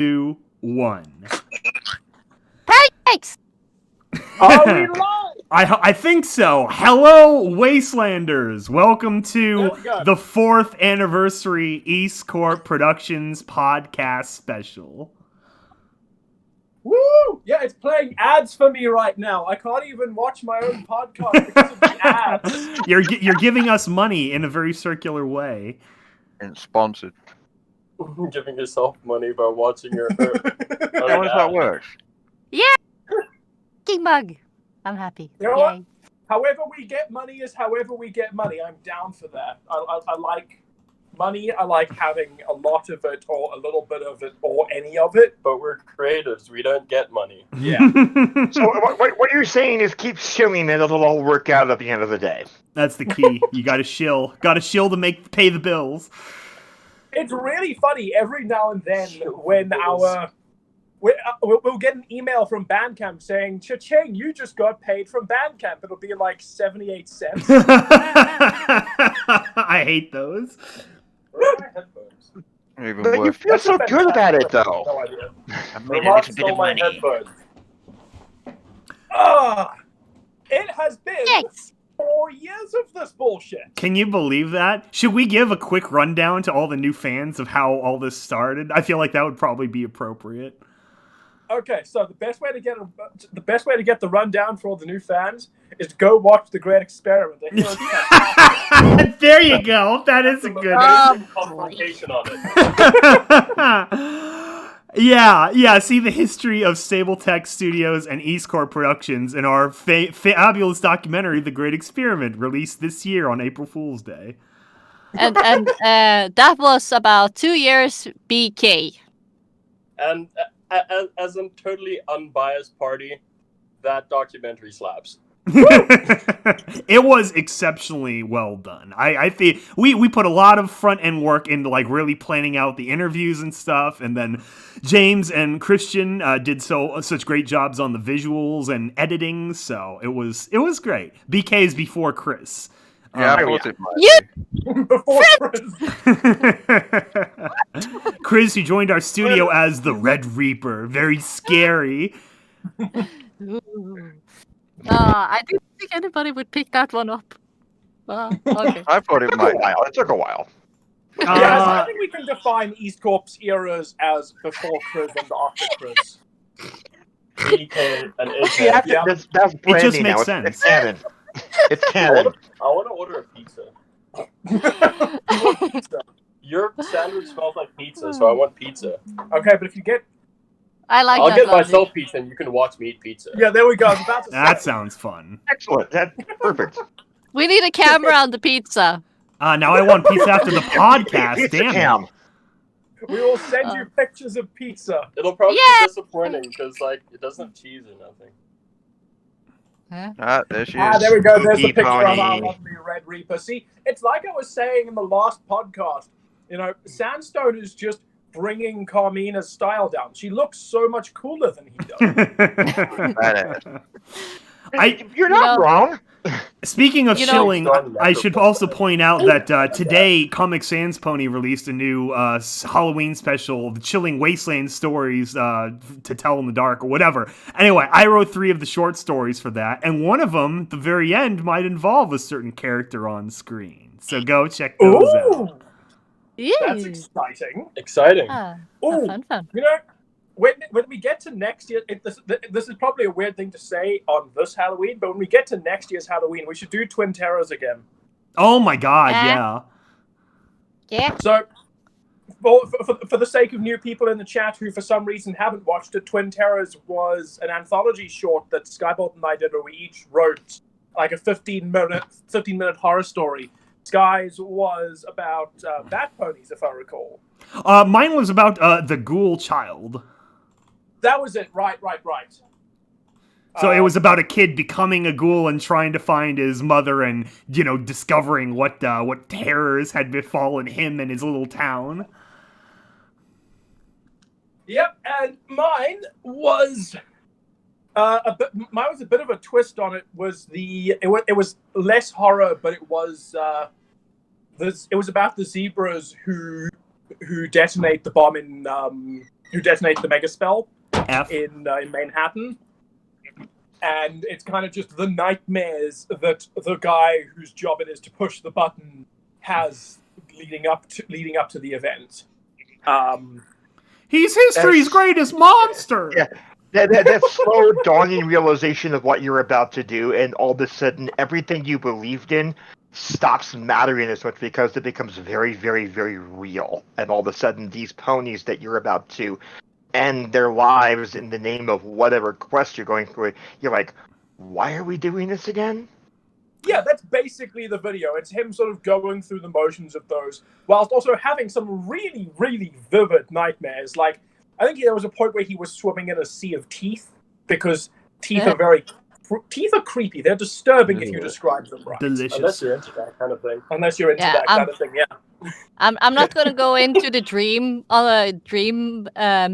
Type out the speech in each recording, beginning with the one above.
2, 1. Pancakes! Are we live? I think so. Hello, Wastelanders. Welcome to the 4th anniversary EAST Corp Productions podcast special. Woo! Yeah, it's playing ads for me right now. I can't even watch my own podcast because of the ads. You're giving us money in a very circular way. And sponsored. Giving yourself money by watching your. How does that work? Yeah! King mug. I'm happy. You know what? However we get money is however we get money. I'm down for that. I like money. I like having a lot of it or a little bit of it or any of it. But we're creatives. We don't get money. Yeah. So what you're saying is keep shilling and it'll all work out at the end of the day. That's the key. You got to shill. Got to shill to pay the bills. It's really funny every now and then when we'll get an email from Bandcamp saying, "Cha-ching, you just got paid from Bandcamp." It'll be like 78 cents. I hate those. Where are my headphones? Even But you worse. feel so good about it, though. No idea. I made a little bit of money. It has been Thanks. 4 years of this bullshit. Can you believe that? Should we give a quick rundown to all the new fans of how all this started? I feel like that would probably be appropriate. Okay, so the best way to get the rundown for all the new fans is to go watch The Great Experiment. There you go. That is a good confrontation on it. Yeah. See the history of Sabletech Studios and EAST Corp Productions in our fabulous documentary, The Great Experiment, released this year on April Fool's Day. And that was about 2 years BK. And as a totally unbiased party, that documentary slaps. It was exceptionally well done. I think we put a lot of front end work into like really planning out the interviews and stuff, and then James and Christian did such great jobs on the visuals and editing. So it was great. BK's before Chris. Yeah, I thought it might You- Before Chris, who joined our studio as the Red Reaper, very scary. I didn't think anybody would pick that one up. Okay. I thought it might. It took a while. Yes, I think we can define EAST Corp's eras as before Chris and after Chris. BK and See, AJ. Yeah. that's It brandy just now. makes sense. It's canon. It's I canon. want to order a pizza. Your sandwich smells like pizza, so I want pizza. Okay, but if you get... I like I'll that get logic. myself pizza, and you can watch me eat pizza. Yeah, there we go. I was about to That say. sounds fun. Excellent. That's perfect. We need a camera on the pizza. Now I want pizza after the podcast. Pizza Damn it. cam. We will send you pictures of pizza. It'll probably Yeah. be disappointing because like it doesn't have cheese or nothing. There she is. Ah, there we go. There's the Spooky picture of our pony. lovely Red Reaper. See, it's like I was saying in the last podcast. You know, Sandstone is just bringing Carmina's style down. She looks so much cooler than he does. You're not wrong. Speaking of shilling, John I should also point out that today Comic Sans Pony released a new Halloween special, The Chilling Wasteland Stories to Tell in the Dark, or whatever. Anyway, I wrote 3 of the short stories for that, and one of them, the very end, might involve a certain character on screen. So go check those out. Yeah. That's exciting. Exciting. Ooh, Fun. you know, when we get to next year, this is probably a weird thing to say on this Halloween, but when we get to next year's Halloween, we should do Twin Terrors again. Oh my god, yeah. Yeah. So, for the sake of new people in the chat who for some reason haven't watched it, Twin Terrors was an anthology short that Skybolt and I did where we each wrote like a 15-minute horror story. Sky's was about bat ponies, if I recall. Mine was about the ghoul child. That was it. Right. So it was about a kid becoming a ghoul and trying to find his mother and, discovering what terrors had befallen him and his little town. Yep, and mine was a bit of a twist on it. It was less horror, but it was about the zebras who detonate the bomb in who detonated the mega spell F. in Manhattan. And it's kind of just the nightmares that the guy whose job it is to push the button has leading up to the event. He's history's greatest monster. Yeah. That slow dawning realization of what you're about to do, and all of a sudden everything you believed in stops mattering as much because it becomes very, very, very real. And all of a sudden these ponies that you're about to end their lives in the name of whatever quest you're going through, you're like, why are we doing this again? Yeah, that's basically the video. It's him sort of going through the motions of those, whilst also having some really, really vivid nightmares. Like, I think there was a point where he was swimming in a sea of teeth, because teeth are creepy. They're disturbing if you describe them right. Delicious. Unless you're into that kind of thing. Unless you're into that kind of thing, yeah. I'm not gonna go into the dream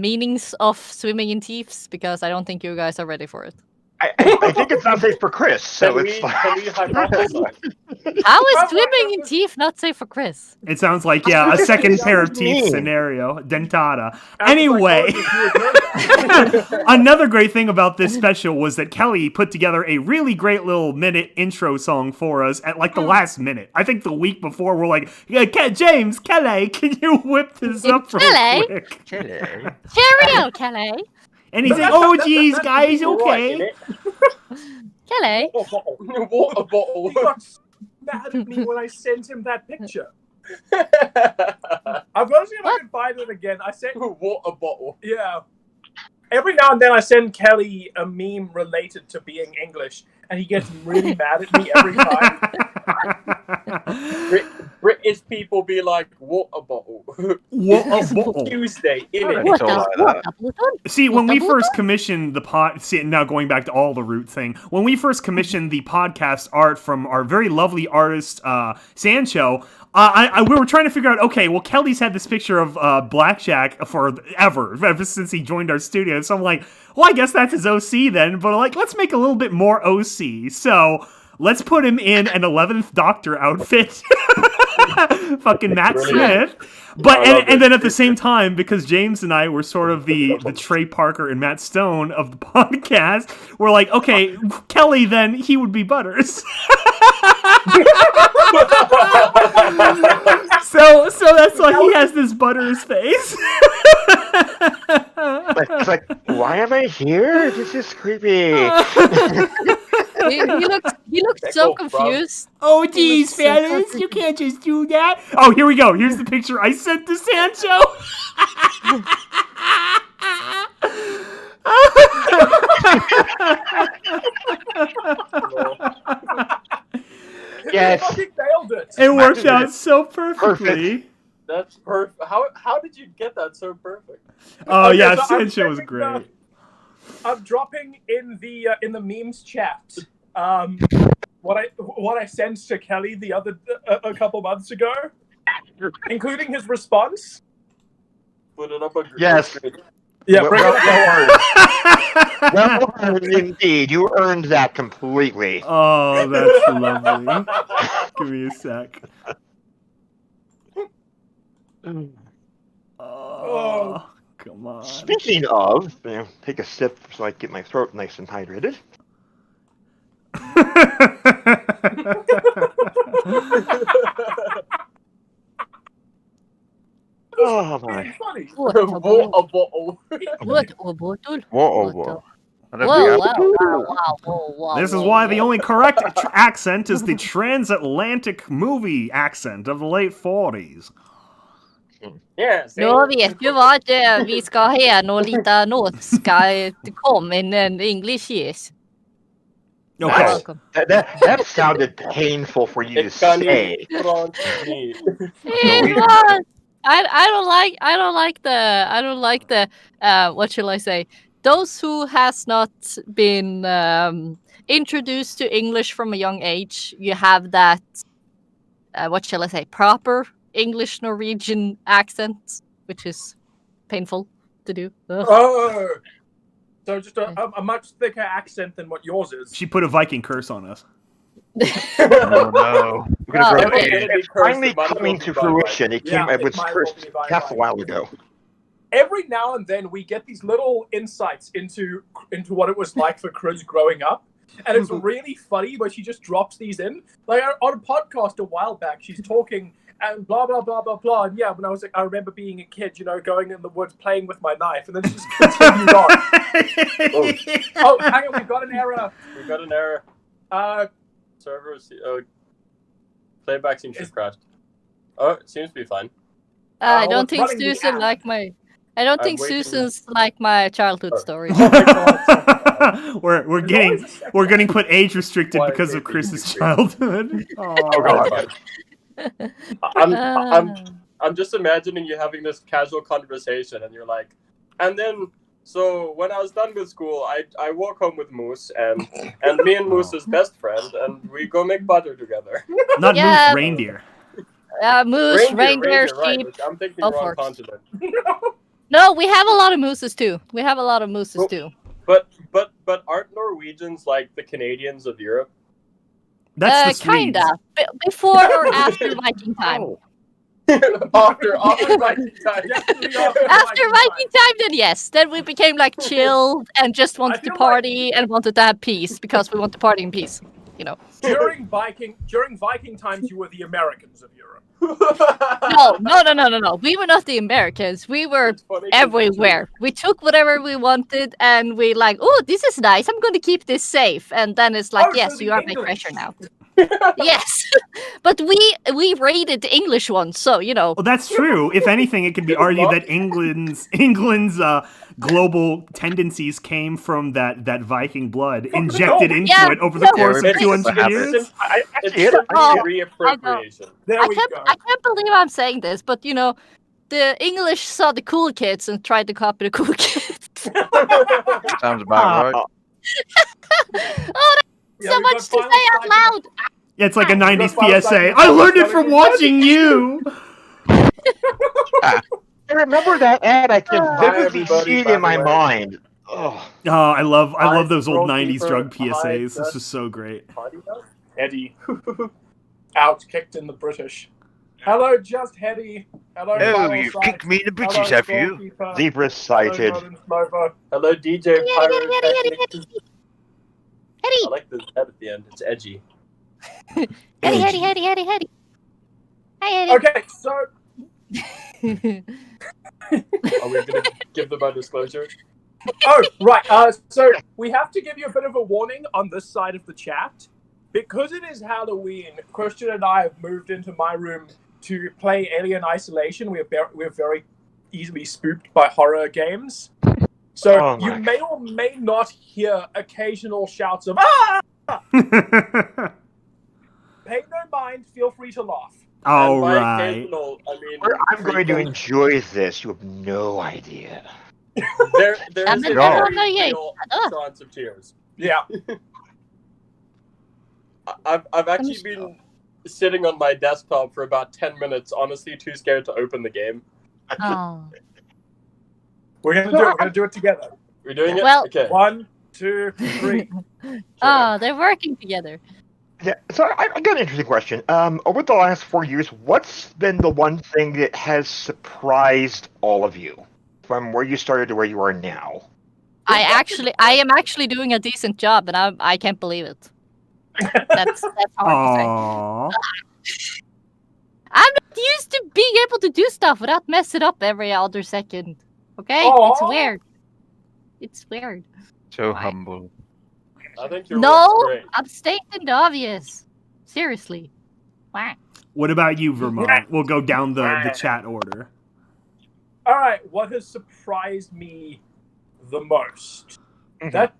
meanings of swimming in teeth because I don't think you guys are ready for it. I think it's not safe for Chris, so Can it's we hypothesize? How is swimming in teeth not safe for Chris? It sounds like, yeah, a second pair of teeth mean? scenario. Dentata. As a Anyway, psychologist, you would know that. another great thing about this special was that Kelly put together a really great little minute intro song for us at like the last minute. I think the week before we're like, yeah, James, Kelly, can you whip this up real Kelly? quick? Cheerio, Kelly. And he's like, oh, geez, guys, okay. Kelly. Water bottle. He got mad at me when I sent him that picture. I've got to see if I can find it again. I sent Water bottle. Yeah. Every now and then I send Kelly a meme related to being English, and he gets really mad at me every time. British people be like, water bottle. Water bottle. Tuesday, innit? It's all like that. See, when we first commissioned the now going back to all the root thing, when we first commissioned the podcast art from our very lovely artist, Sancho, we were trying to figure out, okay, well, Kelly's had this picture of Blackjack ever since he joined our studio. So I'm like, well, I guess that's his OC then, but like, let's make a little bit more OC. So let's put him in an 11th Doctor outfit. Fucking Matt Smith. But and then at the same time, because James and I were sort of the Trey Parker and Matt Stone of the podcast, we're like, okay, Kelly then, he would be Butters. so that's why he has this Butters face. It's like, why am I here? This is creepy. He looked so confused. Oh, geez, fellas, you can't just do that. Oh, here we go. Here's the picture I sent to Sancho. Yes. I fucking nailed it. It worked out so perfectly. That's perfect. How did you get that so perfect? Oh, Okay, yeah, so I'm Sancho was sending great. I'm dropping in the memes chat what I sent to Kelly a couple months ago, including his response. Put it up on your Yes. screen. Yeah, well, bring it up. well earned indeed. You earned that completely. Oh, that's lovely. Give me a sec. Oh, come on. Speaking of, take a sip so I get my throat nice and hydrated. Oh my! Funny. Water bottle. What a bottle. Whoa. I don't Whoa, think wow. This is why the only correct accent is the transatlantic movie accent of the late 40s. Yes. Nu vet du vad vi ska ha någon liten norska kom in English yes. Okay. That sounded painful for you to say. It was. I don't like the what shall I say? Those who has not been introduced to English from a young age, you have that what shall I say? Proper English Norwegian accent, which is painful to do. Ugh. Oh, so just a much thicker accent than what yours is. She put a Viking curse on us. Oh no. We're gonna Oh, grow okay. It's finally coming to fruition. It was might as well cursed be Viking. half a while ago. every now and then we get these little insights into what it was like for Chris growing up. And it's really funny, but she just drops these in. Like on a podcast a while back, she's talking and blah, blah, blah, blah, blah. And yeah, when I remember being a kid, going in the woods, playing with my knife. And then she just continued on. Oh, hang on, we've got an error. We've got an error. Servers, playback seems to have crashed. Oh, it seems to be fine. I don't it's think running the Susan app. like my. I don't think waiting. Susan's like my childhood story. we're getting put age restricted Why because can't of we Chris's use it? childhood. Oh god. I'm just imagining you having this casual conversation, and you're like, and then, so when I was done with school, I walk home with Moose, and me and Moose's best friend, and we go make butter together. Not Yeah. moose, reindeer. Moose, reindeer, right, sheep. which I'm thinking all wrong sorts. continent. No, we have a lot of mooses too. Oh. too. But aren't Norwegians like the Canadians of Europe? That's the Kinda. Swedes. Before or after Viking time. after Viking time. After Viking time, then yes. Then we became like chilled and just wanted to feel party and wanted to have peace because we want to party in peace. During Viking times, you were the Americans of Europe. No. We were not the Americans. We were It's funny 'cause everywhere. We took whatever we wanted and we like, oh, this is nice. I'm going to keep this safe. And then it's like, Oh, so yes, the you are my English. treasure now. Yes. But we raided the English ones, so, Well, that's true. If anything, it could be argued that England's global tendencies came from that Viking blood injected into Yeah, it over the no, course of it's- 200 it's- years. It's Oh, reappropriation. There I we can't, go. I can't believe I'm saying this, but the English saw the cool kids and tried to copy the cool kids. Sounds about right. Oh, Yeah, so we've got much to final say out cycle. loud. Yeah, it's like a We've got 90s final PSA. cycle. I learned it from watching you! I remember that ad. I can Hi, vividly everybody, see it by in my the way. mind. Oh. Oh, I love Eyes those old roll 90s deeper, drug eyes PSAs. This just- is so great. Eddie. Outkicked in the British. Hello, just Hetty. Hello, No, Final you Sight. kicked me in the Hello, British, have you? Goalkeeper. Zebra Hello, sighted. Roland Clover. Hello, DJ Eddie, Pyrotechnics. I Eddie, like the Z at the end. It's edgy. Eddie. Hi, Eddie. Okay, so Are we going to give them our disclosure? right. So we have to give you a bit of a warning on this side of the chat. Because it is Halloween, Christian and I have moved into my room to play Alien Isolation. We're very easily spooked by horror games. So Oh you my may or may not hear occasional shouts of "Ah!" Pay no mind, feel free to laugh. All And by right. occasional, I mean, I'm going to frequent- enjoy this. You have no idea. There is a I'm very not gonna yay. real Ah. chance of tears. Yeah. I've actually been sitting on my desktop for about 10 minutes, honestly too scared to open the game. Oh. We're gonna do it together. We're doing it? Well- Okay. 1, 2, 3. Oh, they're working together. Yeah, so I got an interesting question. Over the last 4 years, what's been the one thing that has surprised all of you from where you started to where you are now? I am actually doing a decent job, and I can't believe it. That's hard Aww. to say. I'm not used to being able to do stuff without messing up every other second. Okay, it's Aw. weird. It's weird. So Why? humble. I think your No, work's great. I'm stating the obvious. Seriously. Wow. What about you, Vermont? We'll go down the chat order. All right, what has surprised me the most? Mhm. That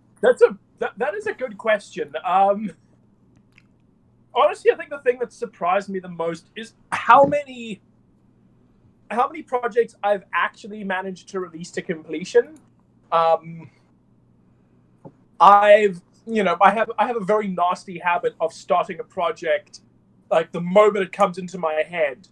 is a good question. Honestly, I think the thing that surprised me the most is how many projects I've actually managed to release to completion. I have a very nasty habit of starting a project like the moment it comes into my head.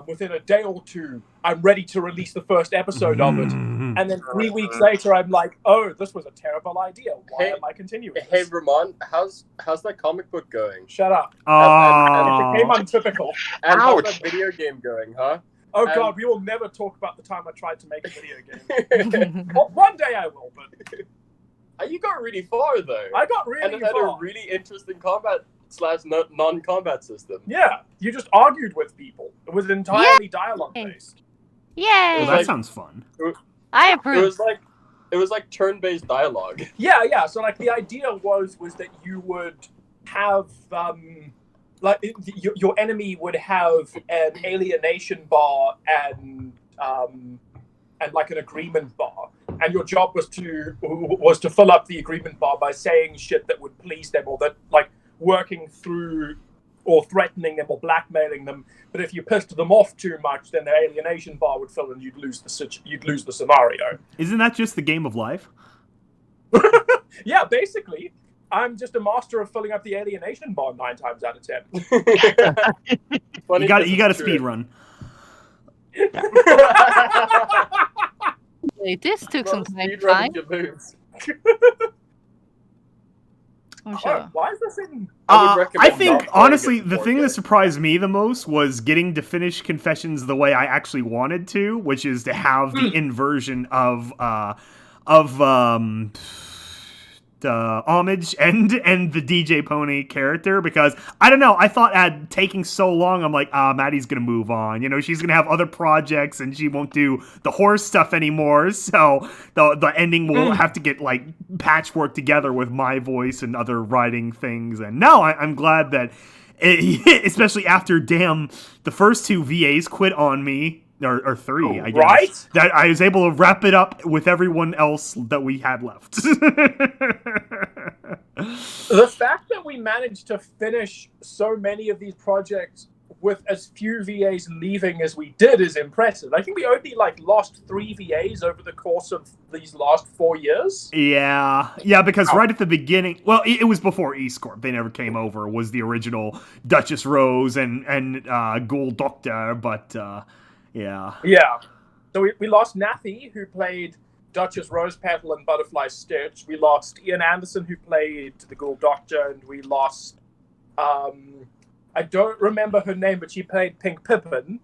Within a day or two, I'm ready to release the first episode of it. Mhm. And then 3 weeks later, I'm like, oh, this was a terrible idea. Why Hey- am I continuing Hey, this? Vermont, how's that comic book going? Shut up. Aw. It became untypical. And how's Ouch. that video game going, huh? Oh And- god, we will never talk about the time I tried to make a video game. Well, one day I will, but You got really far though. I got and really it had far. a really interesting combat/non-combat system. Yeah, you just argued with people. It was entirely dialogue based. Yay! Well, was that like- sounds fun. I It approve. was like turn-based dialogue. Yeah. So like the idea was that you would have your enemy would have an alienation bar and like an agreement bar, and your job was to fill up the agreement bar by saying shit that would please them, or that like working through or threatening them or blackmailing them. But if you pissed them off too much, then their alienation bar would fill and you'd lose the scenario. Isn't that just the game of life? Yeah, basically. I'm just a master of filling up the alienation bar 9 times out of 10. Funny You got 'cause to it's speed true. run. Wait, this took some time to Speed running find. your moves. I'm Oh, sure. why is this in? I would I recommend think, not playing honestly, it the before thing that game. surprised me the most was getting to finish Confessions the way I actually wanted to, which is to have the inversion of the homage and the DJ Pony character, because I don't know, I thought at taking so long, I'm like, Maddie's gonna move on, you know, she's gonna have other projects and she won't do the horse stuff anymore, so the ending will have to get like patchwork together with my voice and other writing things. And no, I'm glad that especially after the first 2 VAs quit on me, or 3, I guess. Right? That I was able to wrap it up with everyone else that we had left. The fact that we managed to finish so many of these projects with as few VAs leaving as we did is impressive. I think we only lost 3 VAs over the course of these last 4 years. Yeah, because right at the beginning, well, it was before EAST Corp. They never came over. Was the original Duchess Rose and Ghoul Doctor, but yeah. Yeah. So we lost Nathy, who played Duchess Rose Petal and Butterfly Stitch. We lost Ian Anderson, who played the Ghoul Doctor, and we lost I don't remember her name, but she played Pink Pippin.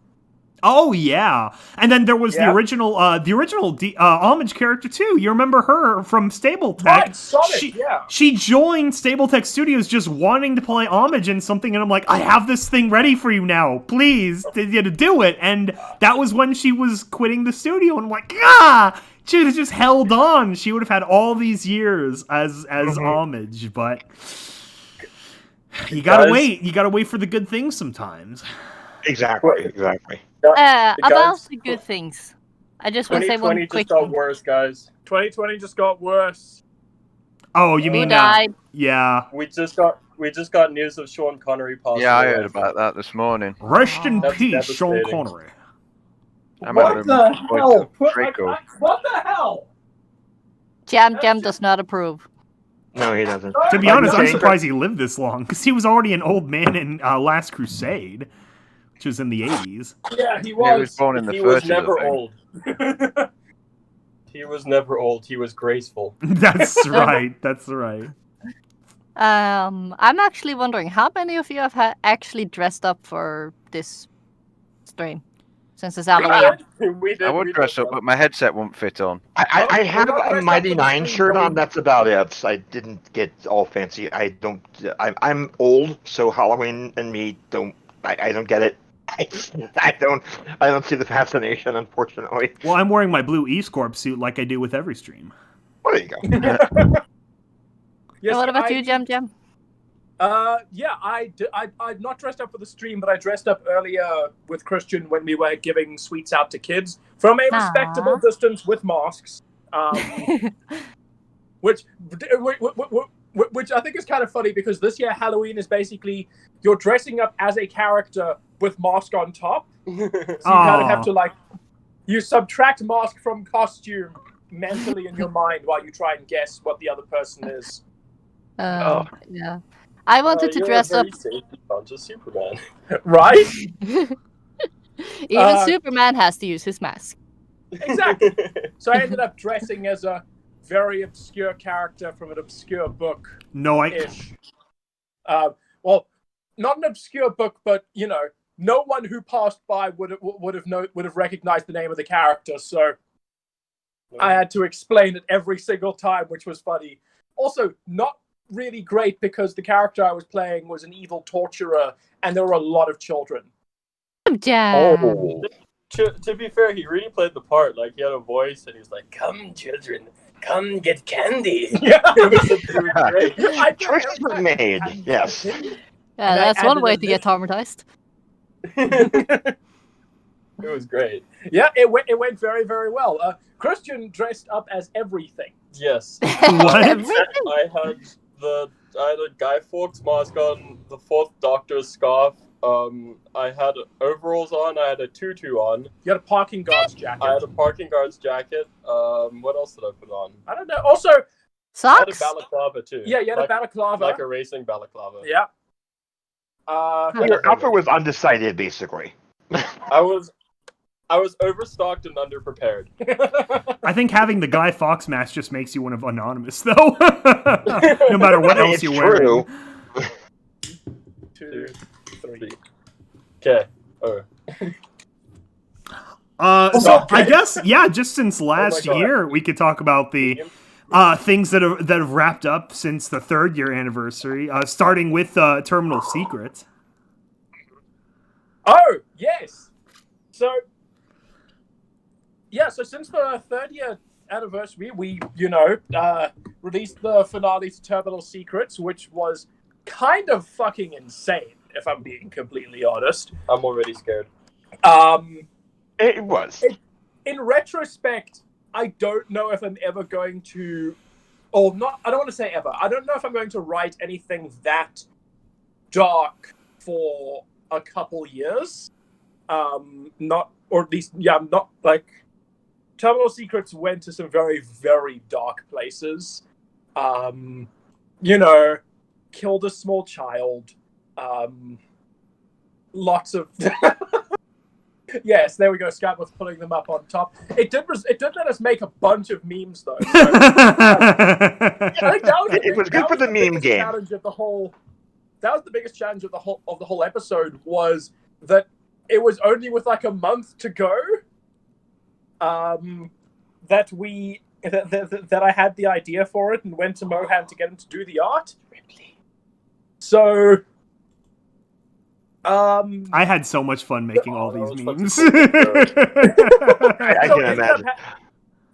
Oh yeah, and then there was the Yeah. original homage character too. You remember her from Stable Tech? Right, Sonic, she, yeah. She joined Stable Tech Studios just wanting to play homage in something, and I'm like, I have this thing ready for you now, please, to do it. And that was when she was quitting the studio, and I'm like, she would have just held on. She would have had all these years as homage, but you gotta wait. You gotta wait for the good things sometimes. Exactly. About Guys, the good things. I just want to say 2020 one quick just got thing. worse, guys. 2020 just got worse. Oh, you Who mean died? yeah. We just got news of Sean Connery passing Yeah, I away. heard about that this morning. Rest in That's peace, Sean devastating. Connery. I'm What out the of hell? Draco. What the hell? Jam does not approve. No, he doesn't. To be Like honest, the I'm same- surprised he lived this long, because he was already an old man in Last Crusade, which was in the 80s. Yeah, he He was was. born in the He was 30s, I never think. old. He was never old. He was graceful. That's right. That's right. I'm actually wondering how many of you have actually dressed up for this stream since it's Halloween. We did, I would we dress did up, but my headset won't fit on. I have We're not a dressed Mighty up for the Nine stream, shirt but on. That's about it. I didn't get all fancy. I'm old, so Halloween and me don't. I don't get it. I don't see the fascination, unfortunately. Well, I'm wearing my blue EAST Corp suit like I do with every stream. Well, there you go. Yes, What about you, Jam? Yeah, I'd not dressed up for the stream, but I dressed up earlier with Christian when we were giving sweets out to kids from a respectable distance with masks. Which I think is kind of funny, because this year Halloween is basically you're dressing up as a character with mask on top. So you kind of have to you subtract mask from costume mentally in your mind while you try and guess what the other person is. Yeah. I wanted to You're dress a up. very safety conscious Superman. Right? Even Superman has to use his mask. Exactly. So I ended up dressing as a very obscure character from an obscure book-ish. No, Well, not an obscure book, but, no one who passed by would have recognized the name of the character. So I had to explain it every single time, which was funny. Also, not really great because the character I was playing was an evil torturer, and there were a lot of children. Yeah. Oh. To be fair, he really played the part. Like, he had a voice, and he's like, "Come, children, come get candy." Yeah, It was great. Choices were made. Yes. Yeah, I that's one added way a to get traumatized. It was great. Yeah, it went very, very well. Christian dressed up as everything. Yes. What? I had a Guy Fawkes mask on, the Fourth Doctor's scarf. I had overalls on. I had a tutu on. You had a parking guard's jacket. I had a parking guard's jacket. What else did I put on? I don't know. Also, I had a Socks? balaclava too. yeah, you had a balaclava. like a racing balaclava. Yeah. Your outfit was undecided, basically. I was overstocked and underprepared. I think having the Guy Fawkes mask just makes you one of anonymous, though. No matter what else It's you're wearing. true. 2, 3. Okay. Oh. So I guess, yeah, just since last God. year, we could talk about the things that have wrapped up since the 3rd year anniversary, starting with Terminal Secret. Oh, yes. So since the 3rd year anniversary, we, released the finale to Terminal Secrets, which was kind of fucking insane, if I'm being completely honest. I'm already scared. It was. In retrospect, I don't know if I'm ever going to, or not, I don't want to say ever, I don't know if I'm going to write anything that dark for a couple years. Not like, Terminal Secrets went to some very, very dark places. Killed a small child. Lots of... Yes, there we go. Scott was pulling them up on top. It did let us make a bunch of memes, though. So, I think It was good for the meme game. Challenge of the whole, that was the biggest challenge of the whole episode, was that it was only with like a month to go that I had the idea for it and went to Mohan to get him to do the art. So I had so much fun making all these memes. I can imagine.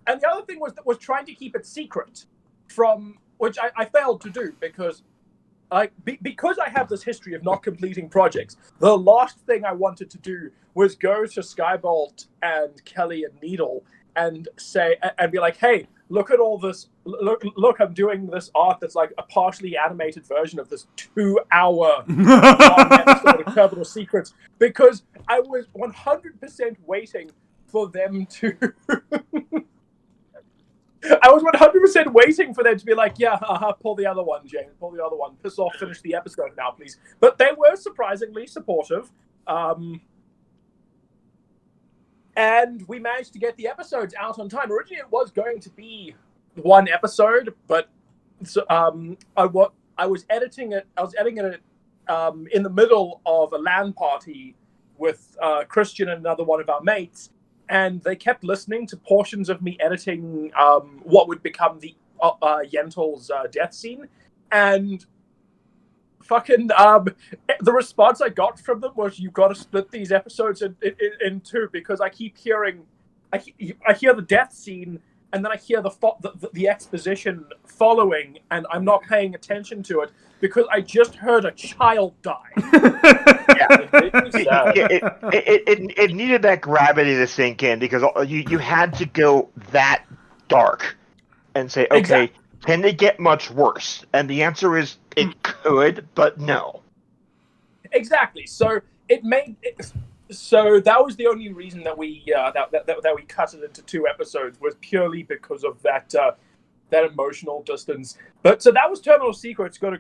And the other thing was trying to keep it secret, from which I failed to do because because I have this history of not completing projects. The last thing I wanted to do was go to Skybolt and Kelly and Needle and say and be like, "Hey, look at all this! Look, I'm doing this art that's like a partially animated version of this 2-hour episode of Terminal Secrets," because I was 100% waiting for them to. I was 100% waiting for them to be like, "Yeah, pull the other one, James. Pull the other one. Piss off. Finish the episode now, please." But they were surprisingly supportive. And we managed to get the episodes out on time. Originally, it was going to be one episode, but I was editing it. I was editing it in the middle of a LAN party with Christian and another one of our mates, and they kept listening to portions of me editing what would become the Yentl's death scene, and fucking the response I got from them was, "You got to split these episodes in two," because I keep hearing, I hear the death scene, and then I hear the exposition following, and I'm not paying attention to it because I just heard a child die. It needed that gravity to sink in because you had to go that dark and say, okay, Exactly. Can it get much worse? And the answer is it could, but no. Exactly. So it made it, so that was the only reason that we that we cut it into 2 episodes, was purely because of that emotional distance. But so that was Terminal Secrets. Got a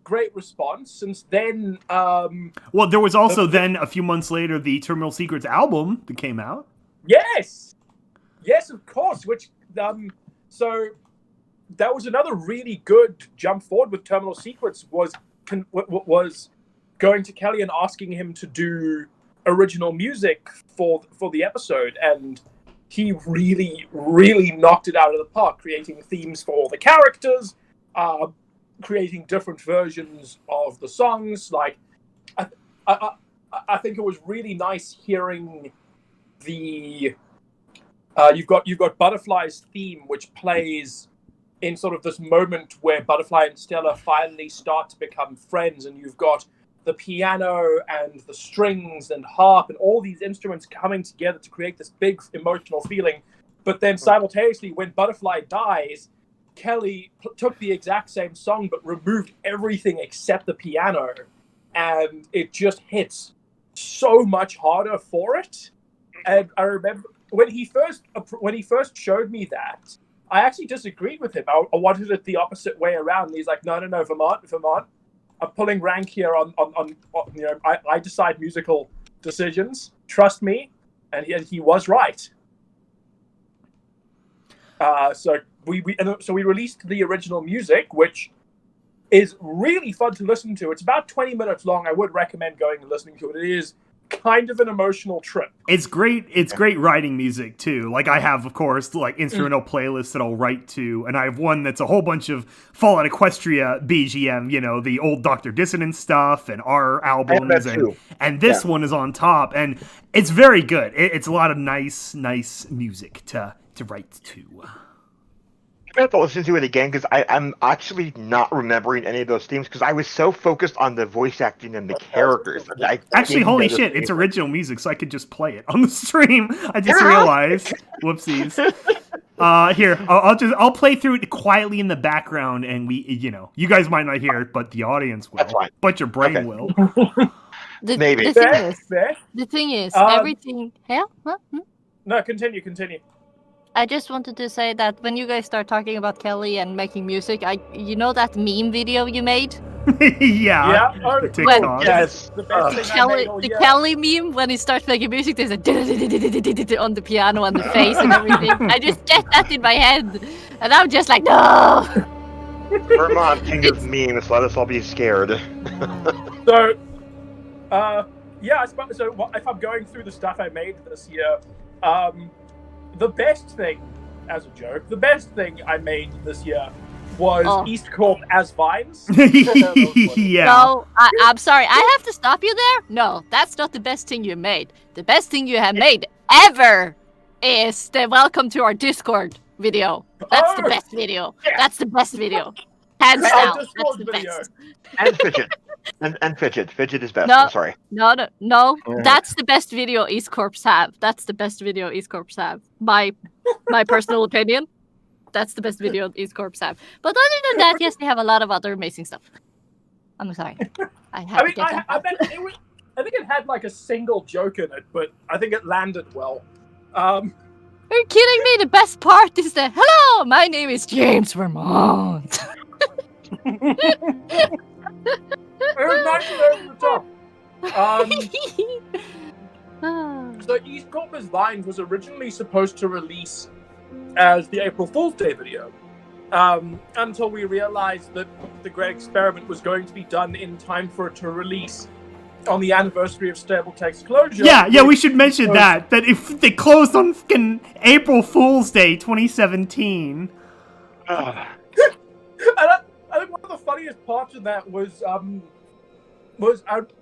great response. Since then, well, there was also then a few months later the Terminal Secrets album that came out. Yes, of course. Which so that was another really good jump forward with Terminal Secrets. Was going to Kelly and asking him to do original music for the episode, and he really, really knocked it out of the park, creating themes for all the characters, creating different versions of the songs. Like, I think it was really nice hearing the you've got Butterfly's theme, which plays in sort of this moment where Butterfly and Stella finally start to become friends, and you've got the piano and the strings and harp and all these instruments coming together to create this big emotional feeling. But then simultaneously, when Butterfly dies, Kelly took the exact same song but removed everything except the piano, and it just hits so much harder for it. And I remember when he first showed me that, I actually disagreed with him. I wanted it the opposite way around. And he's like, no, Vermont. I'm pulling rank here on I decide musical decisions. Trust me. And he was right. So we released the original music, which is really fun to listen to. It's about 20 minutes long. I would recommend going and listening to it. It is kind of an emotional trip. It's great. It's great writing music too. Like I have, of course, like instrumental playlists that I'll write to, and I have one that's a whole bunch of Fallout Equestria BGM. You know, the old Dr. Dissonance stuff and our albums, and this one is on top, and it's very good. It's a lot of nice music to write to. I have to listen to it again because I'm actually not remembering any of those themes because I was so focused on the voice acting and the characters. Actually, holy shit, it's original music, so I could just play it on the stream. I just realized. Whoopsies. Here, I'll play through it quietly in the background, and you guys might not hear it, but the audience will. That's fine. But your brain will. Maybe. The thing is, everything. Hell? Huh? No, continue. I just wanted to say that when you guys start talking about Kelly and making music, you know that meme video you made? Yeah. Oh, the TikTok. Yes. The best thing I made all year. Kelly meme, when he starts making music, there's a on the piano and the face and everything. I just get that in my head, and I'm just like, no! Vermont, king of memes, let us all be scared. So, if I'm going through the stuff I made this year, the best thing I made this year was EAST Corp as Vines. Yeah. No, I'm sorry. I have to stop you there. No, that's not the best thing you made. The best thing you have made ever is the welcome to our Discord video. That's the best video. Yeah. That's the best video. Hands down. That's the best. And Fidget. And Fidget. Fidget is best. No, I'm sorry. No. That's the best video EAST Corps have. That's the best video EAST Corps have. My personal opinion. That's the best video EAST Corps have. But other than that, yes, they have a lot of other amazing stuff. I'm sorry. I think it had like a single joke in it, but I think it landed well. Are you kidding me? The best part is the hello, my name is James Vermont. It was nice and over the top. So EAST Corp as Vines was originally supposed to release as the April Fool's Day video, until we realized that the Great Experiment was going to be done in time for it to release on the anniversary of Stable Tech's closure. Yeah, we should mention that if they closed on fucking April Fool's Day 2017. I think one of the funniest parts of that was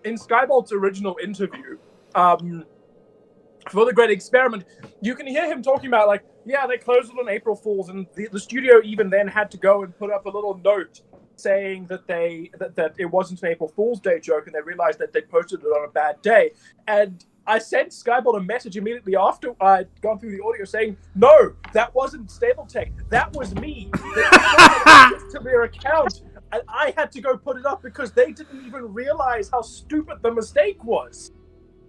in Skybolt's original interview for the Great Experiment. You can hear him talking about they closed it on April Fool's, and the studio even then had to go and put up a little note saying that that it wasn't an April Fool's Day joke, and they realized that they posted it on a bad day. And I sent Skybolt a message immediately after I'd gone through the audio saying, no, that wasn't Stable Tech. That was me. They to their account, and I had to go put it up because they didn't even realize how stupid the mistake was.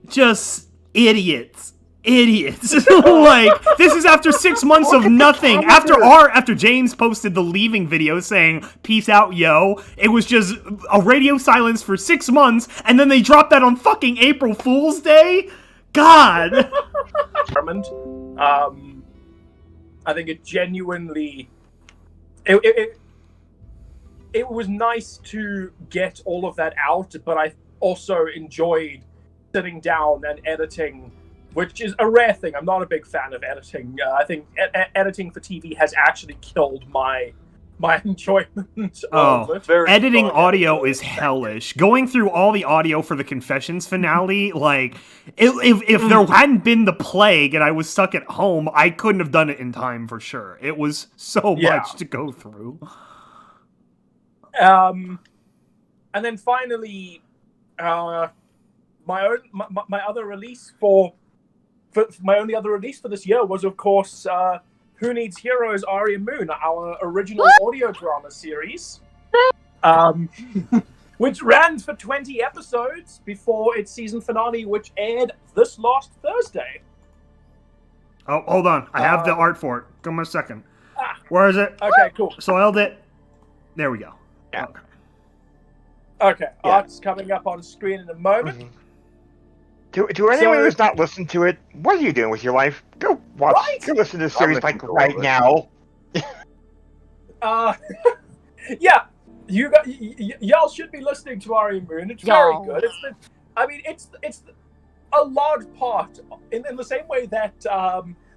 Just idiots. Like, this is after 6 months of nothing. After James posted the leaving video saying, peace out, yo, it was just a radio silence for 6 months, and then they dropped that on fucking April Fool's Day? God! I think it genuinely... It was nice to get all of that out, but also enjoyed sitting down and editing, which is a rare thing. I'm not a big fan of editing. I think editing for TV has actually killed my enjoyment of it. Editing audio is hellish. Going through all the audio for the Confessions finale, like, if there hadn't been the plague and I was stuck at home, I couldn't have done it in time for sure. It was so much to go through. And then finally, my other release for my only other release for this year was, of course, Who Needs Heroes? Aria Moon, our original audio drama series, which ran for 20 episodes before its season finale, which aired this last Thursday. Oh, hold on. I have the art for it. Give me a second. Where is it? Okay, cool. Soiled it. There we go. Yeah. Okay, art's coming up on screen in a moment. Mm-hmm. To anyone who's not listened to it, what are you doing with your life? Go watch. Right? Go listen to the series looking like forward right to it. now. Yeah, y'all should be listening to Aria Moon. It's very good. It's a large part in the same way that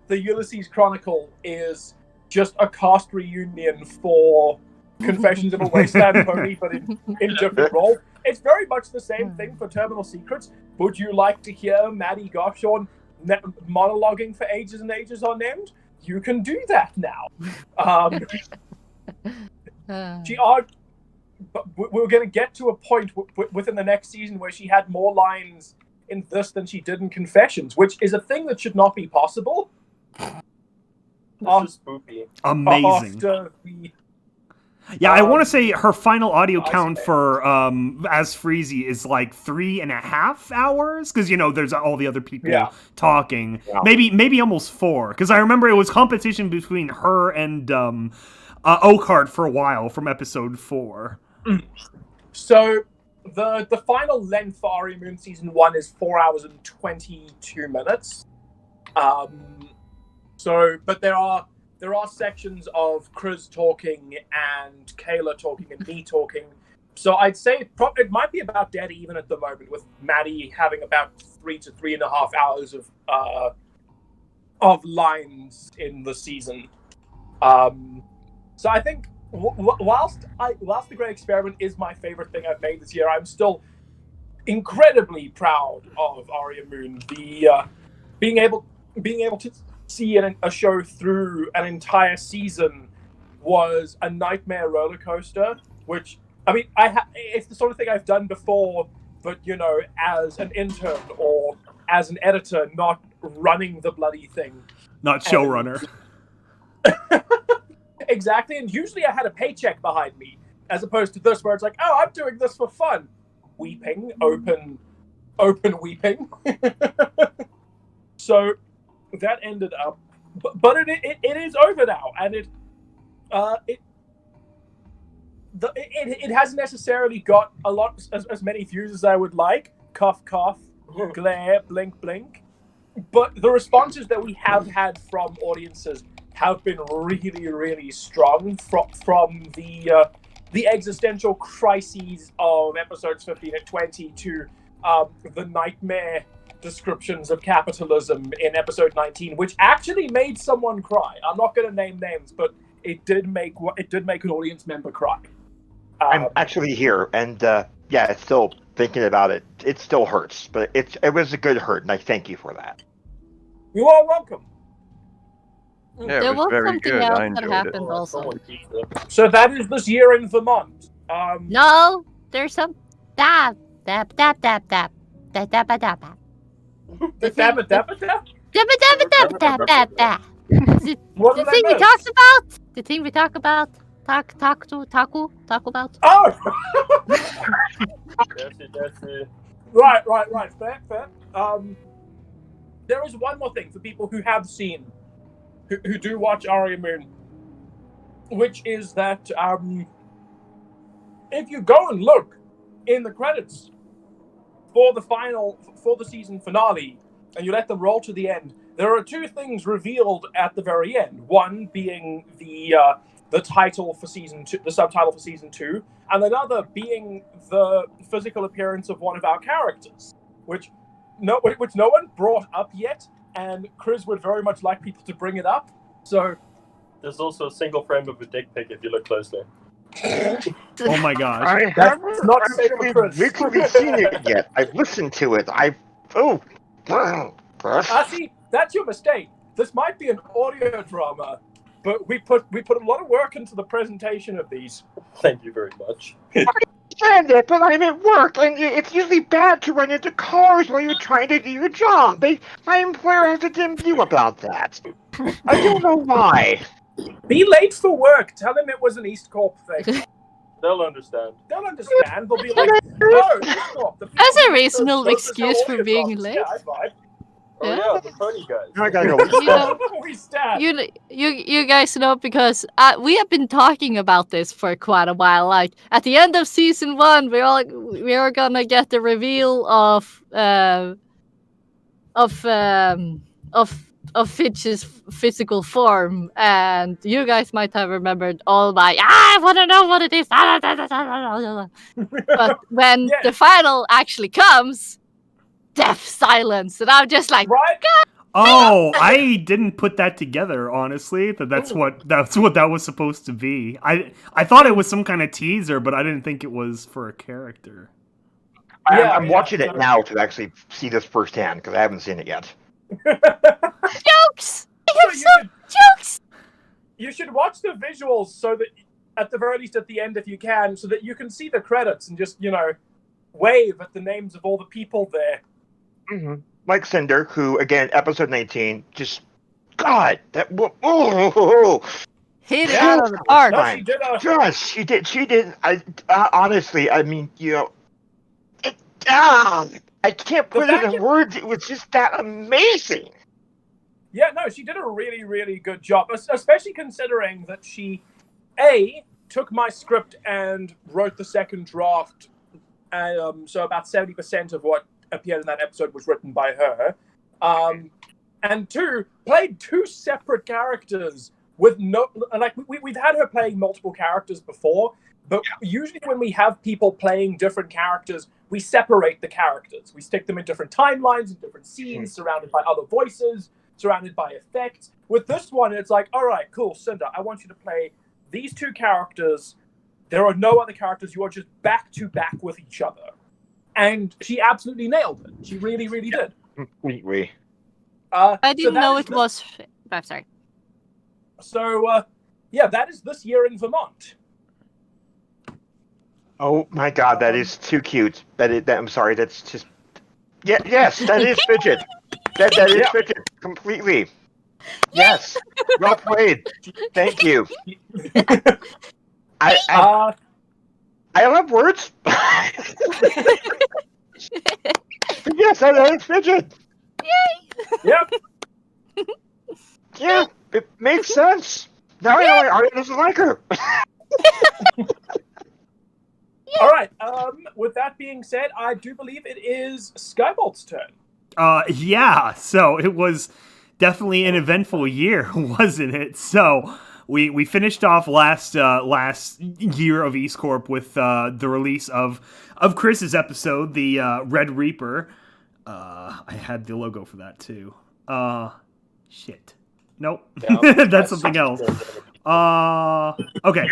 the Ulysses Chronicle is just a cast reunion for Confessions of a Wasteland Pony, but in different roles. It's very much the same thing for Terminal Secrets. Would you like to hear Maddie Goshorn monologuing for ages and ages on end? You can do that now. But we're going to get to a point within the next season where she had more lines in this than she did in Confessions, which is a thing that should not be possible. This is spoopy. Amazing. After we... Yeah, I want to say her final audio count for As Freezy is like 3.5 hours, because there's all the other people talking. Yeah. Maybe almost 4, because I remember it was competition between her and Oakheart for a while from episode 4. So the final length for Aria Moon season 1 is 4 hours and 22 minutes. But there are sections of Chris talking and Kayla talking and me talking. So I'd say it might be about dead even at the moment, with Maddie having about 3 to 3.5 hours of lines in the season. So I think whilst The Great Experiment is my favorite thing I've made this year, I'm still incredibly proud of Aria Moon. Being able to see a show through an entire season was a nightmare roller coaster, which, it's the sort of thing I've done before, but, as an intern or as an editor, not running the bloody thing. Not showrunner. Exactly, and usually I had a paycheck behind me, as opposed to this, where it's like, oh, I'm doing this for fun. Weeping, open weeping. So that ended up, but it is over now, and it hasn't necessarily got a lot as many views as I would like. Cough, cough, glare, blink, blink. But the responses that we have had from audiences have been really, really strong. From the existential crises of episodes 15 and 20 to the nightmare descriptions of capitalism in episode 19, which actually made someone cry. I'm not going to name names, but it did make an audience member cry. I'm actually here, and it's still thinking about it. It still hurts, but it was a good hurt, and I thank you for that. You are welcome. Yeah, There it was very something good. else I that enjoyed it. happened also. So that is this year in Vermont. No, there's some dab. The What did I thing we miss? talked about. The thing we talk about. Talk about. Oh! Jesse. Right. Fair. There is one more thing for people who have seen, who do watch Aria Moon, which is that if you go and look in the credits for the season finale, and you let them roll to the end, there are two things revealed at the very end. One being the the title for season 2, the subtitle for season 2, and another being the physical appearance of one of our characters, which no one brought up yet, and Chris would very much like people to bring it up. So There's also a single frame of a dick pic if you look closely. Oh my gosh. I That's haven't not safe for actually Chris. literally seen it yet. I've listened to it. See, that's your mistake. This might be an audio drama, but we put a lot of work into the presentation of these. Thank you very much. I understand it, but I'm at work, and it's usually bad to run into cars while you're trying to do your job. My employer has a dim view about that. I don't know why. Be late for work. Tell them it was an EAST Corp thing. They'll understand. They'll understand. They'll be like, no, EAST Corp. The That's a people reasonable who sell excuse for audio being dramas. late. Yeah, I vibe. Oh Yeah. yeah, the pony guys. I gotta go. You know, We stand. you guys know, because we have been talking about this for quite a while. Like at the end of season 1, we are gonna get the reveal of Fitch's physical form, and you guys might have remembered all my I want to know what it is. But when Yeah. the final actually comes, deaf silence, and I'm just like, Right? Oh, I didn't put that together, honestly. That's what that was supposed to be. I thought it was some kind of teaser, but I didn't think it was for a character. I'm watching it now to actually see this firsthand, because I haven't seen it yet. jokes! I have So some jokes! You should watch the visuals so that, at the very least at the end if you can, so that you can see the credits and just, wave at the names of all the people there. Mm-hmm. Like Cinder, who, again, episode 19, just, God, that, oh, Hit it Yeah. out of the park. No, she did a... Just, she did, honestly, I mean, I can't put it in words, it was just that amazing. Yeah, no, she did a really, really good job, especially considering that she, A, took my script and wrote the second draft, so about 70% of what appeared in that episode was written by her, and 2, played 2 separate characters with no, like, we've had her playing multiple characters before, but usually when we have people playing different characters, we separate the characters. We stick them in different timelines, in different scenes, surrounded by other voices, surrounded by effects. With this one, it's like, all right, cool, Cinder, I want you to play these 2 characters. There are no other characters. You are just back to back with each other. And she absolutely nailed it. She really, really did. Completely. I didn't know it was... I'm sorry. So, that is this year in Vermont. Oh my God, that is too cute. I'm sorry, that's just... Yeah, yes, that is Fidget. That is Fidget, completely. Yes, well played. Thank you. I don't have words. Yes, that is Fidget. Yep. Yeah, it makes sense. Now I know why Arya doesn't like her. All right. With that being said, I do believe it is Skybolt's turn. Yeah, so it was definitely an eventful year, wasn't it? So we finished off last year of EAST Corp with the release of Chris's episode, the Red Reaper. I had the logo for that too. Shit. Nope. Yeah, That's something else. Okay,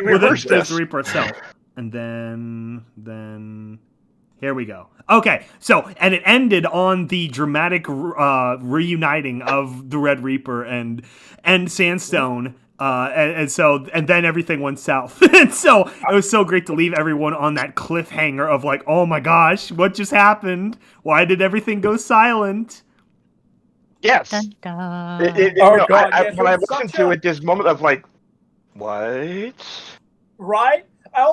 well there's the Reaper itself. And then here we go. Okay, so, and it ended on the dramatic reuniting of the Red Reaper and Sandstone, and then everything went south. And so it was so great to leave everyone on that cliffhanger of like, oh my gosh, what just happened? Why did everything go silent? Yes. Dun, dun. When I listened to it, this moment of like, what? Right? I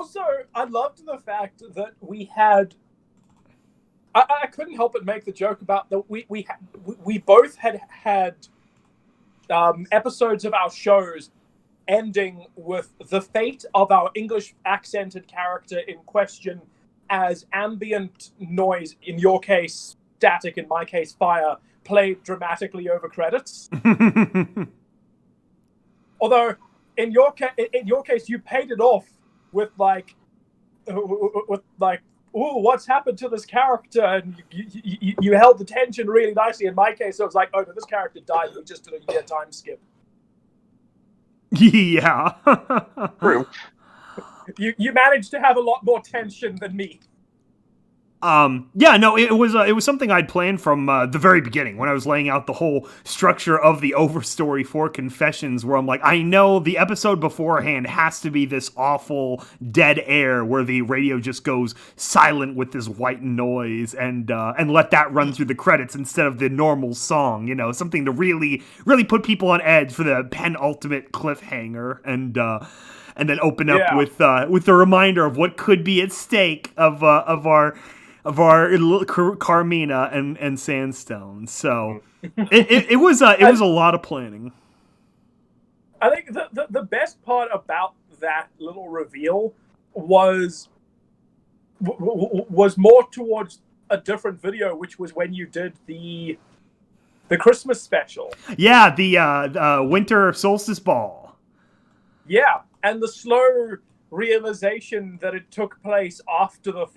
loved the fact that we had. I couldn't help but make the joke about that we both had episodes of our shows ending with the fate of our English accented character in question as ambient noise, in your case static, in my case fire, played dramatically over credits. Although in your case, you paid it off with like, oh, what's happened to this character? And you held the tension really nicely. In my case, it was like, oh, no, this character died. We just did a year time skip. Yeah. True. You managed to have a lot more tension than me. Yeah, no, it was something I'd planned from the very beginning when I was laying out the whole structure of the overstory for Confessions, where I'm like, I know the episode beforehand has to be this awful dead air where the radio just goes silent with this white noise, and let that run through the credits instead of the normal song, you know, something to really put people on edge for the penultimate cliffhanger, and then open up with the reminder of what could be at stake of our Carmina and Sandstone. So it was a lot of planning. I think the best part about that little reveal was more towards a different video, which was when you did the Christmas special. Yeah, the winter solstice ball. Yeah, and the slow realization that it took place after the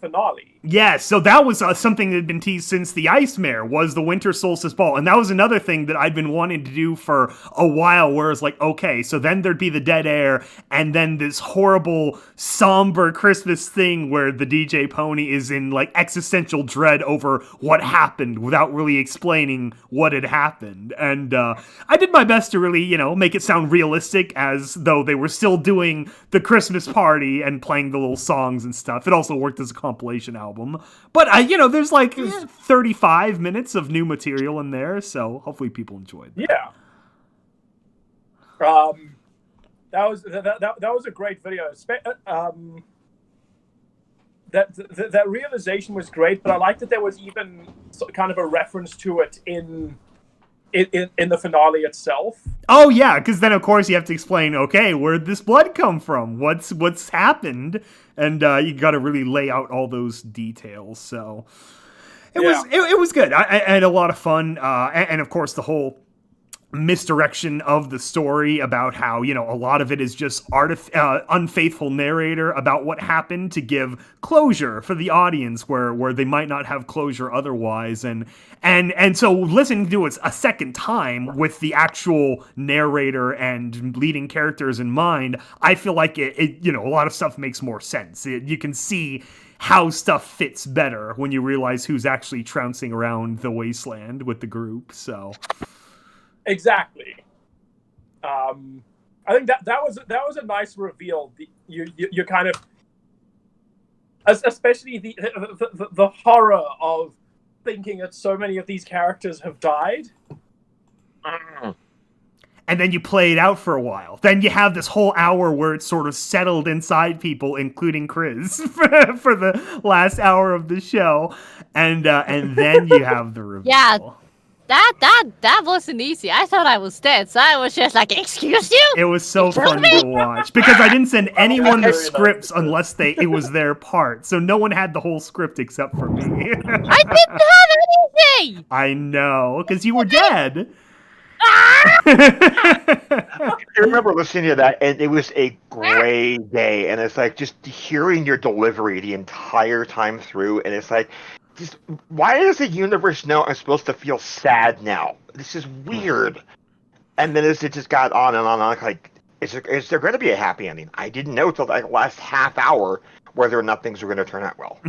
finale. Yeah, so that was something that had been teased since the Ice Mare, was the winter solstice ball, and that was another thing that I'd been wanting to do for a while, where it's like, okay, so then there'd be the dead air, and then this horrible, somber Christmas thing where the DJ Pony is in like existential dread over what happened without really explaining what had happened, and I did my best to really, you know, make it sound realistic, as though they were still doing the Christmas party and playing the little songs and stuff. It also worked as a compilation album. But, there's like 35 minutes of new material in there, so hopefully people enjoyed that. Yeah. That was a great video. That realization was great, but I like that there was even kind of a reference to it in the finale itself. Oh yeah, because then of course you have to explain, okay, where'd this blood come from? What's happened? And you got to really lay out all those details. So it was good. I had a lot of fun, and of course the whole misdirection of the story about how, you know, a lot of it is just unfaithful narrator about what happened to give closure for the audience where they might not have closure otherwise, and so listening to it a second time with the actual narrator and leading characters in mind, I feel like it you know, a lot of stuff makes more sense. You can see how stuff fits better when you realize who's actually trouncing around the wasteland with the group. So exactly. I think that was a nice reveal. You kind of, especially the horror of thinking that so many of these characters have died. And then you play it out for a while. Then you have this whole hour where it's sort of settled inside people, including Chris, for the last hour of the show, and then you have the reveal. Yeah. That wasn't easy. I thought I was dead, so I was just like, excuse you? It was so fun to watch, because I didn't send anyone the scripts unless it was their part. So no one had the whole script except for me. I didn't have anything! I know, because you were dead. I remember listening to that, and it was a great day, and it's like just hearing your delivery the entire time through, and it's like, just, why does the universe know I'm supposed to feel sad now? This is weird. And then as it just got on and on, like, is there going to be a happy ending? I didn't know till like the last half hour whether or not things were going to turn out well.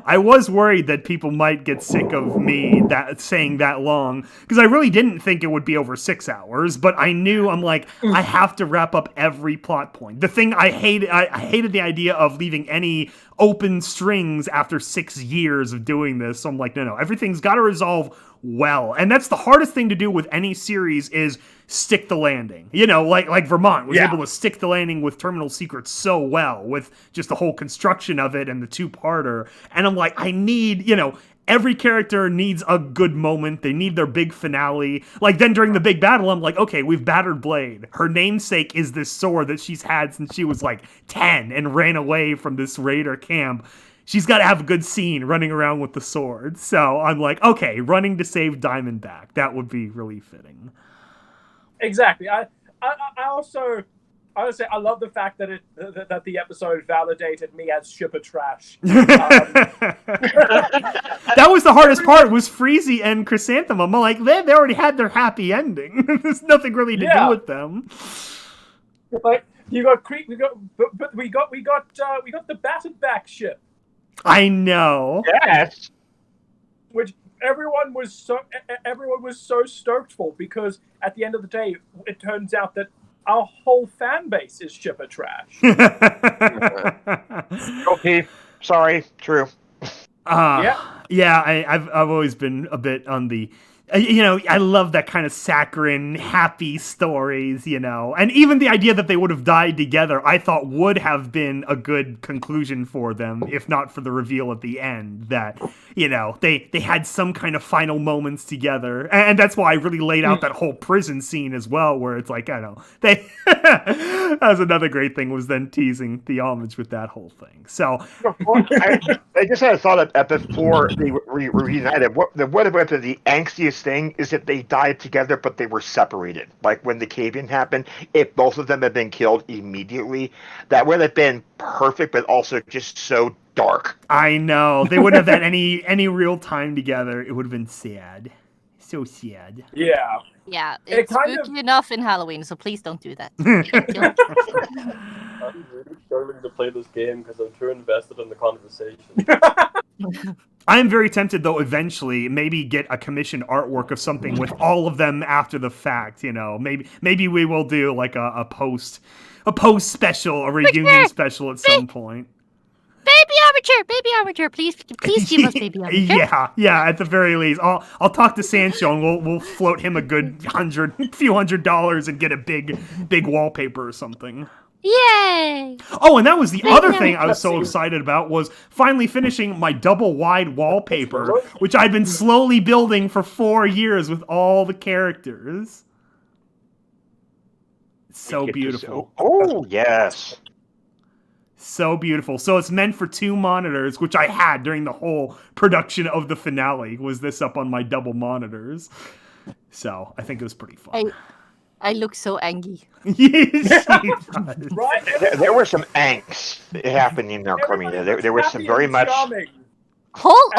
I was worried that people might get sick of me saying that long, because I really didn't think it would be over 6 hours, but I knew, I'm like, I have to wrap up every plot point. The thing I hated the idea of leaving any open strings after 6 years of doing this. So I'm like, no, everything's got to resolve well. And that's the hardest thing to do with any series, is stick the landing. You know, like Vermont was able to stick the landing with Terminal Secrets so well, with just the whole construction of it and the two-parter. And I'm like, I need, you know, every character needs a good moment. They need their big finale. Like, then during the big battle, I'm like, okay, we've battered Blade. Her namesake is this sword that she's had since she was like 10 and ran away from this raider camp. She's got to have a good scene running around with the sword. So I'm like, okay, running to save Diamondback. That would be really fitting. Exactly. I also I would say I love the fact that that the episode validated me as shipper trash. That was the hardest part. Was Freezy and Chrysanthemum. I'm like, they already had their happy ending. There's nothing really to do with them. Like you got Creek, we got the battered back ship. I know. Yes. Which everyone was so stoked for, because at the end of the day, it turns out that our whole fan base is shipper trash. Okay, sorry, true. I've always been a bit on the, I love that kind of saccharine, happy stories, and even the idea that they would have died together, I thought would have been a good conclusion for them, if not for the reveal at the end that, they had some kind of final moments together, and that's why I really laid out that whole prison scene as well, where it's like, I don't know, that was another great thing, was then teasing the homage with that whole thing. So I just had a thought at before they reunited. What about the angstiest thing is that they died together, but they were separated. Like when the cave-in happened, if both of them had been killed immediately, that would have been perfect, but also just so dark. I know. They wouldn't have had any real time together. It would have been sad. So sad. Yeah. Yeah, it's spooky enough in Halloween, so please don't do that. I'm really struggling to play this game because I'm too invested in the conversation. I am very tempted, though, eventually, maybe get a commissioned artwork of something with all of them after the fact, Maybe we will do, like, a post special, a reunion special at some point. Baby Armature, please give us Baby Armature. Yeah, at the very least. I'll talk to Sancho and we'll float him a good few $100 and get a big wallpaper or something. Yay! Oh, and that was the other thing I was so excited about, was finally finishing my double wide wallpaper, which I'd been slowly building for 4 years with all the characters. So beautiful. Oh, yes. So beautiful. So it's meant for 2 monitors, which I had during the whole production of the finale, was this up on my double monitors. So I think it was pretty fun. I look so angry. Yes, Right? There were some angst happening there, Carmina. There was some very much... Whole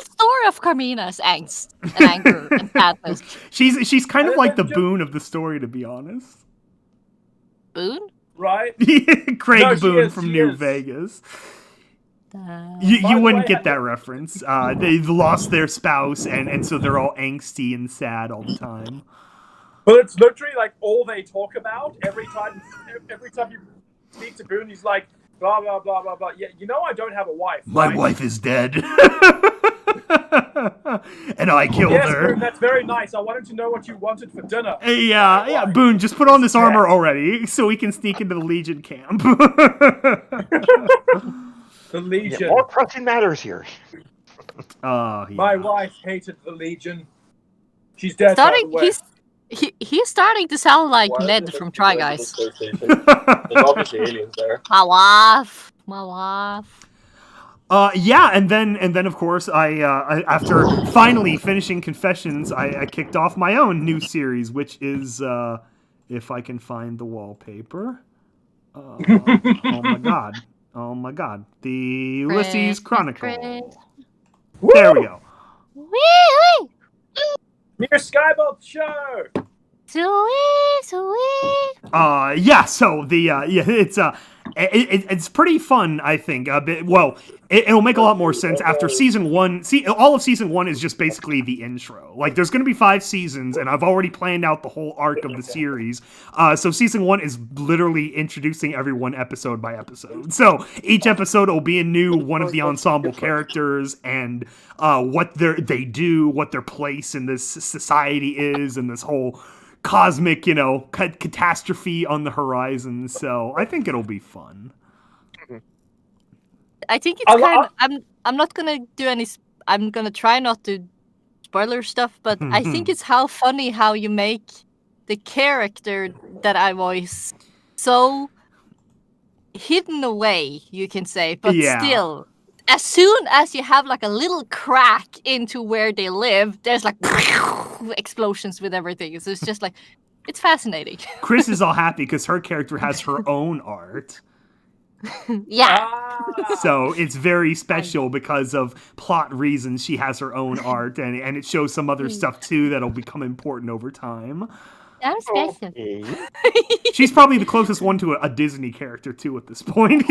story of Carmina's angst and anger and sadness. She's kind of like the Boone of the story, to be honest. Boone? Right? Craig Boone from New Vegas. You wouldn't get that reference. They've lost their spouse, and so they're all angsty and sad all the time. But it's literally like all they talk about every time you speak to Boone. He's like, blah blah blah blah blah. Yeah, I don't have a wife. My wife is dead, and I killed her. Boone, that's very nice. I wanted to know what you wanted for dinner. Yeah. Boone, just put on this armor already, so we can sneak into the Legion camp. The Legion. Yeah, all pressing matters here. My wife hated the Legion. She's dead. By the way. He's starting to sound like Ned from Try Guys. There's obviously aliens there. My wife. Yeah, and then of course I after finally finishing Confessions, I kicked off my own new series, which is if I can find the wallpaper. Oh my god, the Ulysses Chronicle. There we go. Wee! Your Skybolt show. Sweet. Yeah. So it's pretty fun, I think. It'll make a lot more sense after season 1. All of season 1 is just basically the intro. Like, there's going to be 5 seasons, and I've already planned out the whole arc of the series. So season 1 is literally introducing everyone episode by episode. So each episode will be a new one of the ensemble characters and what they do, what their place in this society is, and this whole cosmic, catastrophe on the horizon. So I think it'll be fun. I think it's I'm not gonna do any. I'm gonna try not to spoiler stuff, but I think it's funny how you make the character that I voice so hidden away, you can say, but still, as soon as you have like a little crack into where they live, there's like explosions with everything. So it's just like It's fascinating. Chris is all happy because her character has her own art. Yeah. Ah. So it's very special because of plot reasons. She has her own art, and it shows some other stuff too that'll become important over time. I'm special. Okay. She's probably the closest one to a Disney character too at this point.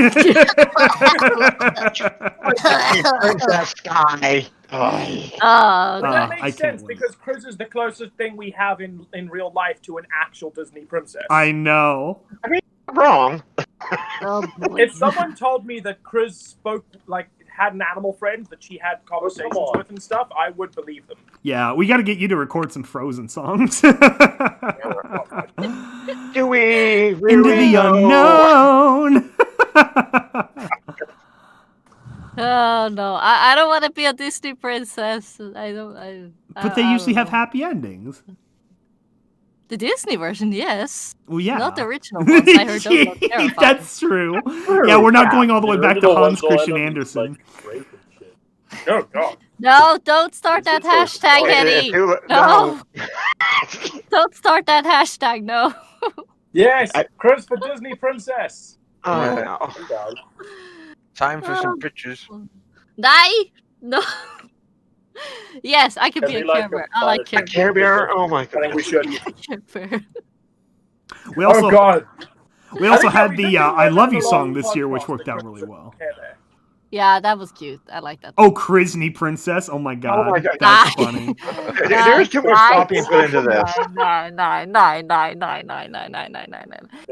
Princess Sky. Oh. Oh, But that I makes can't sense wait. because Chris is the closest thing we have in real life to an actual Disney princess. I know. Wrong. oh boy. If someone told me that Chris spoke, like, had an animal friend that she had conversations on. with and stuff, I would believe them. Yeah, we got to get you to record some Frozen songs. Do we really Into the know? unknown. Oh no, I don't want to be a Disney princess. But they usually have happy endings. the Disney version, yes. Well, yeah. Not the original ones. I heard those are terrifying. That's true. Yeah, we're not going all the way The back to original Hans ones will Christian end up, Andersen. like, rape and shit. Oh, God. No, don't start that hashtag, Eddie. No, don't start that hashtag. No. Yes, Chris for Disney princess. Oh, no. I'm down. Time for some pictures. No. Yes, I can Can be a we, like, Care Bear. I apply like it Care to- Care Bear? Oh my I think god. we should. Bear. We also Oh, God. we also I had think we the did I one Love on You the song long this year, which podcast worked that out Chris really well. Care Bear. Yeah, that was cute. I like that. Oh, Chrisney Princess. Oh my god. my God. That's funny. There's too much thought being put into this. Nine. Yeah,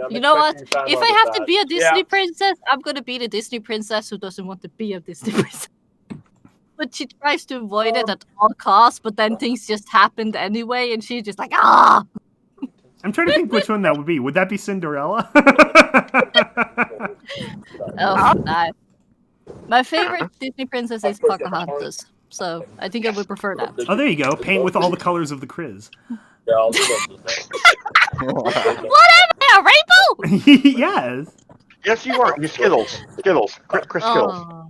I'm You know what? expecting fan If art I of have to that. be a Disney princess, I'm gonna be the Disney princess who doesn't want to be a Disney princess. But she tries to avoid it at all costs, but then things just happened anyway, and she's just like, ah! I'm trying to think which one that would be. Would that be Cinderella? Oh, no. My favorite Disney princess is Pocahontas, so I think I would prefer that. Oh, there you go. Paint with all the colors of the Criz. Yeah, I'll do that. What am I, a rainbow? Yes. Yes, you are. You're Skittles. Skittles. Chris Skittles. Oh,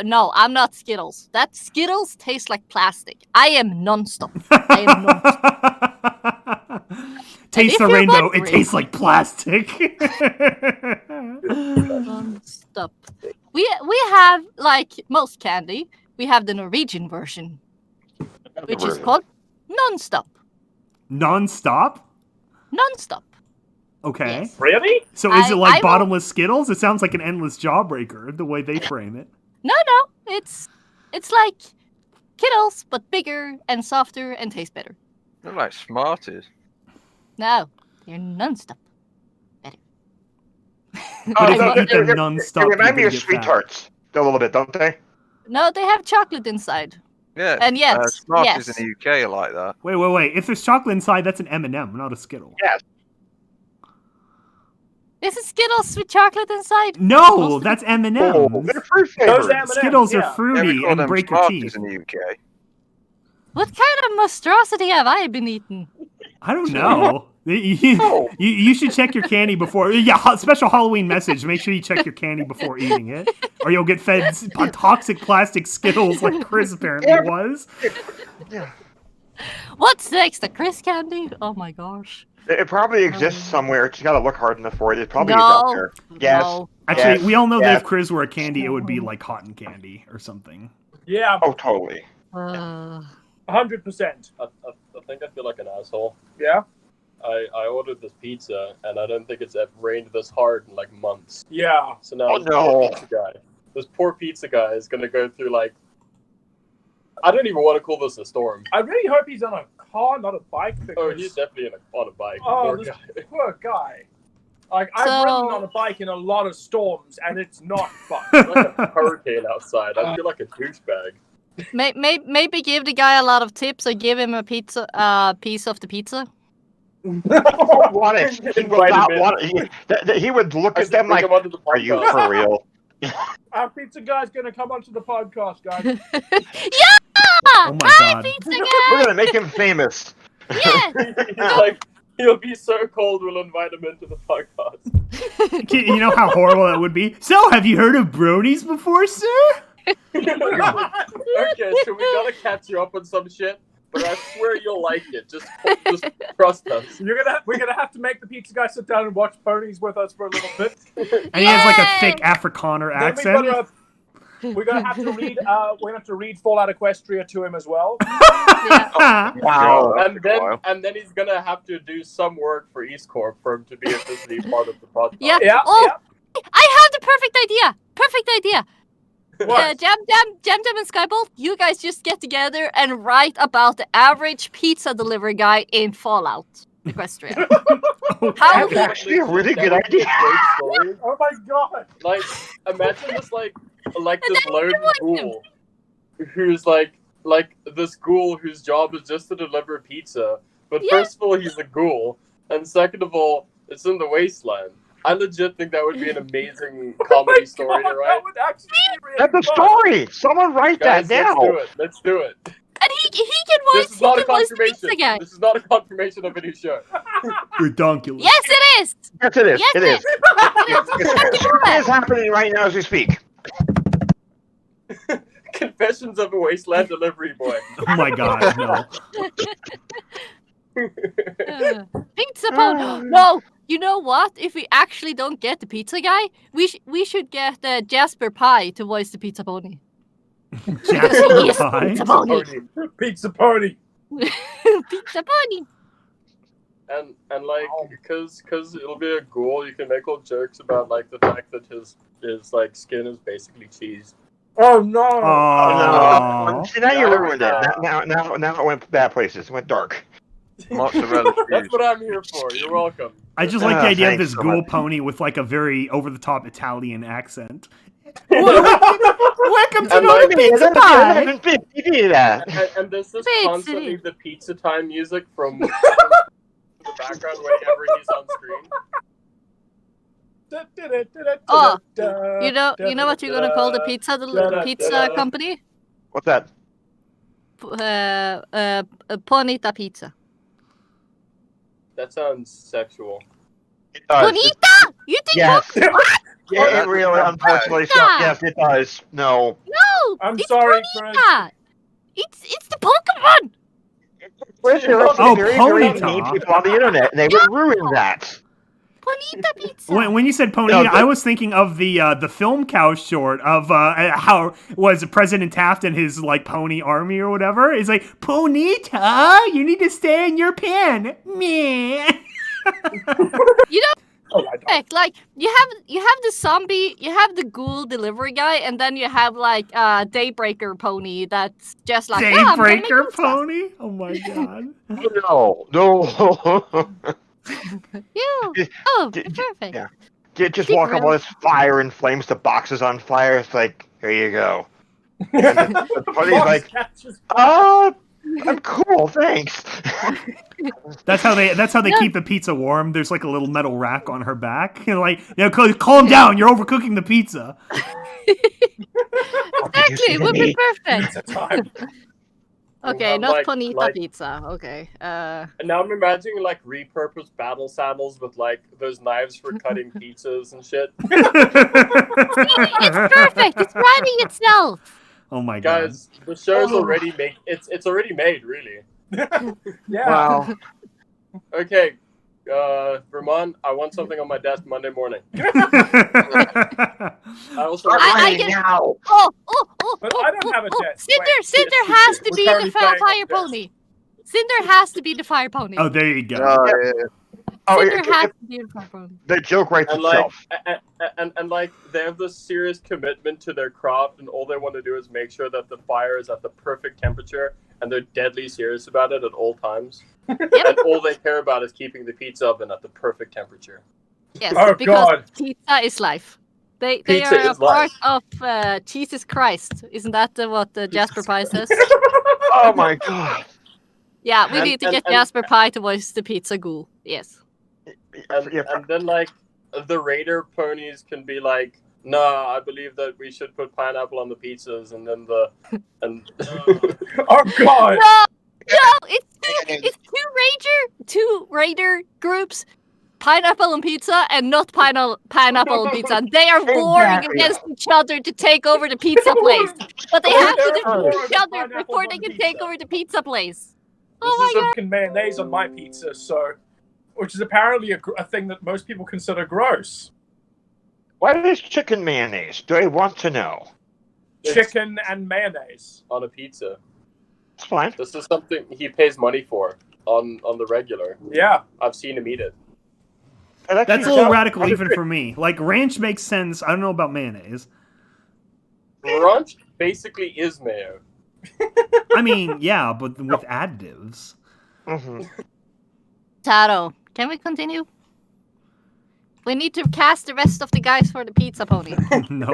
no, I'm not Skittles. That Skittles tastes like plastic. I am non-stop. I am non-stop. Taste if the you're rainbow. It wondering- tastes like plastic. Non-stop. We have, like most candy, we have the Norwegian version, which is called non-stop. Non-stop? Non-stop. Okay. Yes. Really? So is it like I will- bottomless Skittles? It sounds like an endless jawbreaker, the way they frame it. No, it's like Skittles, but bigger and softer and taste better. They're like Smarties. No, they're non-stop. But if no, you eat them they non-stop, remind me you're of gonna get Sweet fat. Tarts. A little bit, don't they? No, they have chocolate inside. Yeah. And yes, Smarties yes. in the UK are like that. Wait. If there's chocolate inside, that's an M&M, not a Skittle. Yes. Is it Skittles with chocolate inside? No, that's M&M's. Oh, they're fruit Those flavored. M&Ms, Skittles yeah. are Yeah, we fruity call and them break your Smarties teeth. in the UK. What kind of monstrosity have I been eating? I don't know. You should check your candy before. Yeah, special Halloween message. Make sure you check your candy before eating it, or you'll get fed toxic plastic Skittles like Chris apparently was. What's next? The Chris candy? Oh my gosh. It probably exists somewhere. It's got to look hard enough for it. It probably is No. out there. Yes. No. Actually, Yes, we all know that yes. if Chris were a candy, it would be like cotton candy or something. Yeah, Oh, totally. 100%. I think I feel like an asshole. Yeah? I ordered this pizza, and I don't think it's ever rained this hard in like months. Yeah. So now Oh, this no. poor pizza guy, this poor pizza guy is gonna go through like, I don't even want to call this a storm. I really hope he's on a car, not a bike. Oh, Because... he's definitely on a bike. Oh, Poor this guy. poor guy. Like, I've So- ridden on a bike in a lot of storms, and it's not fun. Like a hurricane outside. I feel like a douchebag. Maybe give the guy a lot of tips or give him a piece of the pizza. Don't want it. He will Invite him not in. want it. He would look I at them bring like, him onto the are you podcast. for real? Our pizza guy's going to come onto the podcast, guys. Yeah! Oh my Hi, God. pizza We're guy! gonna make him famous. Yes! He's like, he'll be so cold, we'll invite him into the podcast. You know how horrible that would be? So, have you heard of bronies before, sir? Okay, so we gotta catch you up on some shit. but I swear you'll like it. Just trust us. We're gonna have to make the pizza guy sit down and watch ponies with us for a little bit. And he has like a thick Afrikaner Then accent. we're gonna have to read. We're gonna have to read Fallout Equestria to him as well. Yeah. Wow. And then he's gonna have to do some work for EAST Corp for him to be officially part of the podcast. Yeah. Yeah. Oh, Yeah. I have the perfect idea. Perfect idea. What? Jam, and Skybolt, you guys just get together and write about the average pizza delivery guy in Fallout Equestria. How That's actually a really good That would be idea. a great story. Oh my god. Like, imagine this like And this then lone you him. ghoul who's like this ghoul whose job is just to deliver pizza. But Yeah. first of all, he's a ghoul, and second of all, it's in the wasteland. I legit think that would be an amazing comedy story to God, write. that would actually be really That's a fun. story. Someone write Guys, that let's now. do it. Let's do it. And he can voice, This is not a the pizza confirmation. guy. This is not a confirmation of any show. Redonkulous. Yes, it is. Yes, it is. Yes, It is. It is happening right now as we speak. Confessions of a Wasteland Delivery Boy. Oh my god, no. Pizza pony. No, you know what? If we actually don't get the pizza guy, we should get Jasper Pie to voice the pizza pony. Jasper Yes, Pie. pizza pony. Pizza party. Pizza pony. And like because it'll be a ghoul, you can make all jokes about like the fact that his like skin is basically cheese. Oh no. Aw. No. See, now you ruined it. Now it went bad places. It went dark. Mozzarella That's cheese. what I'm here for. You're welcome. I just like the idea of Thanks this so ghoul much. pony with like a very over-the-top Italian accent. Welcome to And the like- pizza pie. And there's this Pizza. constantly the pizza time music from the background whenever he's on screen. Oh, you know what you're gonna call the pizza company? What's that? Ponita Pizza. That sounds sexual. It does. Bonita? You think Yes. what? Yeah, it really, unfortunately, so, yes, it does. No. No, I'm it's sorry, Bonita. It's the Pokemon. There are Oh, some very, very Ponyta. mean people on the internet, and they would ruin that. Bonita Pizza. When you said Ponita, I was thinking of the film cow short of how was President Taft and his like pony army or whatever. It's like Ponita, you need to stay in your pen, meh. You know, Oh my god. like you have the zombie, you have the ghoul delivery guy, and then you have like Daybreaker pony that's just like I'm gonna make Daybreaker pizza. pony. Oh my god. No. Yeah. Oh, Did- perfect. yeah. Just Keep walk up real. all this fire and flames, the boxes on fire. It's like, here you go. But the funny is like, I'm cool, thanks. That's how they keep the pizza warm. There's like a little metal rack on her back. And like, calm down. You're overcooking the pizza. Exactly, it would be perfect. Pizza time. Okay, have, not like- Ponita like- Pizza. Okay. And now I'm imagining like repurposed battle saddles with like those knives for cutting pizzas and shit. It's perfect. It's writing itself. Oh my god. Guys, the show's already made. It's already made, really. Yeah. Wow. Okay, Vermont, I want something on my desk Monday morning. I also I can- now. Oh. But I don't have a desk. Cinder Wait. has to We're be currently the playing fire on desk. pony. Cinder has to be the fire pony. Oh, there you go. Cinder has to be the fire pony. The joke writes and like itself. and like they have this serious commitment to their craft, and all they want to do is make sure that the fire is at the perfect temperature, and they're deadly serious about it at all times. And all they care about is keeping the pizza oven at the perfect temperature. Yes, Oh, because God. pizza is life. They Pizza are a is life. part of Jesus Christ. Isn't that what Jasper Pie says? Oh my god. Yeah, we And- need to and- get and- Jasper Pie to voice the pizza ghoul. Yes. And then like the Raider ponies can be like, nah, I believe that we should put pineapple on the pizzas, and then Oh god. No, it's two Raider groups, pineapple and pizza, and not pineapple and pizza. And they are warring Exactly. against each other to take over the pizza place. But they have to Oh, defeat each yeah. other before they can take over the pizza place. This Oh is my some fucking mayonnaise on my pizza, which is apparently a thing that most people consider gross. What is chicken mayonnaise? Do I want to know? Chicken and mayonnaise. On a pizza. It's fine. This is something he pays money for on the regular. Yeah. I've seen him eat it. That's a little radical even for me. Like, ranch makes sense. I don't know about mayonnaise. Ranch basically is mayo. I mean, yeah, but with additives. Mm-hmm. Taro, can we continue? We need to cast the rest of the guys for the pizza pony. No.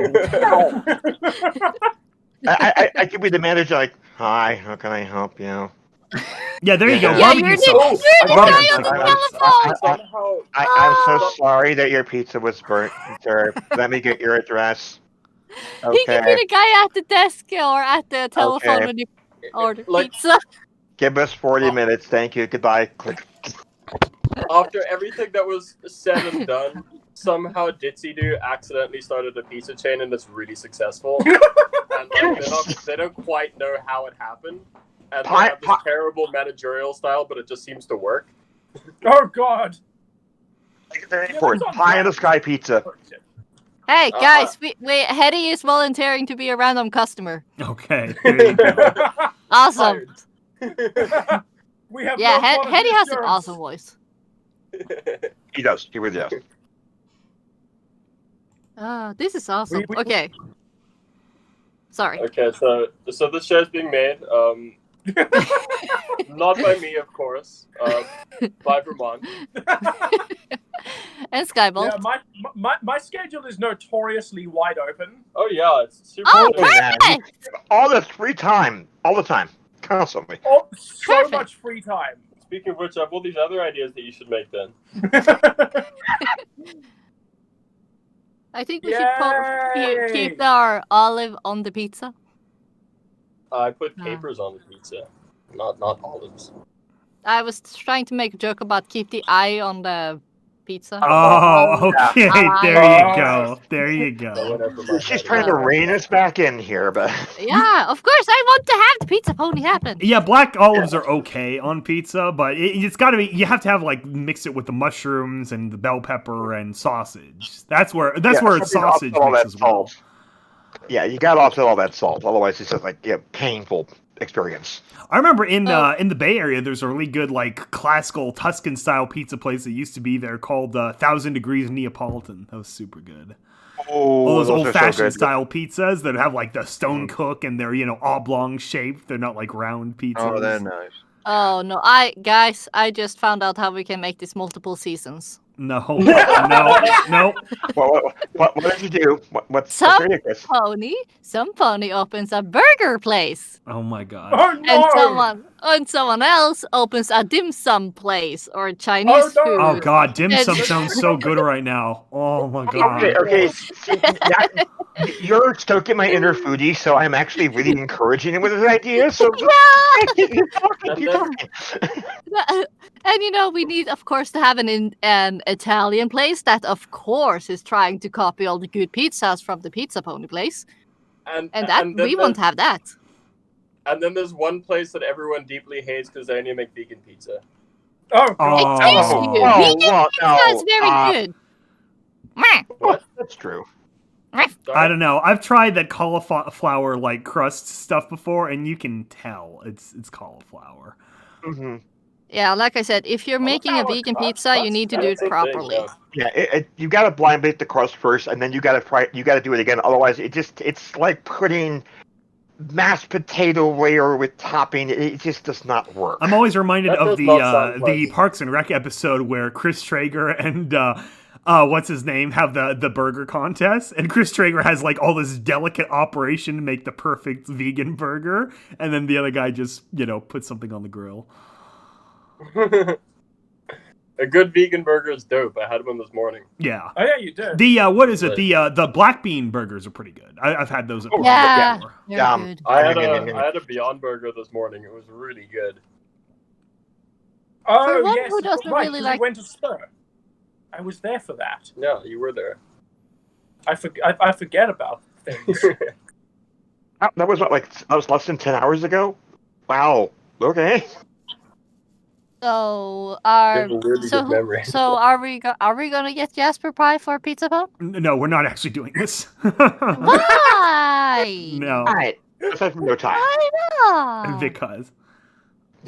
I could be the manager, like, hi, how can I help you? Yeah, there you go. Yeah, Barbecue you're the, sauce. you're the Barbecue guy on the sauce. telephone. Somehow, I'm so sorry that your pizza was burnt, sir. Let me get your address. He could be Okay. the guy at the desk or at the telephone Okay. when you order Like- pizza. Give us 40 minutes. Thank you. Goodbye. Click. after everything that was said and done, somehow Jitsi-Do accidentally started a pizza chain and it's really successful. And like, they don't quite know how it happened. And they have this terrible managerial style, but it just seems to work. Oh God. Very important. Pie in the sky pizza. Hey guys, Hetty is volunteering to be a random customer. Okay, there you go. Awesome. We have Yeah, no quality Hetty has an assurance. awesome voice. He does. He really does. This is awesome. We- Okay. Sorry. Okay, so the show's being made. Not by me, of course. By Vermont. And Skybolt. Yeah, my schedule is notoriously wide open. Oh yeah, it's super. Oh, cool. perfect! All the free time. All the time. Constantly. Oh, so Perfect. much free time. Speaking of which, I have all these other ideas that you should make then. I think we should keep our olive on the pizza. I put capers on the pizza, not olives. I was trying to make a joke about keep the eye on the pizza. Oh, okay. There you go. There you So go. whatever my She's bad trying to is. rein us back in here, but Yeah, of course. I want to have the pizza pony happen. Yeah, black olives are okay on pizza, but it's got to be. You have to have like mix it with the mushrooms and the bell pepper and sausage. That's where sausage all that mixes well. salt. Yeah, you got to offset all that salt. Otherwise, it's just like painful experience. I remember in the Bay Area, there's a really good like classical Tuscan style pizza place that used to be there called 1000 Degrees Neapolitan. That was super good. Oh, All those are old so fashioned good. style pizzas that have like the stone cook and they're oblong shaped. They're not like round pizzas. Oh, they're nice. Oh no, I just found out how we can make this multiple seasons. No, no. What did you do? What's Some the Chris? some pony opens a burger place, Oh my god. Oh no! and someone else opens a dim sum place or Chinese Oh, no. food. Oh god, dim sum It's- sounds so good right now. Oh my god. Okay. See, you're stoking my inner foodie, so I'm actually really encouraging him with his ideas. So keep talking. And we need, of course, to have an Italian place that, of course, is trying to copy all the good pizzas from the Pizza Pony place, and then we won't have that. And then there's one place that everyone deeply hates because they only make vegan pizza. Oh God! Excuse you, vegan pizza is very good. Meh. What? That's true. I don't know. I've tried that cauliflower like crust stuff before, and you can tell it's cauliflower. Mm-hmm. Yeah, like I said, if you're making a vegan pizza, you need to do it properly. Yeah, you got to blind bake the crust first, and then you got to do it again. Otherwise, it's like putting mashed potato layer with topping. It just does not work. I'm always reminded That of does not sound the pleasant. Parks and Rec episode where Chris Traeger and what's his name have the burger contest, and Chris Traeger has like all this delicate operation to make the perfect vegan burger, and then the other guy just puts something on the grill. A good vegan burger is dope. I had one this morning. Yeah. Oh yeah, you did. The what is it? The black bean burgers are pretty good. I've had those. At Yeah, before. they're Yeah. good. I had a Beyond Burger this morning. It was really good. Oh For one yes, who doesn't right, really 'cause like- we went to Spur. I was there for that. Yeah, you were there. I forget about things. That was less than 10 hours ago. Wow. Okay. So, You have a really so good memory. are we gonna get Jasper Pie for Pizza Pone? No, we're not actually doing this. Why? No, Alright, aside from no time. Why not? because.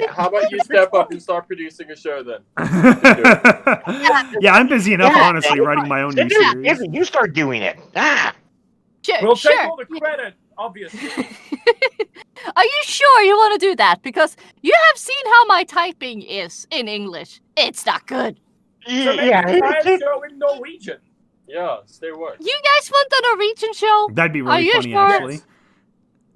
How about you step up and start producing a show then? Yeah, I'm busy enough, Yeah, honestly, yeah. writing my own new Yeah, series. you start doing it. Ah, We'll Sure. take all the credit, obviously. Are you sure you want to do that? Because you have seen how my typing is in English. It's not good. So maybe yeah. try a show in Norwegian. Yeah, stay what? You guys want a Norwegian show? That'd be Are really you funny, sure? actually.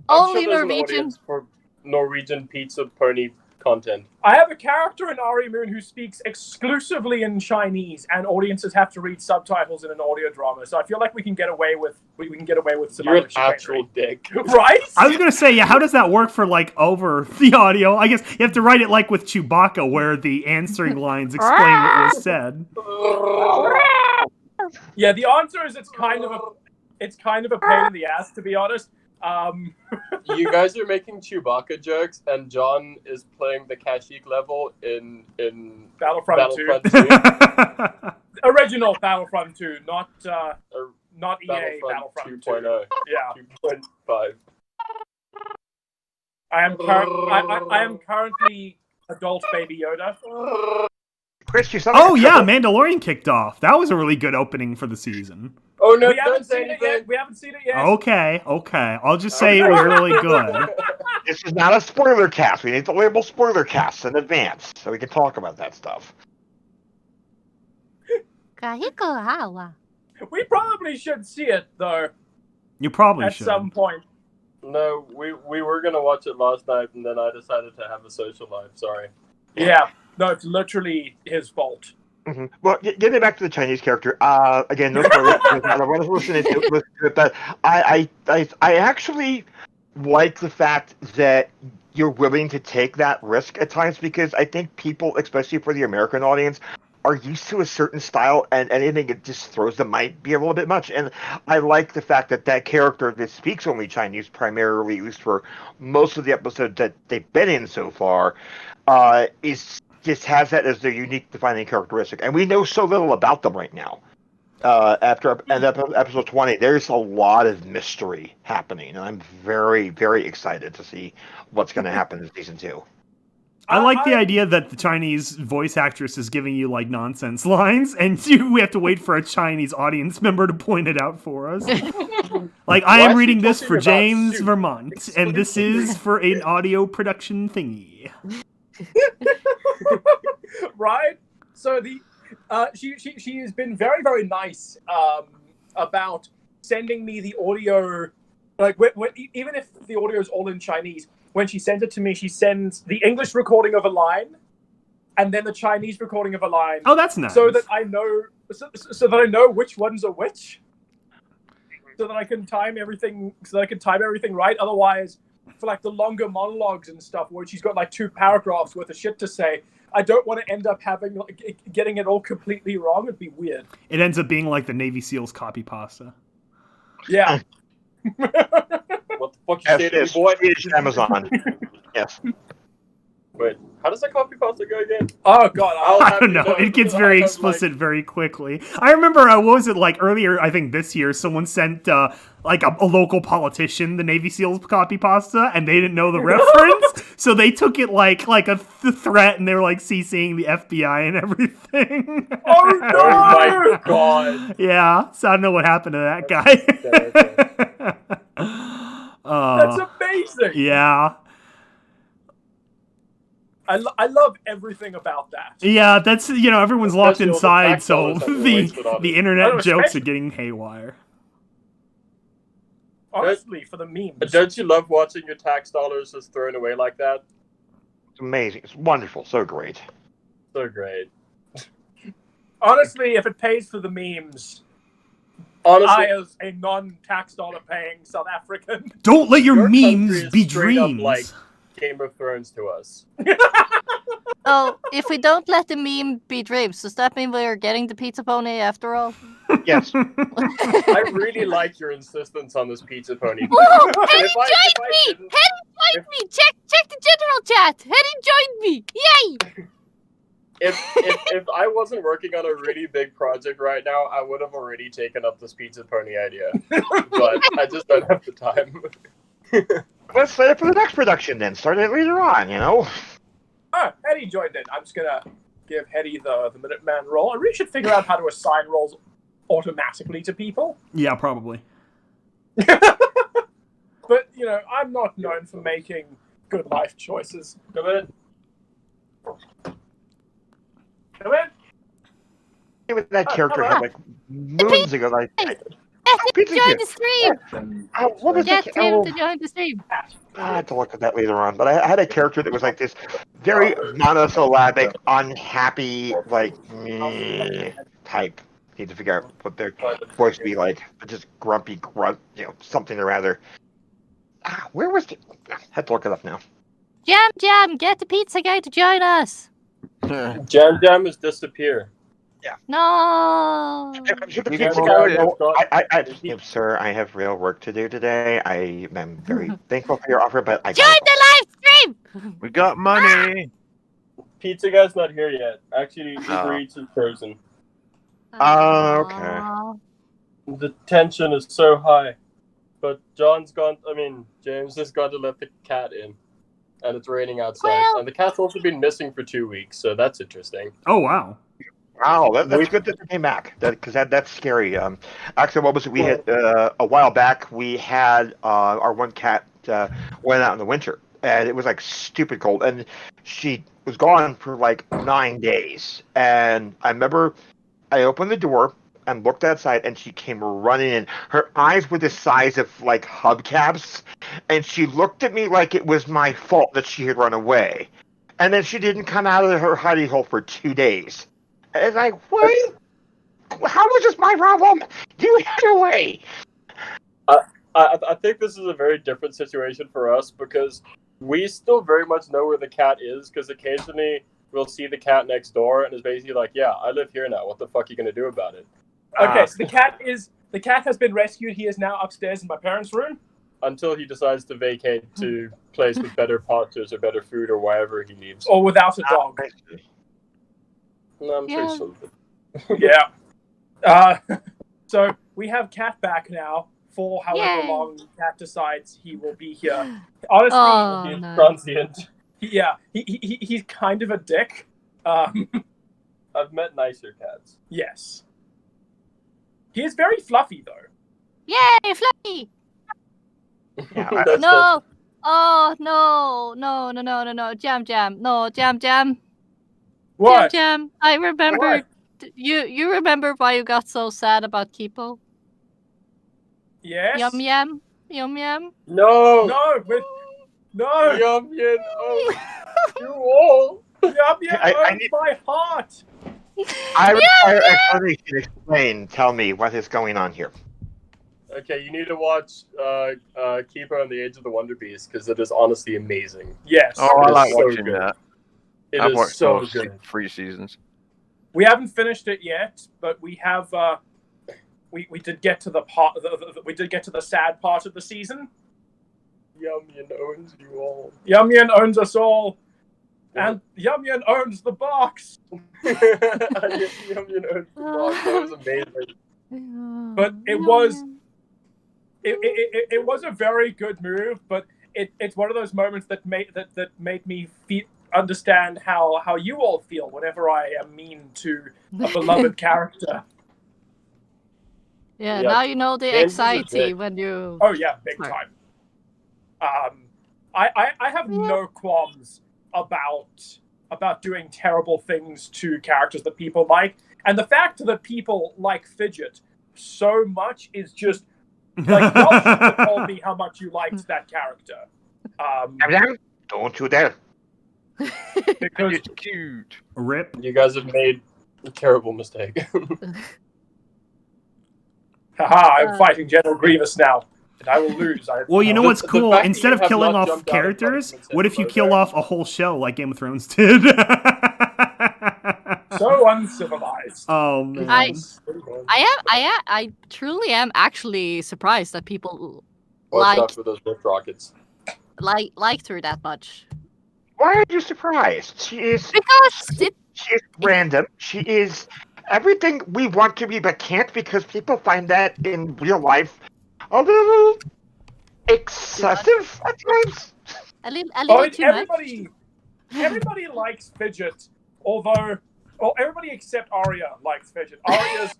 I'm Only sure there's an Norwegian. audience for Norwegian pizza pony content. I have a character in Ari Moon who speaks exclusively in Chinese, and audiences have to read subtitles in an audio drama. So I feel like we can get away with some You're other an chicanery. actual dick. Right? I was gonna say, yeah, how does that work for like over the audio? I guess you have to write it like with Chewbacca, where the answering lines explain what was said. Yeah, the answer is it's kind of a pain in the ass, to be honest. You guys are making Chewbacca jokes, and John is playing the Kashyyyk level in Battlefront 2. Battlefront 2. Original Battlefront 2, not or EA Battlefront 2. 2.0. Yeah. 2.5. I am currently adult Baby Yoda. Chris, you sound Oh like yeah, trouble. Mandalorian kicked off. That was a really good opening for the season. Oh no, We haven't don't say seen it anything. yet. We haven't seen it yet. Okay. I'll just say it was really good. This is not a spoiler cast. We need to label spoiler casts in advance so we can talk about that stuff. We probably should see it though You probably at should. some point. No, we were gonna watch it last night, and then I decided to have a social life. Sorry. Yeah. No, it's literally his fault. Mm-hmm. Well, getting back to the Chinese character, again, no spoilers. Everyone's listening to it, but I actually like the fact that you're willing to take that risk at times, because I think people, especially for the American audience, are used to a certain style, and anything that just throws them might be a little bit much. And I like the fact that that character that speaks only Chinese, primarily, at least for most of the episodes that they've been in so far, is just has that as their unique defining characteristic. And we know so little about them right now. After episode 20, there's a lot of mystery happening, and I'm very, very excited to see what's going to happen in season 2. I like the idea that the Chinese voice actress is giving you like nonsense lines, and we have to wait for a Chinese audience member to point it out for us. Like, I Why am is reading she this talking for about James, soup? Vermont, and this is for an audio production thingy. Right? So she has been very, very nice about sending me the audio. Like, even if the audio is all in Chinese, when she sends it to me, she sends the English recording of a line, and then the Chinese recording of a line. Oh, that's nice. So that I know, so that I know which ones are which. So that I can time everything. So that I can time everything right. Otherwise, for like the longer monologues and stuff, where she's got like 2 paragraphs worth of shit to say, I don't want to end up having like getting it all completely wrong. It'd be weird. It ends up being like the Navy SEALs copy pasta. Yeah. What the fuck you say to me, boy? It's Amazon. Yes. Wait, how does that copy pasta go again? Oh god. I don't know. It gets very explicit very quickly. I remember, what was it, like earlier, I think this year, someone sent like a local politician the Navy SEALs copy pasta, and they didn't know the reference, so they took it like a threat, and they were like CCing the FBI and everything. Oh no! Oh my god. Yeah, so I don't know what happened to that guy. That's amazing. Yeah. I love everything about that. Yeah, that's, everyone's locked Especially all the inside, tax so dollars that were wasted on the it. internet Oh, jokes especially- are getting haywire. Honestly, for the memes. But don't you love watching your tax dollars just thrown away like that? It's amazing. It's wonderful. So great. So great. Honestly, if it pays for the memes, Honestly, I, as a non-tax dollar paying South African, Don't let your country memes is be straight up dreams. like Game of Thrones to us. Oh, if we don't let the meme be dreams, does that mean we're getting the pizza pony after all? Yes. I really like your insistence on this pizza pony. Oh, And Henny if I joined me! didn't- Henny joined me! Check the general chat! Henny joined me! Yay! If I wasn't working on a really big project right now, I would have already taken up this pizza pony idea. But I just don't have the time. Let's set it for the next production then. Start it later on, you know? Hetty joined in. I'm just gonna give Hetty the Minuteman role. I really should figure out how to assign roles automatically to people. Yeah, probably. But, you know, I'm not known for making good life choices. Come in. Come in. With that character had like moons ago, like Pizza Join Kid. the stream. What was Get the him to join the stream. I have to look at that later on. But I had a character that was like this very monosyllabic, unhappy, like type. Need to figure out what their voice would be like. Just grumpy grunt, you know, something or other. Where was the? Had to look it up now. Jam, get the pizza guy to join us. Jam has disappeared. No. I'm sure the You pizza guys guy. Sir, I have real work to do today. I am very thankful for your offer, but I Join the live stream. We got money. Pizza guy's not here yet. Actually, Oh. Uber Eats is frozen. Okay. The tension is so high. But James has gone to let the cat in. And it's raining outside. Well- And the cat's also been missing for 2 weeks, so that's interesting. Oh, wow. Wow, that's good that they came back. Because that's scary. Actually, what was it? We had a while back. We had our one cat went out in the winter, and it was like stupid cold, and she was gone for like 9 days. And I remember I opened the door and looked outside, and she came running in. Her eyes were the size of like hubcaps, and she looked at me like it was my fault that she had run away. And then she didn't come out of her hidey hole for 2 days. And like, what? How was this my problem? You ran away. I think this is a very different situation for us because we still very much know where the cat is because occasionally we'll see the cat next door and it's basically like, yeah, I live here now. What the fuck are you going to do about it? Okay, so the cat has been rescued. He is now upstairs in my parents' room. Until he decides to vacate to a place with better postures or better food or wherever he leaves. Or without a dog. No, I'm Yeah. sure so. Yeah. So we have Cat back now for however Yay. long Cat decides he will be here. Honestly, Oh, He's no. transient. he's kind of a dick. I've met nicer cats. Yes. He is very fluffy, though. Yay, Fluffy. Yeah, That's- No. Oh, no. Jam. No, Jam. What? Jam. I remember. What? You remember why you got so sad about Kipo? Yes? Yum. No! No, no! Yum, yin, oh, you all! Yum I owns need- my heart! I require explanation. Explain. Tell me what is going on here. Okay, you need to watch Keeper on the Age of the Wonder Beast because it is honestly amazing. Yes. Oh, I It is like so watching good. that. It I've is watched so all good. 3 seasons. We haven't finished it yet, but we have. We did get to the part. We did get to the sad part of the season. Yum yin owns you all. Yum Yin owns us all, and Yum Yin owns the box. Yum yin owns the box. That was amazing. But it was. It was a very good move, but it's one of those moments that made me understand how you all feel whenever I am mean to a beloved character. Yeah, Yeah. now you know the James is a anxiety dick. when you. Oh yeah, big Right. time. I have no qualms about doing terrible things to characters that people like, and the fact that people like Fidget so much is just like y'all should have told me how much you liked that character. Don't you dare. Because It's cute. Rip. You guys have made a terrible mistake. haha, I'm fighting General Grievous now, and I will lose. Well, you know The- what's the cool? fact that Instead you of have killing not off jumped out in front of characters, him and said what if you hello kill there. off a whole show like Game of Thrones did? So uncivilized. Oh man. I truly am actually surprised that people Watch out for those rift rockets. liked her that much. Why are you surprised? She is. Because She is random. She is everything we want to be but can't because people find that in real life a little excessive at times. A little too much. Everybody likes Fidget, although everybody except Arya likes Fidget. Arya's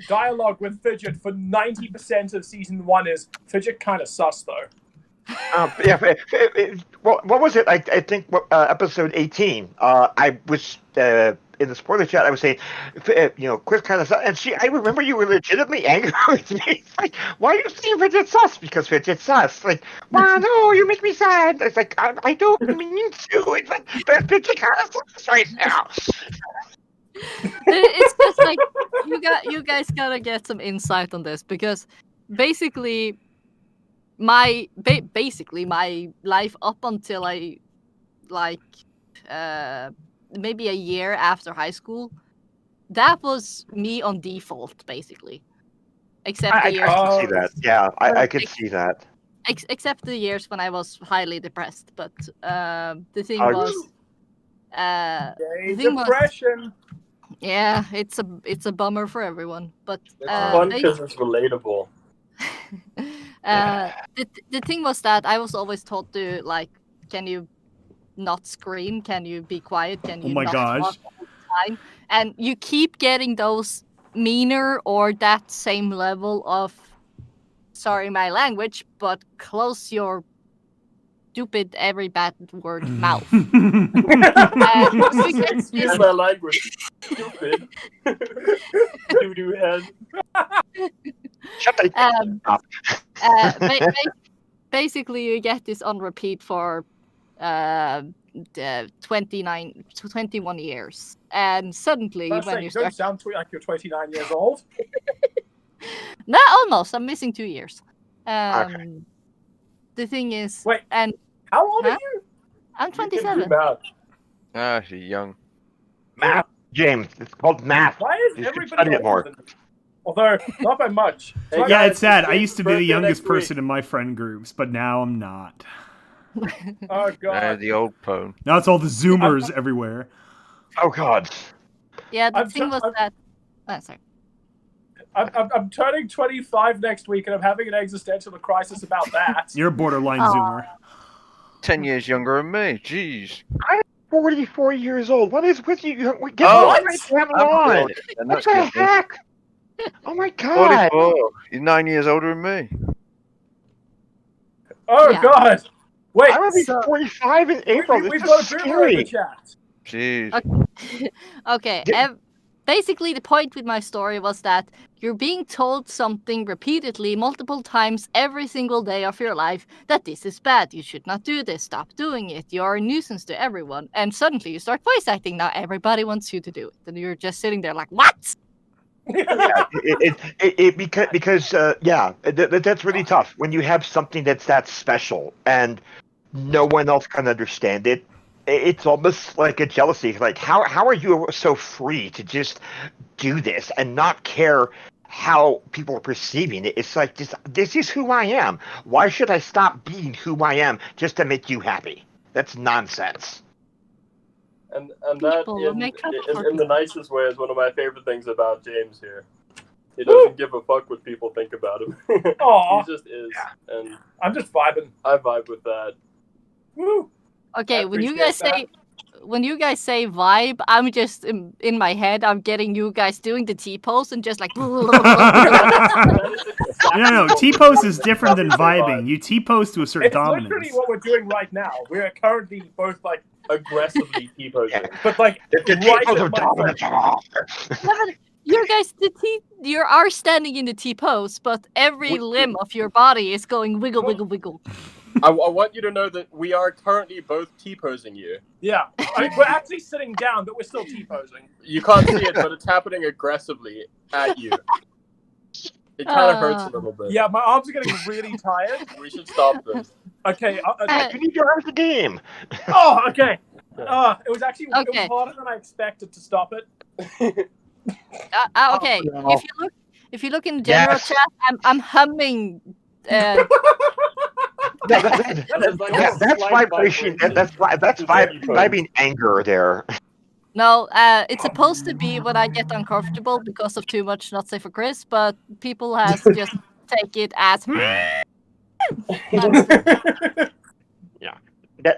dialogue with Fidget for 90% of season 1 is Fidget kind of sus though. What was it? I think episode 18. I was in the spoiler chat. I was saying, Chris kind of, and I remember you were legitimately angry with me. It's like, why are you saying Fidget sus? Because Fidget sus. Like, wow, no, you make me sad. It's like I don't mean to. It's like Fidget kind of sus right now. It's just like you guys gotta get some insight on this because basically my life up until maybe a year after high school, that was me on default basically. Except the years. I can see that. Yeah, I can see that. Except the years when I was highly depressed, but the thing was. Depression. Yeah, it's a bummer for everyone, but It's fun because it's relatable. The thing was that I was always taught to can you not scream? Can you be quiet? Can you not talk all the time? And you keep getting those meaner or that same level of, sorry my language, but close your stupid every bad word mouth. Excuse my language. Stupid. Doo-doo head. Shut the basically, you get this on repeat for 21 years, and suddenly when you start, sound like you're 29 years old. No, almost. I'm missing 2 years. Okay. The thing is, wait, and how old are you? I'm 27. She's young. Math, James. It's called math. Why is You should everybody study it more. older than me? Although not by much. Hey, Yeah, guys, it's sad. I James' used to be the birthday youngest next week. person in my friend groups, but now I'm not. Oh god. The old phone. Now it's all the Zoomers everywhere. Oh God. Yeah, the thing was that. Oh, sorry. I'm turning 25 next week, and I'm having an existential crisis about that. You're a borderline Zoomer. 10 years younger than me. Jeez. 44 years old. What is with you? Get Oh, my damn on. What the heck? Oh my God. 44. You're 9 years older than me. Oh Yeah. god. Wait, I'm gonna be 45 in April. we've This got is a boomer in the scary. chat. Jeez. Okay. Basically, the point with my story was that you're being told something repeatedly, multiple times, every single day of your life, that this is bad, you should not do this, stop doing it, you're a nuisance to everyone. And suddenly you start voice acting. Now everybody wants you to do it. And you're just sitting there like, what? Yeah, that's really tough when you have something that's that special and no one else can understand it. It's almost like a jealousy. Like, how are you so free to just do this and not care how people are perceiving it? It's like, this is who I am. Why should I stop being who I am just to make you happy? That's nonsense. And that in the nicest way is one of my favorite things about James here. He doesn't give a fuck what people think about him. Aw. He just is, and I'm just vibing. I vibe with that. Woo. Okay, I when you appreciate guys say vibe, I'm just in my head. I'm getting you guys doing the T-pose and just like. No. T-pose is different than vibing. You T-pose to a certain It's dominance. literally what we're doing right now. We are currently both like Aggressively T-posing. but like The right T-pose at of my dominance. You guys, you are standing in the T-pose, but every limb of your body is going wiggle, wiggle, wiggle. I want you to know that we are currently both T-posing you. Yeah. I mean, we're actually sitting down, but we're still T-posing. You can't see it, but it's happening aggressively at you. It kind of hurts a little bit. Yeah, my arms are getting really tired. We should stop this. Okay. You need your arms to game. Oh, okay. It was actually it Okay. was harder than I expected to stop it. Okay, Oh, no. if you look in the general Yes. chat, I'm humming. That's like a vibration. slight That's vibration. vibing anger there. No, it's supposed to be when I get uncomfortable because of too much not safe for Chris, but people has just take it as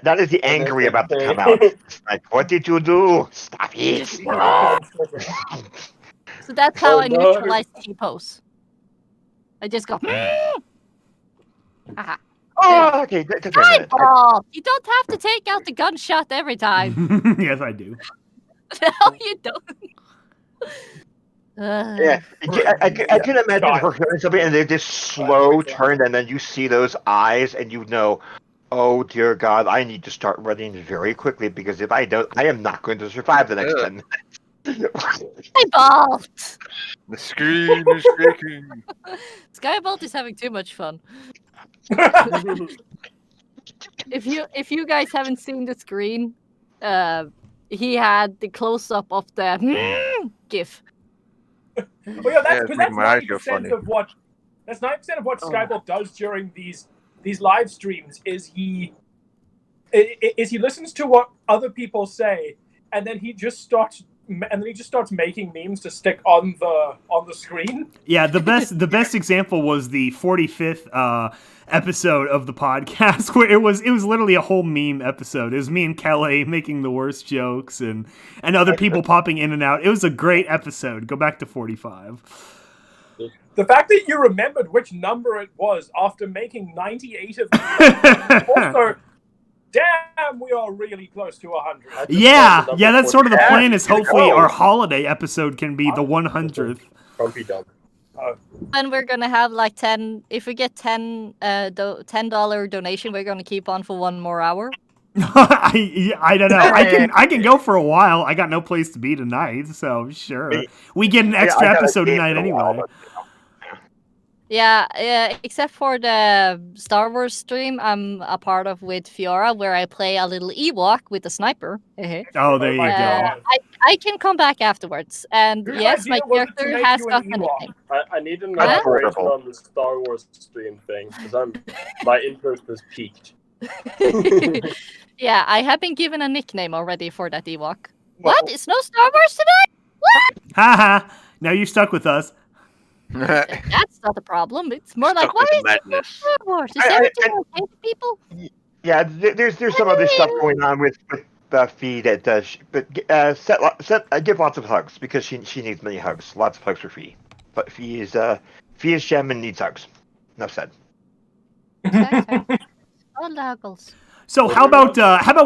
That is the And they angry say, about to "Hey." come out. It's like, what did you do? Stop it! So that's how Oh, I no. neutralize T-pose. I just go. Haha. Oh, okay. That took a minute. Eyeball! You don't have to take out the gunshot every time. Yes, I do. No, you don't. Yeah, I can imagine her hearing something and they just slow turn, and then you see those eyes, and you know, oh dear God, I need to start running very quickly because if I don't, I am not going to survive the next 10 minutes. Eyeball! The screen is shaking. Skybolt is having too much fun. If you guys haven't seen the screen, he had the close up of the gif. Well, yeah, Yeah, because it's that's making my eyes go 90% funny. of what 90% of what Skybolt does during these live streams is he listens to what other people say, and then he just starts making memes to stick on the screen. Yeah, the best example was the 45th episode of the podcast where it was literally a whole meme episode. It was me and Kelly making the worst jokes and other people popping in and out. It was a great episode. Go back to 45. The fact that you remembered which number it was after making 98 of them, also, damn, we are really close to 100. Yeah, that's sort of the 45. plan. Is hopefully Whoa. our holiday episode can be the 100th. Grumpy dog. And we're gonna have like 10. If we get $10 donation, we're gonna keep on for one more hour. I don't know. I can go for a while. I got no place to be tonight, so sure. We get an extra I gotta episode see it tonight for a while, anyway. Yeah, except for the Star Wars stream I'm a part of with Fiora, where I play a little Ewok with a sniper. Oh, there you go. I can come back afterwards. And Good yes, my idea was to character make has you an got a Ewok. nickname. I need an Huh? elaboration on the Star Wars stream thing because my interest is peaked. Yeah, I have been given a nickname already for that Ewok. What? It's no Star Wars today? Haha. Now you're stuck with us. That's not a problem. It's more like, Stuck why with is the it no madness. Star Wars? Is I- everything okay with people? Yeah, there's some other stuff going on with Fee that does, but give lots of hugs because she needs many hugs. Lots of hugs for Fee. But Fee is gem and needs hugs. Enough said. All Luggles. So how about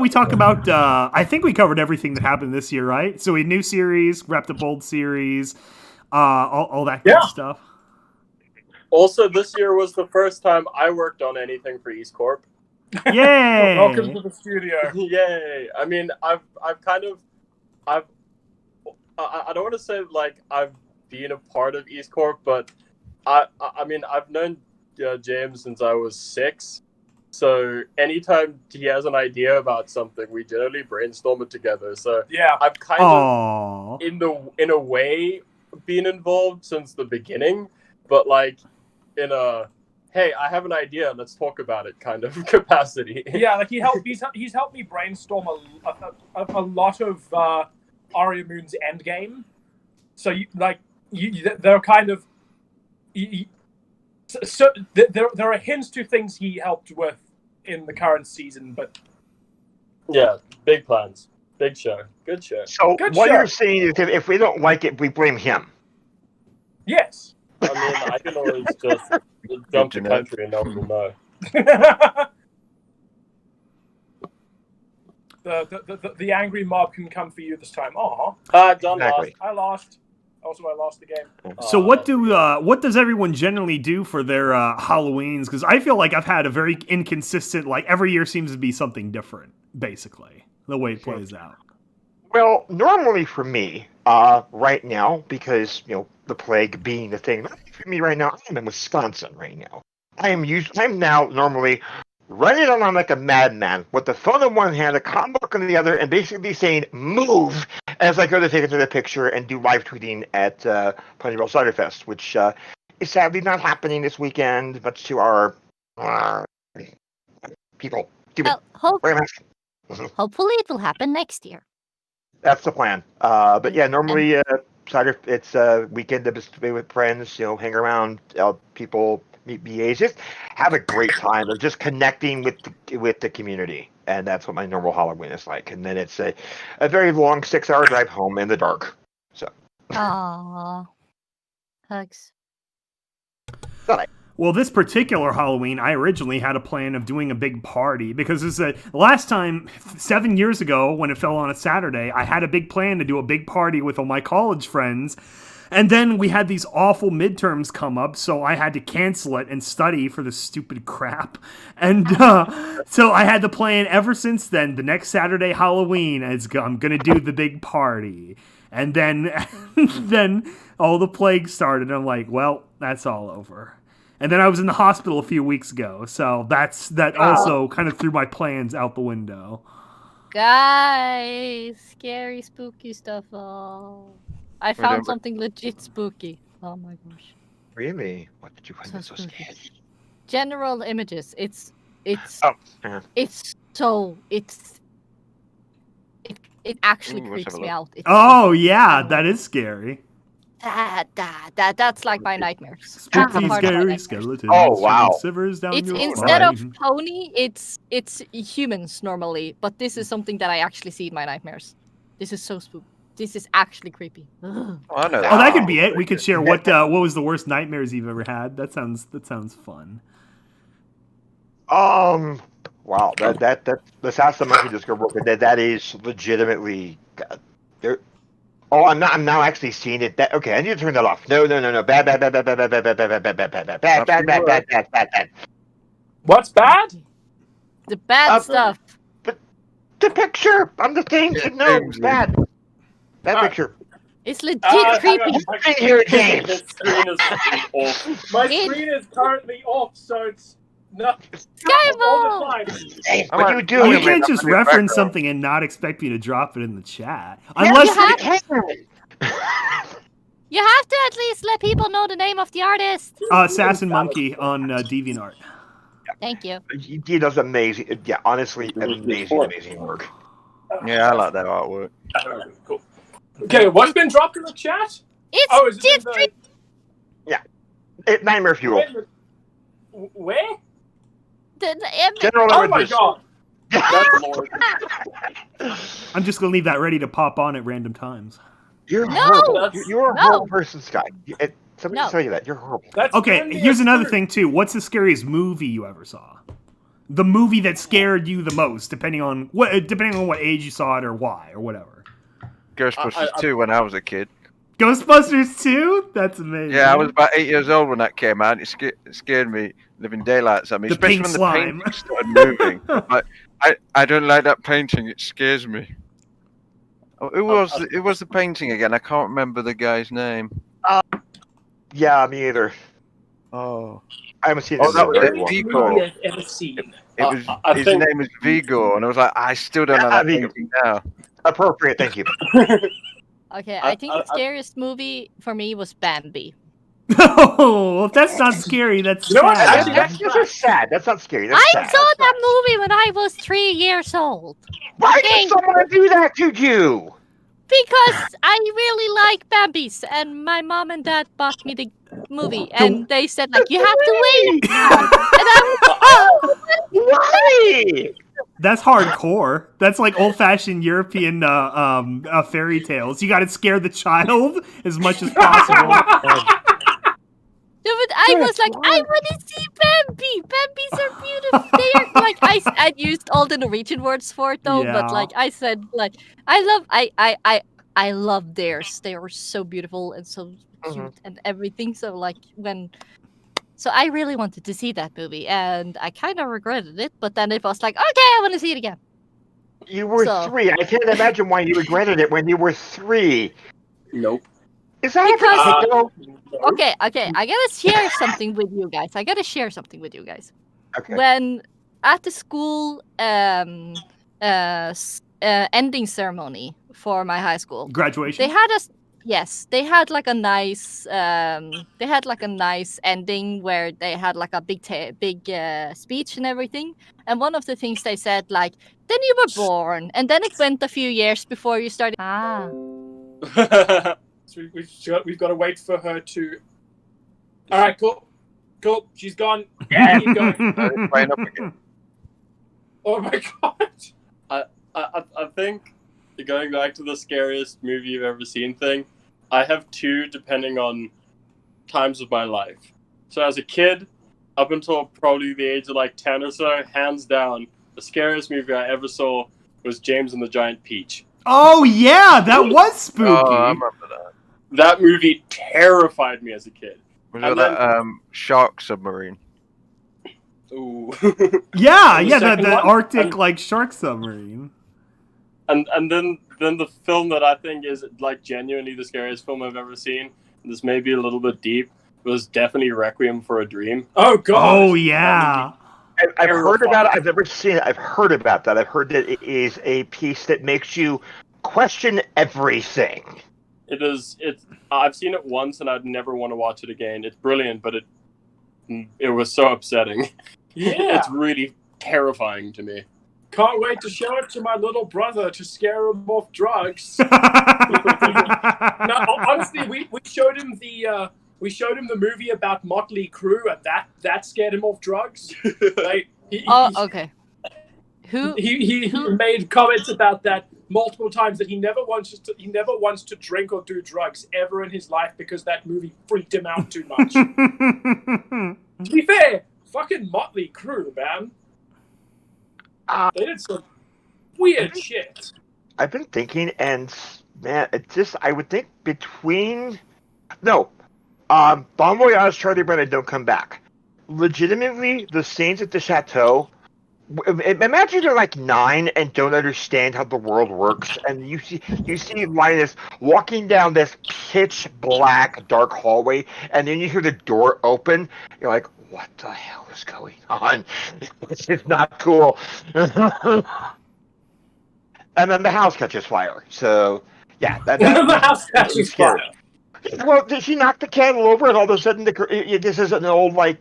we talk about I think we covered everything that happened this year, right? So a new series, wrapped up old series, all that good stuff. Also, this year was the first time I worked on anything for EAST Corp. Yay! Welcome to the studio. Yay! I mean, I don't want to say like I've been a part of EAST Corp, but I mean I've known James since I was 6. So anytime he has an idea about something, we generally brainstorm it together. So Yeah. I've kind Aww. of in a way been involved since the beginning, but like in a hey, I have an idea, let's talk about it kind of capacity. Yeah, like he's helped me brainstorm a lot of Aria Moon's endgame. So they're kind of so there are hints to things he helped with in the current season, but Yeah, big plans, big show, good show. So Good what show. you're saying is if we don't like it, we blame him. yes. I mean, I can always just jump to country and no one will know. The angry mob can come for you this time. Aw. John Exactly. I lost. Also, I lost the game. So what does everyone generally do for their Halloweens? Because I feel like I've had a very inconsistent, like every year seems to be something different, basically, the way it plays out. Well, normally for me, right now, because the plague being the thing, for me right now, I'm in Wisconsin right now. I'm now normally running around like a madman with the phone in one hand, a comic book in the other, and basically saying "move" as I go to take it to the picture and do live tweeting at Ponyville Cider Fest, which is sadly not happening this weekend, much to our people. Well, Wear a mask. hopefully it will happen next year. That's the plan. But yeah, normally cider. It's a weekend to just be with friends. Hang around, people meet BAs, just have a great time of just connecting with the community, and that's what my normal Halloween is like. And then it's a very long 6-hour drive home in the dark. So. Aww. Hugs. Well, this particular Halloween, I originally had a plan of doing a big party because last time, 7 years ago, when it fell on a Saturday, I had a big plan to do a big party with all my college friends. And then we had these awful midterms come up, so I had to cancel it and study for this stupid crap. And so I had the plan ever since then. The next Saturday, Halloween, I'm going to do the big party. And then, then all the plague started. And I'm like, well, that's all over. And then I was in the hospital a few weeks ago, so that also kind of threw my plans out the window. Guys, scary, spooky stuff. Oh, I found something legit spooky. Oh my gosh. Really? What did you find So so spooky. scary? General Images. It actually creeps me out. Oh yeah, that is scary. That's like my nightmares. Spooky, scary skeletons. Oh wow! Shivers down It's your instead of spine. pony, it's humans normally, but this is something that I actually see in my nightmares. This is so spooky. This is actually creepy. Ugh. Oh, I know that. Oh, that could be it. We could share what was the worst nightmares you've ever had. That sounds fun. Wow. Let's ask the monkey just go real quick. That is legitimately. Oh, I'm now actually seeing it. Okay, I need to turn that off. No. Bad. What's bad? The bad stuff. But the picture on the thing. No, bad. Bad picture. It's legit creepy. In here, James. His screen is off. My screen is currently off, so it's not. Skyball! Hey, what are you doing? You can't just reference something and not expect me to drop it in the chat. Unless You have to at least let people know the name of the artist. Assassin Monkey on DeviantArt. Thank you. He does amazing. Yeah, honestly, amazing work. Yeah, I like that artwork. Cool. Okay, what's been dropped in the chat? It's is it in just Yeah, Nightmare Fuel. Where? General Oh my Images. god! That's Lord. I'm just gonna leave that ready to pop on at random times. You're No! horrible. You're a No! horrible person, Sky. Somebody No. tell you that. You're horrible. That's Okay, Andy here's another Astor. thing too. What's the scariest movie you ever saw? The movie that scared you the most, depending on what age you saw it or why or whatever. Ghostbusters 2 when I was a kid. Ghostbusters 2? That's amazing. Yeah, I was about 8 years old when that came out. It scared me, living daylights at me. The Especially pink when slime. the painting started moving. I don't like that painting. It scares me. Oh, who was the painting again? I can't remember the guy's name. Yeah, me either. Oh, I haven't seen Oh, it. that was in a it. very long Vigo. Movie I've ever seen. it was. I His think- name was Vigo, and I was like, I still don't know Yeah, that Vigo. painting now. Appropriate, thank you. Okay, I think the scariest movie for me was Bambi. Oh, if that's not scary, that's You know what? sad. Actually, That's just sad. That's not scary. That's I sad. saw that movie when I was 3 years old. Why Okay. did someone do that to you? Because I really like Bambis, and my mom and dad bought me the movie, and they said like you have to wait. And Why? That's hardcore. That's like old-fashioned European fairy tales. You got to scare the child as much as possible. No, but I was like, I want to see Bambi. Bambis are beautiful. They are like I used all the Norwegian words for it though, Yeah. but like I said, like I love theirs. They are so beautiful and so cute and everything. So like so I really wanted to see that movie, and I kind of regretted it. But then it was like, okay, I want to see it again. You were So- 3. I can't imagine why you regretted it when you were 3. Nope. Is that Because- a potato? Okay, I gotta share something with you guys. Okay. When at the school ending ceremony for my high school, Graduation. they had us Yes, they had like a nice ending where they had like a big speech and everything. And one of the things they said, like, then you were born, and then it went a few years before you started. Ah, So we've got to wait for her to. All right, cool. She's gone. Yeah. Keep going. It's playing up again. Oh my god. I think, going back to the scariest movie you've ever seen thing, I have two depending on times of my life. So as a kid, up until probably the age of like 10 or so, hands down, the scariest movie I ever saw was James and the Giant Peach. Oh yeah, that was spooky. Oh, I remember that. That movie terrified me as a kid. Was And it that shark submarine? Ooh. Yeah, And the yeah, second the one? Arctic like shark submarine. And then the film that I think is like genuinely the scariest film I've ever seen, this may be a little bit deep, was definitely Requiem for a Dream. Oh god. Oh yeah. I've heard about it. I've never seen it. I've heard about that. I've heard that it is a piece that makes you question everything. I've seen it once and I'd never want to watch it again. It's brilliant, but it was so upsetting. Yeah. It's really terrifying to me. Can't wait to show it to my little brother to scare him off drugs. No, honestly, we showed him the movie about Motley Crue, and that scared him off drugs. Like, okay. He made comments about that multiple times, that he never wants to drink or do drugs ever in his life because that movie freaked him out too much. To be fair, fucking Motley Crue, man. They did some weird shit. I've been thinking, and man, it's just, I would think between, no, Bon Voyage, Charlie Brown, and Don't Come Back. Legitimately, the scenes at the chateau, imagine you're like 9 and don't understand how the world works, and you see Linus walking down this pitch black dark hallway, and then you hear the door open. You're like, what the hell is going on? This is not cool. And then the house catches fire. So yeah, The house catches fire. Well, she knocked the candle over, and all of a sudden, this is an old World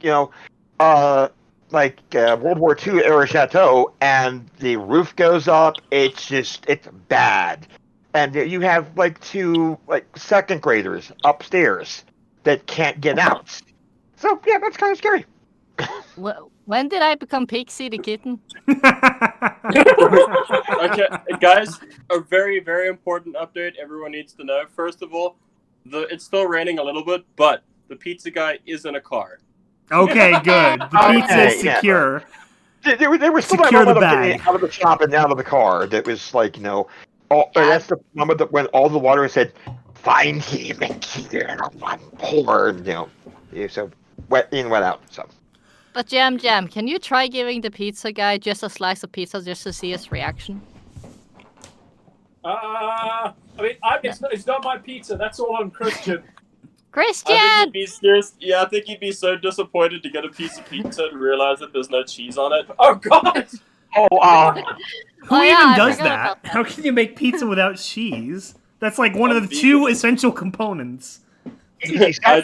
War II era chateau, and the roof goes up. It's bad, and you have like 2 second graders upstairs that can't get out. So yeah, that's kind of scary. When did I become Pixie the kitten? Okay, guys, a very, very important update everyone needs to know. First of all, it's still raining a little bit, but the pizza guy is in a car. Okay, good. The pizza is secure. There were still Secure that the moment of bag. getting out of the shop and out of the car. That was like, that's the moment that when all the water said, "Find him and here one pour," so wet in, wet out. So. But Jam, can you try giving the pizza guy just a slice of pizza just to see his reaction? I mean, it's not my pizza. That's all on Christian. Christian! I think he'd be so disappointed to get a piece of pizza and realize that there's no cheese on it. Oh god! Who I does forgot that? about that. How can you make pizza without cheese? That's like one of the 2 essential components. I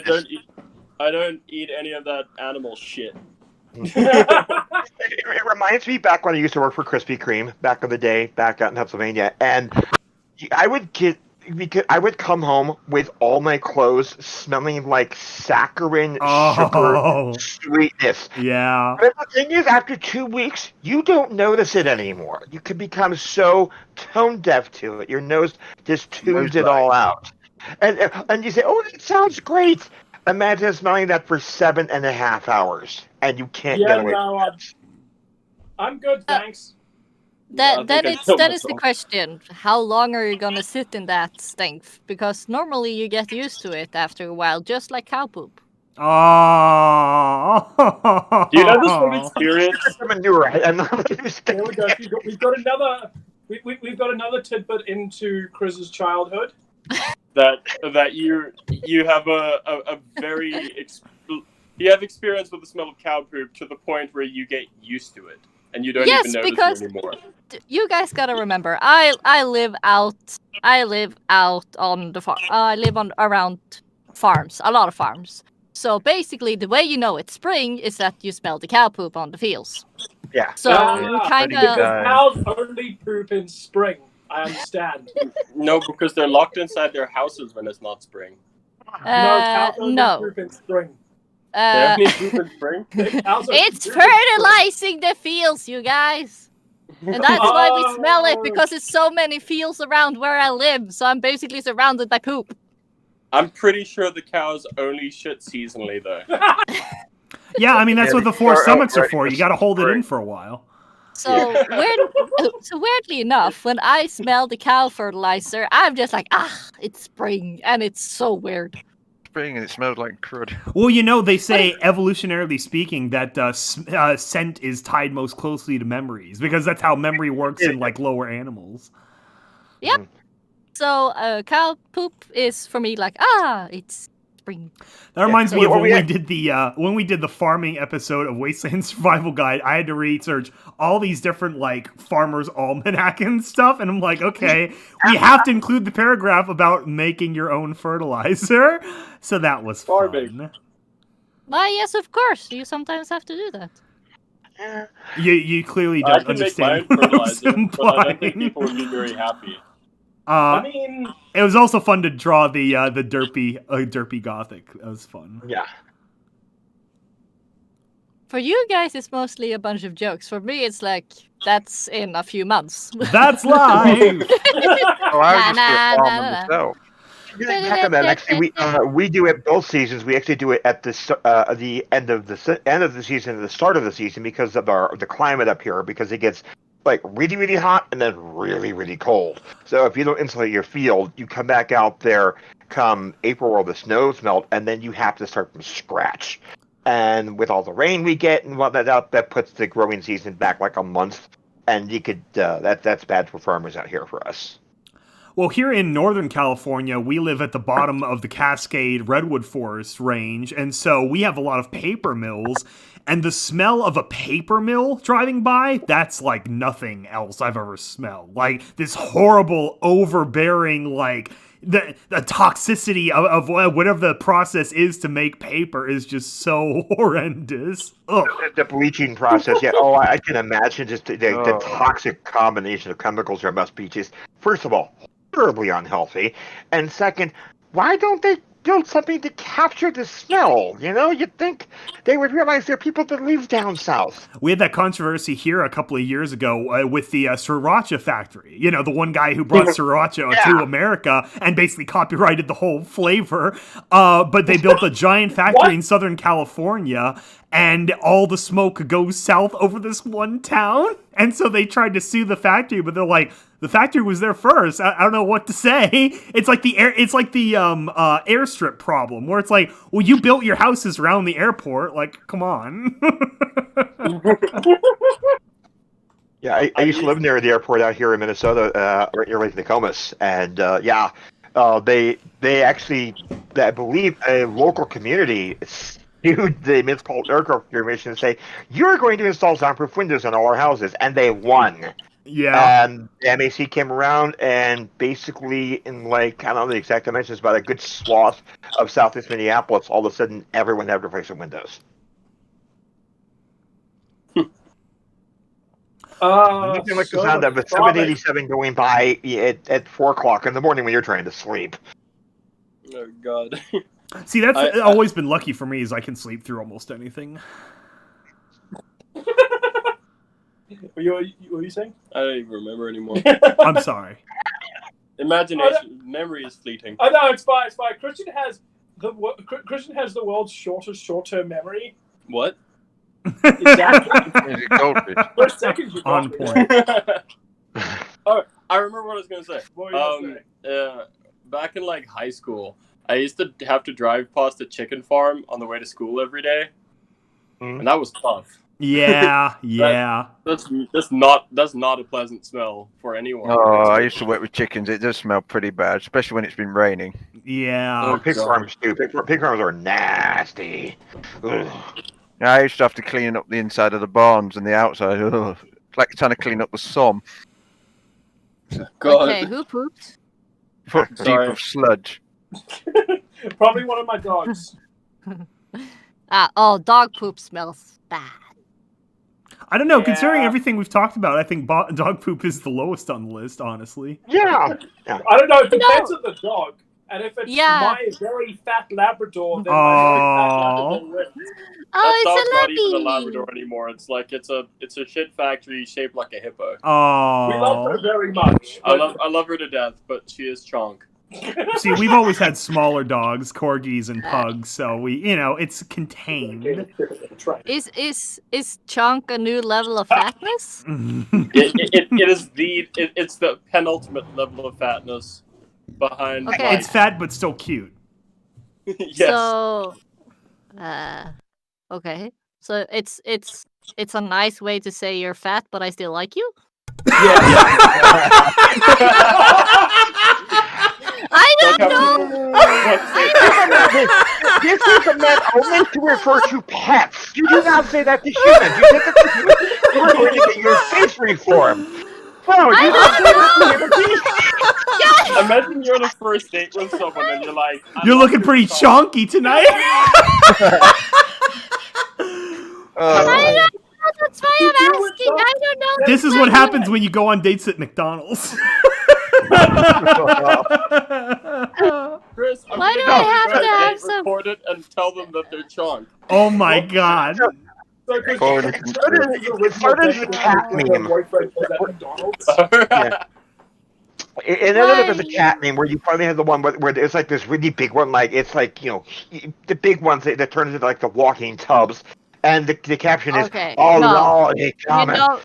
don't eat any of that animal shit. It reminds me back when I used to work for Krispy Kreme back in the day, back out in Pennsylvania, and I would come home with all my clothes smelling like saccharine sugar sweetness. Yeah. But the thing is, after 2 weeks, you don't notice it anymore. You can become so tone deaf to it. Your nose just tunes it all out. And you say, "Oh, that sounds great." Imagine smelling that for 7.5 hours, and you can't get away. No, I'm good, thanks. That is the question. How long are you gonna sit in that stink? Because normally you get used to it after a while, just like cow poop. Oh. Do you know this from experience? Manure. There we go. We've got another tidbit into Chris's childhood. That you have a very you have experience with the smell of cow poop to the point where you get used to it. and you don't Yes, even notice because- it anymore. You guys gotta remember, I live out on the farm. I live on around farms, a lot of farms. So basically, the way you know it's spring is that you smell the cow poop on the fields. Yeah. So you kind Because of cows only poop in spring. I understand. No, because they're locked inside their houses when it's not spring. No, cows only no. poop in spring. They Uh, only poop in spring. Cows only it's poop in spring. fertilizing the fields, you guys. And that's why we smell it, because there's so many fields around where I live. So I'm basically surrounded by poop. I'm pretty sure the cows only shit seasonally, though. Yeah, I mean that's Yeah, what the four they're summits are already for. You got to hold it in spring. for a while. So weirdly enough, when I smell the cow fertilizer, I'm just like, it's spring, and it's so weird. Spring and it smells like crud. Well, you know, they say evolutionarily speaking that scent is tied most closely to memories because that's how memory works in like lower animals. Yep. So cow poop is for me like, it's spring. That reminds me Yeah, of well, when we did the farming episode of Wasteland Survival Guide. I had to research all these different like farmers' almanac and stuff, and I'm like, okay, we have to include the paragraph about making your own fertilizer. So that was Farming. fun. Why, yes, of course. You sometimes have to do that. You clearly I don't can make my understand own what I was fertilizer, but I don't think implying. people would be very happy. I mean, It was also fun to draw the derpy gothic. That was fun. Yeah. For you guys, it's mostly a bunch of jokes. For me, it's like, that's in a few months. That's live. Oh, I was just Nah, a nah, farmer nah, nah. myself. Back on that, actually, we do it both seasons. We actually do it at the end of the season and the start of the season because of the climate up here. Because it gets like really, really hot and then really, really cold. So if you don't insulate your field, you come back out there come April where the snows melt, and then you have to start from scratch. And with all the rain we get and whatnot, that puts the growing season back like a month. And you could that's bad for farmers out here for us. Well, here in Northern California, we live at the bottom of the Cascade Redwood Forest range, and so we have a lot of paper mills, and the smell of a paper mill driving by, that's like nothing else I've ever smelled. Like, this horrible, overbearing, like, the toxicity of whatever the process is to make paper is just so horrendous. Ugh. The bleaching process, yeah. Oh, I can imagine just the toxic combination of chemicals there must be just, first of all, terribly unhealthy, and second, why don't they build something to capture the smell? You know, you'd think they would realize there are people that live down south. We had that controversy here a couple of years ago with the Sriracha factory. You know, the one guy who brought Sriracha to America and basically copyrighted the whole flavor. But they built a giant factory in Southern California, and all the smoke goes south over this one town. And so they tried to sue the factory, but they're like, the factory was there first. I don't know what to say. It's like the airstrip problem, where it's like, well, you built your houses around the airport. Like, come on. Yeah, I used to live near the airport out here in Minnesota, right near Lake Nokomis, and they actually, I believe, a local community sued the Municipal Aircraft Commission to say, you're going to install soundproof windows in all our houses, and they won. Yeah. And the MAC came around and basically, in like, I don't know the exact dimensions, but a good swath of southeast Minneapolis, all of a sudden, everyone had replacement windows. Nothing like the sound of a 787 going by at 4 o'clock in the morning when you're trying to sleep. Oh God. See, that's always been lucky for me, is I can sleep through almost anything. What were you saying? I don't even remember anymore. I'm sorry. Imagination, memory is fleeting. Oh no, it's fine. It's fine. Christian has the world's shortest short-term memory. What? Exactly. Is it goldfish? For a second, you On got me. point. Oh, I remember what I was gonna say. What were you gonna say? Back in like high school, I used to have to drive past a chicken farm on the way to school every day, and that was tough. Yeah, yeah. That's not a pleasant smell for anyone. Oh, I used to work with chickens. It does smell pretty bad, especially when it's been raining. Yeah. Oh, Pig God. farms too. Pig farms are nasty. Ugh. Yeah, I used to have to clean up the inside of the barns and the outside. Ugh. It's like trying to clean up the Somme. God. Okay, who pooped? Foot deep Sorry. of sludge. Probably one of my dogs. Dog poop smells bad. I don't know. Yeah. Considering everything we've talked about, I think dog poop is the lowest on the list, honestly. Yeah. I don't know. It depends on the dog. And if it's Yeah. my very fat Labrador, then my very fat Labrador wins. Oh, That dog's it's not a even a Labby. Labrador anymore. It's like it's a shit factory shaped like a hippo. We love her Oh. very much. I but- love her to death, but she is chonk. See, we've always had smaller dogs, corgis and pugs, so it's contained. That's right. Is chunk a new level of fatness? It's the penultimate level of fatness behind. Okay. It's fat but still cute. Yes. So, okay. So it's a nice way to say you're fat, but I still like you. I don't know. This is meant only to refer to pets. You do not say that to humans. You say that to humans. You are going to get your face reformed. Oh, you don't say that to humans. Imagine you're on a first date with someone and you're like, You're looking pretty chonky tonight. I don't know. That's why I'm asking. I don't know. This is what happens when you go on dates at McDonald's. Chris, I'm Why gonna do I go have on a to have date, some- record it and tell them that they're chonk. Oh my god. So, Chris, Forward. It started as a cat meme. Boyfriend was at McDonald's. Yeah. And then there's a cat meme where you finally have the one where there's like this really big one, like it's like the big ones that turn into like the walking tubs, and the caption is, Okay, "Oh no. Lord, he You coming." know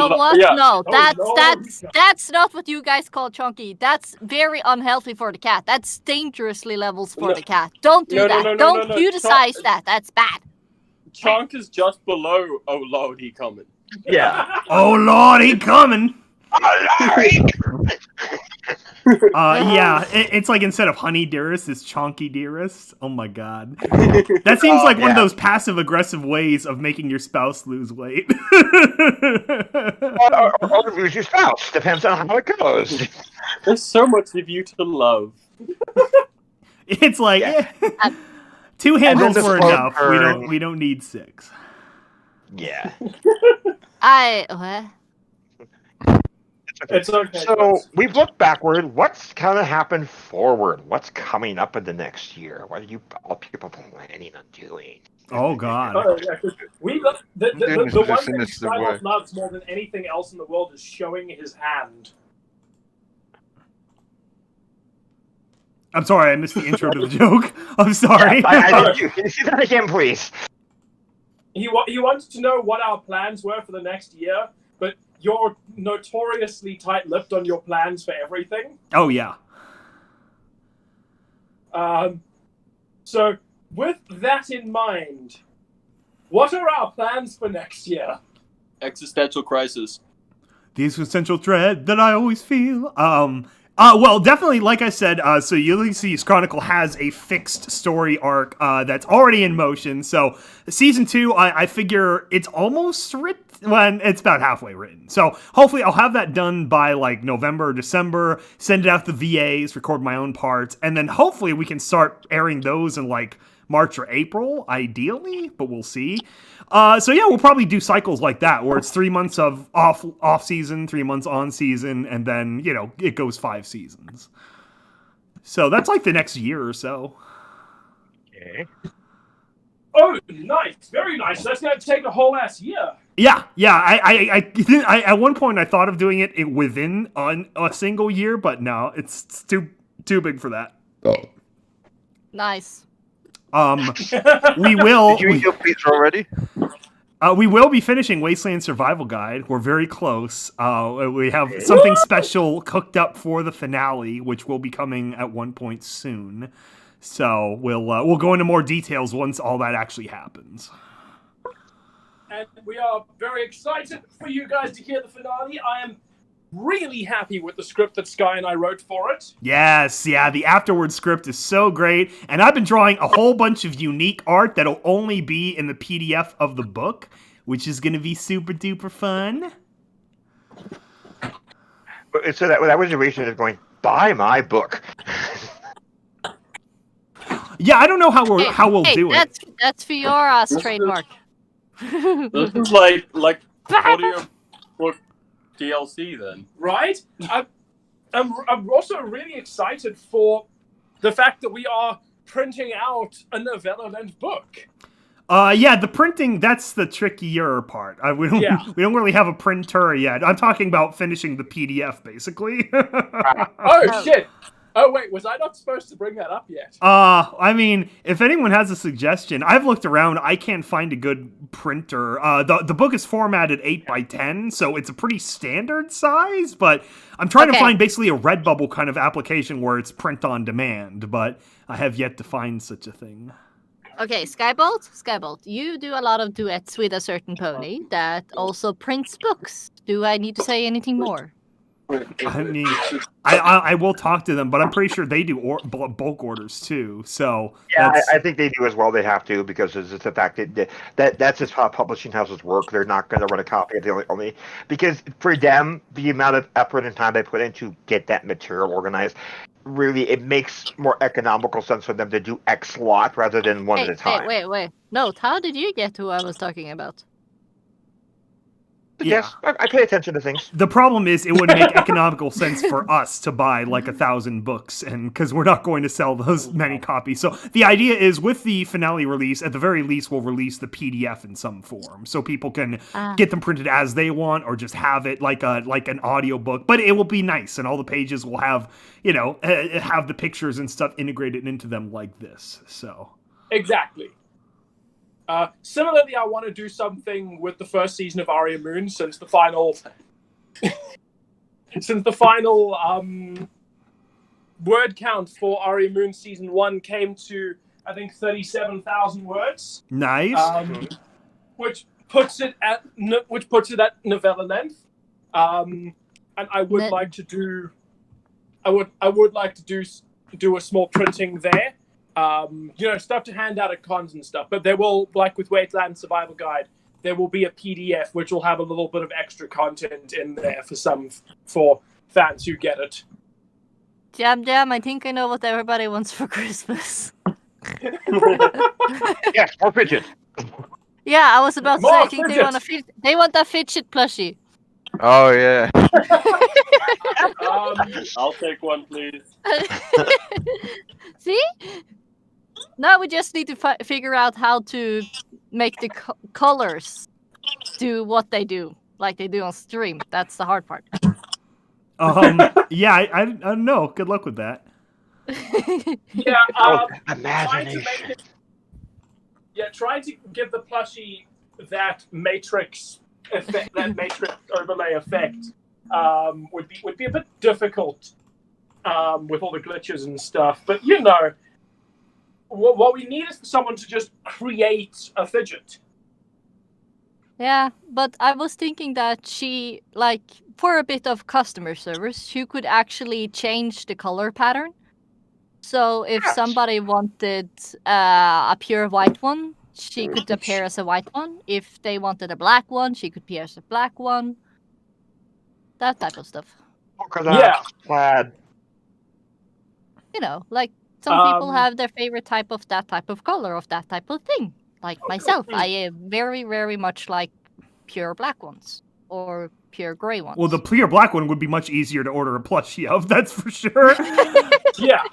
what? Yeah. No, Oh, that's not what you guys call chunky. That's very unhealthy for the cat. That's dangerously levels for No. the cat. Don't do No, no, that. no, no, Don't no, no. criticize that. That's bad. Chonk is just below. Oh Lord, he coming. Yeah. Oh lord, he coming. Yeah, it's like instead of honey dearest, it's chonky dearest. Oh my god. That seems like one of yeah. those passive aggressive ways of making your spouse lose weight. or lose your spouse. Depends on how it goes. There's so much of you to love. It's like Yeah. two handles the were slow enough. burn. We don't need 6. Yeah. What? It's okay. So Chris. we've looked backward. What's kind of happened forward? What's coming up in the next year? What are you all people planning on doing? Oh god. Oh, yeah, 'cause we love the Goodness, one this thing is the Skywalker word. loves more than anything else in the world is showing his hand. I'm sorry, I missed the intro to the joke. I'm sorry. I did too. Can you see that again, please? He wanted to know what our plans were for the next year, but you're notoriously tight-lipped on your plans for everything. Oh yeah. So with that in mind, what are our plans for next year? Existential crisis. The existential dread that I always feel. Well, definitely, like I said, so Ulysses Chronicle has a fixed story arc that's already in motion. So season 2, I figure it's almost written. Well, it's about halfway written. So hopefully I'll have that done by like November or December, send it out to VAs, record my own parts, and then hopefully we can start airing those in like March or April, ideally, but we'll see. So yeah, we'll probably do cycles like that, where it's 3 months of off season, 3 months on season, and then, it goes 5 seasons. So that's like the next year or so. Okay. Oh, nice, very nice. That's going to take a whole ass year. Yeah. I at one point I thought of doing it within a single year, but no, it's too big for that. Nice. We will. Did you eat your pizza already? We will be finishing Wasteland Survival Guide. We're very close. We have something special cooked up for the finale, which will be coming at one point soon. So we'll go into more details once all that actually happens. And we are very excited for you guys to hear the finale. I am really happy with the script that Sky and I wrote for it. Yes, yeah, the afterward script is so great, and I've been drawing a whole bunch of unique art that'll only be in the PDF of the book, which is going to be super duper fun. So that was the reason of going, buy my book. Yeah, I don't know how we'll do it. That's for your trademark. This is like audiobook DLC then. Right? I'm also really excited for the fact that we are printing out a novella-length book. Yeah, the printing, that's the trickier part. We don't really have a printer yet. I'm talking about finishing the PDF, basically. Oh, shit! Oh, wait, was I not supposed to bring that up yet? I mean, if anyone has a suggestion, I've looked around, I can't find a good printer. The book is formatted 8x10, so it's a pretty standard size, but I'm trying to find basically a Redbubble kind of application where it's print on demand, but I have yet to find such a thing. Okay, Skybolt, you do a lot of duets with a certain pony that also prints books. Do I need to say anything more? I mean, I will talk to them, but I'm pretty sure they do bulk orders too. So yeah, I think they do as well. They have to, because it's the fact that's just how publishing houses work. They're not going to run a copy. They only because for them, the amount of effort and time they put in to get that material organized, really, it makes more economical sense for them to do X lot rather than one at a time. Wait. Note, how did you get who I was talking about? Yes, I pay attention to things. The problem is it wouldn't make economical sense for us to buy like 1,000 books, and because we're not going to sell those many copies. So the idea is, with the finale release, at the very least, we'll release the PDF in some form, so people can get them printed as they want, or just have it like an audiobook. But it will be nice, and all the pages will have have the pictures and stuff integrated into them like this. So exactly. Similarly, I want to do something with the first season of Aria Moon, since the final word count for Aria Moon season 1 came to, I think, 37,000 words. Nice. Which puts it at novella length. And I would like to do do a small printing there. Stuff to hand out at cons and stuff. But there will, like with Wasteland Survival Guide, there will be a PDF which will have a little bit of extra content in there for fans who get it. Jam, I think I know what everybody wants for Christmas. Yes, more fidget. Yeah, I was about to say, I think they want that fidget plushie. Oh yeah. I'll take one, please. See? Now we just need to figure out how to make the colors do what they do, like they do on stream. That's the hard part. Yeah, I don't know. Good luck with that. Yeah, imagination. Trying to give the plushie that matrix effect, that matrix overlay effect, would be a bit difficult with all the glitches and stuff. But what we need is for someone to just create a fidget. Yeah, but I was thinking that she, for a bit of customer service, she could actually change the color pattern. So if somebody wanted a pure white one, she could appear as a white one. If they wanted a black one, she could appear as a black one. That type of stuff. Glad. Some people have their favorite type of that type of color of that type of thing. Like myself, I very, very much like pure black ones or pure gray ones. Well, the pure black one would be much easier to order a plushie of, that's for sure. Yeah.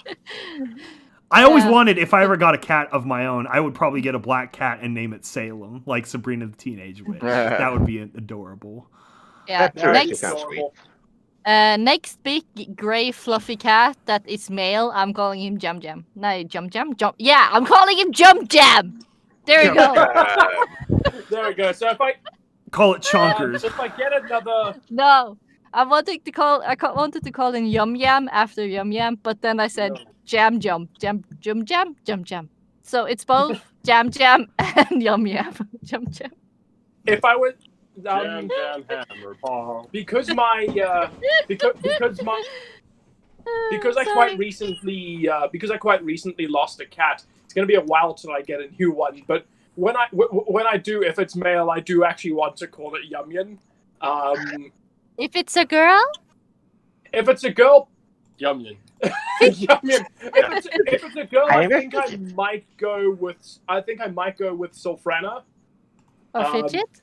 I always wanted, if I ever got a cat of my own, I would probably get a black cat and name it Salem, like Sabrina the Teenage Witch. That would be adorable. Yeah. Adorable. Next big gray fluffy cat that is male, I'm calling him Jam Jam. No, Jum. Yeah, I'm calling him Jum Jam. There you go. There we go. So if I call it Chonkers. If I get another, no, I wanted to call him Yum Yam after Yum Yam, but then I said Jam. So it's both Jam and Yum Yam. Jum. if I Jam, jam, hammer, ball. because my because I quite recently lost a cat. It's gonna be a while till I get a new one. But when I do, if it's male, I do actually want to call it Yum Yum. If it's a girl, If it's a girl, Yum yum. Yum Yum. If it's a girl, I think I might go with Sulfrana. or fidget.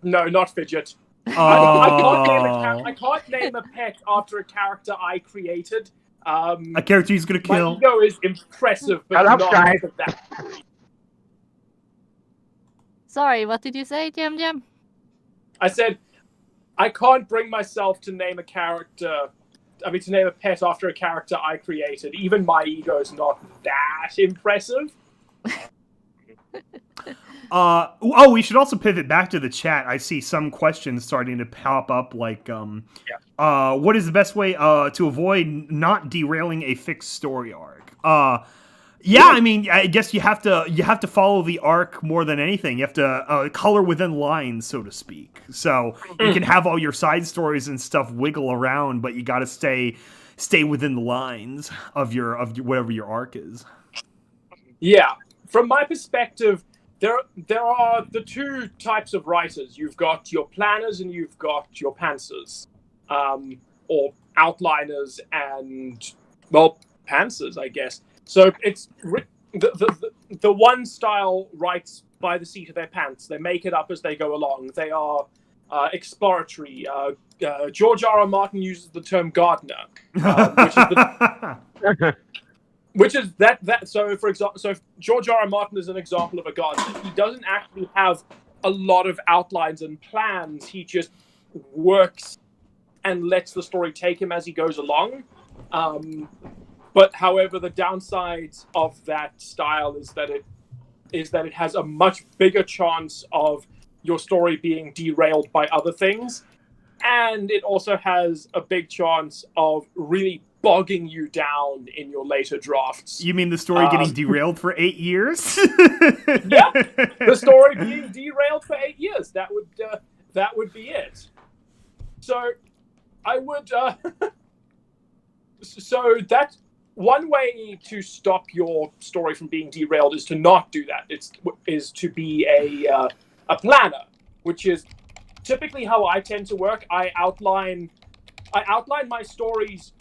No, not Fidget. Oh. I can't name a pet after a character I created. A character he's gonna My kill. ego is impressive, but Shut up, not Sky. of that. Sorry, what did you say, Jam Jam? I said I can't bring myself to name a character. I mean, to name a pet after a character I created. Even my ego is not that impressive. We should also pivot back to the chat. I see some questions starting to pop up, like, what is the best way to avoid not derailing a fixed story arc? I mean, I guess you have to follow the arc more than anything. You have to color within lines, so to speak. So you can have all your side stories and stuff wiggle around, but you got to stay within the lines of your whatever your arc is. Yeah, from my perspective, there are the two types of writers. You've got your planners and you've got your pantsers, or outliners and pantsers, I guess. So it's the one style writes by the seat of their pants. They make it up as they go along. They are exploratory. George R. R. Martin uses the term gardener, which is that. So, for example, George R. R. Martin is an example of a gardener. He doesn't actually have a lot of outlines and plans. He just works and lets the story take him as he goes along. But however, the downside of that style is that it has a much bigger chance of your story being derailed by other things, and it also has a big chance of really bogging you down in your later drafts. You mean the story getting derailed for 8 years? Yeah, the story being derailed for 8 years. That would be it. So I would. So that one way to stop your story from being derailed is to not do that. Is to be a planner, which is typically how I tend to work. I outline my stories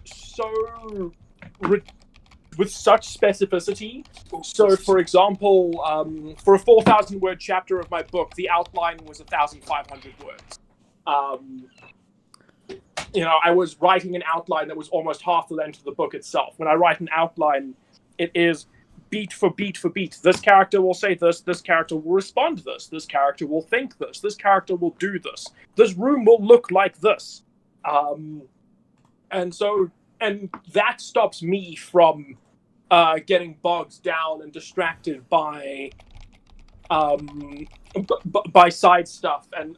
with such specificity. So, for example, for a 4,000-word chapter of my book, the outline was 1,500 words. I was writing an outline that was almost half the length of the book itself. When I write an outline, it is beat for beat for beat. This character will say this character will respond this character will think this character will do this room will look like this. And that stops me from getting bogged down and distracted by side stuff, and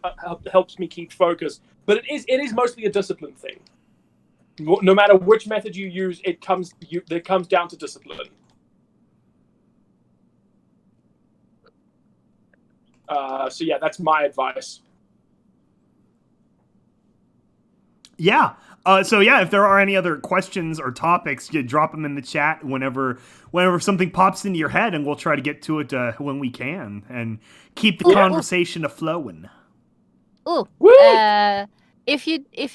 helps me keep focus. But it is mostly a discipline thing. No matter which method you use, it comes down to discipline. So yeah, that's my advice. Yeah. If there are any other questions or topics, you drop them in the chat whenever something pops into your head, and we'll try to get to it when we can and keep the conversation a-flowing. Ooh. If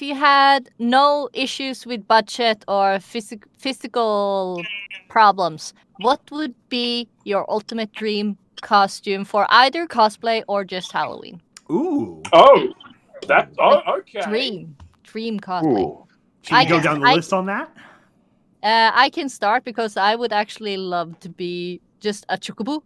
you had no issues with budget or physical problems, what would be your ultimate dream costume for either cosplay or just Halloween? Ooh. Oh, okay. Dream cosplay. Ooh. Should we go down the list on that? I can start because I would actually love to be just a chocobo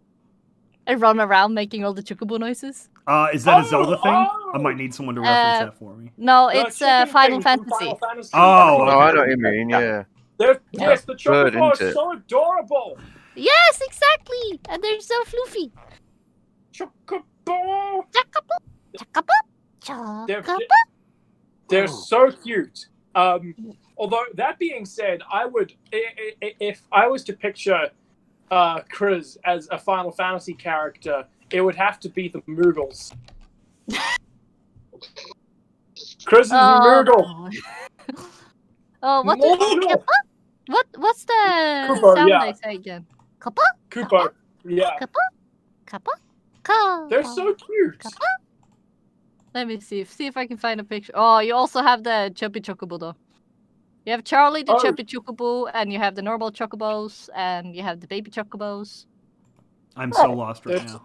and run around making all the chocobo noises. Is that a Zelda thing? I might need someone to reference that for me. No, it's Final Fantasy. Oh, No, I know what you mean. Yeah. Yes, the Bird, chocobo isn't is it? so adorable. Yes, exactly, and they're so fluffy. Chocobo. Chocobo. They're so cute. Although that being said, I would, if I was to picture Chris as a Final Fantasy character, it would have to be the Moogles. Chris is Murgle. Oh, what? Murgle. What's the Cooper, sound yeah. they say again? Kappa? Cooper. Yeah. Kappa? Kappa? Kappa? They're so cute. Let me see if I can find a picture. Oh, you also have the chubby chocobo though. You have Charlie the chubby chocobo, and you have the normal chocobos, and you have the baby chocobos. I'm so lost right now.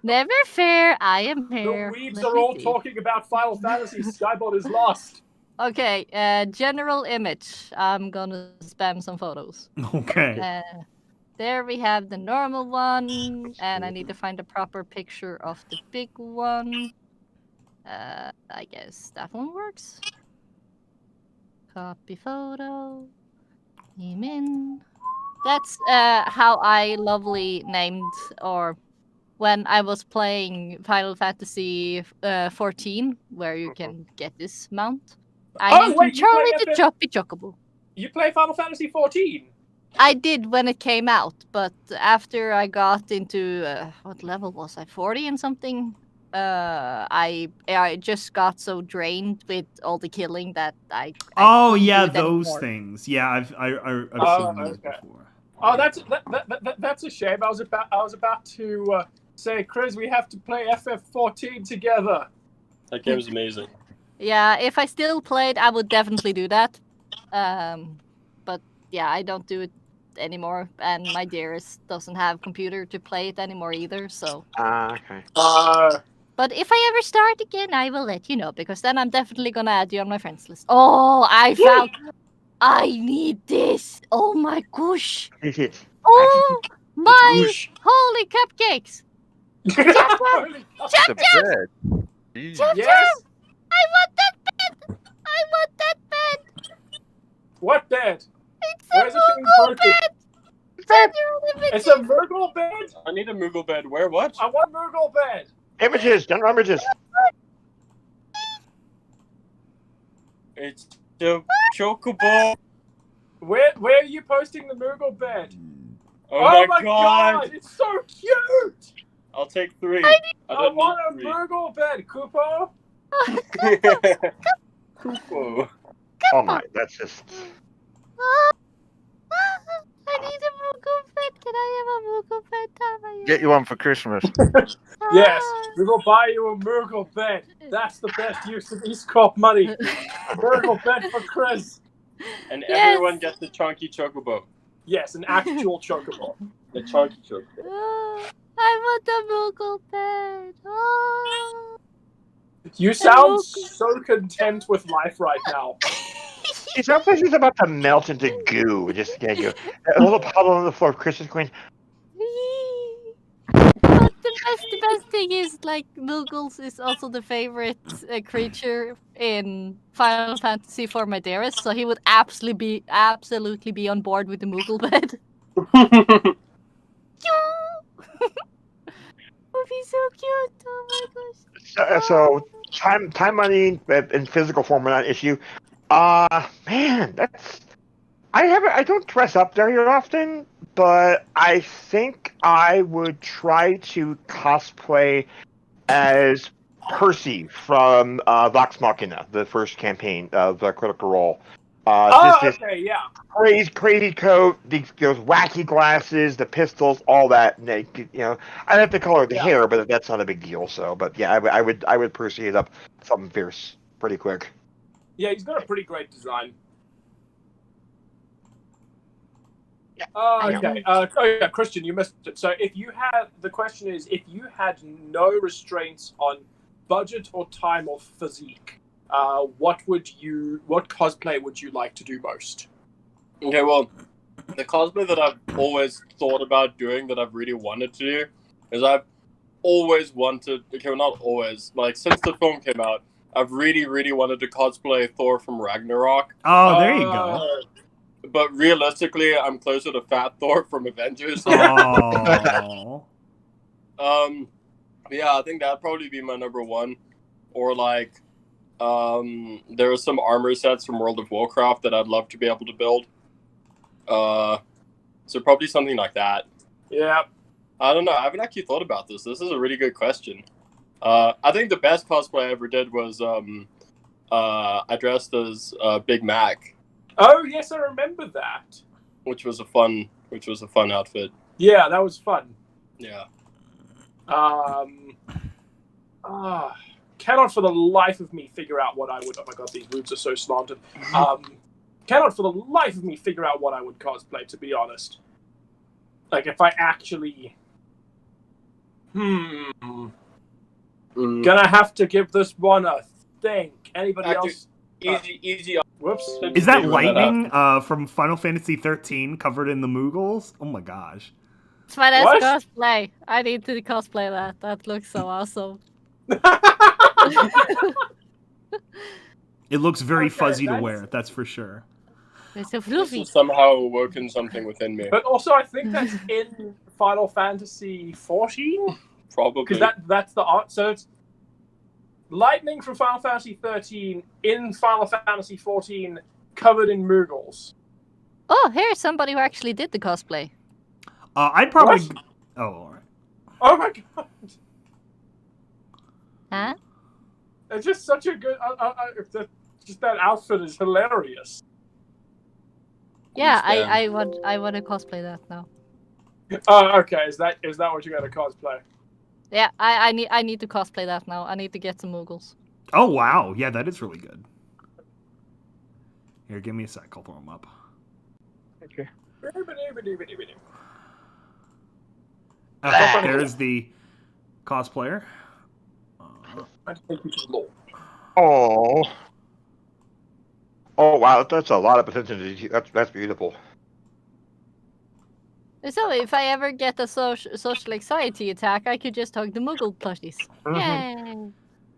Never fear, I am The here. weebs Let are me all see. talking about Final Fantasy. Skybot is lost. Okay, general image. I'm gonna spam some photos. Okay. There we have the normal one, and I need to find a proper picture of the big one. I guess that one works. Copy photo. Name in. That's how I lovely named, or when I was playing Final Fantasy 14, where you can get this mount. I named him Charlie the Choppy Chocobo. You play Final Fantasy 14? I did when it came out, but after I got into what level was I? 40 and something. I just got so drained with all the killing that I Oh couldn't yeah, do it those anymore. things. Yeah, I've Oh, seen those okay. before. Oh, that's a shame. I was about to say, Chris, we have to play FF14 together. That game's amazing. Yeah, if I still played, I would definitely do that. But yeah, I don't do it anymore, and my dearest doesn't have computer to play it anymore either. So. Okay. But if I ever start again, I will let you know, because then I'm definitely gonna add you on my friends list. Oh, I found. I need this. Oh my gosh. Oh my holy cupcakes. Chap chap. Yes. I want that bed. I want that bed. What bed? It's a Moogle bed. It's a Moogle bed. I need a Moogle bed. Where? What? I want Moogle bed. Images, general images. It's the chocobo. Where are you posting the Moogle bed? Oh my god! It's so cute. I'll take 3. I want a Moogle bed, Kupo. Kupo. Oh my, that's just. I need a Moogle bed. Can I have a Moogle bed? Get you one for Christmas. Yes, we will buy you a Moogle bed. That's the best use of EAST Corp money. Moogle bed for Chris. And everyone gets the chunky chocobo. Yes, an actual chocobo. The chunky chocobo. I want a Moogle bed. Oh. You sound so content with life right now. It sounds like she's about to melt into goo. Just get you. A little puddle on the floor, Christmas Queen. But the best thing is, like, Moogles is also the favorite creature in Final Fantasy for my dearest, so he would absolutely be on board with the Moogle bed. Would be so cute. Oh my gosh. So time money in physical form are not an issue. Man, that's. I don't dress up very often, but I think I would try to cosplay as Percy from Vox Machina, the first campaign of Critical Role. Okay, yeah. Crazy coat, those wacky glasses, the pistols, all that. Naked, I'd have to color the hair, but that's not a big deal. So, but yeah, I would Percy it up something fierce pretty quick. Yeah, he's got a pretty great design. Okay. Yeah, Christian, you missed it. So the question is, if you had no restraints on budget or time or physique, what cosplay would you like to do most? Okay, well, the cosplay that I've always thought about doing, that I've really wanted to do, is I've always wanted. Okay, well, not always. Like, since the film came out, I've really, really wanted to cosplay Thor from Ragnarok. Oh, there you go. But realistically, I'm closer to Fat Thor from Avengers. Oh. Yeah, I think that'd probably be my number one. Or like, there are some armor sets from World of Warcraft that I'd love to be able to build. So probably something like that. Yeah. I don't know. I haven't actually thought about this. This is a really good question. I think the best cosplay I ever did was I dressed as Big Mac, Oh yes, I remember that. which was a fun outfit. Yeah, that was fun. Yeah. Cannot for the life of me figure out what I would. Oh my god, these roots are so slanted. Cannot for the life of me figure out what I would cosplay. To be honest, like if I actually, gonna have to give this one a think. Anybody else? Easy. Whoops. Is that Figure Lightning from Final Fantasy 13 covered in the Moogles? Oh my gosh. It's my What? next cosplay. I need to cosplay that. That looks so awesome. It looks very Okay, fuzzy to that's- wear, that's for sure. It's so This fluffy. has somehow awoken something within me. But also, I think that's in Final Fantasy 14 Probably. because that's the art. So it's Lightning from Final Fantasy 13 in Final Fantasy 14, covered in Moogles. Oh, here's somebody who actually did the cosplay. I'd probably. What? Oh, alright. Oh my god! Huh? It's just such a good. Just that outfit is hilarious. Yeah, Understand. I want to cosplay that now. Oh, okay. Is that what you're gonna cosplay? Yeah, I need to cosplay that now. I need to get some Moogles. Oh, wow. Yeah, that is really good. Here, give me a sec. I'll throw them up. Okay. Okay, there's the cosplayer. I think we should roll. Oh. Oh wow, that's a lot of attention to detail. That's beautiful. So if I ever get a social anxiety attack, I could just hug the Moogle plushies. Yay!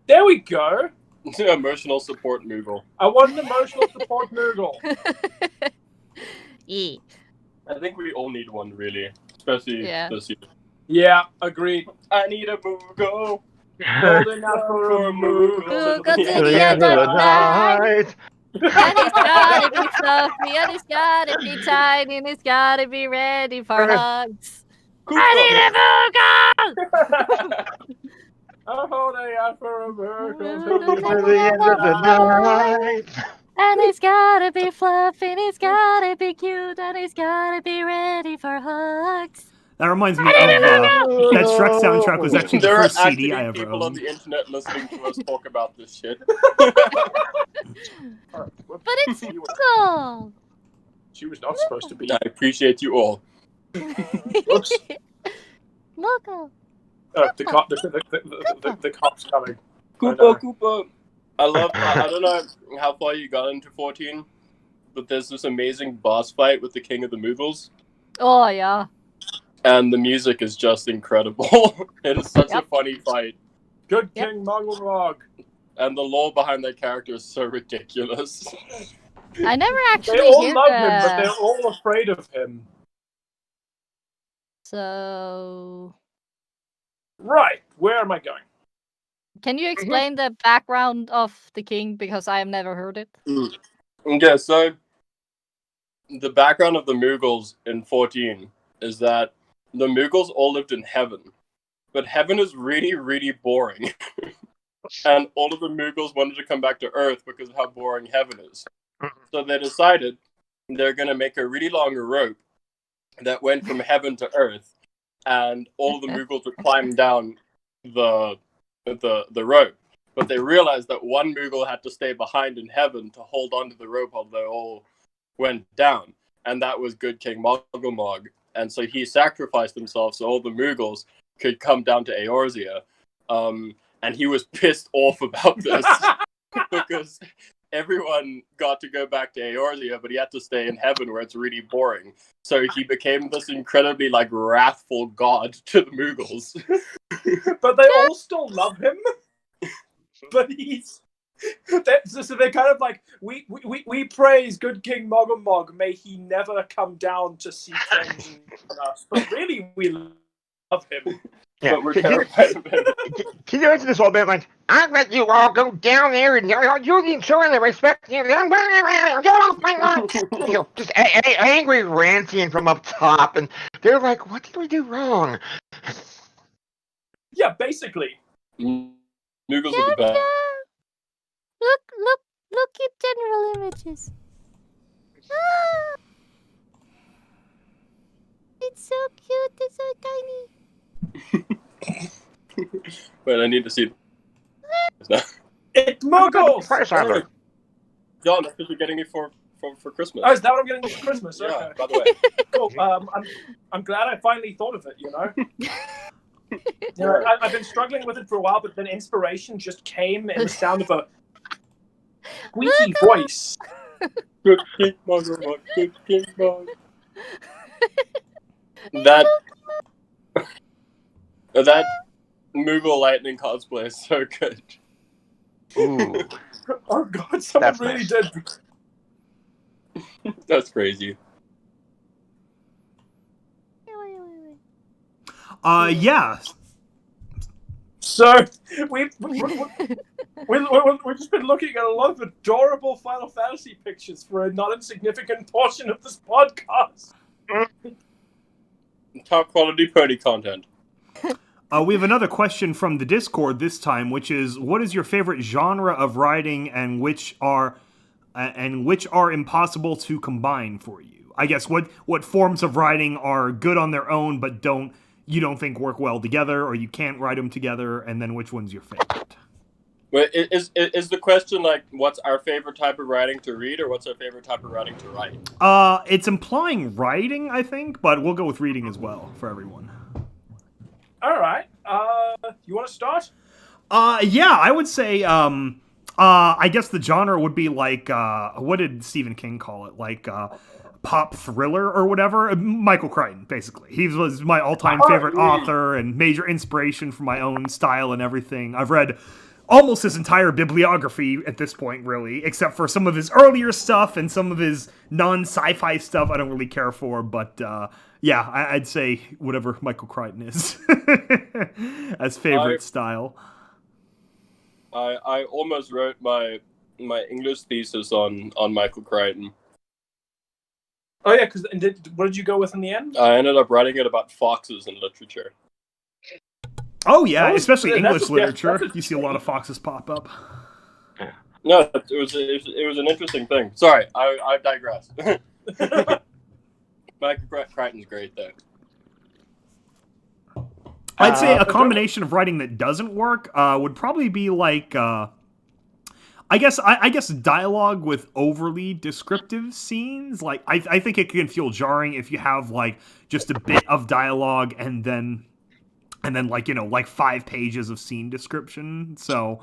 There we go. Emotional support Moogle. I want an emotional support Moogle. Yeah. I think we all need one, really. Especially Yeah. this year. Yeah, agreed. I need a Moogle. Holding out for a Moogle. Moogle To the end of the night. And it's gotta be fluffy, and it's gotta be tiny, and it's gotta be ready for hugs. I need a Moogle! I'm holding out for a Moogle. To the end of the night. And it's gotta be fluffy, and it's gotta be cute, and it's gotta be ready for hugs. That reminds me of that Shrek soundtrack was actually the There are first CD actually I ever people on owned. the internet listening to us talk about this shit. But it's cool. She was not supposed to be. I appreciate you all. Whoops. Moogle. The cop's coming. Koopa. I don't know how far you got into 14, but there's this amazing boss fight with the King of the Moogles, Oh, yeah. and the music is just incredible. It is such a Yep. funny fight, Good Yep. King Muggle. and the lore behind that character is so ridiculous. I never actually They all hear love him, but they're all afraid of him. So, Right, where am I going? can you explain the background of the king? Because I have never heard it. Okay, so the background of the Moogles in 14 is that the Moogles all lived in heaven, but heaven is really, really boring. And all of the Moogles wanted to come back to Earth because of how boring heaven is. So they decided they're going to make a really long rope that went from heaven to Earth, and all of the Moogles would climb down the rope. But they realized that one Moogle had to stay behind in heaven to hold onto the rope while they all went down, and that was Good King Muggle. And so he sacrificed himself so all the Moogles could come down to Eorzea. And he was pissed off about this because everyone got to go back to Eorzea, but he had to stay in heaven where it's really boring. So he became this incredibly wrathful god to the Moogles. But they all still love him. But so they're kind of like, we praise Good King Mog. May he never come down to seek vengeance on us. But really, we love him. Yeah. But we're terrified of him. Can you answer this all bit like, I let you all go down there and you need showing the respect. Just angry ranting from up top, and they're like, what did we do wrong? Yeah, basically. Noogles are the best. Look at general images. Ah! It's so cute. It's so tiny. Wait, I need to see. It's Muggles! Price Island. John, that's what you're getting me for Christmas. Oh, is that what I'm getting for Christmas? Yeah, Okay. by the way. Cool. I'm glad I finally thought of it, you know? I've been struggling with it for a while, but then inspiration just came in the sound of a squeaky voice. Good king muggle, good king muggle. That Moogle Lightning cosplay is so good. Ooh. Oh god, someone That's really nice. did. That's crazy. Yeah. So we've just been looking at a lot of adorable Final Fantasy pictures for a not insignificant portion of this podcast. Top quality pony content. We have another question from the Discord this time, which is, what is your favorite genre of writing, and which are impossible to combine for you? I guess what forms of writing are good on their own, but you don't think work well together, or you can't write them together, and then which one's your favorite? Wait, is the question like what's our favorite type of writing to read, or what's our favorite type of writing to write? It's implying writing, I think, but we'll go with reading as well for everyone. All right. You want to start? Yeah, I would say, I guess the genre would be like, what did Stephen King call it? Like, pop thriller or whatever. Michael Crichton, basically. He was my all-time favorite author and major inspiration for my own style and everything. I've read almost his entire bibliography at this point, really, except for some of his earlier stuff and some of his non-sci-fi stuff I don't really care for, but, yeah, I'd say whatever Michael Crichton is as favorite style. I almost wrote my English thesis on Michael Crichton. Oh yeah, because what did you go with in the end? I ended up writing it about foxes in literature. Oh yeah, especially that's English a- literature. that's a- You see a lot of foxes pop up. No, it was an interesting thing. Sorry, I digress. Michael Crichton's great though. I'd say a combination of writing that doesn't work would probably be like, I guess dialogue with overly descriptive scenes. Like, I think it can feel jarring if you have like just a bit of dialogue and then like, you know, like 5 pages of scene description. So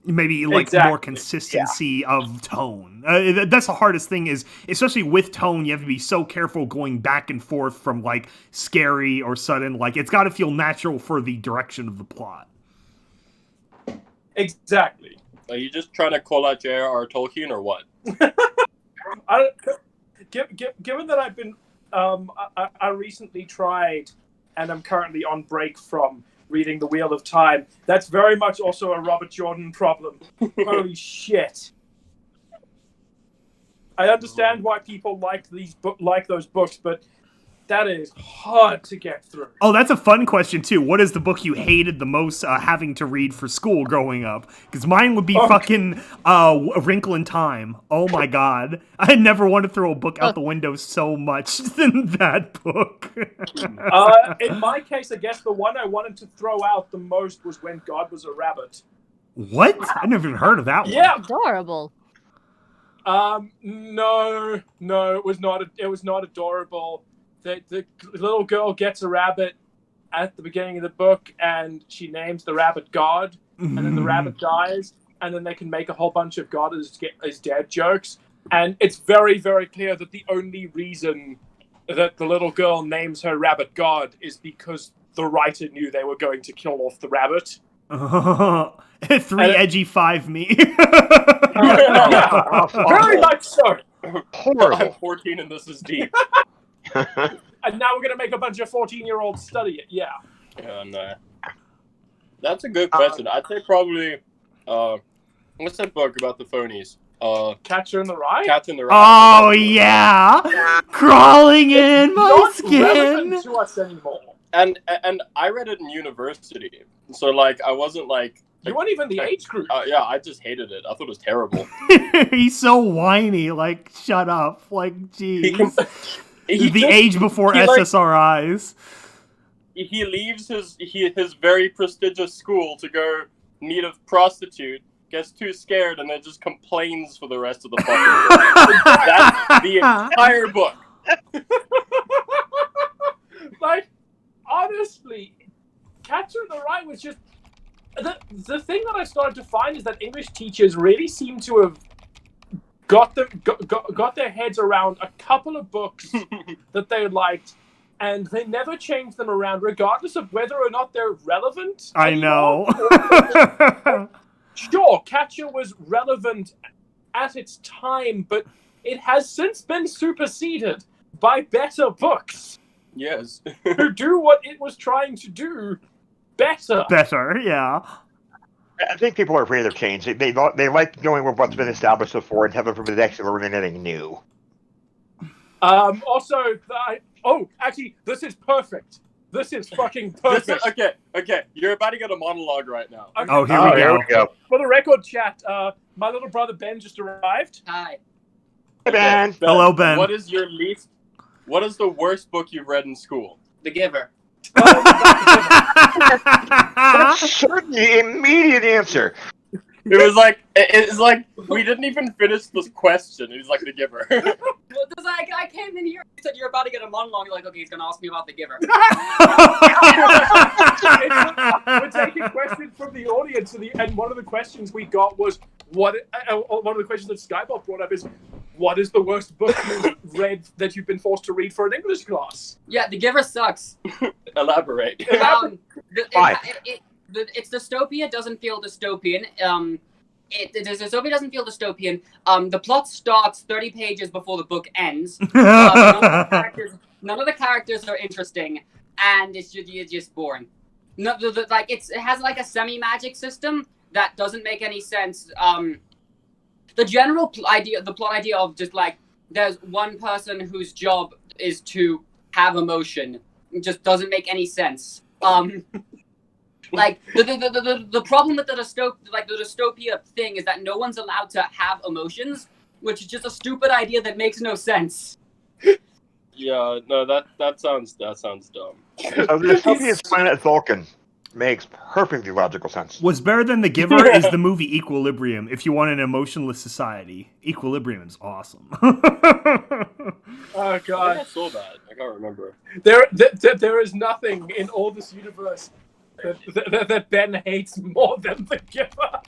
maybe like Exactly. more consistency of tone. That's the hardest thing, is especially with tone, you have to be so careful going back and forth from like scary or sudden. Like, it's got to feel natural for the direction of the plot. Exactly. Are you just trying to call out J.R.R. Tolkien or what? Given that I've been, I recently tried, and I'm currently on break from reading The Wheel of Time. That's very much also a Robert Jordan problem. Holy shit! I understand why people like those books, but that is hard to get through. Oh, that's a fun question too. What is the book you hated the most having to read for school growing up? Because mine would be fucking A Wrinkle in Time. Oh my god, I never want to throw a book out the window so much than that book. In my case, I guess the one I wanted to throw out the most was When God Was a Rabbit. What? I never even heard of that one. Yeah. Adorable. No, it was not. It was not adorable. The little girl gets a rabbit at the beginning of the book, and she names the rabbit God, and then the rabbit dies, and then they can make a whole bunch of God is dead jokes, and it's very, very clear that the only reason that the little girl names her rabbit God is because the writer knew they were going to kill off the rabbit. 3 edgy 5 me. Yeah, very much so. Horrible. I'm 14 and this is deep. And now we're going to make a bunch of 14-year-olds study it. Yeah. And that's a good question. I'd say probably what's that book about the phonies? Catcher in the Rye? Catch in the Rye. Oh yeah, crawling in my Not skin. relevant to us anymore. and I read it in university, so like I wasn't like You weren't even the age group. yeah, I just hated it. I thought it was terrible. He's so whiny. Like, shut up. Like, He geez. he The just- age before he, like, SSRIs. he leaves his very prestigious school to go meet a prostitute, gets too scared, and then just complains for the rest of the fucking book. That's the entire book. Like, honestly, Catcher in the Rye was just the thing that I started to find is that English teachers really seem to have got their heads around a couple of books that they liked, and they never changed them around, regardless of whether or not they're relevant. I anymore. know. Sure, Catcher was relevant at its time, but it has since been superseded by better books Yes. who do what it was trying to do better. Better, yeah. I think people are afraid of change. They like going with what's been established before and haven't been actually learning anything new. Also, actually, this is perfect. This is fucking perfect. Okay. You're about to get a monologue right now. Okay. Oh, here we go. For the record, chat, my little brother Ben just arrived. Hi. Hey, Ben. Hello, Ben. What is the worst book you've read in school? The Giver. That's certainly the immediate answer. It's like we didn't even finish this question. It was like The Giver. Well, I came in here. He said you're about to get a monologue. You're like, okay, he's gonna ask me about The Giver. We're taking questions from the audience, and one of the questions we got was one of the questions that Skybot brought up is, what is the worst book you've read that you've been forced to read for an English class? Yeah, The Giver sucks. Elaborate. It's dystopia. Doesn't feel dystopian. Dystopia doesn't feel dystopian. The plot starts 30 pages before the book ends. None of the characters are interesting, and it's just boring. No, it has like a semi-magic system that doesn't make any sense. The general plot idea of just like there's one person whose job is to have emotion, it just doesn't make any sense. Like the problem with the dystopia thing is that no one's allowed to have emotions, which is just a stupid idea that makes no sense. Yeah, no, that sounds dumb. So the dystopian planet Vulcan makes perfectly logical sense. What's better than The Giver is the movie Equilibrium. If you want an emotionless society, Equilibrium is awesome. Oh I god, saw that. I can't remember. there is nothing in all this universe that Ben hates more than The Giver.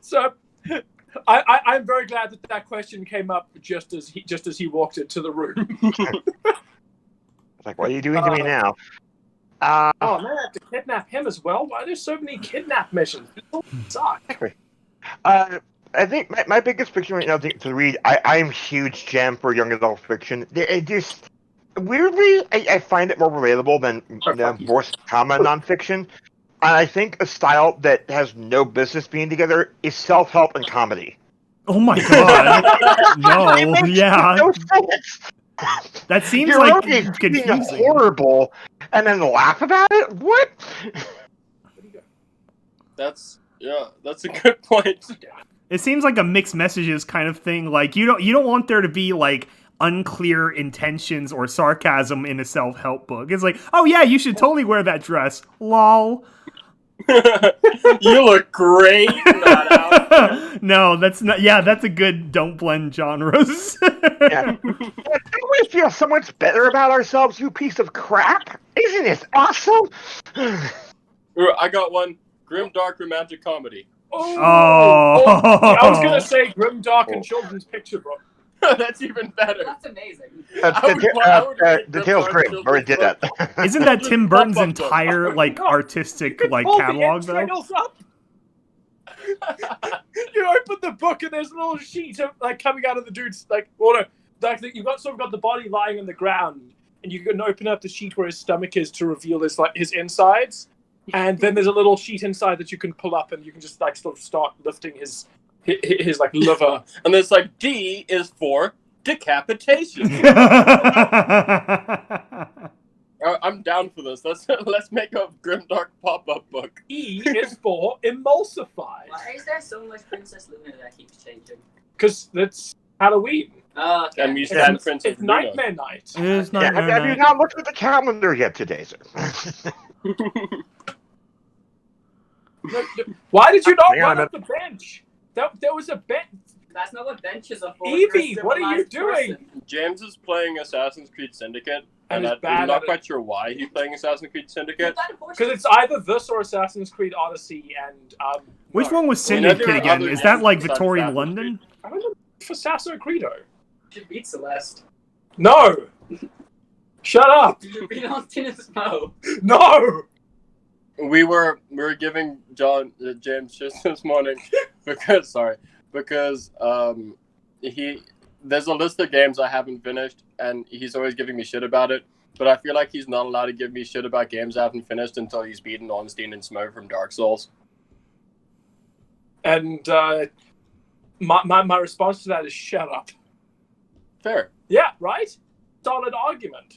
So, I'm very glad that question came up just as he walked into the room. It's like, what are you doing to me now? Oh man, I have to kidnap him as well. Why are there so many kidnap missions? People suck. I think my biggest fiction right now to read, I'm huge jam for young adult fiction. It just, weirdly, I find it more relatable than more common nonfiction. And I think a style that has no business being together is self-help and comedy. Oh my god. No, yeah. No sense. That seems You're like being confusing. horrible and then laugh about it? What? That's a good point. It seems like a mixed messages kind of thing. Like you don't want there to be like unclear intentions or sarcasm in a self-help book. It's like, oh yeah, you should totally wear that dress. Lol. You look great in that outfit. No, that's not. Yeah, that's a good don't blend genres. Yeah. Don't we feel so much better about ourselves, you piece of crap? Isn't it awesome? I got one. Grim dark romantic comedy. Oh. I was gonna say grim, dark, and children's picture book. That's even better. That's amazing. The Tale's great. I already did that. Isn't that Tim Burton's entire like artistic like Hold catalog the though? entrails up. You open the book and there's a little sheet of like coming out of the dude's like water. Like you've got the body lying on the ground, and you can open up the sheet where his stomach is to reveal his insides, and then there's a little sheet inside that you can pull up, and you can just like sort of start lifting his like liver. And it's like D is for decapitation. this. Let's make a grimdark pop-up book. E is for emulsify. Why is there so much Princess Luna that keeps changing? Because it's Halloween. Oh, okay. And we stand Princess It's Luna. Nightmare Night. It is Yeah, Nightmare have you Night. not looked at the calendar yet today, sir? Why did you not Hang on run a up the bench? There was a bench. That's not what benches are for. Evie, You're a what are you civilized doing? person. James is playing Assassin's Creed Syndicate, And and he's I'm bad not at it. quite sure why he's playing Assassin's Creed Syndicate. Because it's either this or Assassin's Creed Odyssey, and Which no. one was I mean, there Syndicate are again? other Is that like games besides Victorian Assassin's London? I don't know for Sasso Credo. You should beat Celeste. No. Shut up. You should beat Austin and Smo. No. We were giving James shit this morning because there's a list of games I haven't finished, and he's always giving me shit about it. But I feel like he's not allowed to give me shit about games I haven't finished until he's beaten Ornstein and Smo from Dark Souls. And my response to that is shut up. Fair. Yeah, right? Solid argument.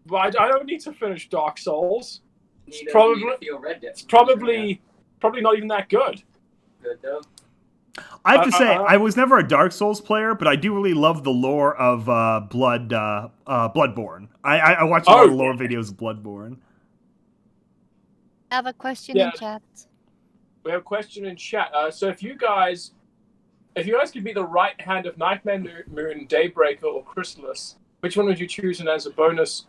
But I don't need to finish Dark Souls. Neither probably- do you feel Red Dead. It's probably not even that good. Good though. I have to say, I was never a Dark Souls player, but I do really love the lore of Bloodborne. I watch a lot of lore videos of Bloodborne. I have a question Yeah. in chat. We have a question in chat. So if you guys could be the right hand of Nightmare Moon, Daybreaker, or Chrysalis, which one would you choose? And as a bonus,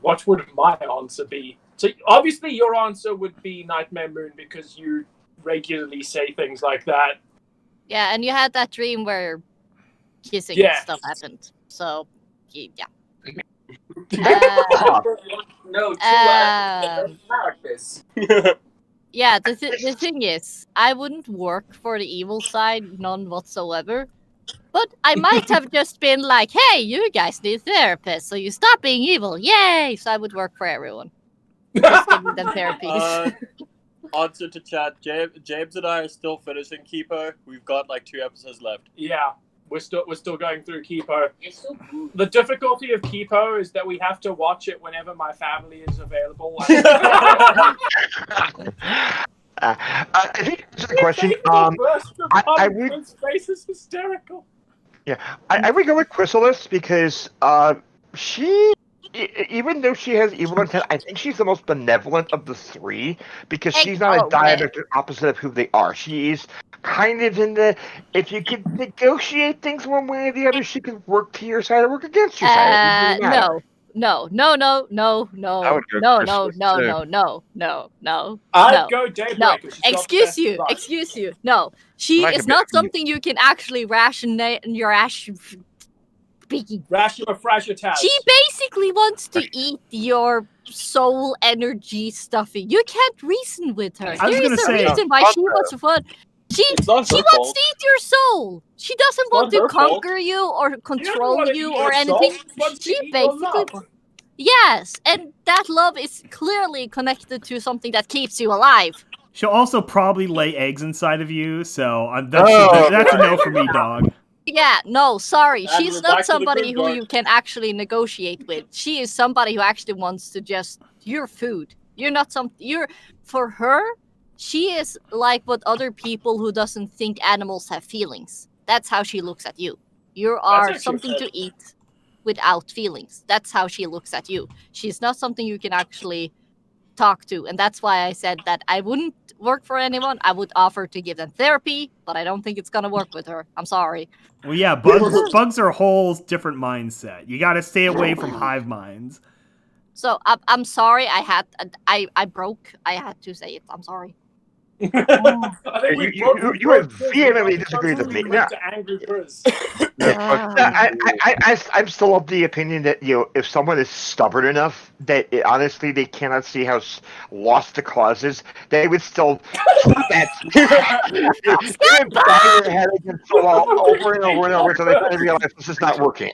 what would my answer be? So obviously your answer would be Nightmare Moon because you regularly say things like that. Yeah, and you had that dream where kissing Yes. stuff happened. So, yeah. No, two Um, characters. Yeah, the thing is, I wouldn't work for the evil side, none whatsoever. But I might have just been like, hey, you guys need therapists, so you stop being evil. Yay! So I would work for everyone. Just giving them therapies. Answer to chat. James and I are still finishing Keeper. We've got like 2 episodes left. Yeah, we're still going through Kipo. It's so good. The difficulty of Kipo is that we have to watch it whenever my family is available. I think this is the question. I would- His face is hysterical. I would go with Chrysalis because she, even though she has evil intent, I think she's the most benevolent of the 3 because she's not a diametric opposite of who they are. She's kind of in the, if you could negotiate things one way or the other, she could work to your side or work against your side. It doesn't matter. No. I would go No. I'd go Daybreaker. No, She's got the excuse best you, advice. excuse you. No, she Like a is bit not of meat. something you can actually rationate in your speaking. Rationalifragitas. She basically wants to eat your soul energy stuffing. You can't reason with her. I was There gonna is a say- reason why she wants to fun. She It's not she her wants fault. to eat your soul. She doesn't not want to her fault. conquer you or You don't control wanna you eat or your soul, anything. she wants to She eat your basically love. yes, and that love is clearly connected to something that keeps you alive. She'll also probably lay eggs inside of you, so Oh. that's a no for me, dog. Yeah, no, sorry. And She's we're not back to the somebody who grimdark. you can actually negotiate with. She is somebody who actually wants to just you're food. You're not you're for her, she is like what other people who doesn't think animals have feelings. That's how she looks at you. You are actually something fair. to eat without feelings. That's how she looks at you. She's not something you can actually talk to, and that's why I said that I wouldn't work for anyone. I would offer to give them therapy, but I don't think it's gonna work with her. I'm sorry. Well, yeah, bugs are a whole different mindset. You got to stay away from hive minds. So I'm sorry. I broke. I had to say it. I'm sorry. I think we You- broke- you would broke vehemently Chris. disagree with me. We went to Angry Chris. I'm still of the opinion that if someone is stubborn enough that honestly they cannot see how lost the cause is, they would still keep that. They would bang their head against the wall over and over and over until they finally realize this is not working.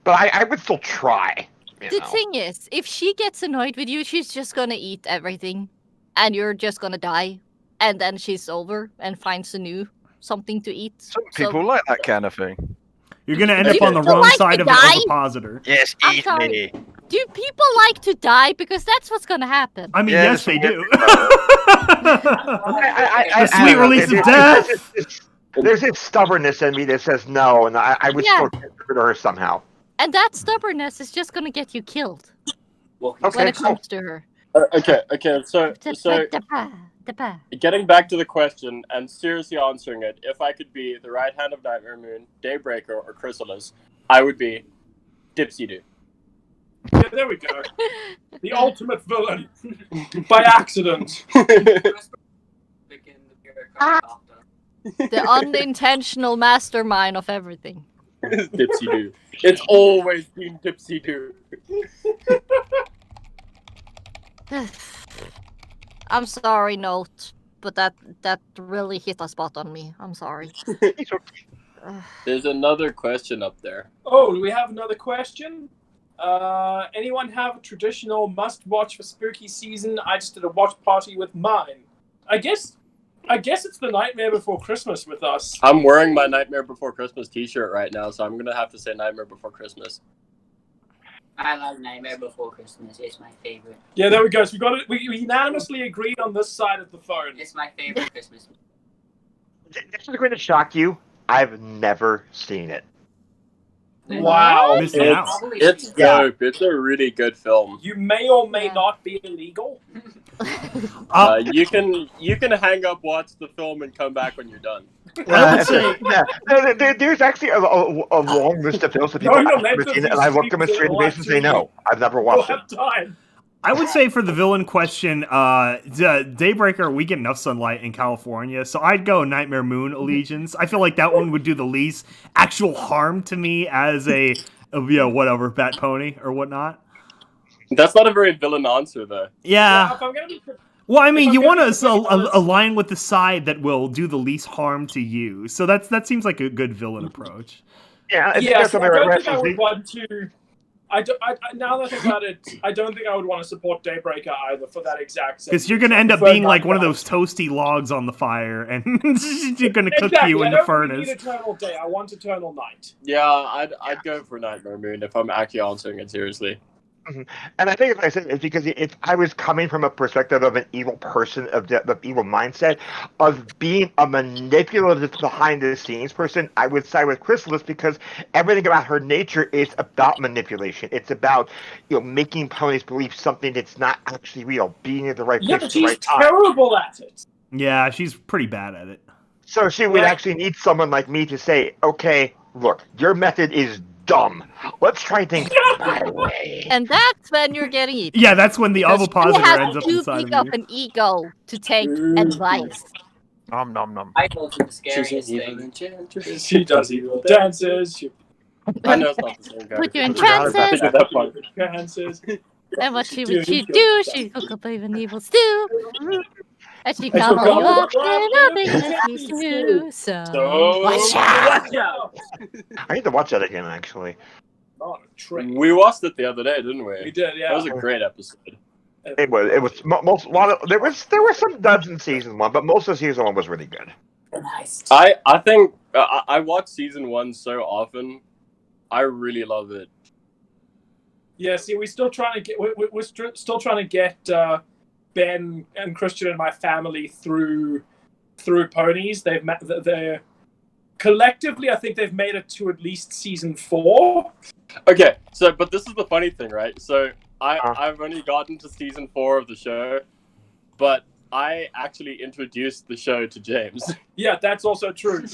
But I would still try. The thing is, if she gets annoyed with you, she's just gonna eat everything, and you're just gonna die, and then she's over and finds a new something to eat. Some people like that kind of thing. You're gonna end Do up on you the wrong like side to of the die? ovipositor. Yes, I'm eat sorry. me. Do people like to die? Because that's what's gonna happen. I mean, Yeah, yes, they do. The sweet release of death. There's this stubbornness in me that says no, and I would Yeah. still consider her somehow. And that stubbornness is just gonna get you killed Well, Okay, when it cool. comes to her. Okay. So getting back to the question and seriously answering it, if I could be the right hand of Nightmare Moon, Daybreaker, or Chrysalis, I would be Dipsy Doo. Yeah, there we go. The ultimate villain by accident. The unintentional mastermind of everything. Dipsy Doo. It's always been Dipsy Doo. I'm sorry, Note, but that really hit a spot on me. I'm sorry. There's another question up there. Oh, do we have another question? Anyone have a traditional must-watch for spooky season? I just did a watch party with mine. I guess it's the Nightmare Before Christmas with us. I'm wearing my Nightmare Before Christmas t-shirt right now, so I'm gonna have to say Nightmare Before Christmas. I love Nightmare Before Christmas. It's my favorite. Yeah, there we go. So we unanimously agreed on this side of the phone. It's my favorite Christmas. This is going to shock you. I've never seen it. Wow. Missing out. It's dope. It's a really good film. You may or may not be illegal. You can hang up, watch the film, and come back when you're done. I would say, There's actually a long list of films that people have never seen, and I look them straight in the face and say no. I've never We'll watched it. have time. I would say for the villain question, Daybreaker, we get enough sunlight in California, so I'd go Nightmare Moon Allegiance. I feel like that one would do the least actual harm to me as a whatever, Bat Pony or whatnot. That's not a very villain answer, though. Yeah. If I'm gonna be Well, I mean, I'm you gonna want be to completely honest- align with the side that will do the least harm to you. So that seems like a good villain approach. Yeah, I think Yes, that's I something don't right. think I would want to. Now that I think about it, I don't think I would want to support Daybreaker either for that exact same. Because you're going to end up Prefer being like one of Nightmare. those toasty logs on the fire, and you're going to cook Exactly, you in the I don't furnace. need Eternal Day. I want Eternal Night. Yeah, I'd go for Nightmare Moon if I'm actually answering it seriously. And I think, like I said, it's because if I was coming from a perspective of an evil person, of the evil mindset, of being a manipulative behind-the-scenes person, I would side with Chrysalis because everything about her nature is about manipulation. It's about making ponies believe something that's not actually real, being at the right Yeah, place but at the she's right time. terrible at it. Yeah, she's pretty bad at it. So she would Right. actually need someone like me to say, okay, look, your method is dumb. Let's try things my way. And that's when you're getting eaten. Yeah, that's when the Because ovipositor you have ends up too inside big of of you. an ego to take advice. Nom nom nom. I told you the scariest thing. She does evil dances. She I know it's not the same guy. Put you in Forgot about trances, That part. dances. and what she would she do? She cook up even evil stew, and she she'll gobble you gobble up, you up, and nothing that you can do. So Watch out! I need to watch that again, actually. Not a trick. We watched it the other day, didn't We we? did, yeah. That was a great episode. It was there were some duds in season one, but most of season one was really good. Nice. I think I watch season 1 so often. I really love it. Yeah, see, we're still trying to get still trying to get Ben and Christian and my family through ponies. They're collectively, I think they've made it to at least season 4. Okay, but this is the funny thing, right? So I've only gotten to season 4 of the show, but I actually introduced the show to James. Yeah, that's also true.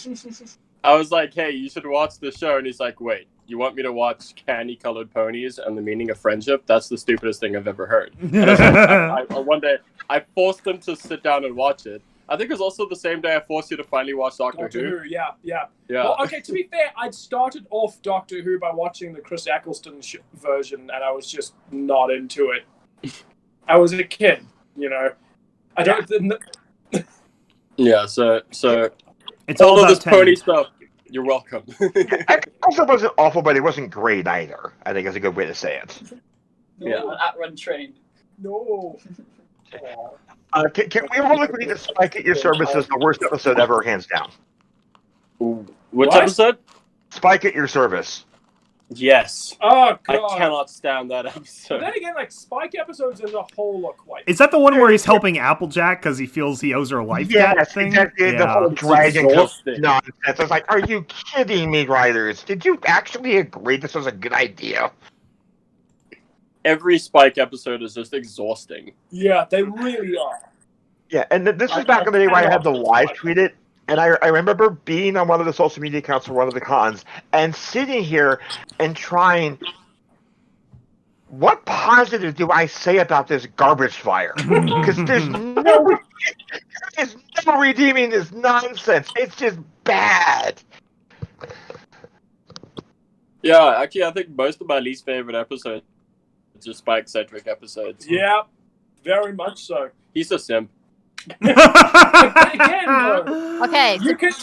I was like, hey, you should watch the show. And he's like, wait, you want me to watch candy-colored ponies and the meaning of friendship? That's the stupidest thing I've ever heard. And I one day, I forced him to sit down and watch it. I think it was also the same day I forced you to finally watch Doctor Who. Yeah. Yeah. Well, okay, to be fair, I'd started off Doctor Who by watching the Chris Eccleston version, and I was just not into it. I was a kid, I don't... Yeah, so It's all all of about this pony timing. stuff, you're welcome. It also wasn't awful, but it wasn't great either. I think is a good way to say it. Yeah. Outrun train. No. Can we all agree that Spike at Your Service is the worst episode ever, hands down? Which What? episode? Spike at Your Service. Yes. Oh I god. cannot stand that But episode. then again, like Spike episodes as a whole are quite. Is that the one where he's helping Applejack because he feels he owes her a life debt Yes, thing? exactly. The whole It's dragon exhausting. nonsense. I was like, are you kidding me, writers? Did you actually agree this was a good idea? Every Spike episode is just exhausting. Yeah, they really are. Yeah, and this was back in the day where I had to live tweet it. And I remember being on one of the social media accounts for one of the cons and sitting here and trying, what positive do I say about this garbage fire? Because there's no redeeming this nonsense. It's just bad. Yeah, actually, I think most of my least favorite episodes are Spike-centric episodes. Yeah, very much so. He's a simp. Again, though, Okay, You so could-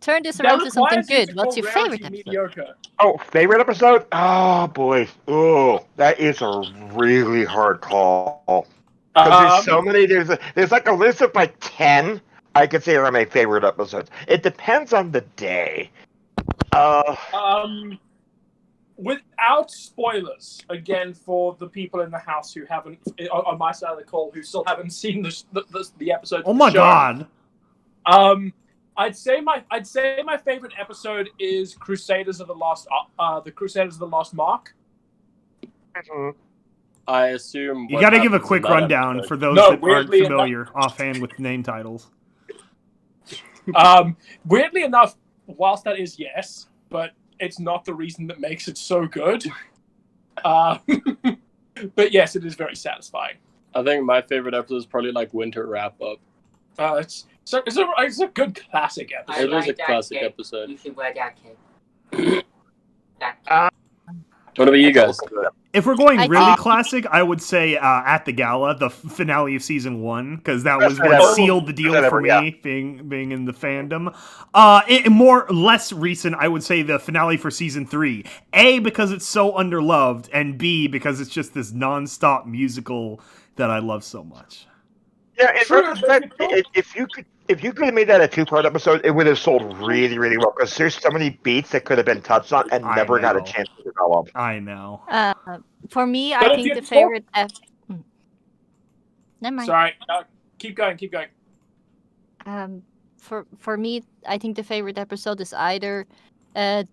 turn this that around to something requires you good. to What's call your Rarity favorite episode? mediocre. Oh, favorite episode? Oh, boy. Oh, that is a really hard call. Because there's so many. There's like a list of like 10 I could say are my favorite episodes. It depends on the day. Without spoilers, again, for the people in the house who haven't, on my side of the call, who still haven't seen the episode. Oh my show, god. I'd say my favorite episode is Crusaders of the Lost Mark. I assume. You what got to give a happens in quick that rundown episode. for those No, that aren't weirdly familiar offhand with name titles. Weirdly enough, whilst that is yes, but it's not the reason that makes it so good. But yes, it is very satisfying. I think my favorite episode is probably like Winter Wrap Up. It's a good classic episode. It is a that classic cape. episode. You should wear that cape. What about you guys? If we're going I really think- classic, I would say At the Gala, the finale of season 1, because that was Best what ever. sealed the deal Best for ever, me, being in the fandom. Less recent, I would say the finale for season 3. A, because it's so underloved, and B, because it's just this non-stop musical that I love so much. Yeah, in True, retrospect, but if you could have made that a 2-part episode, it would have sold really, really well. Because there's so many beats that could have been touched on and I never got a know. chance to develop. I know. For me, But I if think you the talk- favorite. Never mind. Sorry, keep going. For me, I think the favorite episode is either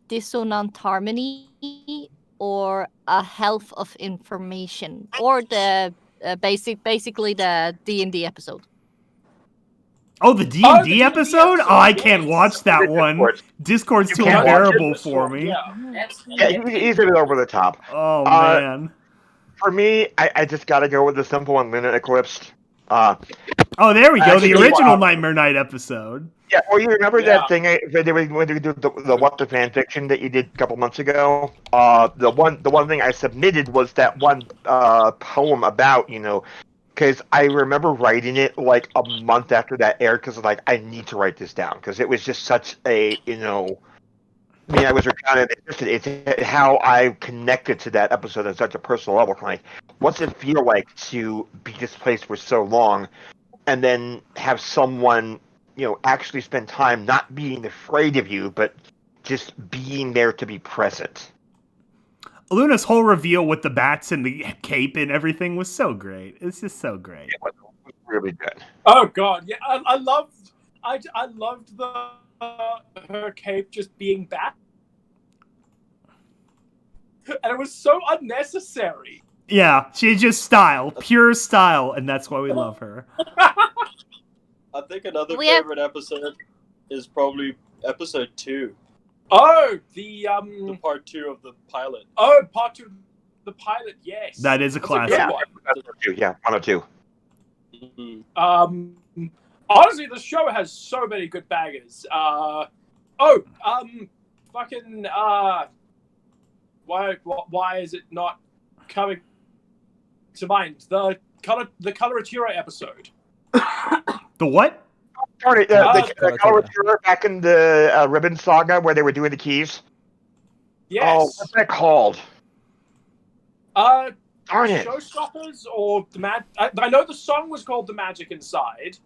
Dissonant Harmony or A Health of Information, or the basically the D&D episode. Oh, the D&D Oh, the D&D episode? episode, Oh, I can't yes. watch that one. Discord's You too can't watch it, unbearable for me. Yeah. That's Yeah, he's a bit over the top. Oh, Uh, man. For me, I just got to go with the simple one, Lunar Eclipse. Oh, there we go. actually, The original wow. Nightmare Night episode. Yeah, well, you remember Yeah. that thing when they did the What the fan fiction that you did a couple months ago? The one thing I submitted was that one poem about, because I remember writing it like a month after that aired because like I need to write this down because it was just such a I was kind of interested. It's how I connected to that episode on such a personal level. Like, what's it feel like to be displaced for so long, and then have someone actually spend time not being afraid of you, but just being there to be present. Luna's whole reveal with the bats and the cape and everything was so great. It's just so great. It was really good. Oh god, yeah, I loved the her cape just being back, and it was so unnecessary. Yeah, she's just style, pure style, and that's why we love her. I think another We have- favorite episode is probably episode 2, Oh, the part 2 of the pilot. part 2, the pilot. Yes, That is a That's classic. good one. Yeah, 102. Mhm. Honestly, the show has so many good bangers. Fucking why is it not coming to mind? The Coloratura episode. The what? Darn it, Ah, the Coloratura back in the Ribbon Saga where they were doing the keys. Yes. Oh, what's that called? Darn it. Showstoppers or the I know the song was called "The Magic Inside."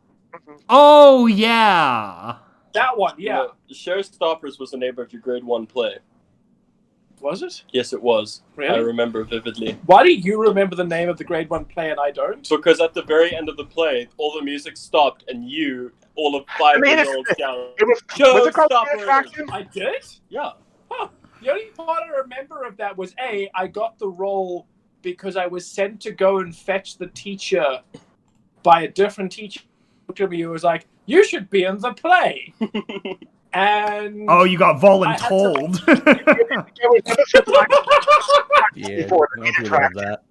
Oh, yeah. That one, yeah. Showstoppers was the name of your grade 1 play. Was it? Yes, it was. Really? I remember vividly. Why do you remember the name of the grade 1 play and I don't? Because at the very end of the play, all the music stopped, and all of 5 years old, shouted, It was it called "Showstopper!" Attraction? I did? Yeah. Huh. The only part I remember of that was I got the role because I was sent to go and fetch the teacher by a different teacher to me who was like, "You should be in the play." And Oh, you got voluntold. Yeah, Before the don't main you love attraction. that?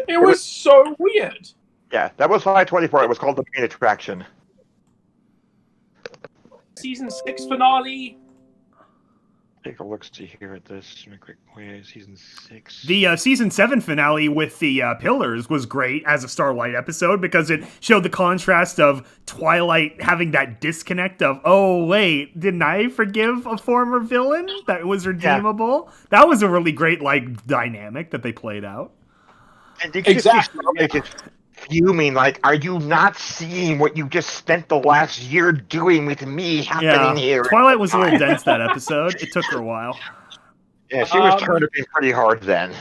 it was so weird. Yeah, that was Flight 24. It was called the main attraction. Season 6 finale. Take a look see here at this. Real quick. Season 6. The season 7 finale with the pillars was great as a Starlight episode because it showed the contrast of Twilight having that disconnect of, oh wait, didn't I forgive a former villain that was redeemable? That was a really great dynamic that they played out. And you can Exactly. see Starlight just fuming, like, are you not seeing what you just spent the last year doing with me happening here? Twilight was a little dense that episode. It took her a while. Yeah, she was turning pretty hard then.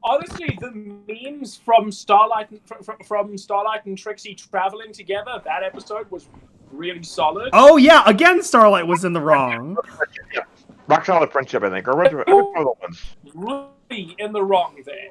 Honestly, the memes from Starlight and Trixie traveling together, that episode was really solid. Oh yeah, again Starlight was in the wrong. Yeah. Rock Solid Friendship, I think. Or which one of the ones? Really in the wrong there.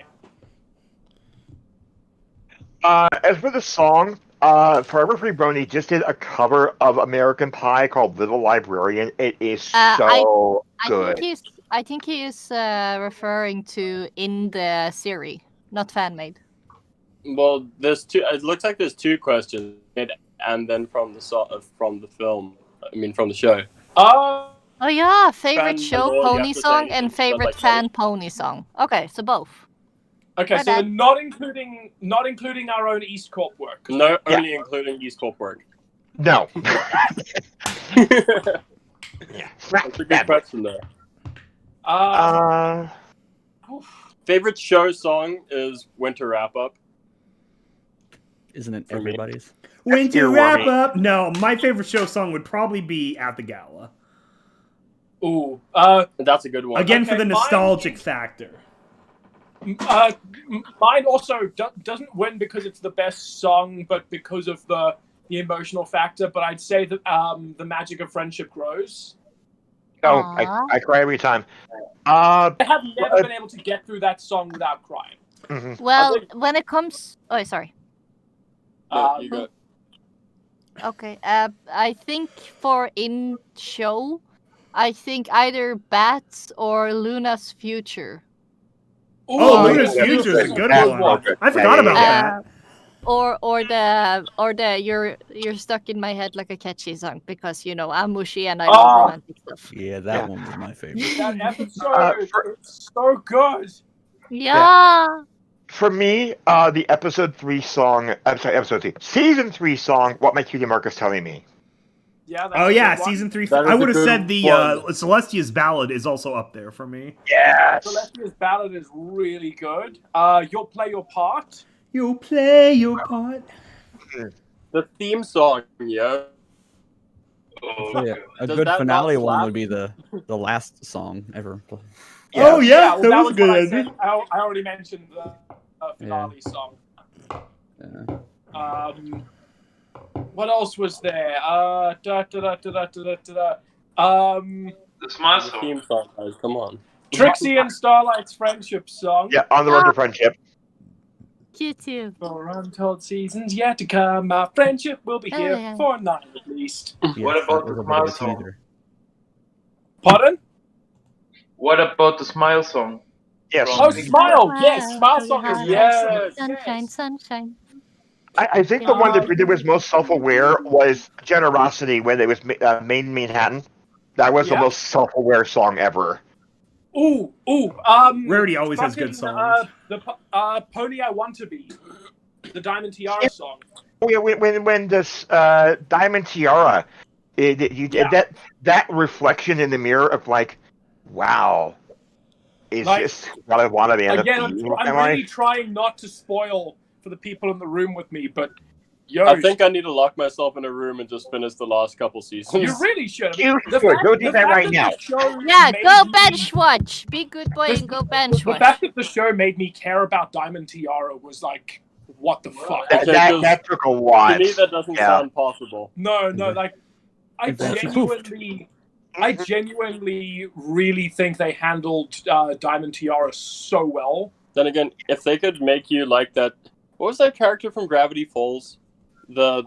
As for the song, Forever Free Brony just did a cover of American Pie called Little Librarian. It is so good. I think he is referring to in the series, not fan made. Well, there's two. It looks like there's 2 questions, and then from the film. I mean, from the show. Oh yeah, favorite Fan show and all, you pony have to song say and stuff favorite like fan that. pony song. Okay, so both. Okay, My so bad. not including our own EAST Corp work. No, only including EAST Corp work. No. Yeah. That's a good question, though. Favorite show song is Winter Wrap Up. Isn't it For me. everybody's? Winter your wrap worry. up. No, my favorite show song would probably be At the Gala. Ooh. That's a good one. Again, Okay, for the mine nostalgic is- factor. Mine also doesn't win because it's the best song, but because of the emotional factor. But I'd say that the magic of friendship grows. No, Aw. I cry every time. I have never been able to get through that song without crying. Mhm. Well, think- when it comes, oh sorry. No, you go. Okay. I think for in show, I think either Bats or Luna's Future. Oh, Ooh, Luna's yeah, Future is a good that's one. perfect. I forgot about Yeah. that. Or the you're stuck in my head like a catchy song because I'm mushy and I love Oh. romantic stuff. Yeah, that one was my favorite. that episode is so good. Yeah. For me, the episode 3 song, I'm sorry, episode 3, season 3 song, What My Cutie Mark Is Telling Me. Yeah. That's Oh a yeah, good one. season 3. That is I a would have good said the one. Celestia's Ballad is also up there for me. Yes! Celestia's Ballad is really good. You'll Play Your Part. You play your part. The theme song, yeah. So, yeah, a Does good that finale not one slap? would be the last song ever. Oh yeah, well, that was what I good. said. I already mentioned the finale song. Yeah. What else was there? The Smile The Song. theme song, guys. Come on. Trixie and Starlight's friendship song. Yeah, On the Road to Friendship. Cute too. For untold seasons yet to come, our friendship will be here Yeah. for 9 at least. What Yes, about that was the a bit of a Smile Song? teaser. Pardon? What about the Smile Song? Yes. Oh, Smile! Yes, Smile Wow, song you is have yes. Sunshine, sunshine. I think the one that really was most self-aware was Generosity when it was Made in Manhattan. That was the Yeah. most self-aware song ever. Ooh. Rarity always has good songs. The Pony I Want to Be. The Diamond Tiara Yeah. song. Oh yeah, when this Diamond Tiara, that reflection in the mirror of like, wow, is Like, this what I want to end Again, up being? I'm really trying not to spoil for the people in the room with me, but Yo, I think I need to lock myself in a room and just finish the last couple seasons. you really should. You should. Go do that right now. Yeah, go bench watch. Be good boy and go bench The watch. fact that the show made me care about Diamond Tiara was like, what the fuck? That took a lot. To me, that doesn't sound possible. No, like I And then she genuinely really think they handled Diamond Tiara so well. Then again, if they could make you like that, what was that character from Gravity Falls? The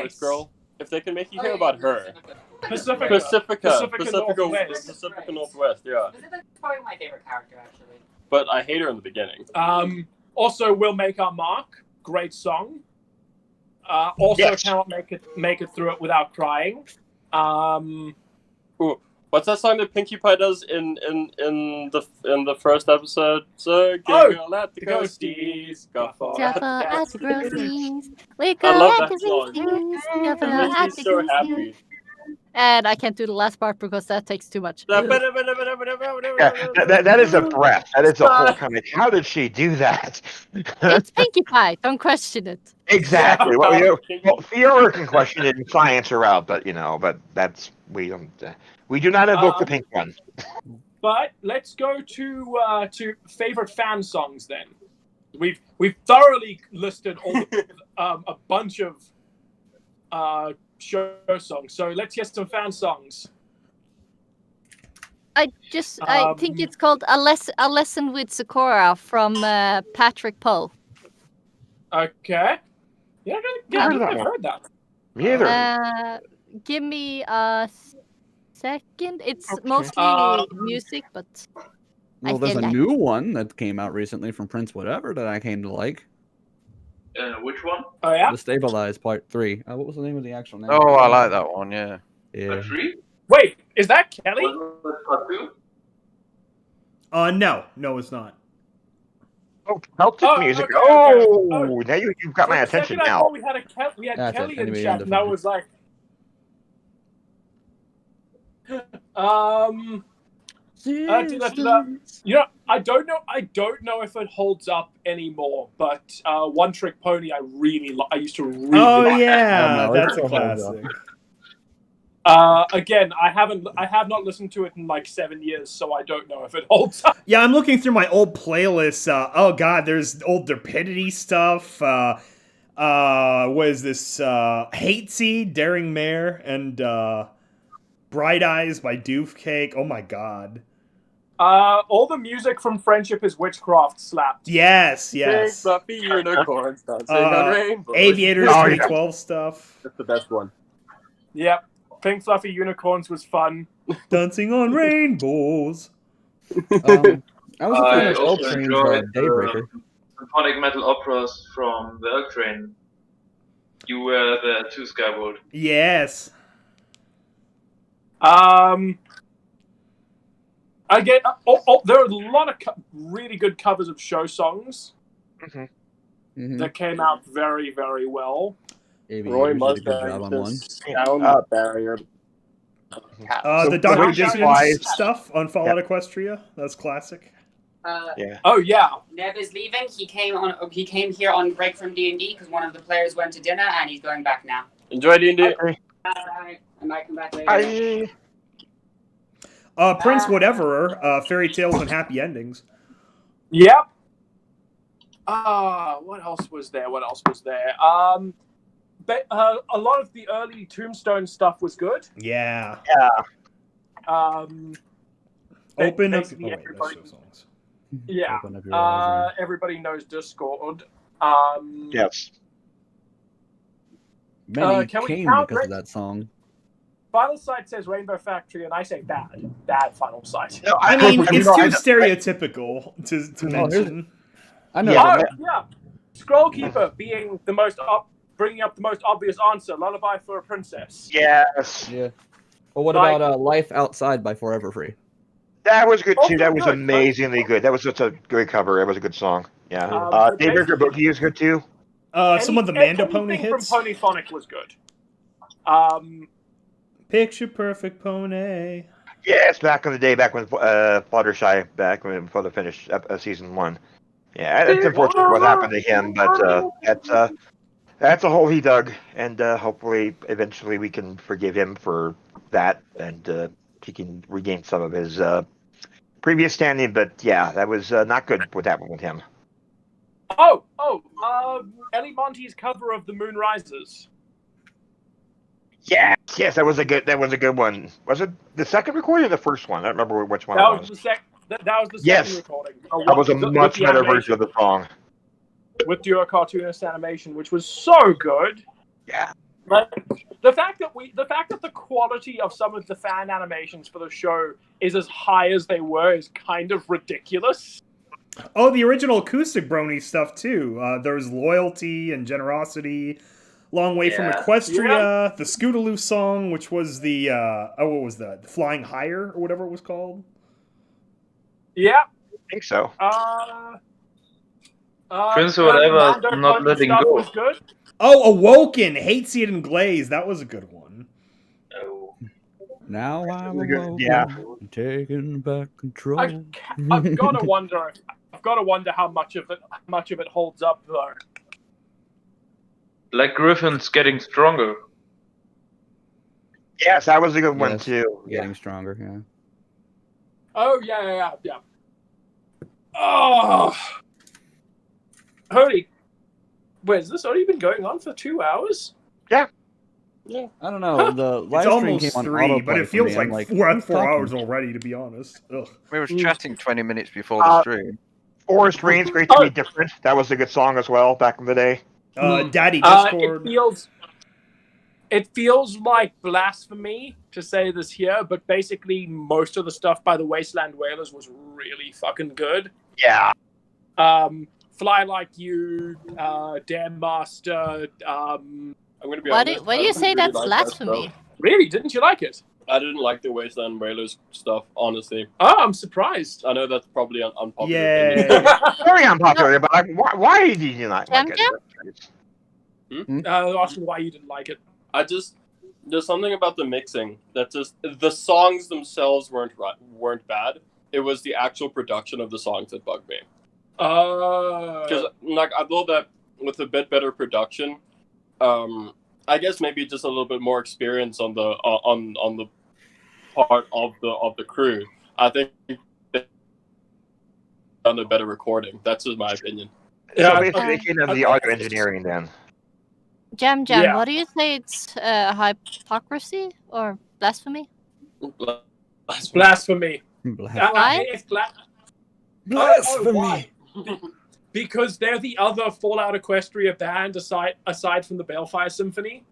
rich girl. If they can make you care about her. Pacifica Northwest, yeah. Pacifica's probably my favorite character, actually. But I hate her in the beginning. Also, We'll Make Our Mark. Great song. Also, cannot make it through it without crying. Ooh, what's that song that Pinkie Pie does in the first episode? So girl at the ghosties, Shuffle at the groceries. We I go love at that the song. groceries. It Shuffle makes at me the so groceries. happy. And I can't do the last part because that takes too much. That is a breath. That is a whole comment. How did she do that? It's Pinkie Pie. Don't question it. Exactly. Well, Fiora can question it and science her out, but that's we do not invoke the pink one. But let's go to favorite fan songs then. We've thoroughly listed all a bunch of show songs. So let's get some fan songs. I think it's called A Lesson with Sakura from Patrick Poe. Okay. Yeah, I've heard that. Me either. Give me a second. It's mostly music, but Well, there's a new one that came out recently from Prince Whatever that I came to like. Which one? Oh yeah. The Stabilized Part 3. What was the name of the actual name? Oh, I like that one. Yeah. Yeah. 3? Wait, is that Kelly? Part 2? No, it's not. Oh, Celtic music. Okay. Oh, now you've got my For a attention second, I now. thought we had That's Kelly it. in Anyway, chat, and I was like, I don't know if it holds up anymore, but One Trick Pony, I used to really like. Yeah, Oh, no, that's it a still holds up. classic. Again, I have not listened to it in like 7 years, so I don't know if it holds up. Yeah, I'm looking through my old playlists. Oh god, there's old Derpidity stuff. What is this? Hate Seed, Daring Mare, and Bright Eyes by Doofcake. Oh my god. All the music from Friendship is Witchcraft slapped. Yes. Big fluffy unicorns dancing on rainbows. Aviators 2012 stuff. That's the best one. Yep. Pink Fluffy Unicorns was fun. Dancing on rainbows. I was a fan I of also L-Train's enjoyed Daybreaker. symphonic metal operas from the Elk Train. You were there too, Skybolt. Yes. I get. There are a lot of really good covers of show songs that came out very, very well. Roy Aviators did a good job on one. Sound barrier. The Dr. Dissonance stuff on Fallout Equestria. That's classic. Yeah. Oh yeah. Neb is leaving. He came here on break from D&D because one of the players went to dinner, and he's going back now. Enjoy D&D. Bye. I might come back later. Prince Whatever, Fairy Tales and Happy Endings. Yep. What else was there? But a lot of the early Tombstone stuff was good. Yeah. Basically That's everybody, show songs. yeah. Open up your eyes, Everybody knows Discord. Yes. Many can we came count because of that song. Final Sight says Rainbow Factory, and I say bad Final Sight. No, I mean, it's too I stereotypical to mention. I know. Yeah. Scrollkeeper being the most bringing up the most obvious answer. Lullaby for a Princess. Yes. Yeah. But what Like- about Life Outside by Forever Free? That was good too. That was good. amazingly good. That was such a great cover. That was a good song. Yeah. Daybreaker Boogie is good too. Some of the Mando Pony anything hits. from Ponyphonic was good. Picture Perfect Pony. Yes, back in the day, back when Fluttershy, before the finished season 1. Yeah, it's unfortunate what happened to him, but That's a hole he dug, and hopefully, eventually, we can forgive him for that, and he can regain some of his previous standing. But yeah, that was not good what happened with him. Ellie Monty's cover of The Moon Rises. Yes, that was a good one. Was it the second recording or the first one? I don't remember which one That it was was. that was the Yes. second recording. That was a much better version of the song. With your cartoonist animation, which was so good. Yeah. Like the fact that the quality of some of the fan animations for the show is as high as they were is kind of ridiculous. Oh, the original acoustic Brony stuff too. There was Loyalty and Generosity, Long Way from Equestria, the Scootaloo song, which was the what was that? The Flying Higher or whatever it was called. Yeah, I think so. Prince or whatever, not letting go. Was good. Oh, Awoken, Hate, See It, and Glaze. That was a good one. Oh. Now I'm awoken, taking back control. I've got to wonder how much of it holds up though. Black Griffin's getting stronger. Yes, that was a good one too. Getting stronger, yeah. Oh yeah. Oh, holy! Wait, has this already been going on for 2 hours? Yeah. I don't know. The live It's stream almost came on 3, but autoplay it feels for me. like I'm we're who's at 4 talking? hours already, to be honest. Ugh. We were chatting 20 minutes before the stream. Forest Rain's Great to Be Different. That was a good song as well back in the day. Daddy Discord. It feels like blasphemy to say this here, but basically most of the stuff by the Wasteland Whalers was really fucking good. Yeah. Fly Like You, Dam Master. I'm gonna be Why honest. do you say that's blasphemy? Really? Didn't you like it? I didn't like the Wasteland Whalers stuff, honestly. Oh, I'm surprised. I know that's probably unpopular. Yeah. Very unpopular, but why did you not like it? Ask me why you didn't like it. There's something about the mixing that just the songs themselves weren't bad. It was the actual production of the songs that bugged me. Because like I thought that with a bit better production, I guess maybe just a little bit more experience on the part of the crew. I think they've done a better recording. That's just my opinion. So basically, they of the audio engineering then. Jam, what do you say? It's hypocrisy or blasphemy? Blasphemy. Why? It's Blasphemy. Because they're the other Fallout Equestria band aside from the Balefire Symphony.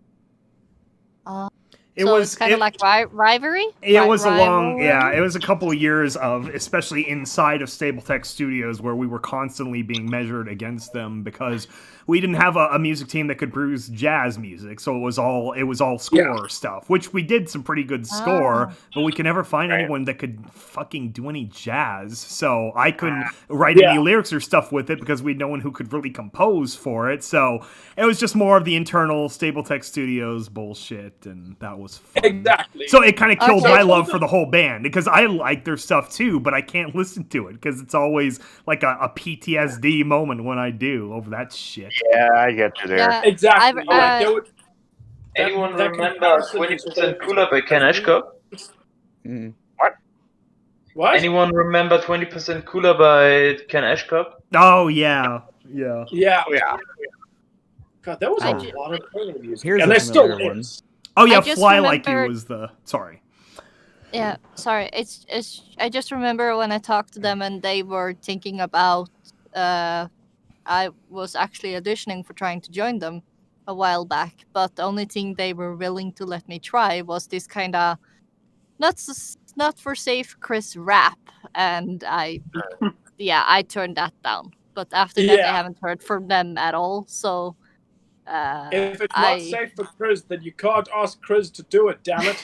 It so was it's kind of like rivalry. It was it was a couple of years of, especially inside of Stapletech Studios, where we were constantly being measured against them because we didn't have a music team that could produce jazz music, so it was all score stuff, which we did some pretty good score, but we could never find anyone that could fucking do any jazz, so I couldn't write any lyrics or stuff with it because we had no one who could really compose for it, so it was just more of the internal Stapletech Studios bullshit, and that was fun. Exactly. So it kind of killed my love for the whole band, because I like their stuff too, but I can't listen to it because it's always like a PTSD moment when I do over that shit. Yeah, I get you there. Yeah, Exactly. Anyone remember 20% Cooler by Ken Ashcroft? What? Anyone remember 20% Cooler by Ken Ashcroft? Oh, yeah. God, that was a lot of early music. Here's and a there still familiar one. is. Oh, yeah, I just Fly Like You remembered- was the... Sorry. Yeah, sorry. It's I just remember when I talked to them and they were thinking about I was actually auditioning for trying to join them a while back, but the only thing they were willing to let me try was this kind of not for safe Chris rap, and I turned that down. But after that, I haven't heard from them at all. So if it's not safe for Chris, then you can't ask Chris to do it. Damn it!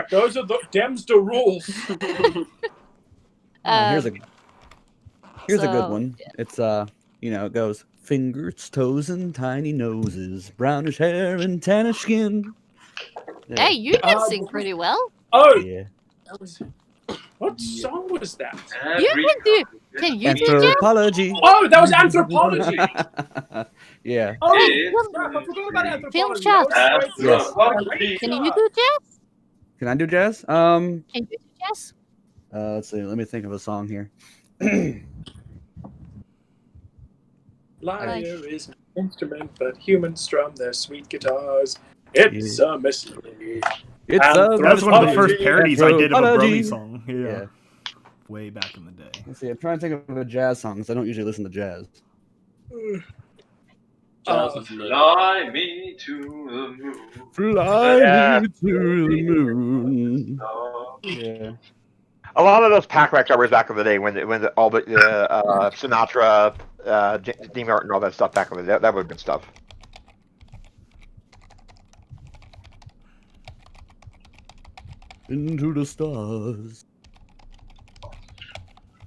Those are them's the rules. Here's a good one. It's it goes fingers, toes, and tiny noses, brownish hair and tannish skin. Hey, you can sing pretty well. Oh yeah. What song was that? You can do. Can you do jazz? Anthropology. Oh, that was Anthropology. Yeah. Oh, It's crap, I forgot about Anthropology. Film That was great. Yes. Anthropology. Can you do jazz? Can I do jazz? Can you do jazz? Let's see. Let me think of a song here. Lyre is an instrument, but humans strum their sweet guitars. It's a mystery. That's one of the first parodies I did of a Anthropology. Brony song. Yeah. Yeah. Way back in the day. Let's see. I'm trying to think of a jazz song because I don't usually listen to jazz. Jazz is lit. Fly me to the moon. Fly Yeah. me to the moon. Oh, Yeah. A lot of those pack rack covers back in the day when all the Sinatra, Dean Martin, all that stuff back in the day, that would have been stuff. Into the stars.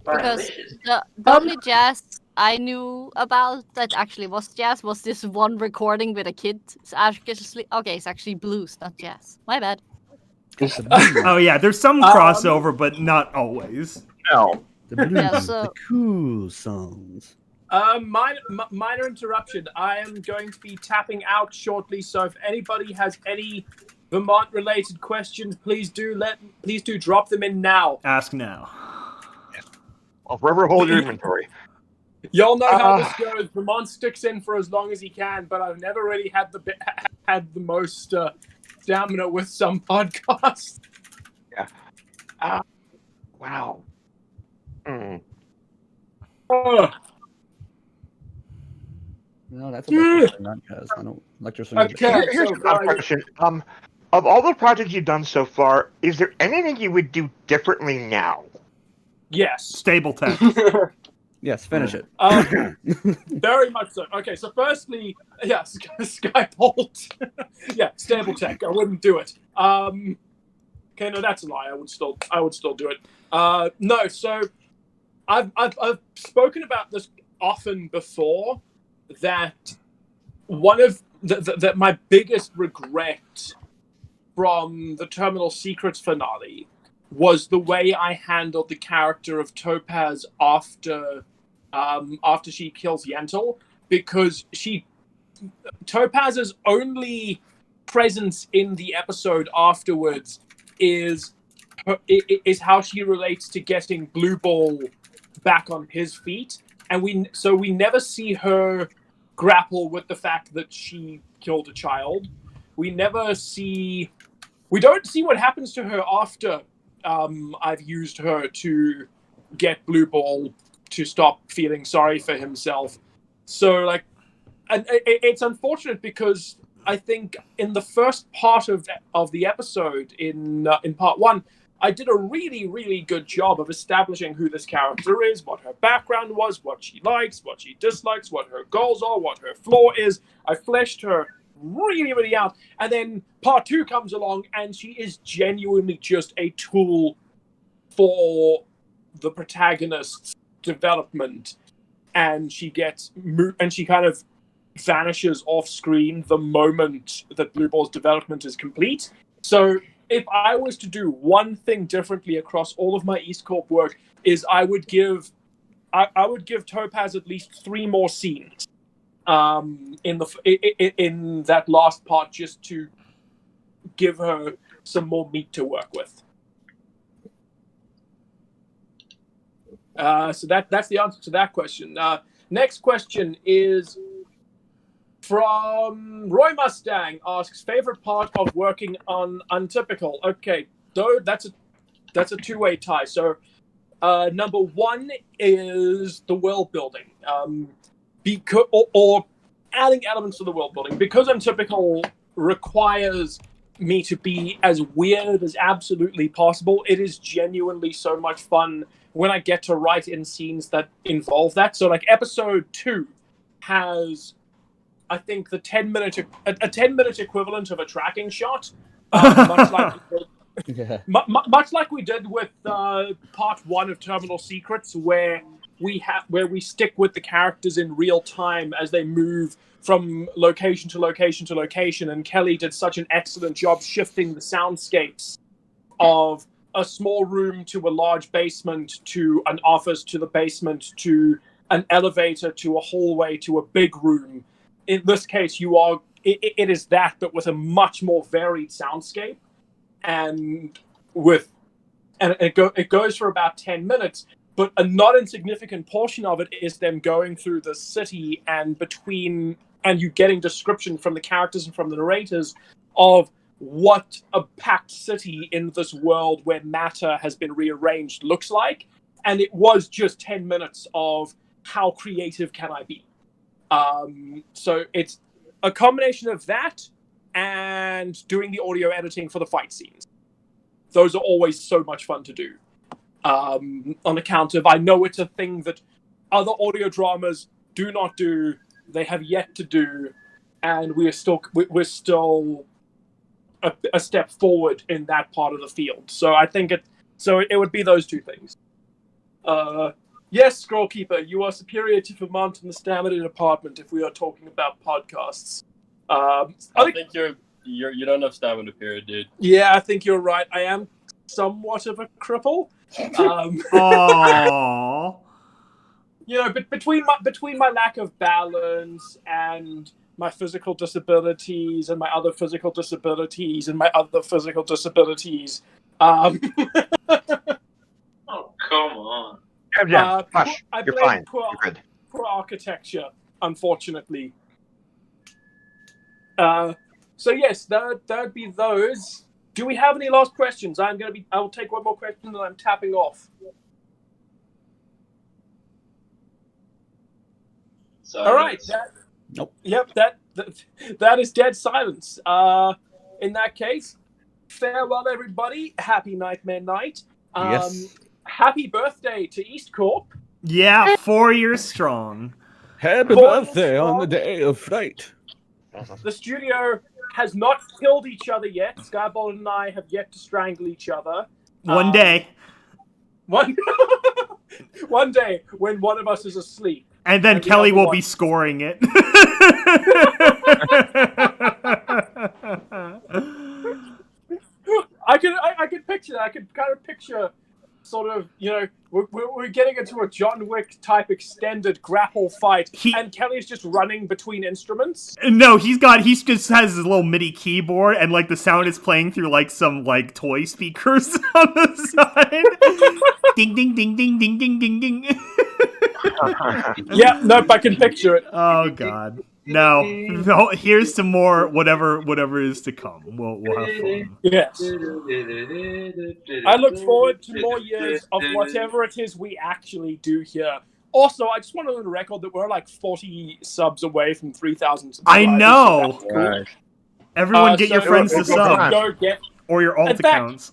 Because the only jazz I knew about that actually was jazz was this one recording with a kid. It's actually blues, not jazz. My bad. Oh yeah, there's some crossover, but not always. No. The blues, Yeah, so- the cool songs. Minor interruption. I am going to be tapping out shortly, so if anybody has any Vermont-related questions, please do drop them in now. Ask now. I'll forever hold your inventory. Y'all know how this goes. Vermont sticks in for as long as he can, but I've never really had the most stamina with some podcasts. Yeah. Wow. Mm. No, that's electro, not jazz. I don't electro swing. Okay. Here's another question. Of all the projects you've done so far, is there anything you would do differently now? Yes. Stable tech. Yes, finish it. Very much so. Okay, so firstly, yeah, Skybolt. Yeah, stable tech. I wouldn't do it. Okay, no, that's a lie. I would still do it. No, so I've spoken about this often before, that one of my biggest regret from the Terminal Secrets finale was the way I handled the character of Topaz after she kills Yentl, because Topaz's only presence in the episode afterwards is how she relates to getting Blue Ball back on his feet, and we never see her grapple with the fact that she killed a child. We don't see what happens to her after I've used her to get Blue Ball to stop feeling sorry for himself. So, and it's unfortunate because I think in the first part of the episode, in part one, I did a really, really good job of establishing who this character is, what her background was, what she likes, what she dislikes, what her goals are, what her flaw is. I fleshed her really, really out. And then part two comes along, and she is genuinely just a tool for the protagonist's development. And she kind of vanishes off screen the moment that Blue Ball's development is complete. So if I was to do one thing differently across all of my EAST Corp work, is I would give Topaz at least 3 more scenes in that last part, just to give her some more meat to work with. So that's the answer to that question. Next question is from Roy Mustang, asks, favorite part of working on Untypical. Okay, though that's a two-way tie. So number one is the world building, or adding elements to the world building, because Untypical requires me to be as weird as absolutely possible. It is genuinely so much fun when I get to write in scenes that involve that. So like episode 2 has, I think, the 10-minute equivalent of a tracking shot, much like we did with part 1 of Terminal Secrets, where we stick with the characters in real time as they move from location to location to location, and Kelly did such an excellent job shifting the soundscapes of a small room to a large basement to an office to the basement to an elevator to a hallway to a big room. In this case, it is that, but with a much more varied soundscape, and it goes for about 10 minutes. But a not insignificant portion of it is them going through the city and you getting description from the characters and from the narrators of what a packed city in this world where matter has been rearranged looks like. And it was just 10 minutes of how creative can I be? So it's a combination of that and doing the audio editing for the fight scenes. Those are always so much fun to do. On account of, I know it's a thing that other audio dramas do not do, they have yet to do, and we're still a step forward in that part of the field. So I think it would be those two things. Yes, Scrollkeeper, you are superior to Vermont in the stamina department if we are talking about podcasts. I think you don't have stamina period, dude. Yeah, I think you're right. I am somewhat of a cripple. Aww. But between my lack of balance and my physical disabilities and my other physical disabilities and my other physical disabilities, Oh, come on. Hush. I You're blame fine. poor You're good. architecture, unfortunately. So yes, that'd be those. Do we have any last questions? I will take one more question and I'm tapping off. Silence. All right. Nope. Yep. That is dead silence. In that case, farewell, everybody. Happy Nightmare Night. Yes. Happy birthday to EAST Corp. Yeah, 4 years strong. Happy birthday on the day of fright. The studio has not killed each other yet. Skybolt and I have yet to strangle each other. One day. One day when one of us is asleep. And then And the Kelly other will one- be scoring it. I could picture that. I could kind of picture sort of, we're getting into a John Wick type extended grapple fight, and Kelly's just running between instruments. No, he just has his little MIDI keyboard, and like the sound is playing through like some like toy speakers on the side. Ding ding ding ding ding ding ding ding. Yeah, nope, I can picture it. Oh god. No, here's some more whatever is to come. We'll have fun. Yes. I look forward to more years of whatever it is we actually do here. Also, I just want to on the record that we're like 40 subs away from 3,000 subscribers. I know. So that's cool. Right. Everyone get your friends to sub. Or your alt In fact, accounts.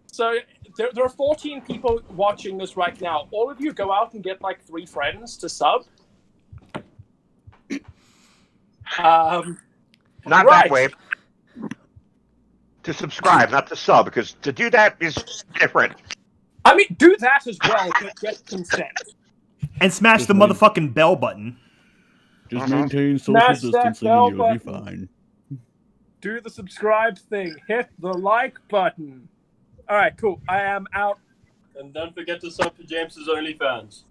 So there are 14 people watching this right now. All of you go out and get like 3 friends to sub. Not right. that way. To subscribe, not to sub, because to do that is different. I mean, do that as well, but get consent. And smash the motherfucking bell button. Just maintain social Smash that distancing bell and you'll be button. fine. Do the subscribe thing. Hit the like button. All right, cool. I am out. And don't forget to sub to James's OnlyFans.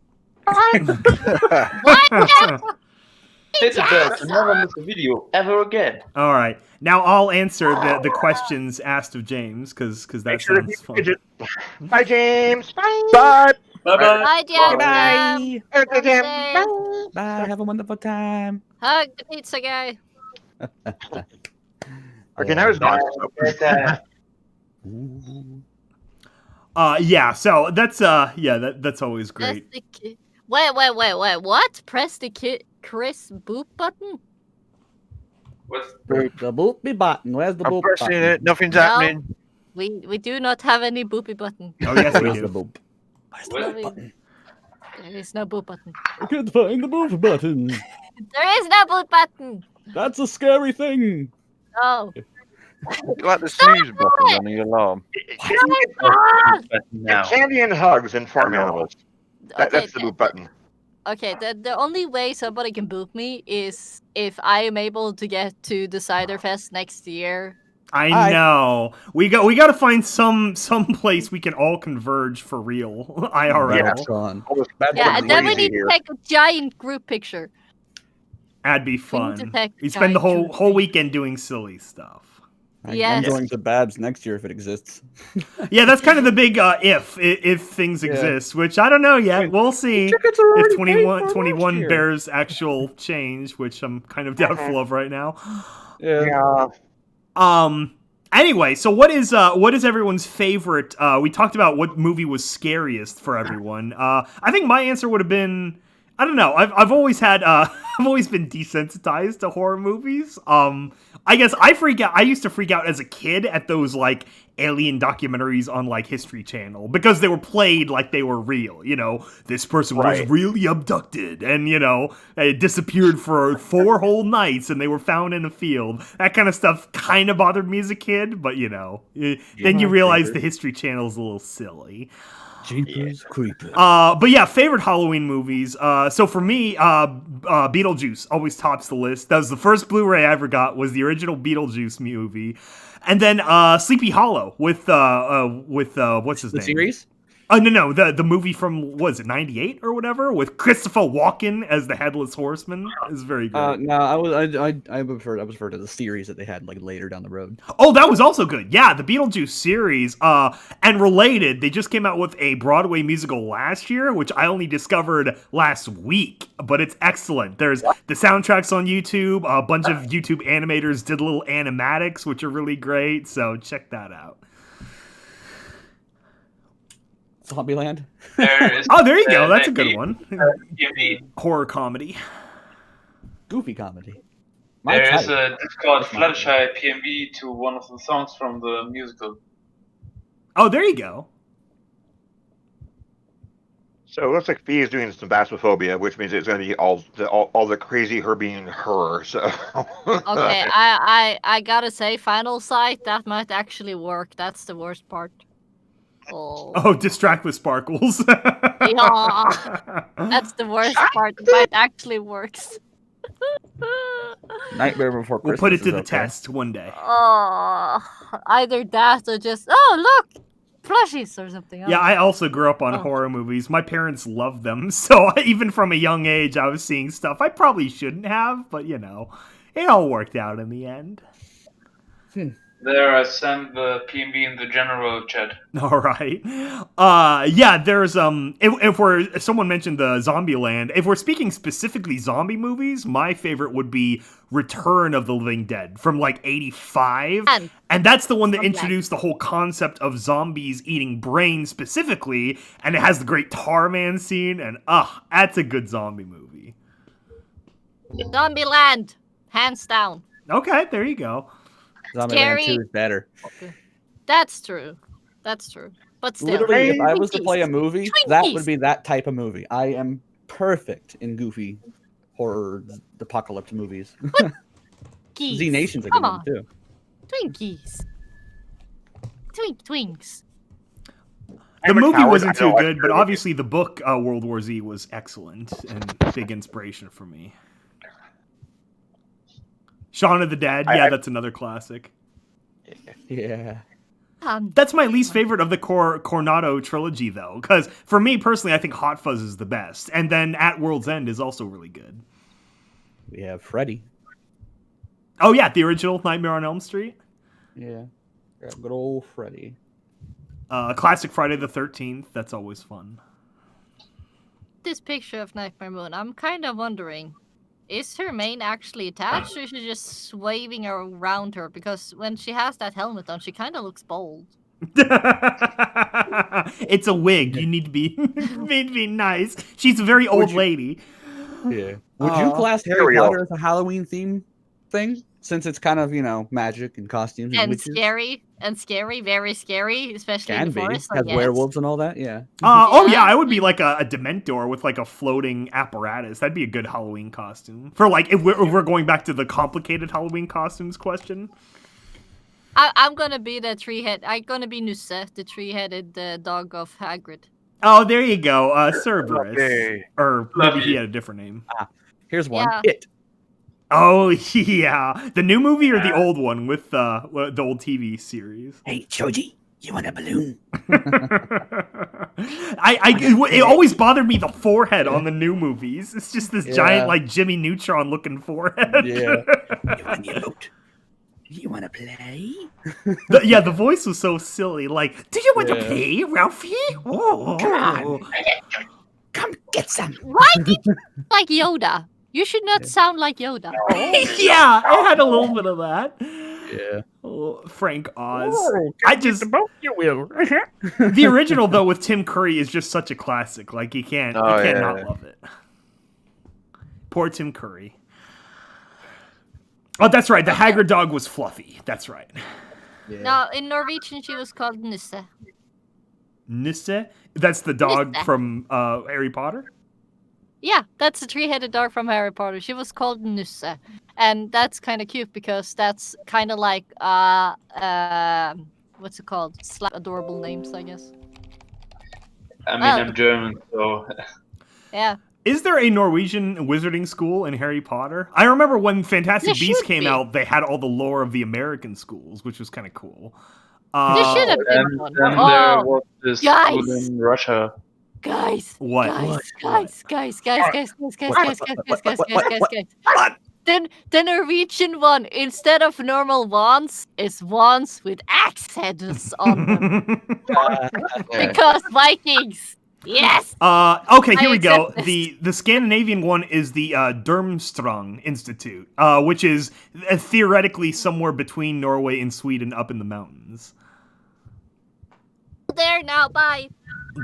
Hit the bell to never miss a video ever again. All right. Now I'll answer the questions asked of James because that sounds fun. Bye, James. Bye. Bye. Bye-bye. Bye, James. Bye. Bye. Bye. Bye. Have a wonderful time. Hug the pizza guy. Okay, now it's gone. Yeah. So that's that's always great. Wait. What? Press the Chris boop button? What's The boopy button. Where's the I'm boop pressing button? it. Nothing's No. happening. We do not have any boopy button. Oh yes, we Where's the do. boop? Where's the What? boop button? There is no boop button. I can't find the boop button. There is no boop button. That's a scary thing. Oh. It's like the snooze button on the alarm. now? Candy and hugs and farm animals. Okay, That's the boot button. Okay, the only way somebody can boop me is if I am able to get to the Cider Fest next year I know. We got to find some place we can all converge for real. IRL. Sean. Yeah, and then we crazy need to take a giant group picture. That'd be We need fun. to take We spend the giant whole weekend doing silly stuff. I'm Yes. going to Babs next year if it exists. Yeah, that's kind of the big if things Yeah. exist, which I don't know yet. We'll see Tickets are if already paid for 21 next year. bears actual change, which I'm kind of doubtful of right now. Yeah. Anyway, so what is everyone's favorite? We talked about what movie was scariest for everyone. I think my answer would have been, I don't know. I've always had I've always been desensitized to horror movies. I guess I used to freak out as a kid at those like alien documentaries on like History Channel because they were played like they were real. You know, this person was really abducted and they disappeared for 4 whole nights and they were found in a field. That kind of stuff kind of bothered me as a kid, but then you realize the History Channel is a little silly. Jeepers Creepers. But yeah, favorite Halloween movies. So for me, Beetlejuice always tops the list. That was the first Blu-ray I ever got. Was the original Beetlejuice movie, and then Sleepy Hollow with what's his name? The series? No, the movie from was it '98 or whatever with Christopher Walken as the Headless Horseman is very good. No, I prefer to the series that they had like later down the road. Oh, that was also good. Yeah, the Beetlejuice series. And related, they just came out with a Broadway musical last year, which I only discovered last week, but it's excellent. There's the soundtracks on YouTube. A bunch of YouTube animators did little animatics, which are really great. So check that out. Zombieland. Oh, there you go. That's a good one. Horror comedy. Goofy comedy. There is a Discord Fluttershy PMV to one of the songs from the musical. Oh, there you go. So it looks like Fee is doing some Phasmophobia, which means it's going to be all the crazy her being her. So Okay, I gotta say, Final Sight, that might actually work. That's the worst part. Oh, distract with sparkles. Yeah, that's the worst part, but it actually works. Nightmare Before We'll Christmas. put it to is the okay. test one day. Either that or just, oh, look, plushies or something. Yeah, I also grew up on horror movies. My parents loved them, so even from a young age, I was seeing stuff I probably shouldn't have, but it all worked out in the end. There, I sent the PMV in the general chat. All right. Yeah, there's if someone mentioned the Zombieland, if we're speaking specifically zombie movies, my favorite would be Return of the Living Dead from like 85. And that's the one that introduced the whole concept of zombies eating brains specifically, and it has the great Tarman scene, and that's a good zombie movie. Zombieland, hands down. Okay, there you go. Zombieland 2 is better. That's true. That's true. But still, Literally, if I was to play a movie, Twinkies. that would be that type of movie. I am perfect in goofy horror apocalypse movies. Z Nation's a good one too. Twinkies. Twinks. The movie wasn't too good, but obviously the book World War Z was excellent and big inspiration for me. Shaun of the Dead, that's another classic. Yeah. That's my least favorite of the Coronado trilogy, though, because for me personally, I think Hot Fuzz is the best, and then At World's End is also really good. We have Freddy. Oh yeah, the original Nightmare on Elm Street. Yeah, good old Freddy. Classic Friday the 13th. That's always fun. This picture of Nightmare Moon, I'm kind of wondering. Is her mane actually attached, or is she just waving around her? Because when she has that helmet on, she kind of looks bold. It's a wig. You need to be nice. She's a very old lady. Yeah. Would you class Harry Potter as a Halloween theme thing? Since it's kind of, magic and costumes and witches? Scary, very scary, especially in Can the be. forest. Has werewolves and all that, yeah. Oh yeah, I would be like a Dementor with like a floating apparatus. That'd be a good Halloween costume. For like, if we're going back to the complicated Halloween costumes question. I'm gonna be the tree-head. I'm gonna be Nusse, the tree-headed dog of Hagrid. Oh, there you go, Cerberus. Or maybe he had a different name. Here's one. Yeah. It. Oh yeah, the new movie or the old one with the old TV series? Hey, Choji, you want a balloon? It always bothered me, the forehead on the new movies. It's just this giant, Yeah. like Jimmy Neutron looking forehead. Yeah. You want the boat? You want to play? The voice was so silly. Like, do you want to Yeah. play, Ralphie? Oh, Come on. Come get some. Why did you like Yoda? You should not sound like Yoda. Yeah, it had a little bit of that. Yeah. Oh, Frank Oz. Oh, I just the boat, you will. the original though with Tim Curry is just such a classic. Like you can't Oh, not yeah. love it. Poor Tim Curry. Oh, that's right. The Haggard dog was Fluffy. That's right. Yeah. No, in Norwegian she was called Nisse. Nisse? That's the dog Nisse. from Harry Potter? Yeah, that's the three-headed dog from Harry Potter. She was called Nisse. And that's kind of cute because that's kind of like, what's it called? Adorable names, I guess. I mean, Oh. I'm German, so Yeah. Is there a Norwegian wizarding school in Harry Potter? I remember when Fantastic There Beasts should came be. out, they had all the lore of the American schools, which was kind of cool. There should have been and one. then there Oh, was this guys. school in Russia. guys. What? Guys. The Norwegian one, instead of normal wands, is wands with axe heads on them. Because Vikings. Yes. Okay, here I we go. accept The Scandinavian one is the Durmstrang Institute, which is theoretically somewhere between Norway and Sweden, up in the mountains. There now. Bye.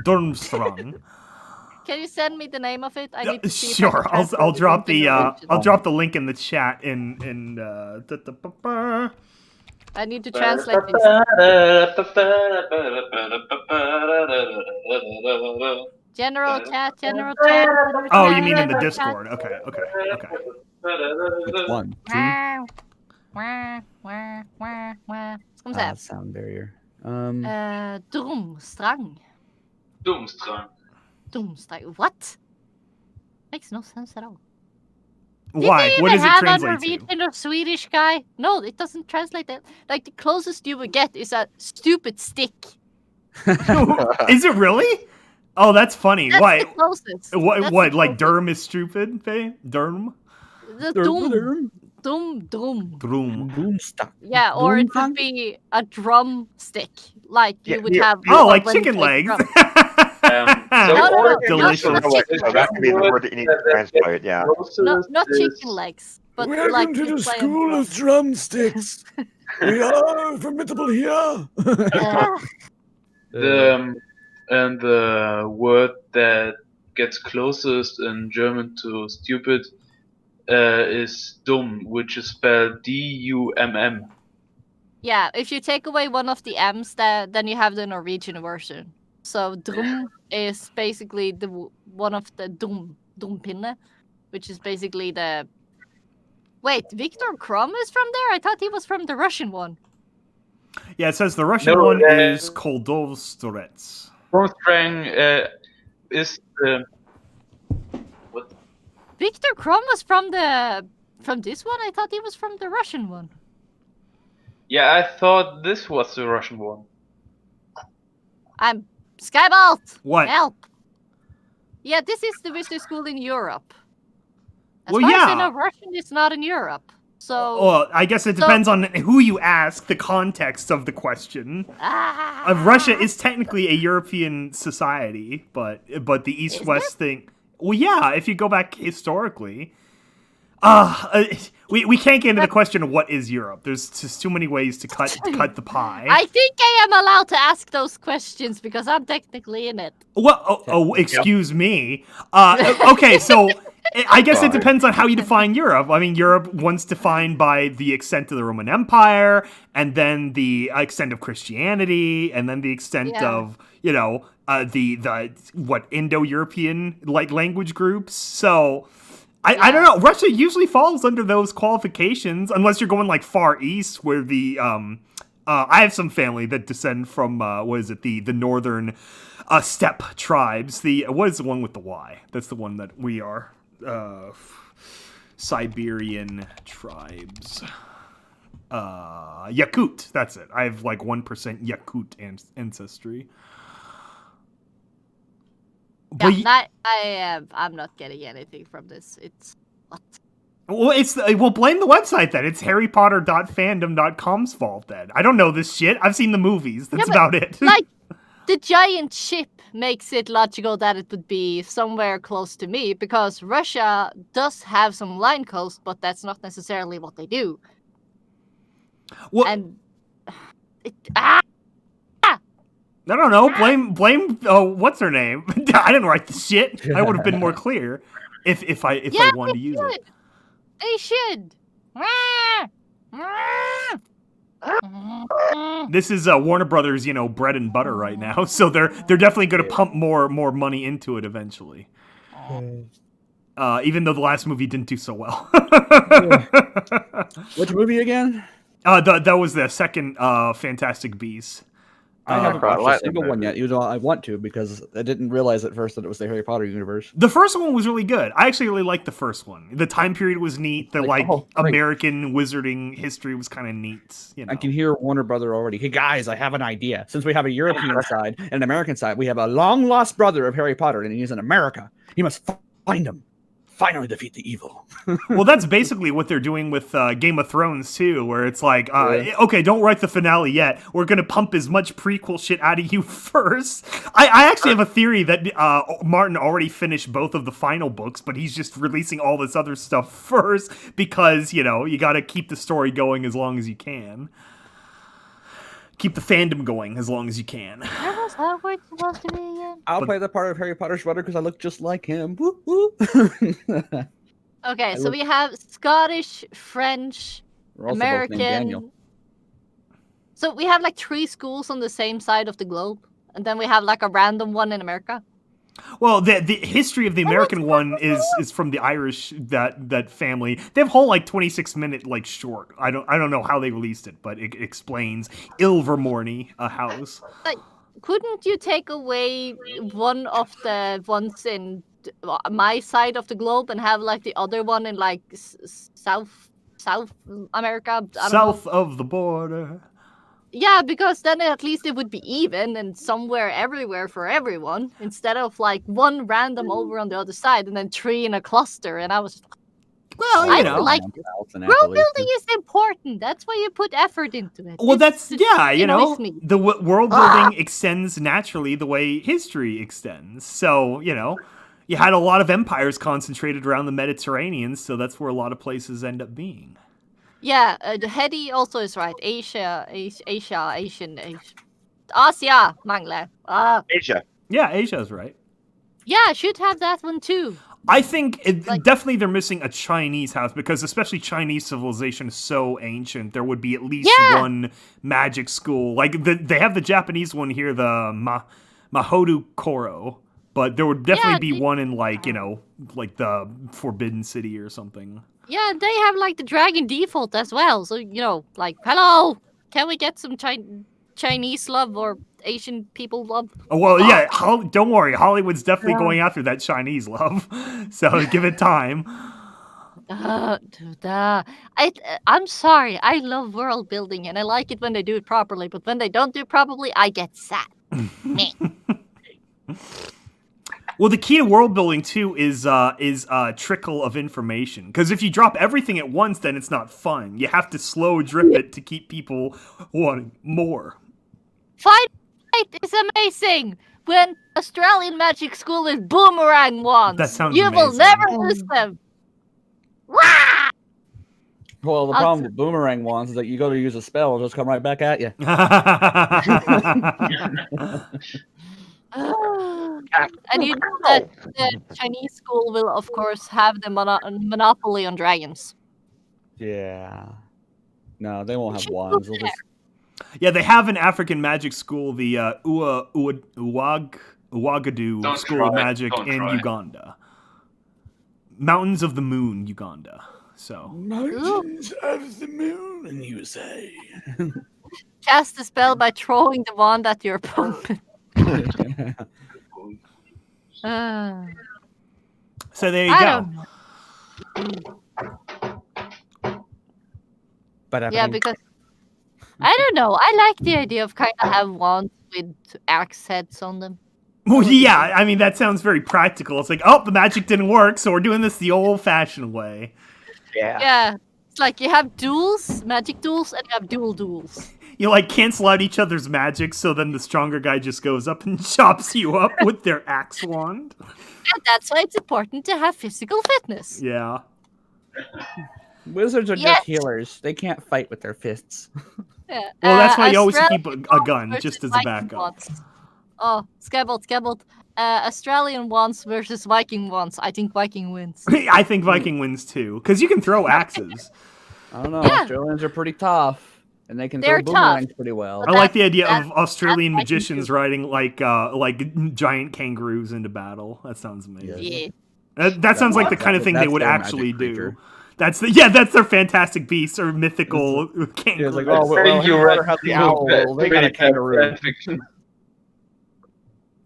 Durmstrang. Can you send me the name of it? I need to see. if I Sure, can I'll translate drop it into the Norwegian. I'll drop the link in the chat I need to translate this. General chat. Oh, you mean in the Discord? Okay. Which one? Two? Ska vi se. Sound barrier. Durmstrang. Doomstrang. What? Makes no sense at all. Why? Did they What even does it have a translate to? Norwegian or Swedish guy? No, it doesn't translate that. Like, the closest you would get is a stupid stick. Is it really? Oh, that's funny. That's Why? the closest. That's What? the Like closest. Durm is stupid? Faye? Durm? The dum. Drum. Boomstock. Yeah, or it Boomfang? would be a drum stick. Like, you Yeah, would yeah. have... Oh, like when you chicken play legs. drum. So Delicious. Not chicken That could be the word that you need to translate, yeah. Not chicken legs, but like you play on drums. drumsticks. We are formidable here. And the word that gets closest in German to stupid is dumm, which is spelled D-U-M-M. Yeah, if you take away one of the M's, then you have the Norwegian version. So drum is basically one of the dumpinne, which is basically the... Wait, Viktor Krum is from there? I thought he was from the Russian one. Yeah, it says the Russian No, one is Koldovstorets. Doomstrang is what? Viktor Krum was from this one? I thought he was from the Russian one. Yeah, I thought this was the Russian one. I'm Skybolt! What? Help! Yeah, this is the wizard school in Europe. As Well, far as I yeah. know, Russian is not in Europe. So... Well, I guess it depends on who you ask, the context of the question. Russia is technically a European society, but the East-West thing... Well, yeah, if you go back historically. We can't get into the question of what is Europe. There's just too many ways to cut the pie. I think I am allowed to ask those questions because I'm technically in it. Well, excuse me. Okay, so I guess it depends on how you define Europe. I mean, Europe once defined by the extent of the Roman Empire, and then the extent of Christianity, and then the extent of the Indo-European language groups. So. I don't know. Russia usually falls under those qualifications, unless you're going like Far East, where the I have some family that descend from the northern steppe tribes. What is the one with the Y? That's the one that we are. Siberian tribes. Yakut, that's it. I have like 1% Yakut ancestry. Yeah, I'm not getting anything from this. It's what? Well, blame the website then. It's harrypotter.fandom.com's fault then. I don't know this shit. I've seen the movies. That's about it. Like, the giant ship makes it logical that it would be somewhere close to me, because Russia does have some line coast, but that's not necessarily what they do. Well, and I don't know. Blame. What's her name? I didn't write the shit. I would have been more clear if I wanted to use it. They should. This is Warner Brothers, bread and butter right now. So they're definitely going to pump more money into it eventually. Even though the last movie didn't do so well. Which movie again? That was the second Fantastic Beasts. I haven't watched a single one yet, even though I want to, because I didn't realize at first that it was the Harry Potter universe. The first one was really good. I actually really liked the first one. The time period was neat. The American wizarding history was kind of neat. I can hear Warner Brother already. Hey guys, I have an idea. Since we have a European side and an American side, we have a long lost brother of Harry Potter, and he's in America. He must find him. Finally defeat the evil. Well, that's basically what they're doing with Game of Thrones, too, where it's like, okay, don't write the finale yet. We're going to pump as much prequel shit out of you first. I actually have a theory that Martin already finished both of the final books, but he's just releasing all this other stuff first because, you got to keep the story going as long as you can. Keep the fandom going as long as you can. Where was Hogwarts supposed to be again? I'll play the part of Harry Potter's brother because I look just like him. Woo, woo. Okay, so we have Scottish, French, American. So we have like 3 schools on the same side of the globe, and then we have like a random one in America. Well, the history of the American one is from the Irish that family. They have a whole 26-minute short. I don't know how they released it, but it explains Ilvermorny, a house. Like, couldn't you take away one of the ones in my side of the globe and have the other one in South America? South of the border. Yeah, because then at least it would be even and somewhere everywhere for everyone, instead of one random over on the other side and then 3 in a cluster. And I was, well, I don't like this. World building is important. That's why you put effort into it. Well, the world building extends naturally the way history extends. So, you had a lot of empires concentrated around the Mediterranean, so that's where a lot of places end up being. Yeah, Hedy also is right. Asia, Asia, mangle. Asia. Yeah, Asia's right. Yeah, should have that one too. I think definitely they're missing a Chinese house, because especially Chinese civilization is so ancient. There would be at least one magic school. They have the Japanese one here, the Mahodu Koro, but there would definitely be one in the Forbidden City or something. Yeah, they have the dragon default as well. So, hello, can we get some Chinese love or Asian people love? Oh, well, yeah, don't worry. Hollywood's definitely going after that Chinese love. So give it time. I'm sorry. I love world building and I like it when they do it properly. But when they don't do it properly, I get sad. Well, the key to world building too is a trickle of information. Because if you drop everything at once, then it's not fun. You have to slow drip it to keep people wanting more. Fight is amazing. When Australian magic school with boomerang wands, that sounds you amazing. will never lose them. Wah! Well, the problem with boomerang wands is that you go to use a spell, it'll just come right back at you. And you know that the Chinese school will, of course, have the monopoly on dragons. Yeah. No, they won't have wands. Yeah, they have an African magic school, the Ouagadougou School of Magic in Uganda. Mountains of the Moon, Uganda. So Mountains of the Moon, you say. Cast a spell by throwing the wand at your opponent. So there you go. But Yeah, because I don't know. I like the idea of kind of have wands with axe heads on them. Well, would be yeah, cool. I mean, that sounds very practical. It's like, oh, the magic didn't work, so we're doing this the old-fashioned way. Yeah. It's like you have duels, magic duels, and you have duels. You, like, cancel out each other's magic, so then the stronger guy just goes up and chops you up with their axe wand. And that's why it's important to have physical fitness. Yeah. Wizards are Yes. just healers. They can't fight with their fists. Yeah. Well, that's why you always Australian keep a gun, wands just as versus a Viking backup. wands. Oh, Skabbled. Australian wands versus Viking wands. I think Viking wins. I think Viking wins, too, because you can throw axes. I don't know. Yeah. Australians are pretty tough, and they can They're throw tough. boomerangs pretty well. I like the idea that- of Australian that's Viking magicians too. riding, like giant kangaroos into battle. That sounds amazing. Yeah. That sounds like the kind of thing they That's would their magic actually do. creature. That's their fantastic beasts or mythical Yeah, kangaroos. it's like, oh, well, Thank you, Harry Red. Potter had the owl. Well, they got a kangaroo. Fiction.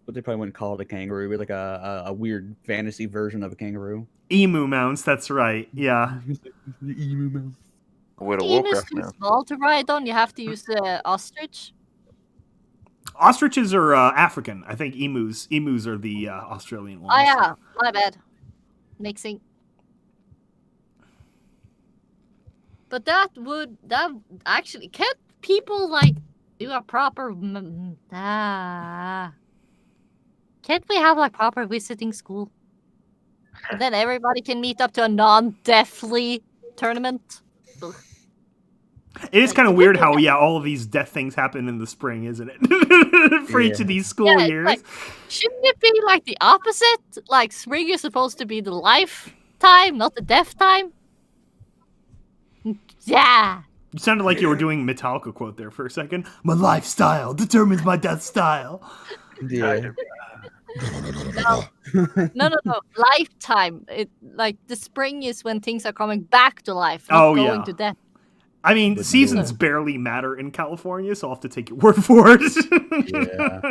But they probably wouldn't call it a kangaroo. It'd be like a weird fantasy version of a kangaroo. Emu mounts, that's right. Yeah. The emu mouse. World of Emus Warcraft too now. small to ride on. You have to use the ostrich. Ostriches are African. I think emus are the Australian ones. Oh yeah, my bad. Mixing. But that actually can't people like do a proper can't we have like proper visiting school? And then everybody can meet up to a non-deathly tournament. Ugh. It is kind of weird how all of these death things happen in the spring, isn't it? For each of these school Yeah, it's years. like, shouldn't it be like the opposite? Like spring is supposed to be the life time, not the death time. Yeah. You sounded like you were doing Metallica quote there for a second. My lifestyle determines my death style. Yeah. No. Lifetime. It like the spring is when things are coming back to life, not Oh, going yeah. to death. I mean, But seasons no. barely matter in California, so I'll have to take your word for it. Yeah.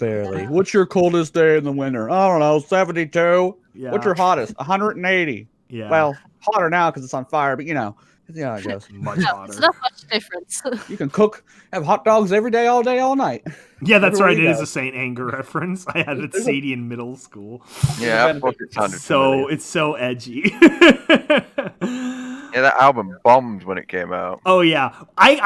Barely. What's your coldest day in the winter? I don't know, 72. Yeah. What's your hottest? 180. Yeah. Well, hotter now because it's on fire, but yeah, it goes. much No, hotter. it's not much difference. You can cook, have hot dogs every day, all night. Yeah, that's everywhere right. you go. It is a Saint Anger reference. I had it CD in middle school. Yeah, I thought it sounded So familiar. it's so edgy. Yeah, that album bombed when it came out. Oh yeah, I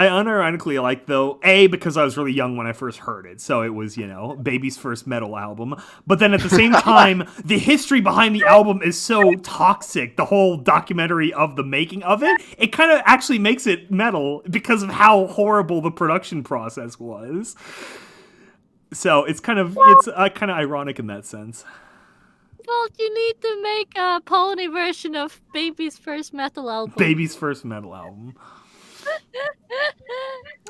unironically like though because I was really young when I first heard it, so it was Baby's first metal album. But then at the same time, the history behind the album is so toxic. The whole documentary of the making of it kind of actually makes it metal because of how horrible the production process was. So it's kind of ironic in that sense. Well, you need to make a pony version of Baby's first metal album. Baby's first metal album.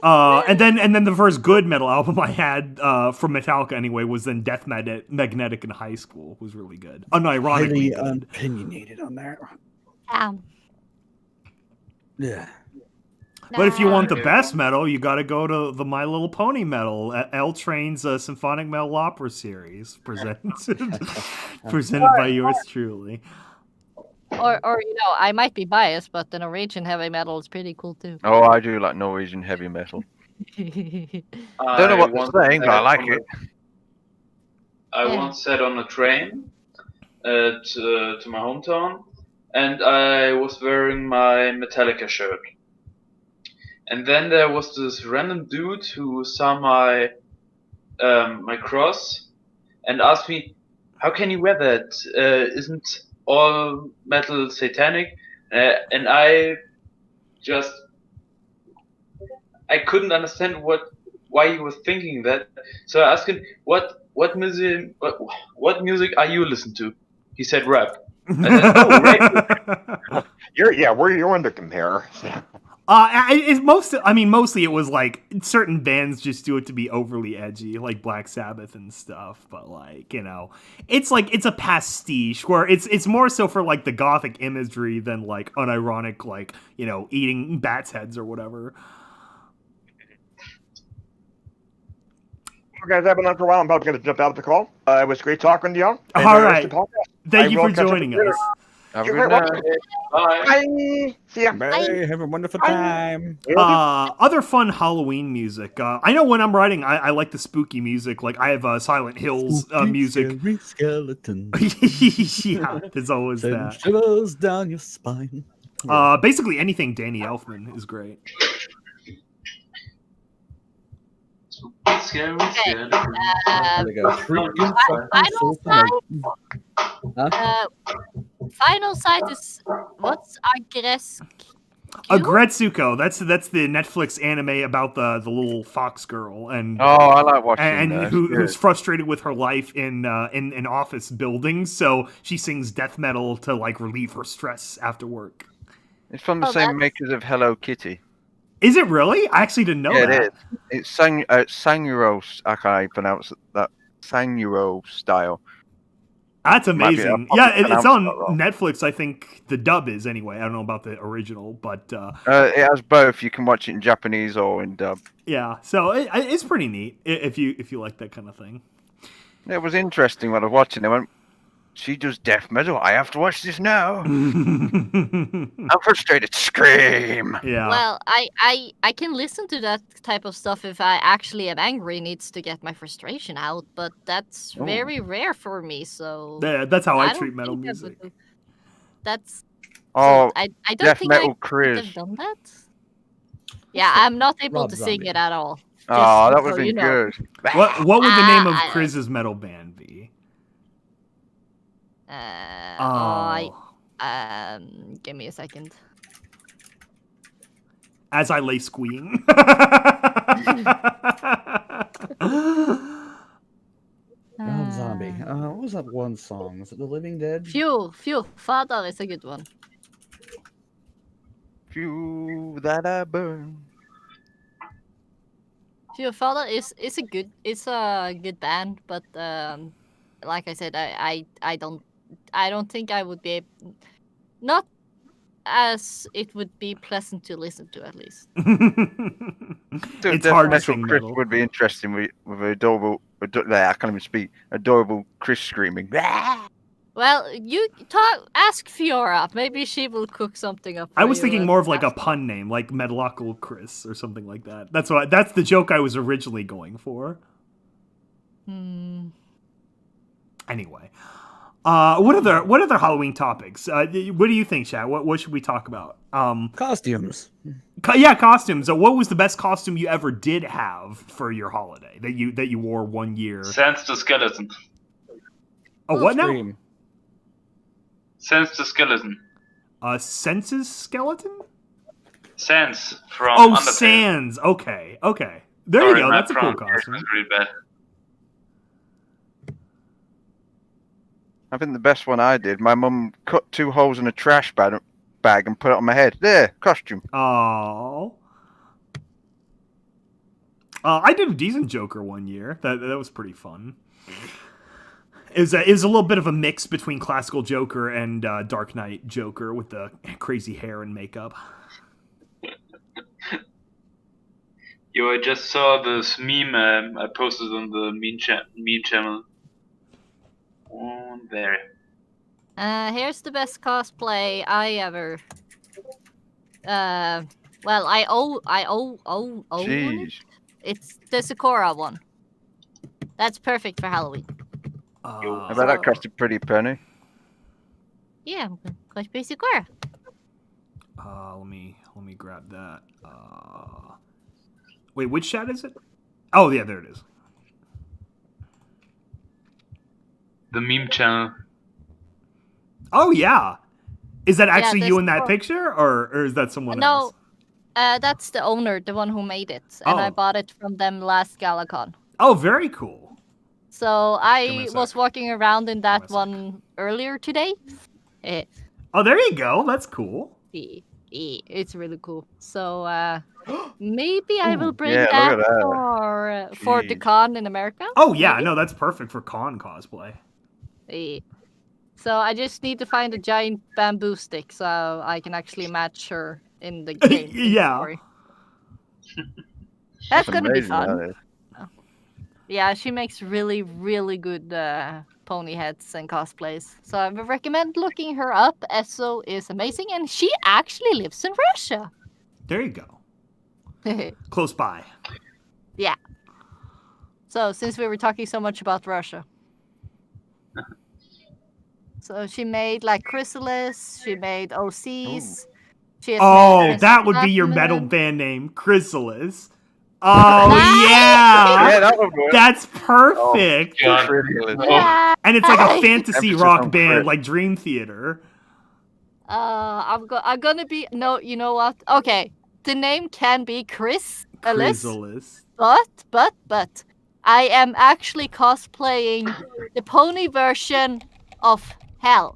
And then the first good metal album I had from Metallica anyway was then Death Magnetic in high school. It was really good. Unironically good. Opinionated on that. Yeah. But if you want the best metal, you got to go to the My Little Pony metal, L Train's Symphonic Metal Opera series, presented by yours truly. Or I might be biased, but the Norwegian heavy metal is pretty cool too. Oh, I do like Norwegian heavy metal. Don't know what they're saying, but I like it. I Yeah. once sat on a train to my hometown, and I was wearing my Metallica shirt. And then there was this random dude who saw my my cross and asked me, "How can you wear that? Isn't all metal satanic?" And I couldn't understand why he was thinking that. So I asked him, "What music are you listening to?" He said rap. I said, "Oh, rap." You're in the compare. Mostly it was like certain bands just do it to be overly edgy, like Black Sabbath and stuff. But it's a pastiche where it's more so for like the gothic imagery than like unironic, like eating bats' heads or whatever. You guys have been on for a while. I'm about to jump out of the call. It was great talking to you. All right. Thank you for joining us. Have a You're good right. night. Bye. Bye. See ya. Bye. Have a wonderful Bye. time. Other fun Halloween music. I know when I'm writing, I like the spooky music. Like I have Silent Hills music. Scary skeleton. Yeah, there's always Send that. shivers down your spine. Basically anything Danny Elfman is great. Scary, Okay. scary. There we go. Treat yourself Final to tonight. Huh? Final site is what's Agresk? Gretsuko. That's the Netflix anime about the little fox girl and Oh, I like watching and that. who's frustrated with her life in an office building, so she sings death metal to like relieve her stress after work. It's from the same makers of Hello Kitty. Is it really? I actually didn't know Yeah, that. it is. It's Sanguro. I can't pronounce that. Sanguro style. That's Might be- amazing. I Yeah, probably it's pronounced on that wrong. Netflix. I think the dub is anyway. I don't know about the original, but It has both. You can watch it in Japanese or in dub. yeah. So it's pretty neat if you like that kind of thing. It was interesting when I was watching. I went, "She does death metal. I have to watch this now." I'm frustrated. Scream. Yeah. Well, I can listen to that type of stuff if I actually am angry, needs to get my frustration out, but that's Oh. very rare for me. So Yeah, that's how I don't treat metal think I music. would- That's Oh, I don't death think I metal could have Chris. done that. Yeah, I'm not able Rob to Zombie. sing it at all. Oh, that so would have you been know. good. What would the name of I- Chris's metal band be? Give me a second. As I lay squeeing. Rob Zombie. What was that one song? Was it The Living Dead? Phew, Father is a good one. Few that I burn. Phew, Father is a good band, but like I said, I don't think I would be not as it would be pleasant to listen to, at least. It's Death hard to metal sing Chris metal. would be interesting with adorable. I can't even speak. Adorable Chris screaming. Well, you ask Fiora. Maybe she will cook something up. I for was you thinking and more of like a ask- pun name, like Metalocal Chris or something like that. That's the joke I was originally going for. Hmm. Anyway, what other Halloween topics? What do you think, Chad? What should we talk about? Costumes. Yeah, costumes. What was the best costume you ever did have for your holiday that you wore one year? Sense the skeleton. Oh, what now? Scream. Sense the skeleton. Senses skeleton? Sans from Oh, Undertale. Sans. Okay. There Sorry, you go. my That's a cool pronunciation costume. is really bad. I think the best one I did. My mum cut 2 holes in a trash bag and put it on my head. There, costume. Oh. I did a decent Joker one year. That was pretty fun. It was a little bit of a mix between classical Joker and Dark Knight Joker with the crazy hair and makeup. Yo, I just saw this meme I posted on the meme channel. Oh, there. Here's the best cosplay I ever. Well, I own it. Jeez. It's the Sakura one. That's perfect for Halloween. I bet that cost a pretty penny. Yeah, cosplay Sakura. Let me grab that. Wait, which chat is it? Oh yeah, there it is. The meme channel. Oh yeah, is that actually this you in that one. picture, or is that someone No, else? that's the owner, the one who made it, and I Oh. bought it from them last GalaCon. Oh, very cool. So Give me I a was sec. walking around in me that a sec. one earlier today. Oh, there you go. That's cool. It's really cool. So maybe I will bring yeah, look that at that. for the Jeez. con in America. Oh yeah, maybe? no, that's perfect for con cosplay. So I just need to find a giant bamboo stick so I can actually match her in the game. in the Yeah. story. That's gonna be amazing, fun. that is. Yeah, she makes really, really good pony heads and cosplays. So I would recommend looking her up. Esso is amazing, and she actually lives in Russia. There you go. Close by. Yeah. So since we were talking so much about Russia. So she made like Chrysalis, she made OCs. She has Oh, made that would be your metal Batman. band name, Chrysalis. Oh Nice! yeah, Yeah, that would work. that's perfect. God. Chrysalis. Oh. And it's like a fantasy Emphasis rock on band, crit. like Dream Theater. I'm gonna be no. You know what? Okay, the name can be Chris Alice, Chrysalis. but I am actually cosplaying the pony version of Hel,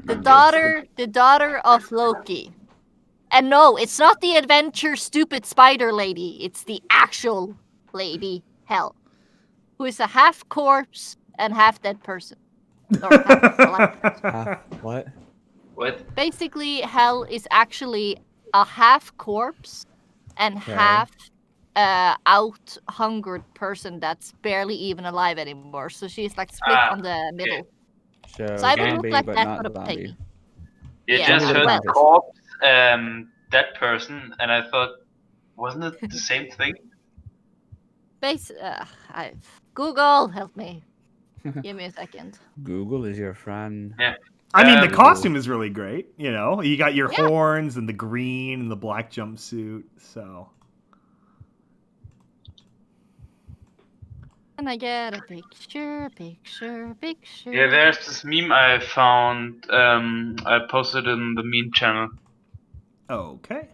the daughter of Loki. And no, it's not the adventure stupid spider lady. It's the actual lady Hel, who is a half corpse and half dead person. Or half alive person. What? What? Basically, Hel is actually a half corpse and Okay. half out-hungered person that's barely even alive anymore. So she's like split Ah, on the middle. So, So I would look zombie, like but that not for a zombie. piggy. You Yeah, just heard well- corpse, that person, and I thought, wasn't it the same thing? Google, help me. Give me a second. Google is your friend. Yeah. I mean, the Um, costume is really great. You know, you got your Yeah. horns and the green and the black jumpsuit. So Can I get a picture? Yeah, there's this meme I found. I posted in the meme channel. okay.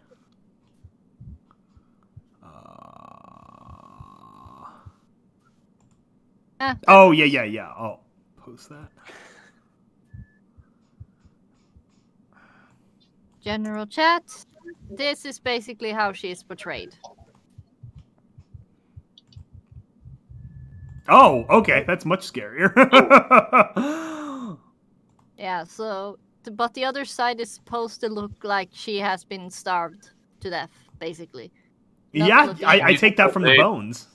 Oh yeah. I'll post that. General chat. This is basically how she is portrayed. Oh, okay. That's much scarier. Yeah, so but the other side is supposed to look like she has been starved to death, basically. Not yeah, looking I like- take that from the bones.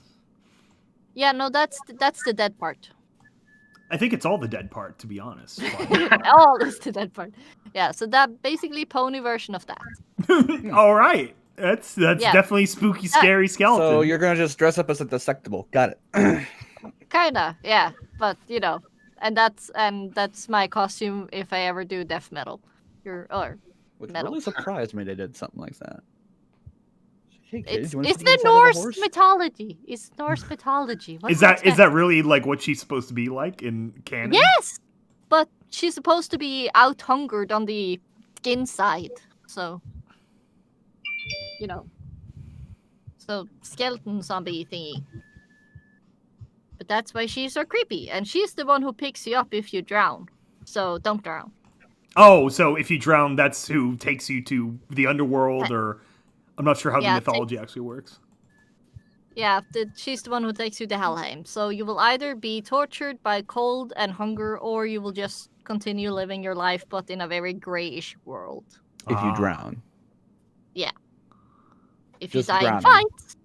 Yeah, no, that's the dead part. I think it's all the dead part, to be honest. but- All is the dead part. Yeah, so that basically pony version of that. all right. That's Yeah. definitely spooky, scary skeleton. So you're gonna just dress up as a dissectable. Got it. Kinda, yeah. But you know, and that's my costume if I ever do death metal. Which Metal. really surprised me they did something like that. Hey kids, It's you wanna it's put the inside of a Norse horse? mythology. It's Norse mythology. What Is do you that expect? really like what she's supposed to be like in canon? Yes, but she's supposed to be out hungered on the skin side, so you know. So skeleton zombie thingy. But that's why she's so creepy, and she's the one who picks you up if you drown. So don't drown. Oh, so if you drown, that's who takes you to the underworld, or I'm not sure how Yeah, the mythology actually works. Yeah, she's the one who takes you to Helheim. So you will either be tortured by cold and hunger, or you will just continue living your life, but in a very grayish world. If you Ah. drown. If you Just die in drowning. fight,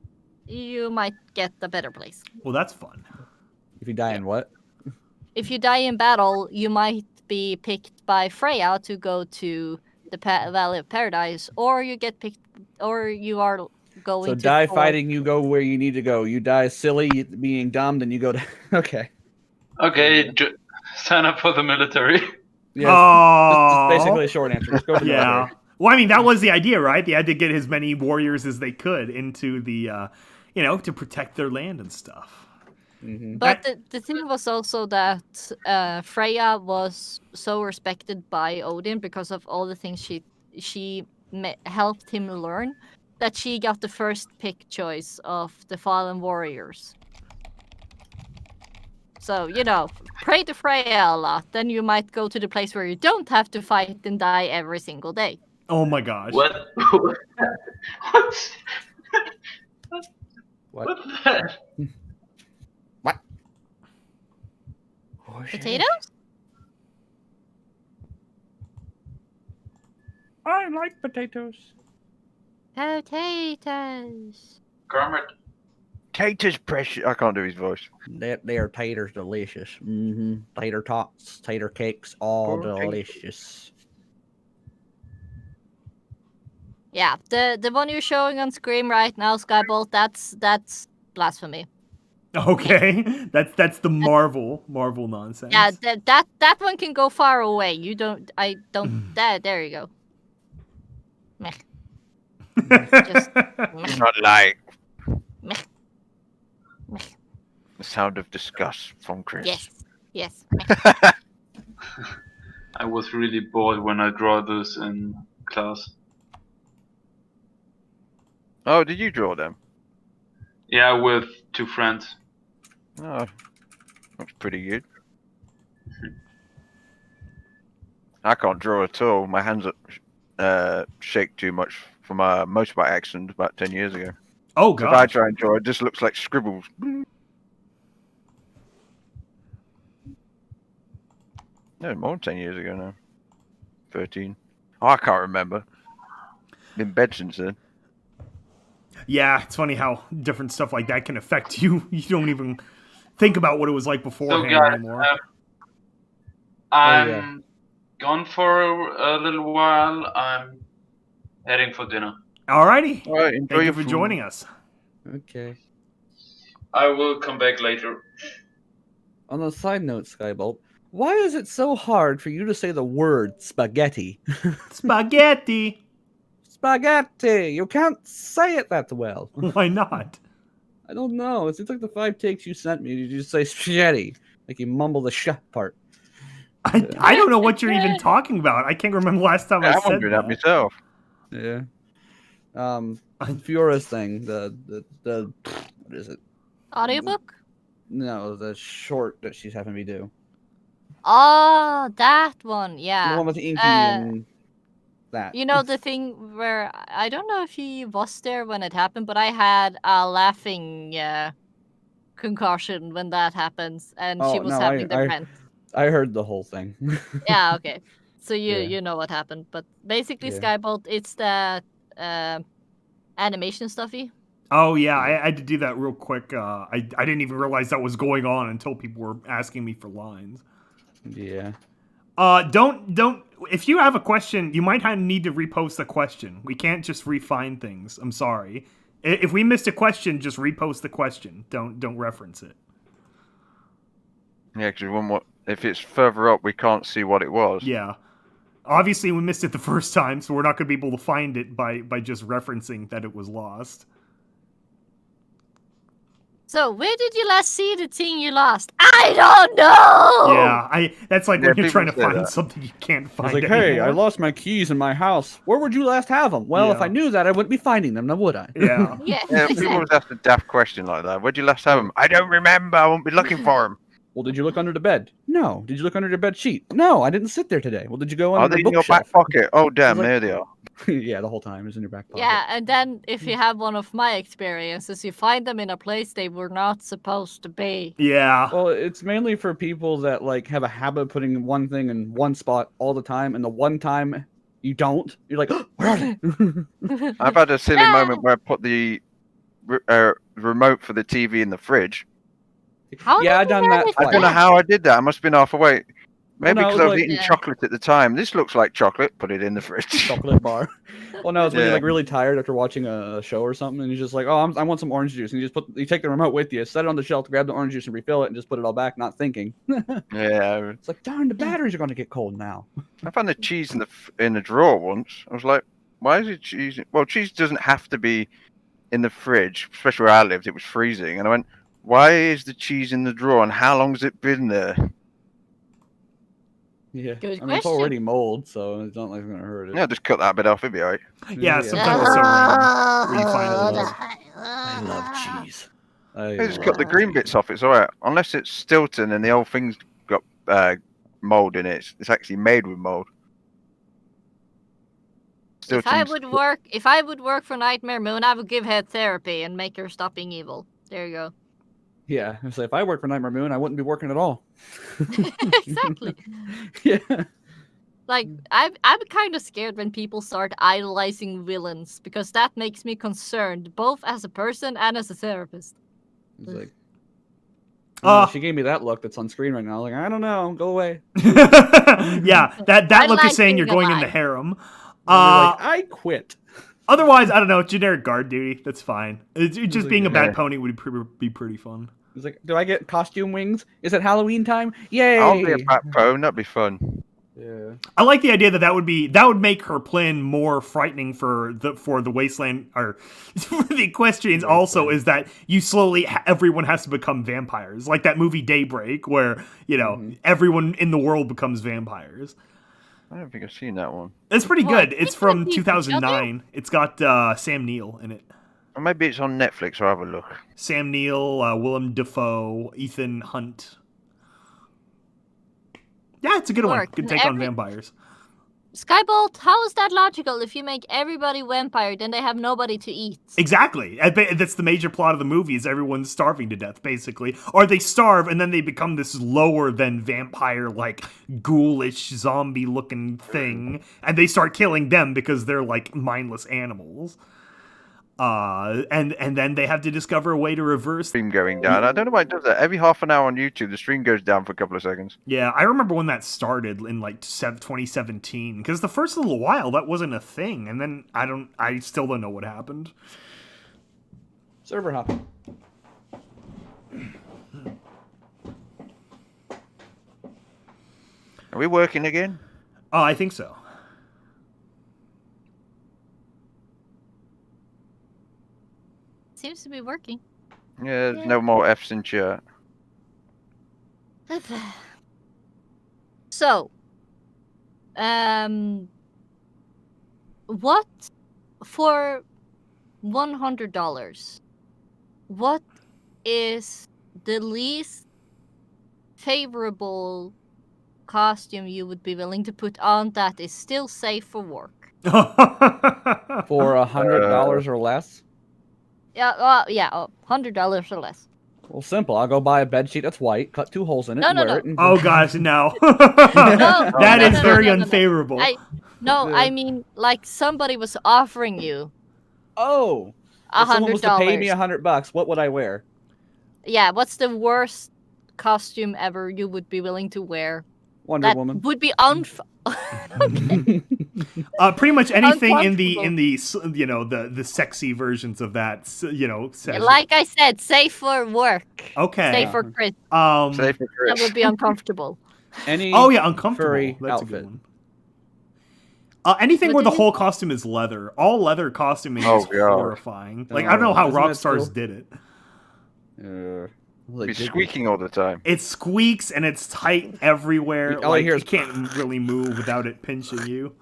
you might get a better place. Well, that's fun. If you die in what? If you die in battle, you might be picked by Freya to go to the Valley of Paradise, or you get picked, or you are going So to die fall- fighting, you go where you need to go. You die silly, being dumb, then you go to. Okay. Okay, sign up for the military. Yeah. Oh, That's basically a short answer. Just go to the yeah. military. Well, I mean, that was the idea, right? They had to get as many warriors as they could into the, to protect their land and stuff. Mhm. But the thing was also that Freya was so respected by Odin because of all the things she helped him learn, that she got the first pick choice of the fallen warriors. So, pray to Freya a lot, then you might go to the place where you don't have to fight and die every single day. Oh my gosh. What? What? What? the heck? Potatoes? I like potatoes. Potatoes. Kermit, taters precious. I can't do his voice. They are taters delicious. Tater tots, tater cakes, all Poor taters. delicious. Yeah, the one you're showing on screen right now, Skybolt, that's blasphemy. Okay, that's the Marvel nonsense. Yeah, that one can go far away. You don't. I don't. There you go. Meh. Just meh, Not like meh, meh. the sound of disgust from Chris. Yes. Meh. I was really bored when I draw this in class. Oh, did you draw them? Yeah, with 2 friends. Oh, that's pretty good. I can't draw at all. My hands shake too much from a motorbike accident about 10 years ago. Oh If I god. try and draw, it just looks like scribbles. No, more than 10 years ago now. 13. Oh, I can't remember. Been in bed since then. Yeah, it's funny how different stuff like that can affect you. You don't even think about what it was like So beforehand guys, anymore. I'm gone for a little while. I'm heading for dinner. Alrighty. All right, enjoy Thank you your for food. joining us. Okay. I will come back later. On a side note, Skybolt, why is it so hard for you to say the word spaghetti? Spaghetti. Spaghetti! You can't say it that well. Why not? I don't know. It seems like the 5 takes you sent me, you just say spaghetti. Like you mumble the sh part. I don't know what you're even talking about. I can't remember the last time I I'm said wondering that that. myself. Yeah. Fiora's thing, the what is it? Audiobook? No, the short that she's having me do. Oh, that one. Yeah. The one with the inky and that. You know the thing where I don't know if he was there when it happened, but I had a laughing concussion when that happens, and she Oh, was no, having the rent. I heard the whole thing. Yeah, okay. So Yeah. you know what happened, but basically, Yeah. Skybolt, it's the animation stuffy. Oh yeah, I had to do that real quick. I didn't even realize that was going on until people were asking me for lines. Yeah. Don't. If you have a question, you might need to repost the question. We can't just refine things. I'm sorry. If we missed a question, just repost the question. Don't reference it. Yeah, because if it's further up, we can't see what it was. Yeah. Obviously, we missed it the first time, so we're not going to be able to find it by just referencing that it was lost. So where did you last see the thing you lost? I don't know. Yeah, that's like Yeah, when you're people trying to say find that. something you can't find. It's like, hey, I anymore. lost my keys in my house. Where would you last have them? Well, if Yeah. I knew that, I wouldn't be finding them, now would I? Yeah. Yeah. Yeah, people always ask a daft question like that. Where'd you last have them? I don't remember. I won't be looking for them. Well, did you look under the bed? No. Did you look under the bed sheet? No, I didn't sit there today. Well, did you go Are under they the in your bookshelf? back pocket? Oh, damn, like- there they are. Yeah, the whole time it's in your back pocket. Yeah, and then if you have one of my experiences, you find them in a place they were not supposed to be. Yeah. Well, it's mainly for people that like have a habit of putting one thing in one spot all the time, and the one time you don't, you're like, where are they? I've had a silly moment where I put the remote for the TV in the fridge. How Yeah, did I've done you that manage I don't know twice. how I did that. I must have been half awake. Maybe no, it because was I was like- eating Yeah. chocolate at the time. This looks like chocolate. Put it in the fridge. Chocolate bar. Well, no, it's when Yeah. you're like really tired after watching a show or something, and you're just like, oh, I want some orange juice, and you take the remote with you, set it on the shelf, grab the orange juice, and refill it, and just put it all back, not thinking. Yeah, It's like, darn, the batteries are going to get cold now. I found the cheese in the drawer once. I was like, why is it cheese? Well, cheese doesn't have to be in the fridge, especially where I lived. It was freezing, and I went, why is the cheese in the drawer, and how long has it been there? Yeah, Good I mean, it's question. already mold, so it's not like it's going to hurt it. Yeah, just cut that bit off. It'd be alright. Yeah, sometimes it's so random where you find I it. love, I love cheese. I Yeah, just cut the love green cheese. bits off. It's alright, unless it's Stilton and the whole thing's got mold in it. It's actually made with mold. If I Stilton's- would work for Nightmare Moon, I would give her therapy and make her stop being evil. There you go. Yeah, so if I worked for Nightmare Moon, I wouldn't be working at all. Exactly. Yeah. Like I'm kind of scared when people start idolizing villains because that makes me concerned both as a person and as a therapist. He's like, Uh, she gave me that look that's on screen right now. Like, I don't know, go away. yeah, that I look like is saying you're being going in the alive. harem. Like, I quit. Otherwise, I don't know, generic guard duty. That's fine. Just like, being a bad yeah. pony would be pretty fun. He's like, do I get costume wings? Is it Halloween time? Yay! I'll be a bat phone. That'd be fun. Yeah. I like the idea that would make her plan more frightening for the wasteland or for the equestrians. Also, is that you slowly everyone has to become vampires, like that movie Daybreak, where everyone in the world becomes vampires. I don't think I've seen that one. It's pretty What? good. It's Isn't from it each 2009. It's got Sam Neill in it. Or maybe it's on Netflix. I'll have a look. Sam Neill, Willem Dafoe, Ethan Hunt. Yeah, it's a good one. Work. Good And take on vampires. Skybolt, how is that logical? If you make everybody vampire, then they have nobody to eat. Exactly. That's the major plot of the movie is everyone's starving to death, basically. Or they starve and then they become this lower than vampire, like, ghoulish, zombie-looking thing. And they start killing them because they're, like, mindless animals. And then they have to discover a way to reverse. Stream going down. I don't know why it does that. Every half an hour on YouTube, the stream goes down for a couple of seconds. Yeah, I remember when that started in like 2017, because the first little while that wasn't a thing, and then I still don't know what happened. Server hopping. Are we working again? Oh, I think so. Seems to be working. Yeah, there's no more F's in chat. So, what for $100? What is the least favorable costume you would be willing to put on that is still safe for work? For $100 or less? Yeah, $100 or less. Well, simple. I'll go buy a bed sheet that's white, cut 2 holes in it, No, and no, wear no. it. And... Oh gosh, no. No, That is no, very no. unfavorable. I mean, like somebody was offering you Oh, if someone was to pay me $100. $100, what would I wear? Yeah, what's the worst costume ever you would be willing to wear? Wonder That Woman. would be Pretty much anything in the Uncomfortable. the sexy versions of that says- Like I said, safe for work. Okay. Safe for Chris. Safe for Chris. That would be uncomfortable. Any Oh yeah, uncomfortable. furry That's outfit. a good one. Anything What where the did whole costume is leather. All leather costuming Oh, is God. horrifying. Like I don't know Oh, how isn't that Rockstars still- did it. Like, Be squeaking all the time. It squeaks and it's tight everywhere. All I Like hear you is- can't really move without it pinching you.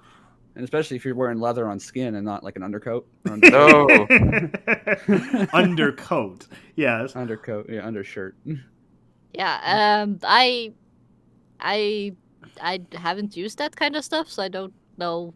And especially if you're wearing leather on skin and not like an undercoat. Or No. Undercoat. Yes. undercoat, yeah, undershirt. Yeah. I haven't used that kind of stuff, so I don't know.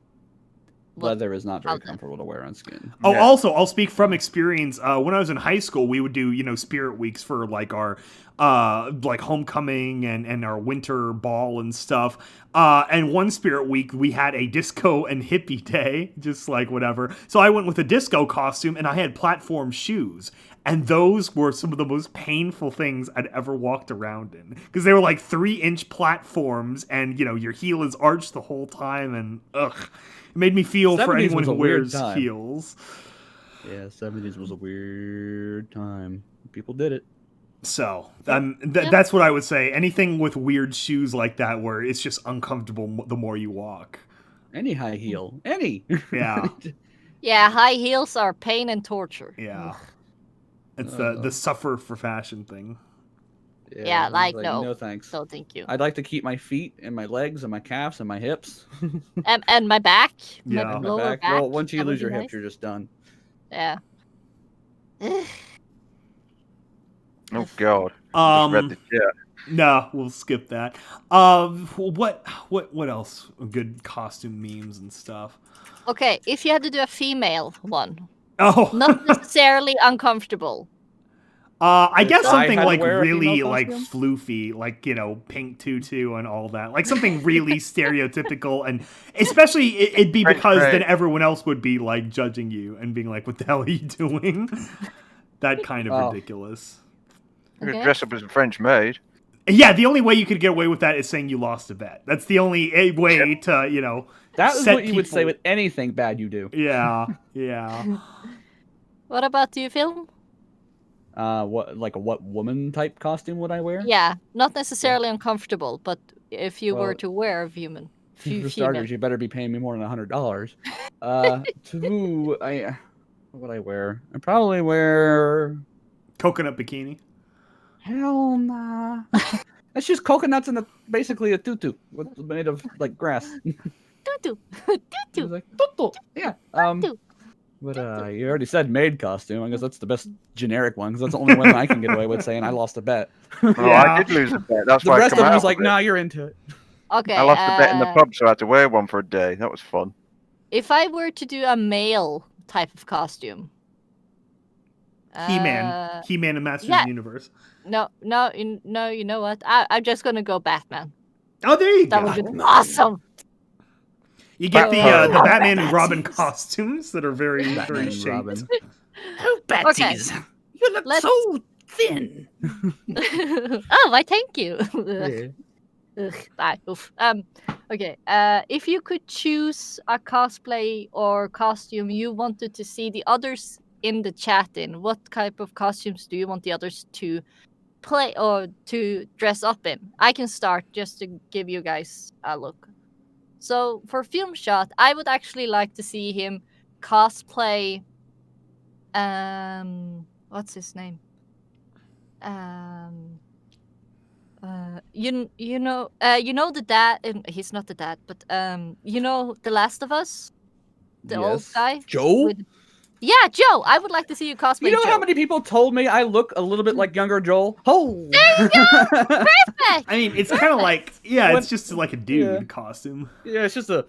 Leather is not very Okay. comfortable to wear on skin. Oh, Yeah. also, I'll speak from experience. When I was in high school, we would do, spirit weeks for like our like homecoming and our winter ball and stuff. And one spirit week, we had a disco and hippie day, just like whatever. So I went with a disco costume and I had platform shoes. And those were some of the most painful things I'd ever walked around in. Because they were like 3-inch platforms and, your heel is arched the whole time. And ugh. It made me feel for 70s anyone was who a weird wears time. heels. Yeah, 70s was a weird time. People did it. So, that's what I would say. Anything with weird shoes like that where it's just uncomfortable the more you walk. Any high heel. Any. Yeah. Yeah, high heels are pain and torture. Yeah. It's the suffer for fashion thing. Yeah, like, no. No thanks. So thank you. I'd like to keep my feet and my legs and my calves and my hips. And my back. Yeah. My And my lower back. back. Well, once you that would lose be your nice. hips, you're just done. Yeah. Oh God. Just read Um, the chat. no, we'll skip that. What else? Good costume memes and stuff. Okay, if you had to do a female one, Oh, not necessarily uncomfortable. I guess If I something had to like wear a really female like costume? floofy, like pink tutu and all that, like something really stereotypical, and especially it'd be Right, because right. then everyone else would be like judging you and being like, "What the hell are you doing?" That kind of Oh. ridiculous. You could Okay. dress up as a French maid. Yeah, the only way you could get away with that is saying you lost a bet. That's the only way to, That is set what you would say people- with anything bad you do. Yeah, yeah. What about you, Film? What woman type costume would I wear? Yeah, not necessarily uncomfortable, but if you were Well, to wear a human. For starters, you better be paying me more than $100. What would I wear? I'd probably wear. Coconut bikini. Hell nah. That's just coconuts and basically a tutu made of like grass. Tutu. It Tutu. was like, tutu. Yeah. Tutu. But you already said maid costume. I guess that's the best generic one because that's the only one I can get away with saying I lost a bet. Oh, Yeah. I did lose a bet. That's The why rest I of come them out was like, with it. nah, you're into it. Okay. I lost a bet in the pub, so I had to wear one for a day. That was fun. If I were to do a male type of costume. He-Man. He-Man and Masters yeah. of the Universe. No, you know what? I'm just gonna go Batman. Oh, there you That go. would be awesome. You get the Batman. Batman and Robin costumes that are very, Batman very and shaped. Robin. Oh, Batsies, you look so thin. Oh, why thank you. Yeah. Ugh, oof. Okay. If you could choose a cosplay or costume you wanted to see the others in the chat in, what type of costumes do you want the others to play or to dress up in? I can start just to give you guys a look. So for Film Shot, I would actually like to see him cosplay. What's his name? You know the dad. He's not the dad, but you know The Last of Us, the old Yes. guy. Joe? Yeah, Joe. I would like to see you cosplay. You know Joe. how many people told me I look a little bit like younger Joel? Oh! Perfect. I mean, it's kind of like, yeah, When- it's just like a dude yeah. costume. Yeah, it's just a.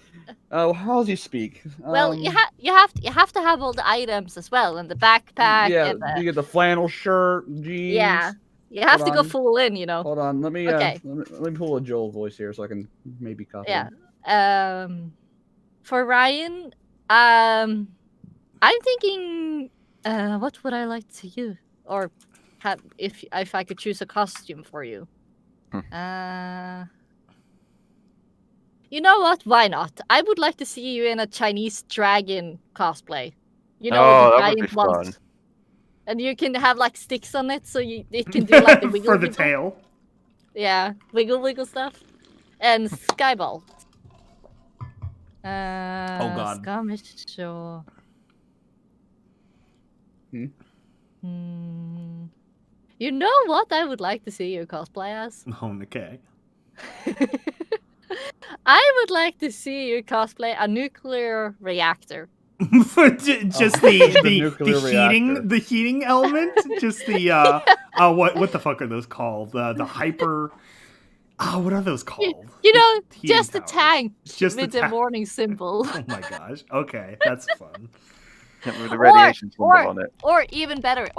How do you speak? Well, you have to have all the items as well, and the backpack. Yeah, and you get the flannel shirt, jeans. yeah. You have Hold to go on. full in, you know. Hold on, let me Okay. let me pull a Joel voice here so I can maybe copy. Yeah. him. For Ryan, I'm thinking, what would I like to you or have if I could choose a costume for you? You know what? Why not? I would like to see you in a Chinese dragon cosplay. You know, Oh, the that would be giant ones. fun. And you can have like sticks on it, so it can do like the wiggle For the wiggle. tail. Yeah, wiggle stuff. And Skyball. God. Skirmish, sure. You know what I would like to see you cosplay as? Oh, okay. I would like to see you cosplay a nuclear reactor. Just the the nuclear heating reactor. the heating element. Just the what the fuck are those called? The hyper. What are those called? You know, Heating just the towers. tank Just with the the warning symbol. Oh my gosh. Okay, that's fun. With the radiation symbol on it. Or even better,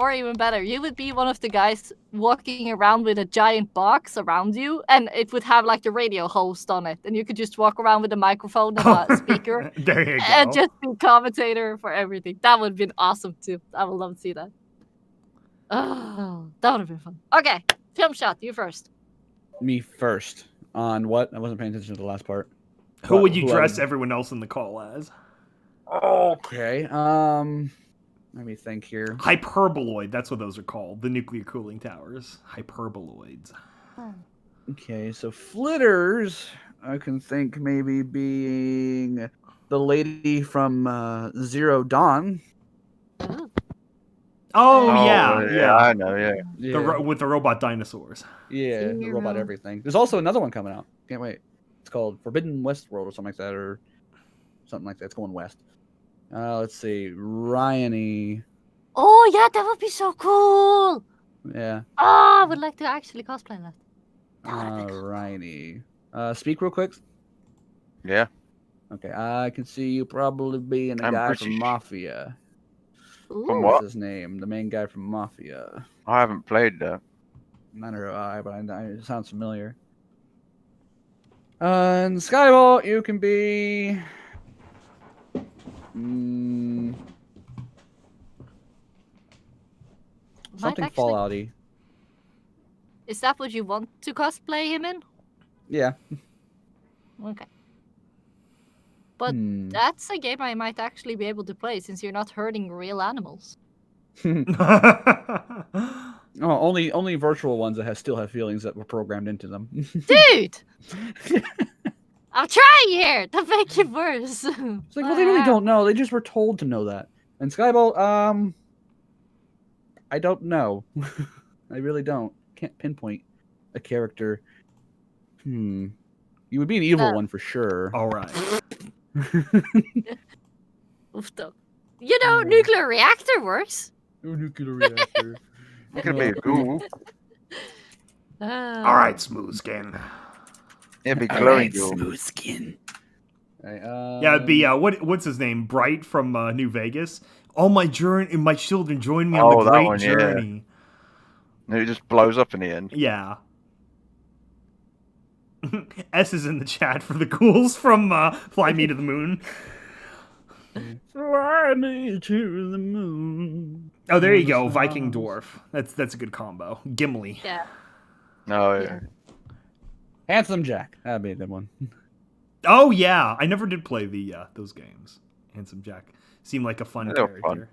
you would be one of the guys walking around with a giant box around you, and it would have like the radio host on it, and you could just walk around with a microphone and a speaker, There you go. and just be commentator for everything. That would have been awesome too. I would love to see that. Oh, that would have been fun. Okay, Film Shot, you first. Me first. On what? I wasn't paying attention to the last part. Who would you Who I dress would- everyone else in the call as? Okay. Let me think here. Hyperboloid. That's what those are called. The nuclear cooling towers. Hyperboloids. Okay, so flitters, I can think maybe being the lady from Zero Dawn. Oh, yeah. I know, yeah. Yeah, With the robot dinosaurs. yeah, the robot Zero. everything. There's also another one coming out. Can't wait. It's called Forbidden Westworld or something like that, or something like that. It's going west. Let's see, Ryanie. Oh yeah, that would be so cool. Yeah, Oh, I would like to actually cosplay that. Ryanie. Speak real quick. Yeah. Okay, I can see you probably being a I'm guy British. from Mafia. Ooh. From What's what? his name? The main guy from Mafia. I haven't played that. Neither do I, but it sounds familiar. And Skyball, you can be. Might Something actually- Fallouty. Is that what you want to cosplay him in? Yeah. Okay. But that's a game I might actually be able to play since you're not hurting real animals. Oh, only virtual ones that still have feelings that were programmed into them. Dude! I'm trying here to make it worse. It's like, well, they really don't know. They just were told to know that. And Skybolt, I don't know. I really don't. Can't pinpoint a character. You would be an evil one for sure. All right. Oof, though. You know, nuclear reactor works. Oh, nuclear reactor. It could be a ghoul. All right, smooth skin. It'd be glowing ghoul. Smooth skin. Yeah, it'd be what's his name? Bright from New Vegas. All my children join me on the that great one, yeah. journey. And it just blows up in the end. Yeah. S is in the chat for the ghouls from Fly Me to the Moon. Fly me to the moon. Oh, there you go, Viking Dwarf. That's a good combo. Gimli. Yeah. Oh, yeah. Handsome Jack. That'd be a good one. Oh yeah, I never did play the those games. Handsome Jack seemed like a fun They were character. fun.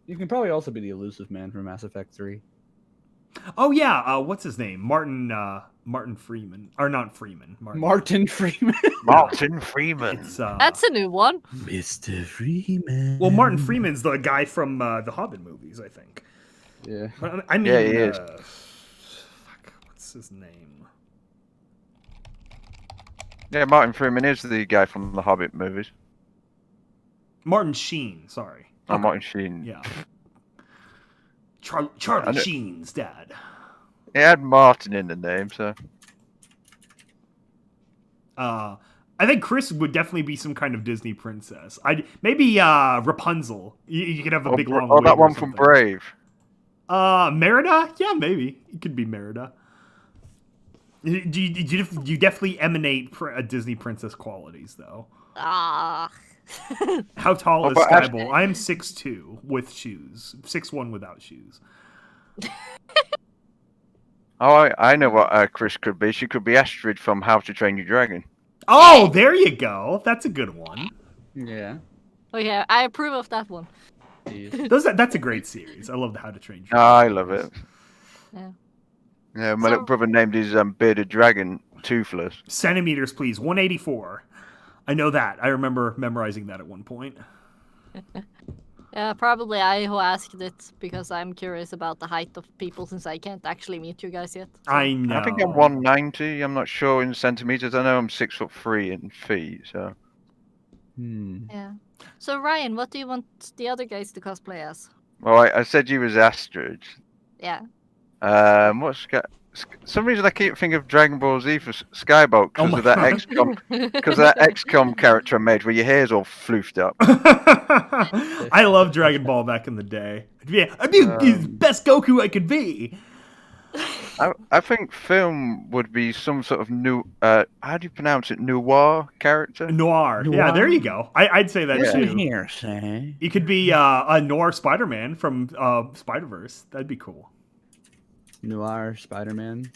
You can probably also be the elusive man from Mass Effect 3. Oh yeah, what's his name? Martin Freeman, or not Freeman? Martin Freeman. Martin Freeman. It's, That's a new one. Mr. Freeman. well, Martin Freeman's the guy from the Hobbit movies, I think. Yeah. But, I mean, Yeah, he is. Fuck, what's his name? Yeah, Martin Freeman is the guy from the Hobbit movies. Martin Sheen. Sorry. Oh, Martin Sheen. Yeah. Charlie Sheen's dad. It had Martin in the name, so. I think Chris would definitely be some kind of Disney princess. Maybe Rapunzel. You could have a big long wig that or one from something. Brave. Merida? Yeah, maybe. It could be Merida. You definitely emanate Disney princess qualities, though. Ah. How tall is Skybolt? I am 6'2" with shoes. 6'1" without shoes. Oh, I know what Chris could be. She could be Astrid from How to Train Your Dragon. Oh, there you go. That's a good one. Yeah. Oh yeah, I approve of that one. That's a great series. I love How to Train Your Oh, I love it. Yeah. Yeah, my little brother named his bearded dragon Toothless. Centimeters, please. 184. I know that. I remember memorizing that at one point. Yeah, probably I who asked it because I'm curious about the height of people since I can't actually meet you guys yet. So. I know. I think I'm 190. I'm not sure in centimeters. I know I'm 6'3" in feet. So. Yeah. So Ryan, what do you want the other guys to cosplay as? Well, I said you was Astrid. Yeah. What's some reason I keep thinking of Dragon Ball Z for Skybolt because of that XCOM character I made where your hair's all floofed up. I love Dragon Ball back in the day. I'd be the best Goku I could be. I think film would be some sort of new. How do you pronounce it? Noir character. Noir. Yeah, there you go. I'd say that too. Here, say. You could be a Noir Spider-Man from Spider-Verse. That'd be cool. Noir Spider-Man.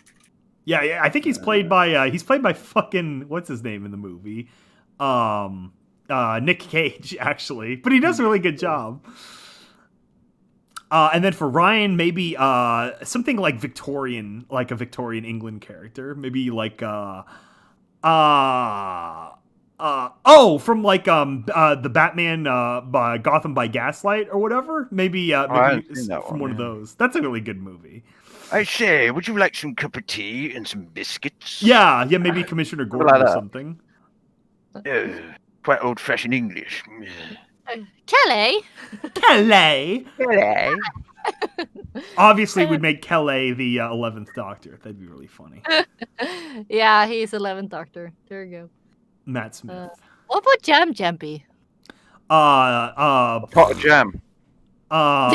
Yeah, I think he's played by fucking what's his name in the movie, Nick Cage actually, but he does a really good job. And then for Ryan, maybe something like Victorian, like a Victorian England character, maybe like from like the Batman by Gotham by Gaslight or whatever, maybe from one of those. That's a really good movie. I say, would you like some cup of tea and some biscuits? Yeah, maybe Commissioner Gordon or something. Quite old-fashioned English. Kelly. Obviously, we'd make Kelly the 11th Doctor. That'd be really funny. Yeah, he's 11th Doctor. There you go. Matt Smith. What about Jam Jampy? A pot of jam. Yeah,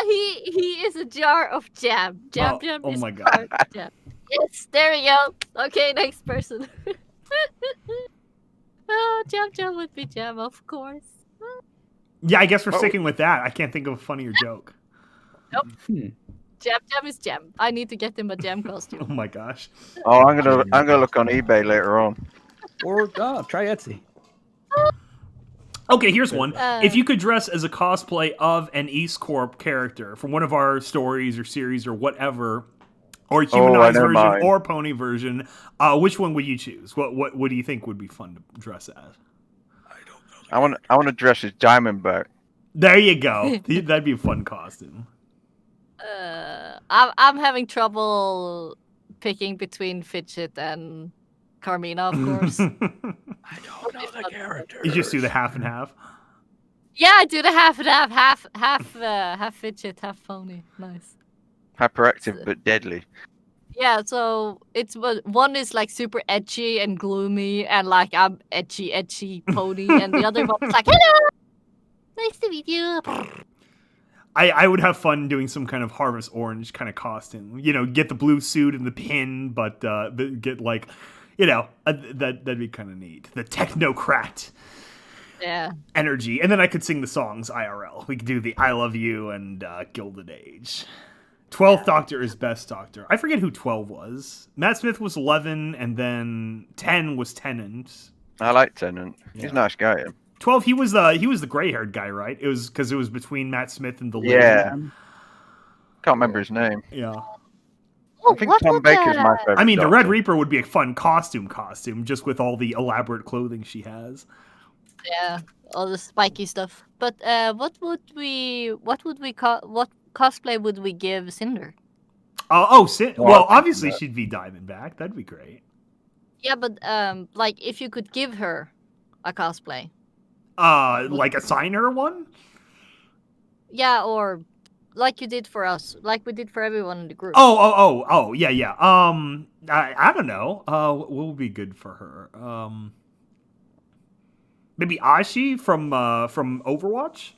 he is a jar of jam. Jam oh is my a God. jar of jam. Yes, there we go. Okay, next person. Oh, Jam would be Jam, of course. Yeah, I guess we're sticking with that. I can't think of a funnier joke. Jam is Jam. I need to get him a Jam Oh costume. my gosh. Oh, I'm gonna look on eBay later on. Or try Etsy. Okay, here's one. Uh, If you could dress as a cosplay of an EAST Corp character from one of our stories or series or whatever, or humanized know version mine. or pony version, which one would you choose? What do you think would be fun to dress as? I want to dress as Diamondback. There you go. That'd be a fun costume. I'm having trouble picking between Fidget and Carmina, of course. I don't know the character. You just do the half and half. Yeah, I do the half and half, half Fidget, half pony. Nice. Hyperactive but deadly. Yeah, so it's one is like super edgy and gloomy, and like I'm edgy pony, and the other one is like, hello, nice to meet you. I would have fun doing some kind of Harvest Orange kind of costume. You know, get the blue suit and the pin, but get like, you know, that'd be kind of neat. The technocrat energy. And then I could sing the songs IRL. We could do the I Love You and Gilded Age. 12th Doctor is best Doctor. I forget who 12 was. Matt Smith was 11, and then 10 was Tennant. I like Tennant. He's a nice guy. 12, he was the gray-haired guy, right? It was because it was between Matt Smith and the lady. Yeah. Can't remember his name. Yeah. Oh, I think Tom Baker's my favorite. I mean, the Doctor. Red Reaper would be a fun costume, just with all the elaborate clothing she has. Yeah, all the spiky stuff. But what cosplay would we give Cinder? Well, obviously she'd be Diamondback. That'd be great. Yeah, but like if you could give her a cosplay. Like assign her one? Yeah, or like you did for us, like we did for everyone in the group. Oh, yeah. I don't know. What would be good for her? Maybe Ashi from Overwatch,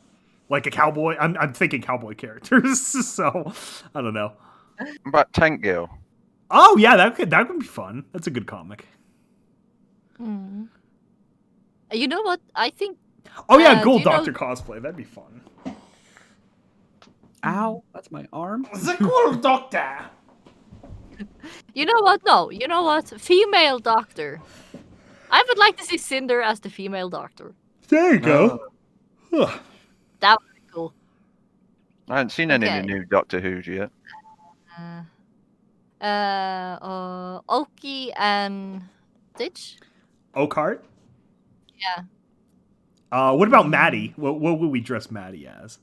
like a cowboy. I'm thinking cowboy characters, so I don't know. What about Tank Girl? Oh yeah, that could be fun. That's a good comic. Hmm. You know what? I think. Oh yeah, Ghoul Doctor cosplay. That'd be fun. Ow, that's my arm. The Ghoul Doctor. You know what? No, you know what? Female Doctor. I would like to see Cinder as the female Doctor. There you go. That would be cool. I haven't seen any of the new Doctor Who's yet. Oki and Stitch. Oakheart? Yeah. What about Maddie? What would we dress Maddie as?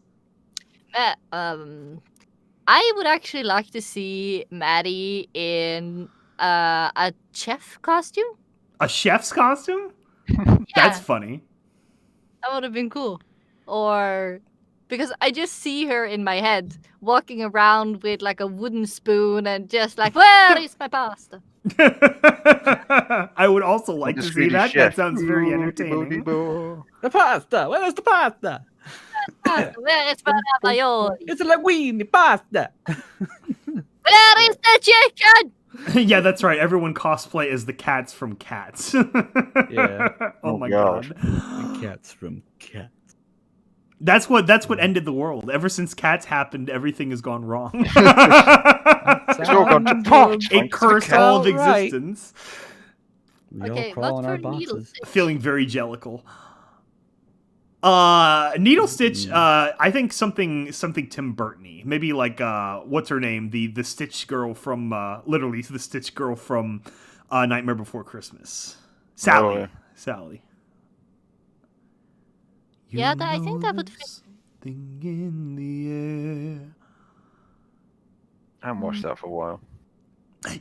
I would actually like to see Maddie in a chef costume. A chef's costume? That's funny. That would have been cool. Or because I just see her in my head walking around with like a wooden spoon and just like, where is my pasta? I would also like to see Swedish that. chef. That sounds very entertaining. The pasta. Where's the pasta? Where is my ravioli? It's a linguine pasta. Where is the chicken? Yeah, that's right. Everyone cosplay as the cats from Cats. Yeah. Oh my gosh. god. The cats from Cats. That's what ended the world. Ever since Cats happened, everything has gone wrong. It's all gone to pot. It cursed all of Right. existence. We Okay, all crawl what in our for Needle boxes. Stitch? Feeling very jellical. Needle Stitch, I think something Tim Burton-y. Maybe like what's her name? The Stitch girl from literally the Stitch girl from Nightmare Before Christmas. Sally. Oh, yeah. Sally. Yeah, I think that would fit. Something in the air. I haven't watched that for a while.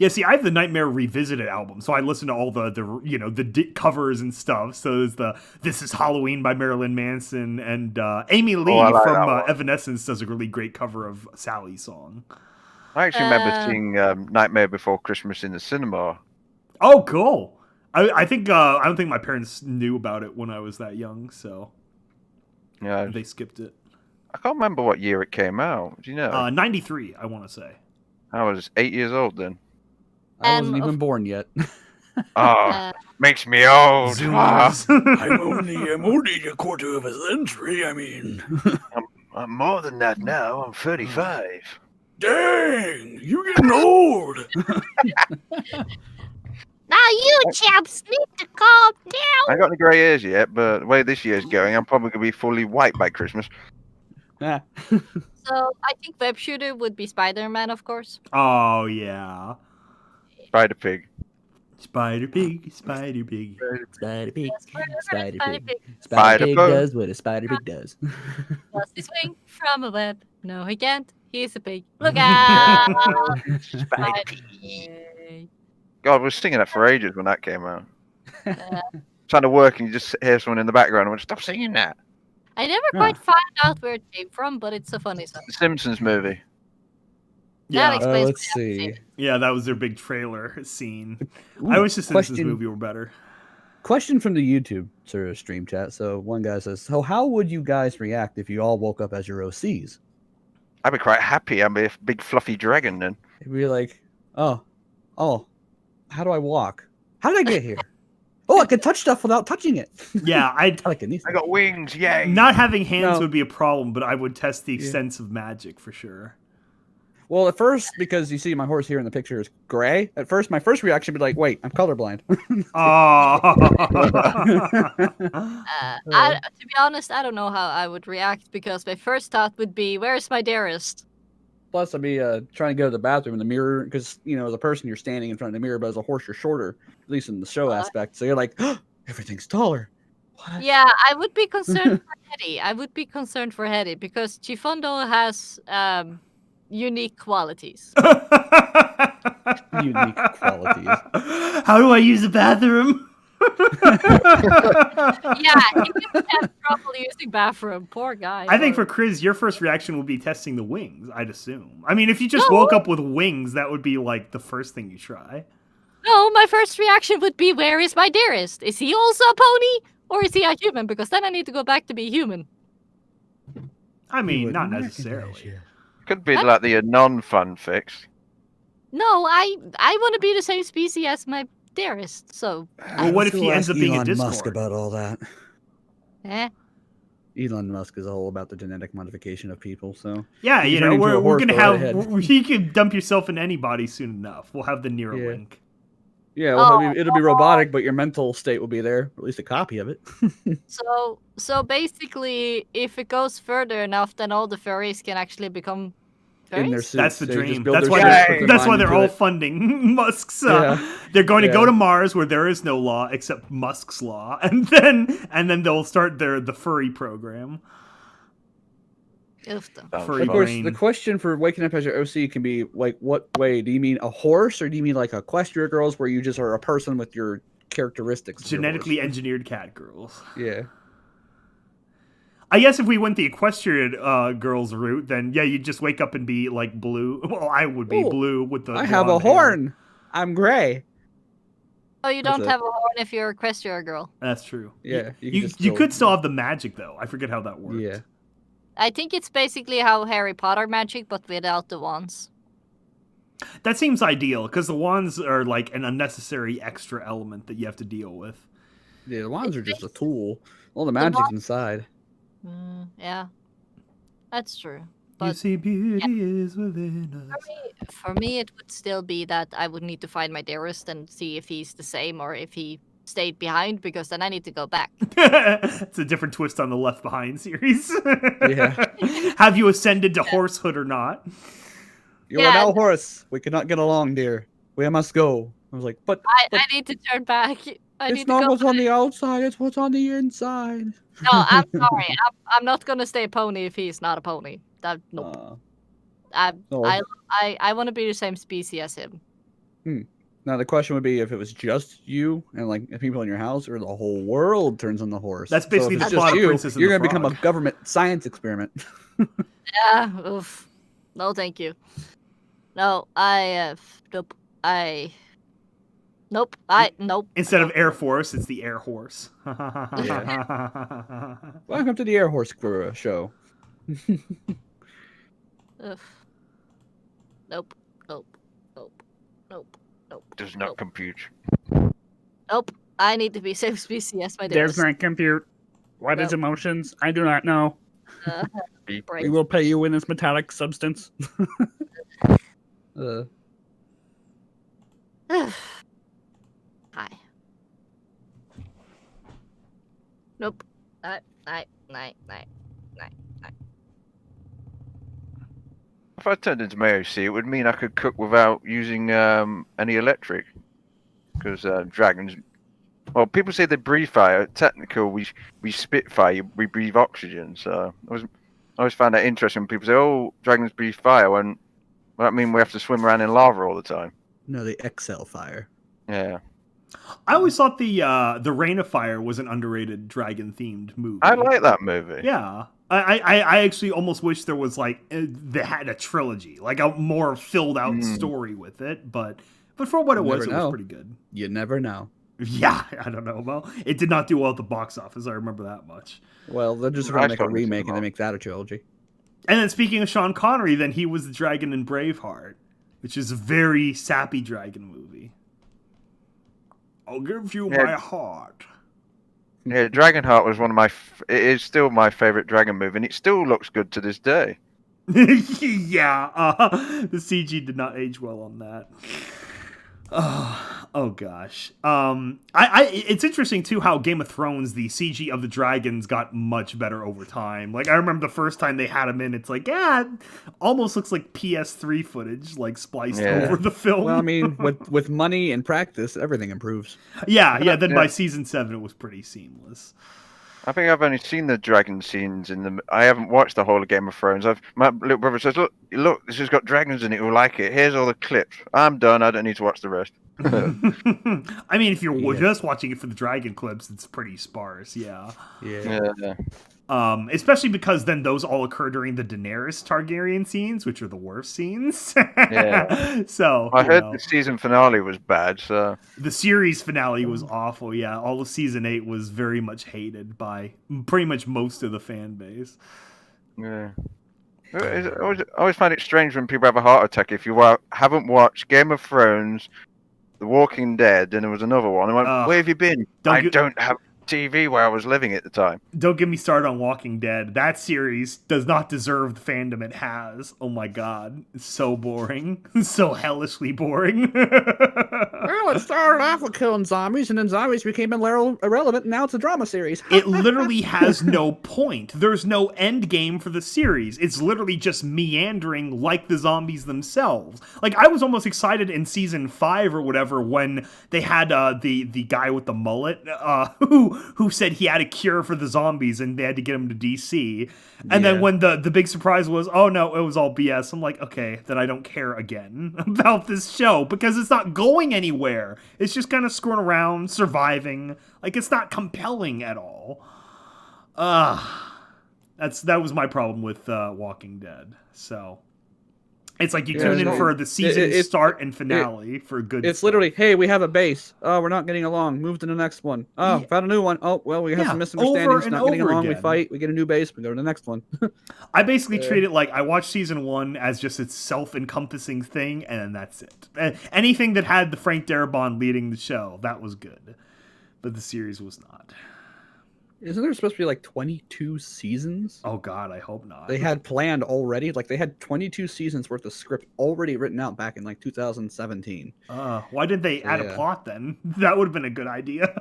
Yeah, see, I have the Nightmare Revisited album, so I listen to all the covers and stuff. So there's the This Is Halloween by Marilyn Manson, and Amy Lee I like from that one. Evanescence does a really great cover of Sally's song. I actually remember seeing Nightmare Before Christmas in the cinema. Oh, cool! I think I don't think my parents knew about it when I was that young, so Yeah, they skipped it. I can't remember what year it came out. Do you know? 93, I want to say. I was 8 years old then. I wasn't even born yet. Oh, makes me old. Ah. Zoomers. I'm only a quarter of a century. I mean, I'm more than that now. I'm 35. Dang, you're getting old. Now you chaps need to calm down. I ain't got any grey hairs yet, but the way this year's going, I'm probably going to be fully white by Christmas. Ah. So I think web shooter would be Spider-Man, of course. Oh yeah. Spider Pig. Spider pig, spider pig. Spider pig, spider Spider pig. pig. Spider Spider pig pig. does what a spider pig does. Does he swing from a web? No, he can't. He's a pig. Look out! Spider pig. God, we were singing that for ages when that came out. Trying to work and you just hear someone in the background and went, stop singing that. I never quite found out where it came from, but it's a funny song. The Simpsons movie. That Yeah, explains let's why I haven't seen see. it. yeah, that was their big trailer scene. Ooh, I wish the Simpsons question- movie were better. Question from the YouTube sort of stream chat. So one guy says, "So how would you guys react if you all woke up as your OCs?" I'd be quite happy. I'd be a big fluffy dragon then. It'd be like, "Oh, how do I walk? How did I get here? Oh, I can touch stuff without touching it." Yeah, I'd Telekinesis. I got wings, yay! not having hands No. would be a problem, but I would test the Yeah. extent of magic for sure. Well, at first, because you see my horse here in the picture is gray. At first, my first reaction would be like, "Wait, I'm colorblind." To be honest, I don't know how I would react because my first thought would be, "Where's my dearest?" Plus, I'd be trying to go to the bathroom in the mirror because as a person you're standing in front of the mirror, but as a horse you're shorter, at least in the show aspect. So you're like, everything's taller. What? Yeah, I would be concerned for Hetty. I would be concerned for Hetty because Chifundo has unique qualities. Unique qualities. How do I use the bathroom? Yeah, he would have trouble using bathroom. Poor guy. I think for Chris, your first reaction would be testing the wings, I'd assume. I mean, if you just No. woke up with wings, that would be like the first thing you try. No, my first reaction would be, "Where is my dearest? Is he also a pony? Or is he a human? Because then I need to go back to be human." I You mean, would not recognize necessarily. you. Could be like the non-fun fix. No, I want to be the same species as my dearest. So, Well, what if he ends up being a Elon Discord? Musk about all that? eh. Elon Musk is all about the genetic modification of people. So Yeah, You you turn know, into a we're horse, gonna go right have. ahead. You can dump yourself in anybody soon enough. We'll have the Neuralink. yeah, well, Oh, it'll be robotic, but your mental state will be there, or at least a copy of it. So basically, if it goes further enough, then all the furries can actually become In their furries. suits. That's the They just dream. build That's their why suits, they're, put their that's why mind they're into all it. funding Musk's. Yeah. They're going to go Yeah. to Mars where there is no law except Musk's law, and then they'll start the furry program. Oof, though. Sounds Furry Of fun. course, brain. the question for waking up as your OC can be like, what way? Do you mean a horse, or do you mean like Equestria girls, where you just are a person with your characteristics? of your Genetically horse? engineered cat girls. Yeah. I guess if we went the equestrian girls route, then yeah, you'd just wake up and be like blue. Well, I would be Ooh, blue with the. I have a blonde hair. horn. I'm gray. Oh, you That's don't it. have a horn if you're a Equestria girl. That's true. Yeah, You could still have the magic though. I forget how that works. Yeah. I think it's basically how Harry Potter magic, but without the wands. That seems ideal because the wands are like an unnecessary extra element that you have to deal with. Yeah, the wands are just a tool. All the magic's inside. Yeah, that's true. You But see, beauty is within us. for me, it would still be that I would need to find my dearest and see if he's the same or if he stayed behind, because then I need to go back. It's a different twist on the Left Behind series. Yeah. Have you ascended to horsehood or not? You Yeah, are now horse. We cannot get along, dear. We must go. I was like, but I need to turn back. I need it's to not go. what's on the outside, it's what's on the inside. No, I'm sorry. I'm not gonna stay a pony if he's not a pony. That nope. No. I want to be the same species as him. Now the question would be if it was just you and like people in your house, or the whole world turns on the horse. That's So basically if the it's plot just of you, Princess and you're the gonna become a Frog. government science experiment. Yeah. Oof. No, thank you. No, nope. Nope. Instead of Air Force, it's the Air Horse. Welcome to the Air Horse show. Ugh. Nope. Nope. Nope. Nope. Nope. Does not nope. compute. Nope. I need to be same species as my dearest. There's my compute. What is Nope. emotions? I do not know. We will pay you in this metallic substance. Hi. Nope. Night. If I turned into Mayo C, it would mean I could cook without using any electric. Because dragons, well, people say they breathe fire. Technical, we spit fire. We breathe oxygen. So I always found that interesting when people say, "Oh, dragons breathe fire." When that mean we have to swim around in lava all the time? No, they exhale fire. Yeah. I always thought the Reign of Fire was an underrated dragon themed movie. I like that movie. Yeah. I actually almost wish there was like they had a trilogy, like a more filled out story with it, but for what it was pretty good. You never know. Yeah, I don't know. Well, it did not do well at the box office. I remember that much. Well, they're just going to make a remake and they make that a trilogy. And then speaking of Sean Connery, then he was the dragon in Braveheart, which is a very sappy dragon movie. I'll give you my heart. Yeah, Dragonheart was one of my. It is still my favorite dragon movie, and it still looks good to this day. Yeah, the CG did not age well on that. Oh gosh. It's interesting too how Game of Thrones, the CG of the dragons got much better over time. Like I remember the first time they had them in, it's like, yeah, it almost looks like PS3 footage, like spliced over the film. Well, I mean, with money and practice, everything improves. Yeah. Then by season 7, it was pretty seamless. I think I've only seen the dragon scenes in the. I haven't watched the whole of Game of Thrones. My little brother says, "Look, this has got dragons in it. You'll like it. Here's all the clips. I'm done. I don't need to watch the rest." I mean, if you're just watching it for the dragon clips, it's pretty sparse. Yeah. Especially because then those all occur during the Daenerys Targaryen scenes, which are the worst scenes. Yeah. So I heard the season finale was bad. So the series finale was awful. Yeah, all of season 8 was very much hated by pretty much most of the fan base. Yeah. I always find it strange when people have a heart attack if you haven't watched Game of Thrones, The Walking Dead, and there was another one. I went, where have you been? I don't have TV where I was living at the time. Don't get me started on Walking Dead. That series does not deserve the fandom it has. Oh my god. It's so boring. So hellishly boring. Well, it started off with killing zombies, and then zombies became irrelevant, and now it's a drama series. It literally has no point. There's no end game for the series. It's literally just meandering like the zombies themselves. Like, I was almost excited in season 5 or whatever when they had the guy with the mullet who said he had a cure for the zombies and they had to get him to DC. And then when the big surprise was, oh no, it was all BS. I'm like, okay, then I don't care again about this show because it's not going anywhere. It's just kind of screwing around, surviving. Like, it's not compelling at all. That was my problem with Walking Dead. So it's like you tune in for the season start and finale for good It's stuff. literally, hey, we have a base. Oh, we're not getting along. Move to the next one. Oh, found a new one. Oh, well, we have some misunderstandings. Not getting along. Again. We fight. We get a new base. We go to the next one. I basically treat it like I watched season 1 as just its self-encompassing thing, and then that's it. Anything that had the Frank Darabont leading the show, that was good. But the series was not. Isn't there supposed to be like 22 seasons? Oh god, I hope not. They had planned already. Like they had 22 seasons worth of script already written out back in like 2017. Why didn't they add a plot then? That would have been a good idea.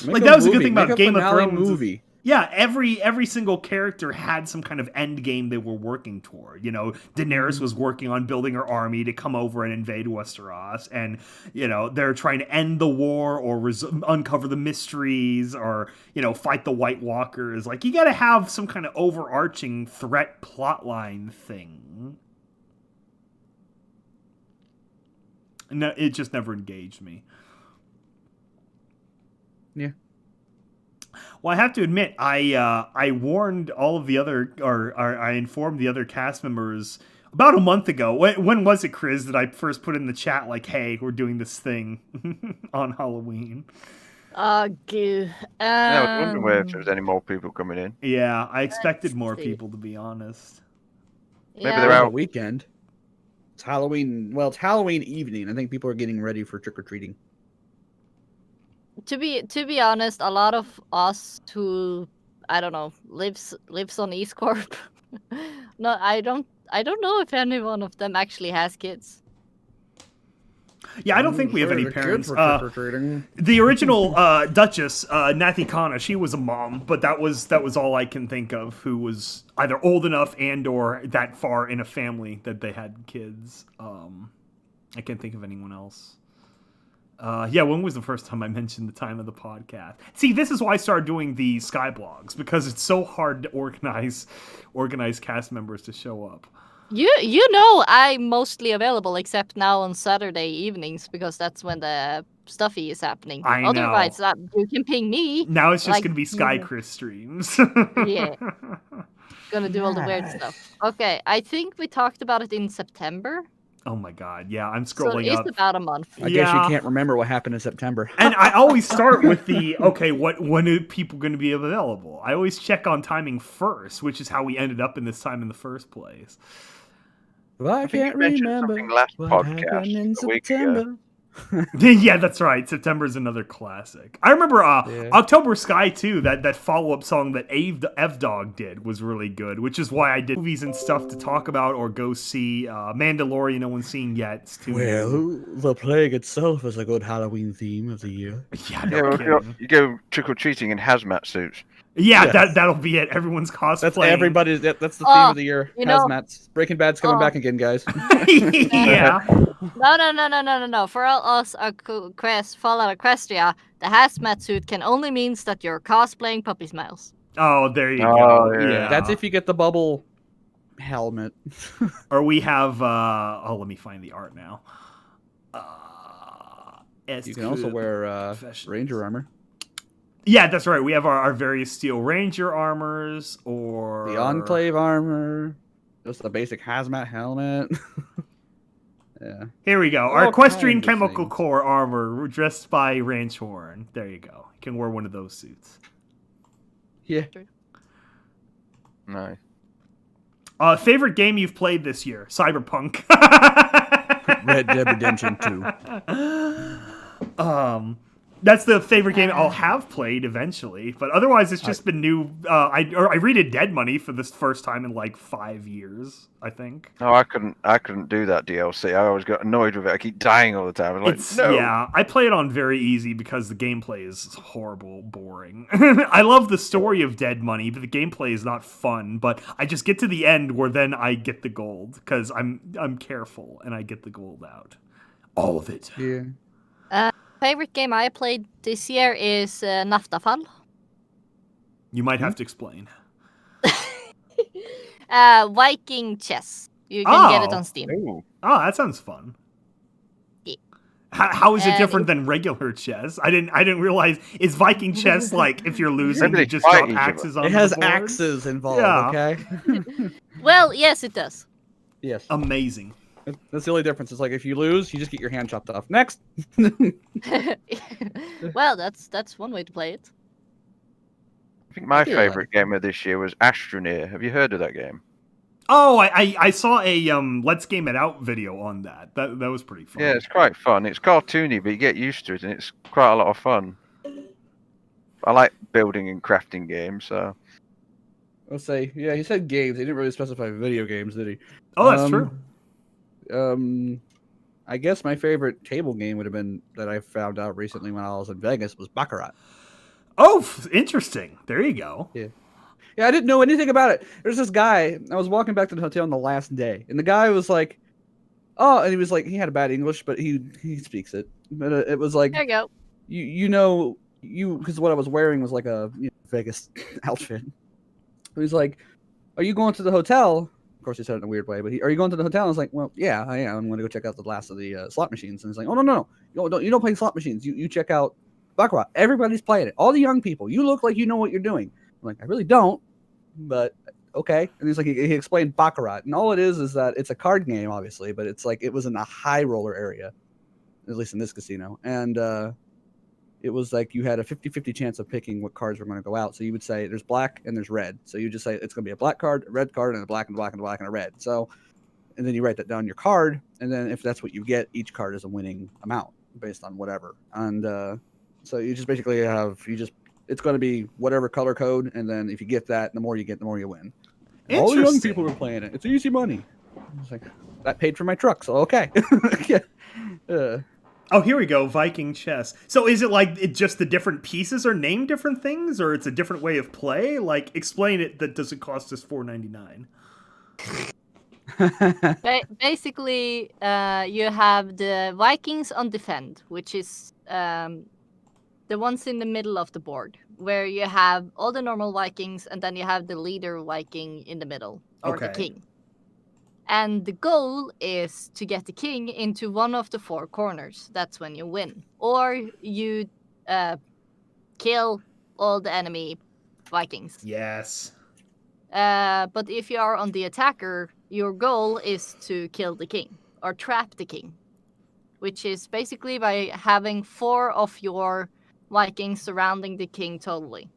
Like that was a good thing about Game of Thrones. Movie. Yeah, every single character had some kind of end game they were working toward. You know, Daenerys was working on building her army to come over and invade Westeros, and you know they're trying to end the war or uncover the mysteries, or you know fight the White Walkers. Like you got to have some kind of overarching threat plotline thing. No, it just never engaged me. Yeah. Well, I have to admit, I warned all of the other, or I informed the other cast members about a month ago. When was it, Chris, that I first put in the chat, like, hey, we're doing this thing on Halloween? I was wondering if there was any more people coming in. Yeah, I expected more people, to be honest. Maybe they're out weekend. It's Halloween. Well, it's Halloween evening. I think people are getting ready for trick-or-treating. To be honest, a lot of us who I don't know, lives on EAST Corp. No, I don't know if any one of them actually has kids. Yeah, I don't think we have any The parents. kids were trick-or-treating. The original Duchess, Nathy Khanna, she was a mom, but that was all I can think of who was either old enough and or that far in a family that they had kids. I can't think of anyone else. Yeah, when was the first time I mentioned the time of the podcast? See, this is why I started doing the Skyblogs, because it's so hard to organize cast members to show up. You know I'm mostly available except now on Saturday evenings because that's when the stuffy is happening. I know. Otherwise, you can ping me. Now it's just like, going to be Sky Chris streams. Yeah. Gonna do all the weird stuff. Okay, I think we talked about it in September. Oh my god, yeah, I'm So scrolling up. it's about a month. I guess you can't remember what happened in September. And I always start with okay, when are people going to be available? I always check on timing first, which is how we ended up in this time in the first place. Well, I can't you mentioned remember something last what podcast happened in a week ago. September. Yeah, that's right. September's another classic. I remember October Sky too. That follow-up song that Evdog did was really good, which is why I did movies and stuff to talk about or go see. Mandalorian, no one's seen yet. It's too new. The plague itself is a good Halloween theme of the year. Yeah, Yeah, no well, kidding. you go trick or treating in hazmat suits. Yeah, Yes. that'll be it. Everyone's cosplaying. That's everybody's. That's the theme Oh, of the year. you know- Hazmats. Breaking Bad's coming back again, guys. Yeah. No. For all us Fallout Equestria, the hazmat suit can only means that you're cosplaying puppy smiles. Oh, there you Oh, go. yeah. Yeah. That's if you get the bubble helmet. Or we have. Let me find the art now. You can also wear Ranger armor. Yeah, that's right. We have our various Steel Ranger armors, or The Enclave armor. Just the basic hazmat helmet. Yeah. Here we go. All Our Equestrian kinds of Chemical things. Corps armor, dressed by Ranch Horn. There you go. You can wear one of those suits. Yeah. No. Favorite game you've played this year? Cyberpunk. Red Dead Redemption 2. That's the favorite game I'll have played eventually, but otherwise it's just been new. I redid Dead Money for the first time in like 5 years, I think. No, I couldn't do that DLC. I always got annoyed with it. I keep dying all the time. I'm like, no. Yeah, I play it on very easy because the gameplay is horrible, boring. I love the story of Dead Money, but the gameplay is not fun. But I just get to the end where then I get the gold because I'm careful and I get the gold out, all of it. Yeah. Favorite game I played this year is Naftafall. You might have to explain. Viking chess. You can get it on Steam. Ooh. Oh, that sounds fun. Yeah. How is it And different than regular chess? I didn't realize. Is Viking chess like if you're losing, Maybe you they just fight drop each other. axes on It has the board? axes involved, Yeah. okay? Well, yes, it does. Yes. Amazing. That's the only difference. It's like if you lose, you just get your hand chopped off. Next. Well, that's one way to play it. I think my Yeah. favorite game of this year was Astroneer. Have you heard of that game? Oh, I saw a Let's Game It Out video on that. That was pretty fun. Yeah, it's quite fun. It's cartoony, but you get used to it, and it's quite a lot of fun. I like building and crafting games, so I'll say, yeah, he said games. He didn't really specify video games, did he? Oh, that's true. I guess my favorite table game would have been that I found out recently when I was in Vegas was Baccarat. Oh, interesting. There you go. Yeah, I didn't know anything about it. There's this guy. I was walking back to the hotel on the last day, and the guy was like, "Oh," and he was like, he had a bad English, but he speaks it. But it was like, There you go. because what I was wearing was like a Vegas outfit. He's like, "Are you going to the hotel?" Of course, he said it in a weird way, but are you going to the hotel? I was like, "Well, yeah, I am. I'm going to go check out the last of the slot machines." And he's like, "Oh no, you don't play slot machines. You check out Baccarat. Everybody's playing it. All the young people. You look like you know what you're doing." I'm like, "I really don't, but okay." And he's like, he explained Baccarat, and all it is that it's a card game, obviously, but it's like it was in a high roller area, at least in this casino, and it was like you had a 50-50 chance of picking what cards were going to go out. So you would say there's black and there's red. So you just say it's going to be a black card, a red card, and a black and a black and a black and a red. So, and then you write that down your card, and then if that's what you get, each card is a winning amount based on whatever. And so you just basically it's going to be whatever color code, and then if you get that, the more you get, the more you win. And all the young people are playing it. It's easy money. It's like that paid for my truck, so okay. Yeah. Oh, here we go. Viking chess. So is it like just the different pieces are named different things, or it's a different way of play? Like, explain it. That does it cost us $4.99? Basically, you have the Vikings on defend, which is the ones in the middle of the board, where you have all the normal Vikings, and then you have the leader Viking in the middle, or the king. And the goal is to get the king into one of the 4 corners. That's when you win. Or you kill all the enemy Vikings. Yes. But if you are on the attacker, your goal is to kill the king, or trap the king. Which is basically by having 4 of your Vikings surrounding the king totally.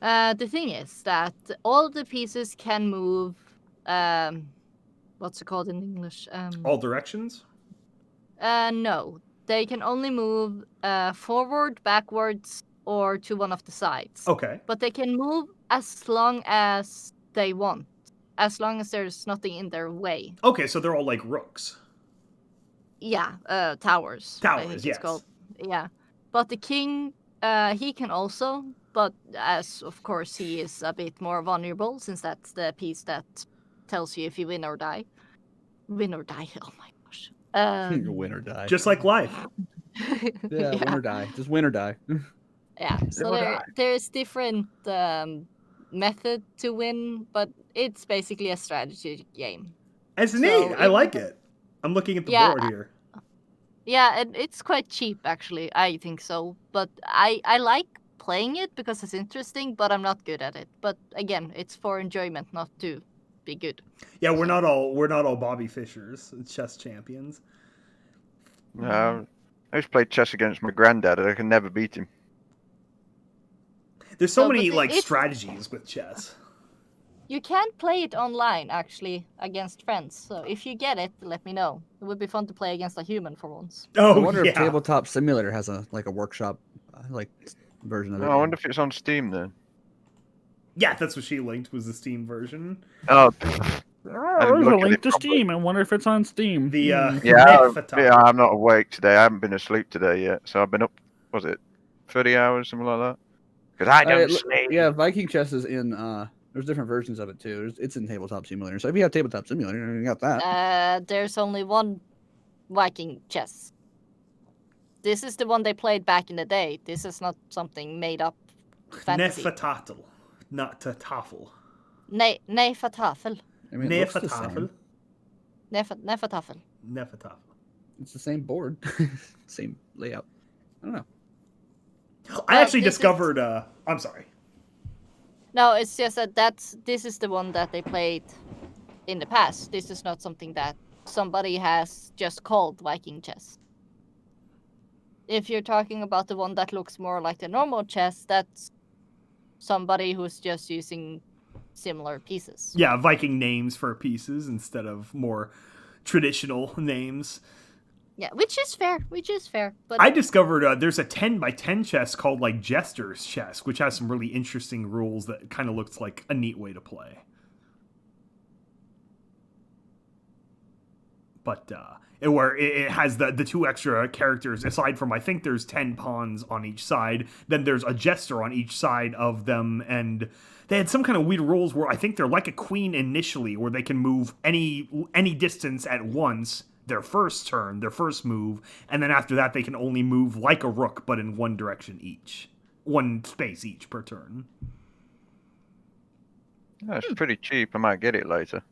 The thing is that all the pieces can move... what's it called in English? All directions? No. They can only move forward, backwards, or to one of the sides. Okay. But they can move as long as they want. As long as there's nothing in their way. Okay, so they're all like rooks. Yeah, towers. I think Towers, it's called. Yeah. But the king, he can also, but as of course he is a bit more vulnerable, since that's the piece that tells you if you win or die. Win or die. Oh my gosh. Win or die. Just like life. Yeah, win or die. Just win or die. Yeah. So there's different method to win, but it's basically a strategy game. It's neat. I like it. I'm looking at the board here. Yeah, it's quite cheap actually. I think so, but I like playing it because it's interesting, but I'm not good at it. But again, it's for enjoyment, not to be good. Yeah, we're not all Bobby Fishers, chess champions. No, I used to play chess against my granddad, and I can never beat him. There's so many strategies with chess. You can't play it online actually against friends. So if you get it, let me know. It would be fun to play against a human for once. Oh, I wonder if Tabletop Simulator has a workshop version of it. I wonder if it's on Steam then. Yeah, that's what she linked, was the Steam version. Oh, there's a link to Steam. I wonder if it's on Steam. The I'm not awake today. I haven't been asleep today yet, so I've been up. Was it 30 hours, something like that? Because I don't sleep. Yeah, Viking chess is in. There's different versions of it too. It's in Tabletop Simulator. So if you have Tabletop Simulator, you got that. There's only one Viking chess. This is the one they played back in the day. This is not something made up fantasy. Nefatafel, not Tatafel. Nefatafel. I mean, Nefatafel. Nefatafel. Nefatafel. It's the same board, same layout. I don't know. I actually discovered. I'm sorry. No, it's just that this is the one that they played in the past. This is not something that somebody has just called Viking chess. If you're talking about the one that looks more like the normal chess, that's somebody who's just using similar pieces. Yeah, Viking names for pieces instead of more traditional names. Yeah, which is fair. But I discovered there's a 10x10 chess called like Jester's Chess, which has some really interesting rules that kind of looks like a neat way to play. But where it has the 2 extra characters, aside from I think there's 10 pawns on each side, then there's a jester on each side of them, and they had some kind of weird rules where I think they're like a queen initially, where they can move any distance at once, their first turn, their first move, and then after that they can only move like a rook, but in one direction each. One space each per turn. That's pretty cheap. I might get it later.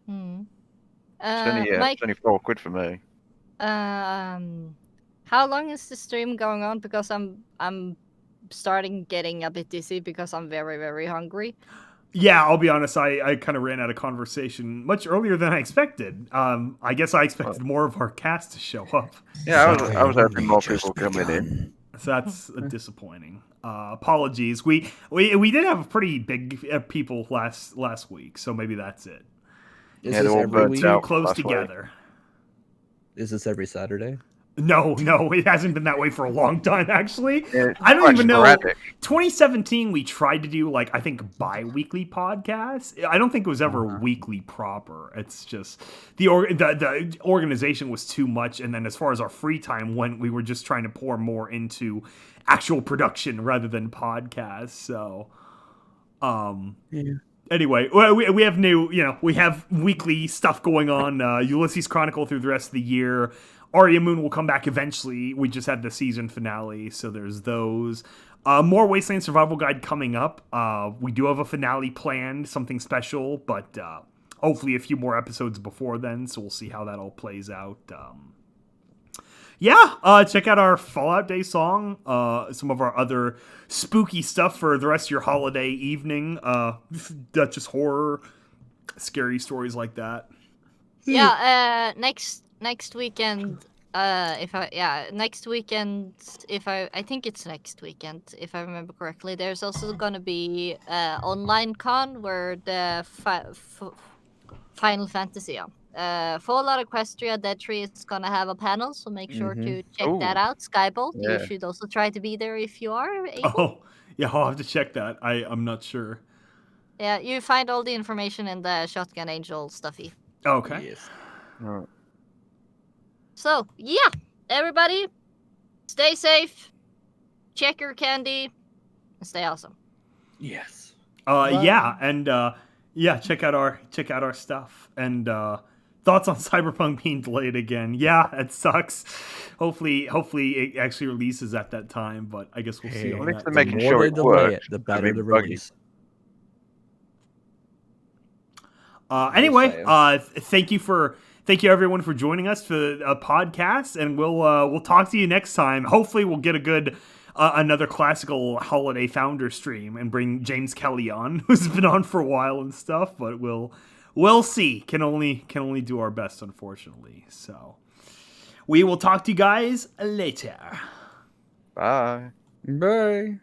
Mike, it's only £4 for me. how long is the stream going on? Because I'm starting getting a bit dizzy because I'm very, very hungry. Yeah, I'll be honest, I kind of ran out of conversation much earlier than I expected. I guess I expected more of our cast to show up. Yeah, I was hoping more people coming in. So that's disappointing. Apologies. We did have pretty big people last week, so maybe that's it. Is this every week? Too close together. Is this every Saturday? No, it hasn't been that way for a long time, actually. It's I don't quite even know. sporadic. 2017, we tried to do, like, I think bi-weekly podcasts. I don't think it was ever weekly proper. It's just the organization was too much, and then as far as our free time went, we were just trying to pour more into actual production rather than podcasts. So, Anyway, we have we have weekly stuff going on. Ulysses Chronicle through the rest of the year. Arya Moon will come back eventually. We just had the season finale, so there's those. More Wasteland Survival Guide coming up. We do have a finale planned, something special, but hopefully a few more episodes before then, so we'll see how that all plays out. Check out our Fallout Day song, some of our other spooky stuff for the rest of your holiday evening, Duchess horror, scary stories like that. Yeah, next weekend, I think it's next weekend, if I remember correctly, there's also gonna be online con where the Final Fantasy Fallout Equestria Dead Tree is gonna have a panel, so make sure to check that out. Skybolt, you should also try to be there if you are able. Oh, yeah, I'll have to check that. I'm not sure. Yeah, you find all the information in the Shotgun Angel stuffy. Okay. Yes. Right. So, yeah, everybody, stay safe, check your candy, and stay awesome. Yes. Check out our stuff and thoughts on Cyberpunk being delayed again. Yeah, it sucks. Hopefully it actually releases at that time, but I guess we'll see on At least that. they're The making more sure they it delay works. it, the I better mean, the buggy. release. Thank you everyone for joining us for a podcast, and we'll talk to you next time. Hopefully we'll get a good another classical holiday founder stream and bring James Kelly on, who's been on for a while and stuff, but we'll see. Can only do our best, unfortunately. So we will talk to you guys later. Bye. Bye.